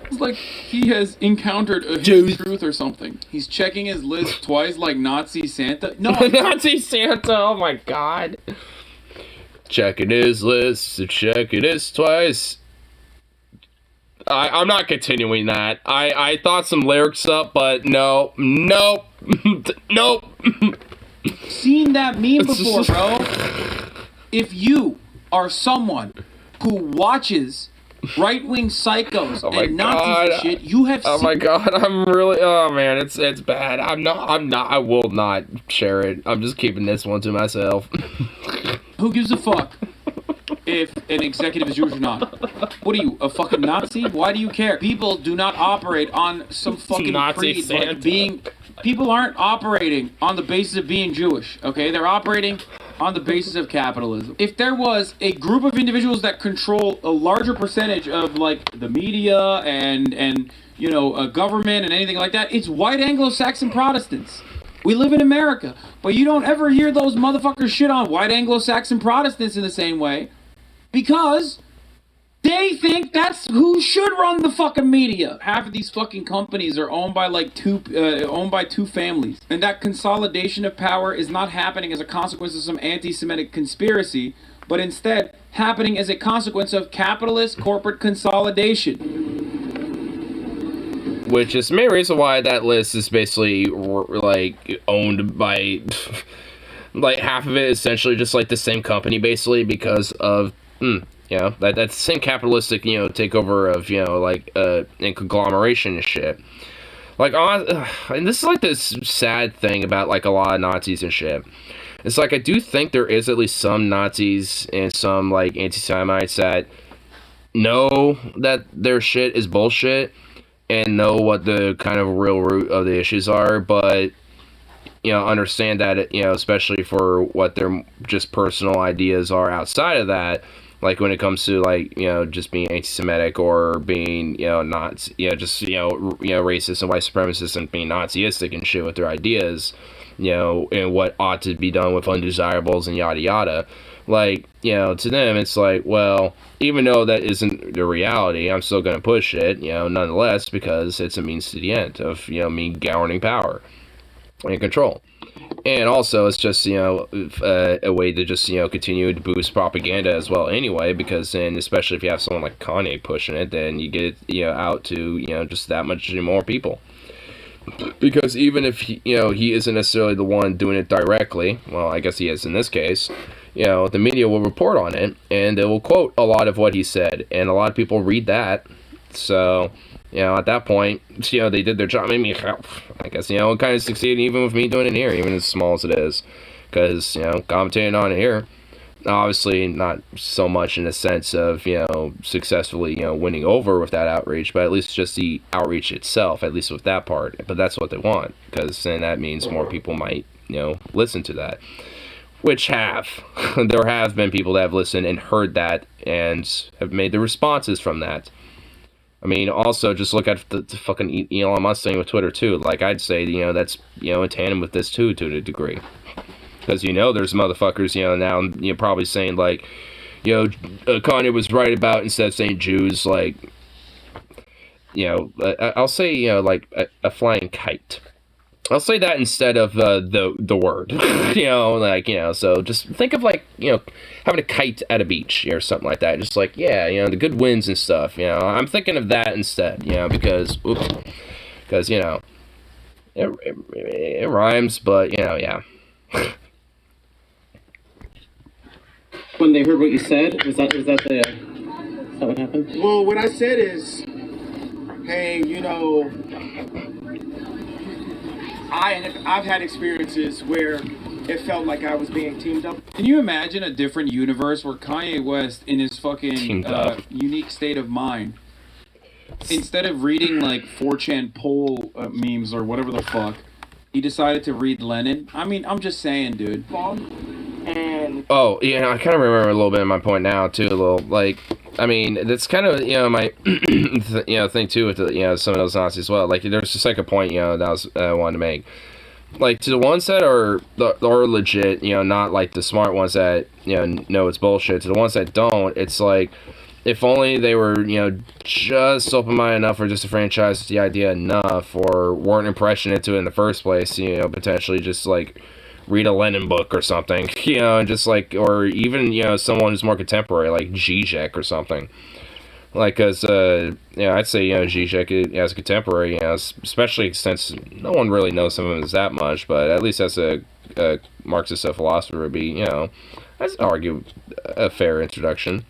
It's like he has encountered a hidden truth or something. He's checking his list twice like Nazi Santa. No, Nazi Santa, oh my god. Checking his list, checking his twice. I'm not continuing that. I thought some lyrics up, but nope. Seen that meme before, bro. If you are someone who watches right-wing psychos and Nazis and shit, you have my god, I'm really, oh man, it's bad. I will not share it. I'm just keeping this one to myself. Who gives a fuck if an executive is Jewish or not? What are you, a fucking Nazi? Why do you care? People do not operate on some fucking Nazi creed, like being, people aren't operating on the basis of being Jewish, okay? They're operating on the basis of capitalism. If there was a group of individuals that control a larger percentage of like the media and a government and anything like that, it's white Anglo-Saxon Protestants. We live in America, but you don't ever hear those motherfuckers shit on white Anglo-Saxon Protestants in the same way because they think that's who should run the fucking media. Half of these fucking companies are owned by like two families. And that consolidation of power is not happening as a consequence of some anti-Semitic conspiracy, but instead happening as a consequence of capitalist corporate consolidation. Which is the main reason why that list is basically like owned by like half of it essentially just like the same company basically because of that same capitalistic, takeover of, and conglomeration and shit. Like, and this is, like, this sad thing about, like, a lot of Nazis and shit. It's like, I do think there is at least some Nazis and some, like, anti-Semites that know that their shit is bullshit and know what the kind of real root of the issues are, but, understand that, especially for what their just personal ideas are outside of that. Like, when it comes to, like, just being anti-Semitic or being, not, just, racist and white supremacist and being Naziistic and shit with their ideas, and what ought to be done with undesirables and yada yada. Like, to them, it's like, well, even though that isn't the reality, I'm still going to push it, nonetheless, because it's a means to the end of, me governing power and control. And also, it's just, a way to just, continue to boost propaganda as well anyway, because then, especially if you have someone like Kanye pushing it, then you get it, out to, just that much more people. Because even if he isn't necessarily the one doing it directly, well, I guess he is in this case, the media will report on it, and they will quote a lot of what he said, and a lot of people read that. So, at that point, they did their job. I mean, I guess, it kind of succeeded even with me doing it here, even as small as it is. Because, commentating on it here, obviously not so much in the sense of, successfully, winning over with that outreach, but at least just the outreach itself, at least with that part. But that's what they want, because then that means more people might, listen to that. Which have. There have been people that have listened and heard that and have made the responses from that. I mean, also, just look at the fucking Elon Musk thing with Twitter, too. Like, I'd say, that's, in tandem with this, too, to a degree. Because, there's motherfuckers, now, probably saying, like, Kanye was right about, instead of saying Jews, like, I'll say, like, a flying kite. I'll say that instead of the word, so just think of, like, having a kite at a beach or something like that. Just like, the good winds and stuff, I'm thinking of that instead, because it rhymes, but, yeah. When they heard what you said, is that what happened? Well, what I said is, hey, I've had experiences where it felt like I was being teamed up. Can you imagine a different universe where Kanye West, in his fucking unique state of mind, instead of reading like 4chan poll memes or whatever the fuck, he decided to read Lenin? I mean, I'm just saying, dude. And I kind of remember a little bit of my point now too. A little, like, I mean, that's kind of my thing too with some of those Nazis as well. Like, there's a second point that I wanted to make. Like, to the ones that are legit, not like the smart ones that know it's bullshit. To the ones that don't, it's like, if only they were just open-minded enough, or just disenfranchised with the idea enough, or weren't impressionate to it in the first place. Potentially just like read a Lenin book or something, just like, or even, someone who's more contemporary, like Zizek or something. Like, cause, I'd say, Zizek as a contemporary, especially since no one really knows some of him as that much, but at least as a Marxist philosopher would be, I'd argue a fair introduction.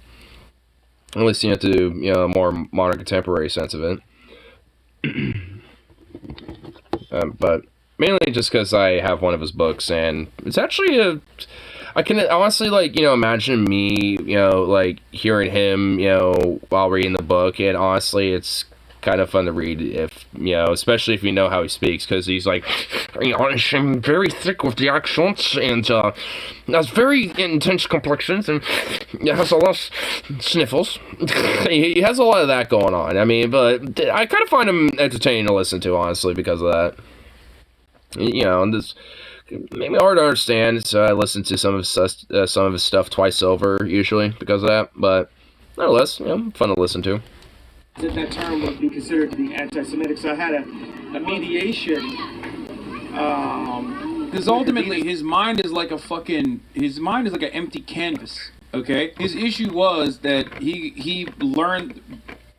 At least, to, a more modern contemporary sense of it. But mainly just because I have one of his books, and it's actually I can honestly, like, imagine me, like, hearing him, while reading the book, and honestly, it's kind of fun to read, if, especially if you know how he speaks, because he's like, I'm very thick with the accents, and, has very intense complexions, and has a lot of sniffles. He has a lot of that going on, I mean, but I kind of find him entertaining to listen to, honestly, because of that. And this made me hard to understand, so I listen to some of his stuff twice over, usually, because of that, but nonetheless, fun to listen to. That term would be considered to be anti-Semitic, so I had a mediation. Because ultimately, his mind is like an empty canvas, okay? His issue was that he learned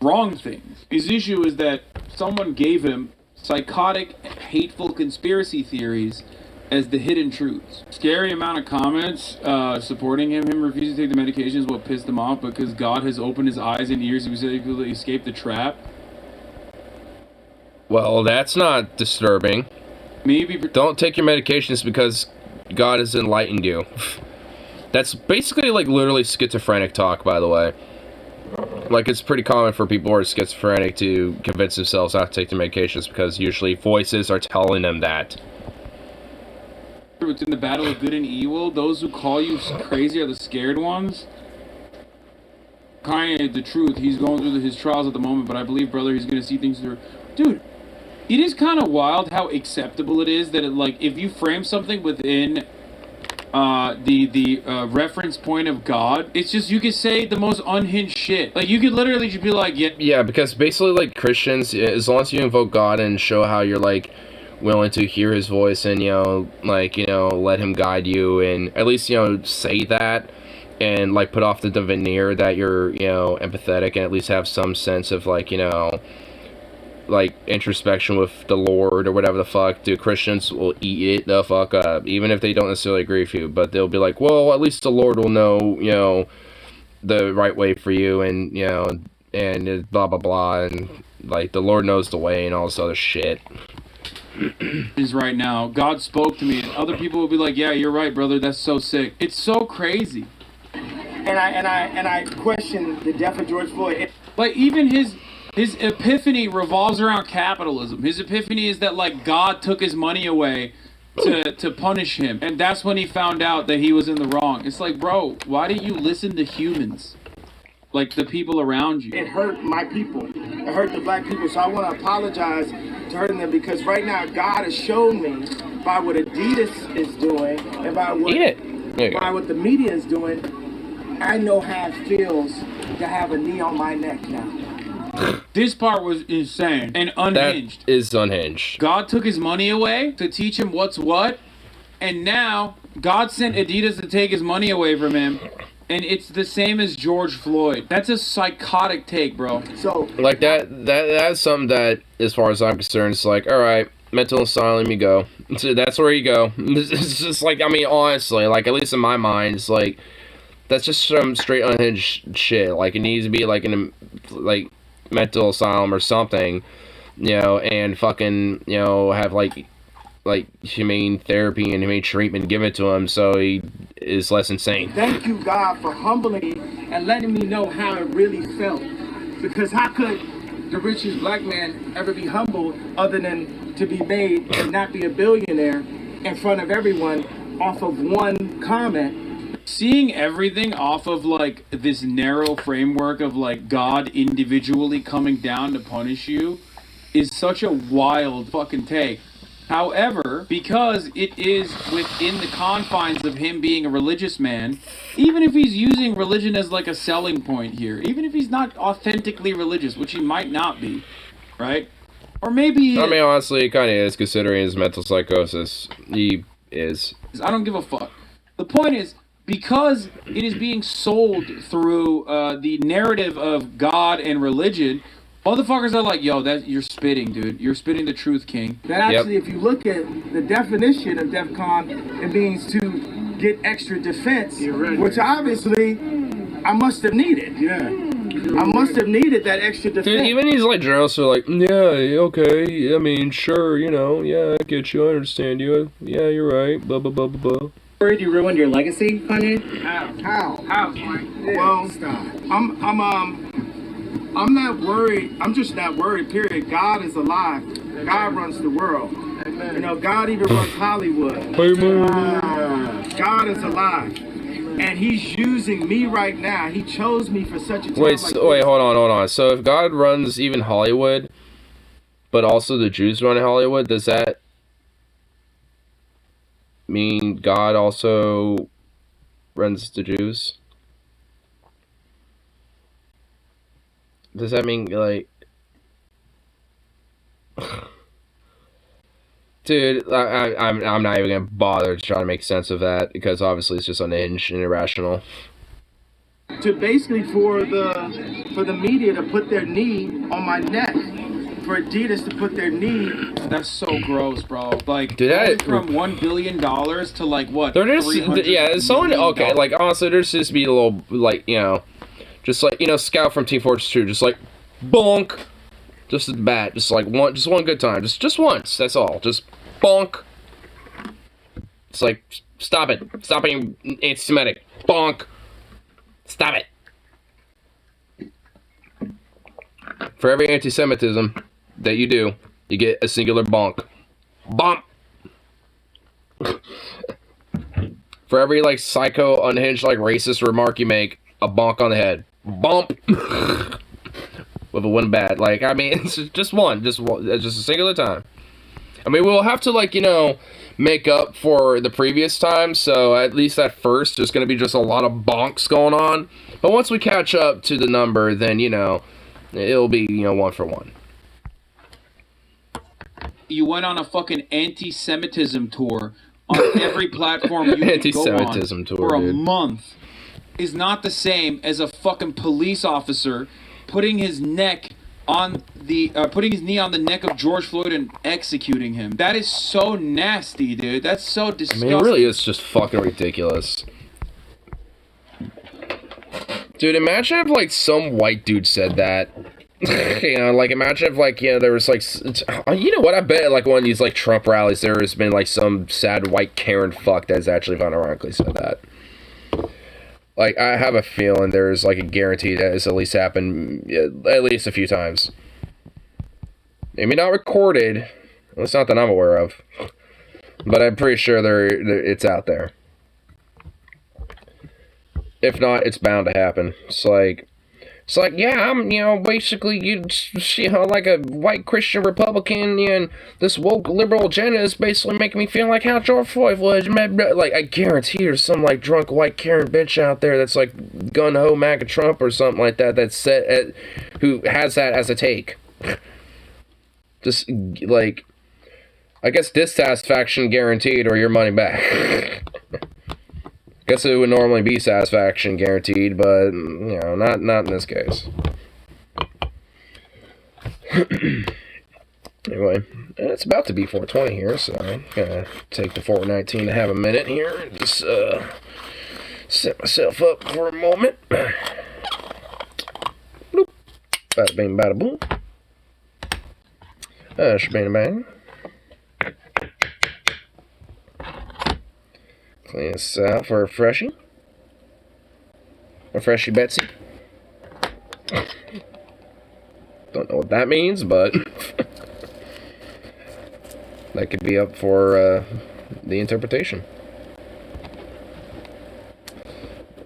wrong things. His issue is that someone gave him psychotic, hateful conspiracy theories as the hidden truths. Scary amount of comments supporting him refusing to take the medication is what pissed him off, because God has opened his eyes and ears. He was able to escape the trap. Well, that's not disturbing. Maybe don't take your medications because God has enlightened you. That's basically, like, literally schizophrenic talk, by the way. Like, it's pretty common for people who are schizophrenic to convince themselves not to take their medications because usually voices are telling them that. It's in the battle of good and evil. Those who call you crazy are the scared ones. Kanye, the truth, he's going through his trials at the moment, but I believe, brother, he's going to see things through. Dude, it is kind of wild how acceptable it is that, if you frame something within the reference point of God, it's just, you could say the most unhinged shit. Like, you could literally just be like, yeah, because basically, like, Christians, as long as you invoke God and show how you're, like, willing to hear his voice and, let him guide you, and at least, say that, and, like, put off the veneer that you're, empathetic, and at least have some sense of, like, like introspection with the Lord or whatever the fuck, dude, Christians will eat it the fuck up, even if they don't necessarily agree with you. But they'll be like, well, at least the Lord will know, you know, the right way for you, and you know, and blah blah blah, and like the Lord knows the way and all this other shit. Is right now, God spoke to me, and other people will be like, yeah, you're right, brother, that's so sick. It's so crazy. And I question the death of George Floyd. Like, even his epiphany revolves around capitalism. His epiphany is that, like, God took his money away to punish him, and that's when he found out that he was in the wrong. It's like, bro, why didn't you listen to humans? Like, the people around you. It hurt my people. It hurt the black people. So I want to apologize to hurting them, because right now God has shown me by what Adidas is doing and by what the media is doing, I know how it feels to have a knee on my neck now. This part was insane and unhinged. That is unhinged. God took his money away to teach him what's what, and now God sent Adidas to take his money away from him, and it's the same as George Floyd. That's a psychotic take, bro. So, like that's something that, as far as I'm concerned, it's like, all right, mental asylum, you go. So that's where you go. It's just like, I mean, honestly, like, at least in my mind, it's like, that's just some straight unhinged shit. Like, it needs to be like in a like mental asylum or something, you know, and fucking, you know, have like humane therapy and humane treatment given to him so he is less insane. Thank you, God, for humbling me and letting me know how it really felt. Because how could the richest black man ever be humbled other than to be made and not be a billionaire in front of everyone off of one comment? Seeing everything off of, like, this narrow framework of, like, God individually coming down to punish you is such a wild fucking take. However, because it is within the confines of him being a religious man, even if he's using religion as, like, a selling point here, even if he's not authentically religious, which he might not be, right? Or maybe he is. I mean, honestly, he kind of is, considering his mental psychosis. He is. I don't give a fuck. The point is, because it is being sold through the narrative of God and religion, motherfuckers are like, yo, that you're spitting, dude. You're spitting the truth, king. That actually, if you look at the definition of DEFCON, it means to get extra defense, which obviously I must have needed. Yeah. I must have needed that extra defense. Dude, even these like journalists are like, yeah, okay, I mean, sure, you know, yeah, I get you, I understand you. Yeah, you're right, blah, blah, blah, blah, blah. Worried you ruined your legacy, Kanye? How, Mike? Well, stop. I'm not worried. I'm just not worried, period. God is alive. God runs the world. Amen. You know, God even runs Hollywood. God is alive. And he's using me right now. He chose me for such a time wait, hold on. So if God runs even Hollywood, but also the Jews run Hollywood, does that mean God also runs the Jews? Does that mean, like... Dude, I'm not even gonna bother to try to make sense of that, because obviously it's just unhinged and irrational. To basically for the media to put their knee on my neck, for Adidas to put their knee. That's so gross, bro. Like, dude, that, from $1 billion to like what? They're just, yeah, someone, okay, like honestly, there's just be a little, like, you know, just like, you know, Scout from Team Fortress 2, just like, bonk, just at the bat, just like one good time, just once, that's all, just bonk. It's like, stop being anti-Semitic, bonk, stop it. For every anti-Semitism that you do, you get a singular bonk. Bonk. For every, like, psycho, unhinged, like, racist remark you make, a bonk on the head. Bump. With a wooden bat. Like, I mean, it's just one. Just a singular time. I mean, we'll have to, like, you know, make up for the previous time, so at least at first, there's going to be just a lot of bonks going on. But once we catch up to the number, then, you know, it'll be, you know, one for one. You went on a fucking anti-Semitism tour on every platform you could go on tour, for a dude. month is not the same as a fucking police officer putting his neck on the putting his knee on the neck of George Floyd and executing him. That is so nasty, dude. That's so disgusting. I mean, it really is just fucking ridiculous. Dude, imagine if, like, some white dude said that. You know, like, imagine if, like, you know, there was, like, you know what, I bet, like, one of these, like, Trump rallies, there has been, like, some sad white Karen fuck that's actually unironically said that. Like, I have a feeling there's, like, a guarantee that it's at least happened at least a few times. Maybe not recorded, at least not that I'm aware of, but I'm pretty sure it's out there. If not, it's bound to happen. It's like, yeah, I'm, you know, basically, you know, like a white Christian Republican, and this woke liberal agenda is basically making me feel like how George Floyd was. Like, I guarantee there's some, like, drunk white Karen bitch out there that's, like, gun-ho MAGA Trump or something like that, that's who has that as a take. Just, like, I guess dissatisfaction guaranteed or your money back. Guess it would normally be satisfaction guaranteed, but, you know, not in this case. Anyway, it's about to be 4:20 here, so I'm gonna take the 4:19 to have a minute here and just set myself up for a moment. Bloop. Bada bing, bada boom. Shbang bang. Clean this out for a freshie. A freshie Betsy. Don't know what that means, but that could be up for the interpretation.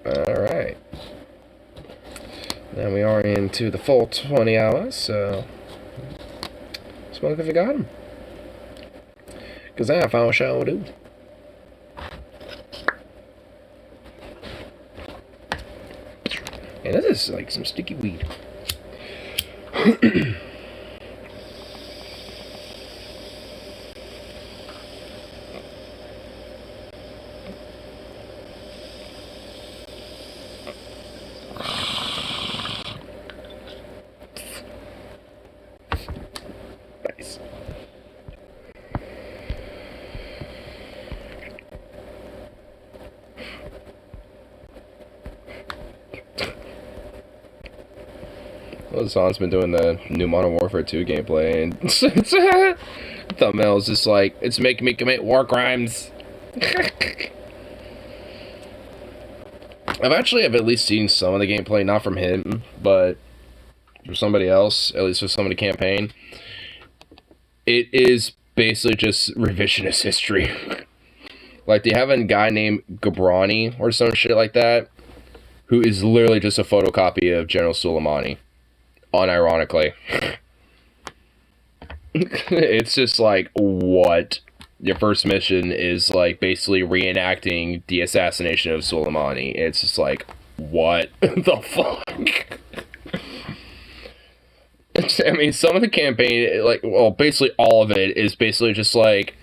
Alright. Now we are into the full 20 hours, so smoke if you got 'em. 'Cause I found a show to do. And this is like some sticky weed. Nice. Well, Zahn's been doing the new Modern Warfare 2 gameplay, and thumbnail is just like, it's making me commit war crimes. I've at least seen some of the gameplay, not from him, but from somebody else, at least for some of the campaign. It is basically just revisionist history. Like, they have a guy named Gabrani, or some shit like that, who is literally just a photocopy of General Soleimani. Unironically. It's just like, what? Your first mission is like basically reenacting the assassination of Soleimani. It's just like, what the fuck? I mean, some of the campaign, like, well, basically all of it is basically just like,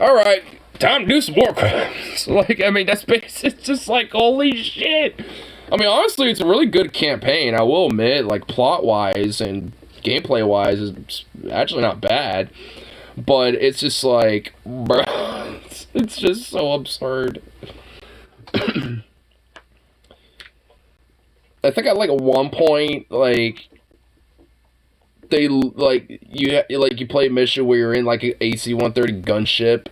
alright, time to do some war crimes. Like, I mean, that's basically, it's just like, holy shit. I mean, honestly, it's a really good campaign, I will admit, like, plot-wise and gameplay-wise, it's actually not bad. But it's just like, bruh, it's just so absurd. I think at, like, one point, like, they, like, you play a mission where you're in, like, an AC-130 gunship,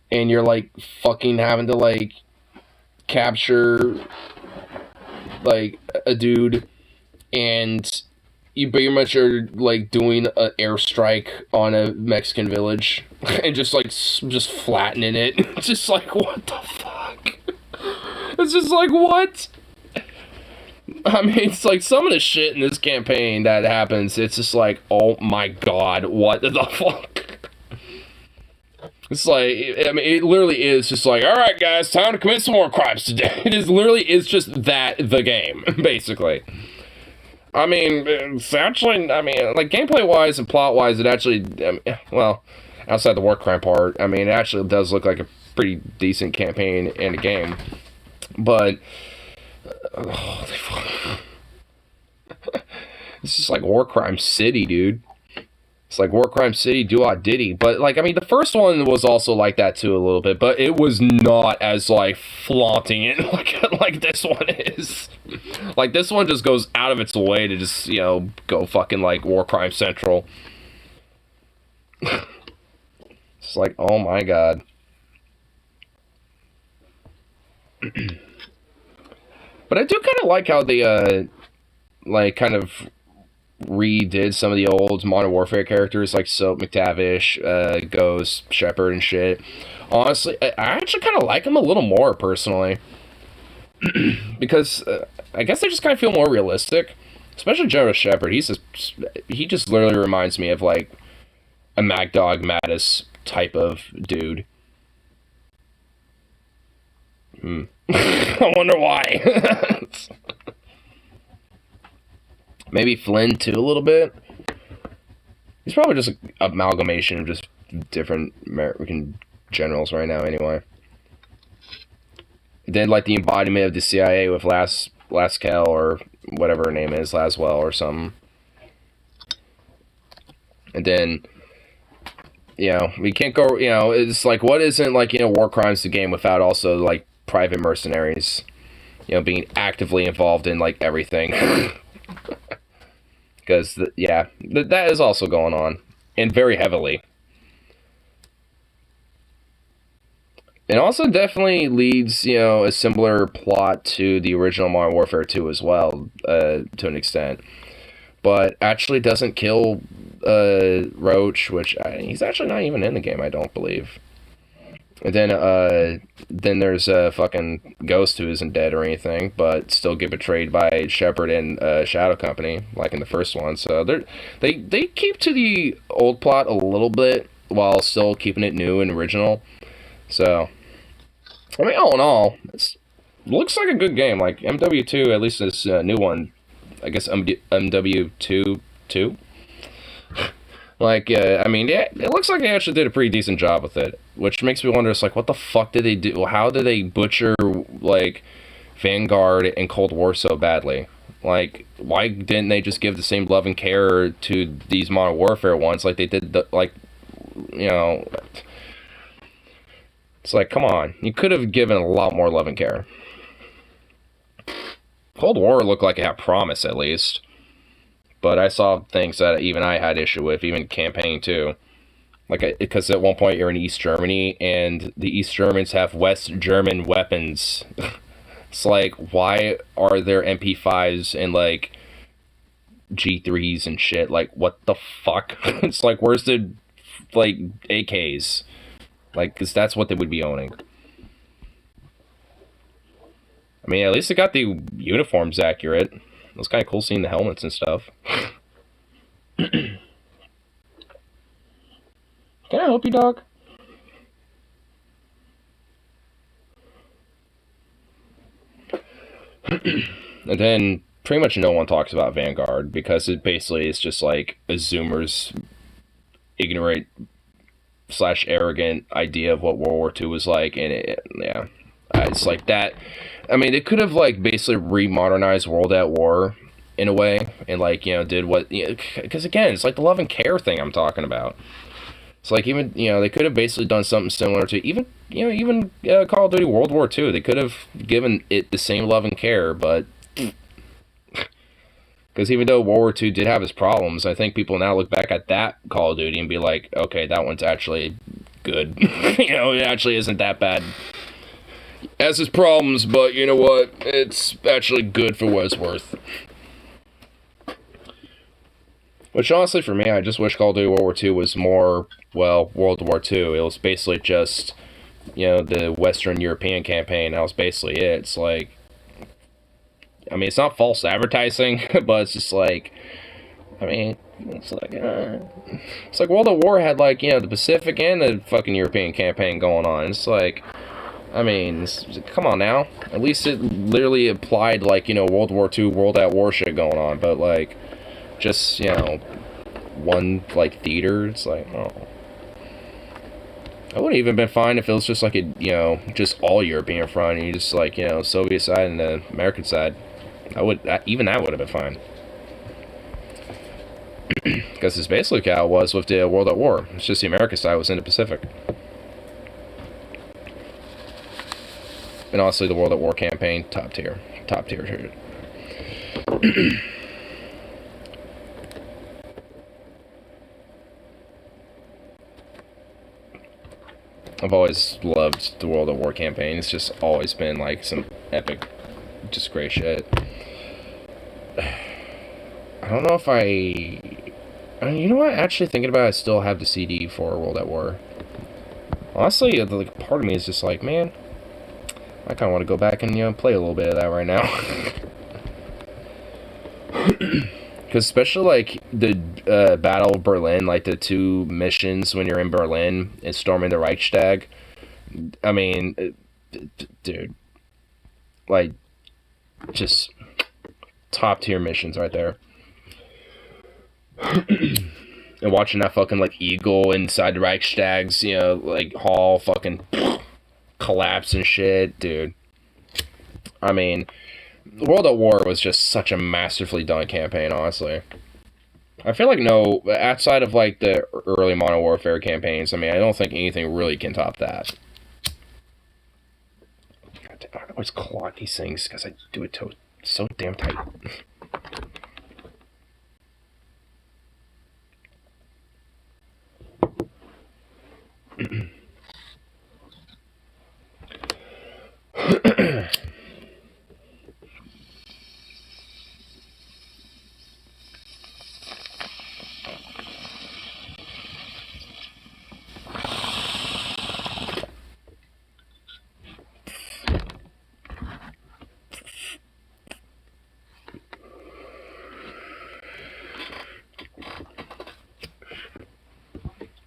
and you're, like, fucking having to, like, capture, like, a dude, and you pretty much are, like, doing an airstrike on a Mexican village, and just flattening it. It's just like, what the fuck? It's just like, what? I mean, it's like, some of the shit in this campaign that happens, it's just like, oh my god, what the fuck? It's like, I mean, it literally is just like, alright guys, time to commit some more crimes today. It is literally, it's just that, the game, basically. I mean, it's actually, I mean, like, gameplay-wise and plot-wise, it actually, I mean, well, outside the war crime part, I mean, it actually does look like a pretty decent campaign and a game. But, holy fuck. This is like War Crime City, dude. It's like War Crime City, Do-Wah-Diddy. But, like, I mean, the first one was also like that, too, a little bit. But it was not as, like, flaunting it like this one is. Like, this one just goes out of its way to just, you know, go fucking, like, War Crime Central. It's like, oh my god. But I do kind of like how they, like, kind of redid some of the old Modern Warfare characters, like Soap McTavish, Ghost, Shepard, and shit. Honestly, I actually kind of like them a little more, personally. Because, I guess they just kind of feel more realistic. Especially General Shepard. He just literally reminds me of, like, a Mad Dog Mattis type of dude. I wonder why. Maybe Flynn, too, a little bit. He's probably just an amalgamation of just different American generals right now, anyway. Then, like, the embodiment of the CIA with Laskel, or whatever her name is, Laswell, or something. And then, you know, we can't go, you know, it's like, what isn't, like, you know, War Crimes the game without also, like, private mercenaries, you know, being actively involved in, like, everything. Because, yeah, that is also going on. And very heavily. It also definitely leads, you know, a similar plot to the original Modern Warfare 2 as well, to an extent. But actually doesn't kill Roach, which he's actually not even in the game, I don't believe. And then there's fucking Ghost, who isn't dead or anything, but still get betrayed by Shepard and Shadow Company, like in the first one. So they keep to the old plot a little bit while still keeping it new and original. So, I mean, all in all, it looks like a good game. Like MW2, at least this new one, I guess MW2 2. Like, I mean, yeah, it looks like they actually did a pretty decent job with it, which makes me wonder, it's like, what the fuck did they do? How did they butcher, like, Vanguard and Cold War so badly? Like, why didn't they just give the same love and care to these Modern Warfare ones like they did, like, you know, it's like, come on, you could have given a lot more love and care. Cold War looked like it had promise, at least. But I saw things that even I had issue with, even campaign too. Like, because at one point you're in East Germany, and the East Germans have West German weapons. It's like, why are there MP5s and, like, G3s and shit? Like, what the fuck? It's like, where's the, like, AKs? Like, because that's what they would be owning. I mean, at least they got the uniforms accurate. It was kind of cool seeing the helmets and stuff. Can I help you, dog? And then pretty much no one talks about Vanguard because it basically is just like a Zoomer's ignorant / arrogant idea of what World War II was like, and yeah, it's like that. I mean, it could have, like, basically remodernized World at War in a way, and, like, you know, did what, because, again, it's like the love and care thing I'm talking about. It's like, even, you know, they could have basically done something similar to even Call of Duty World War II. They could have given it the same love and care, but, because even though World War II did have its problems, I think people now look back at that Call of Duty and be like, okay, that one's actually good. You know, it actually isn't that bad. Has its problems, but you know what? It's actually good for what it's worth. Which, honestly, for me, I just wish Call of Duty World War II was more, well, World War II. It was basically just, you know, the Western European campaign. That was basically it. It's like, I mean, it's not false advertising, but it's just like, I mean, it's like World at War had, like, you know, the Pacific and the fucking European campaign going on. It's like, I mean, come on now. At least it literally applied, like, you know, World War II, World at War shit going on. But, like, just, you know, one, like, theater. It's like, oh. I would have even been fine if it was just, like, a, you know, just all European front. And you just, like, you know, Soviet side and the American side. Even that would have been fine. Because it's basically how it was with the World at War. It's just the American side was in the Pacific. And honestly, the World at War campaign, top tier. Top tier. I've always loved the World at War campaign. It's just always been like some epic, just great shit. I don't know if you know what? Actually, thinking about it, I still have the CD for World at War. Honestly, like, part of me is just like, man, I kind of want to go back and, you know, play a little bit of that right now. Because especially, like, the Battle of Berlin, like, the 2 missions when you're in Berlin and storming the Reichstag. I mean, dude. Like, just top-tier missions right there. And watching that fucking, like, eagle inside the Reichstag's, you know, like, hall fucking collapse and shit, dude. I mean, World at War was just such a masterfully done campaign, honestly. I feel like outside of, like, the early Modern Warfare campaigns, I mean, I don't think anything really can top that. God damn, I always clock these things because I do it so damn tight.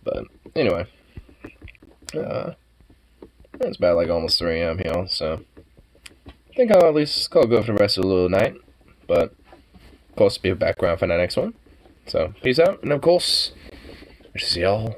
But anyway, it's about like almost 3 a.m. here, so I think I'll at least go for the rest of the little night. But of course, be a background for the next one. So peace out, and of course, I shall see y'all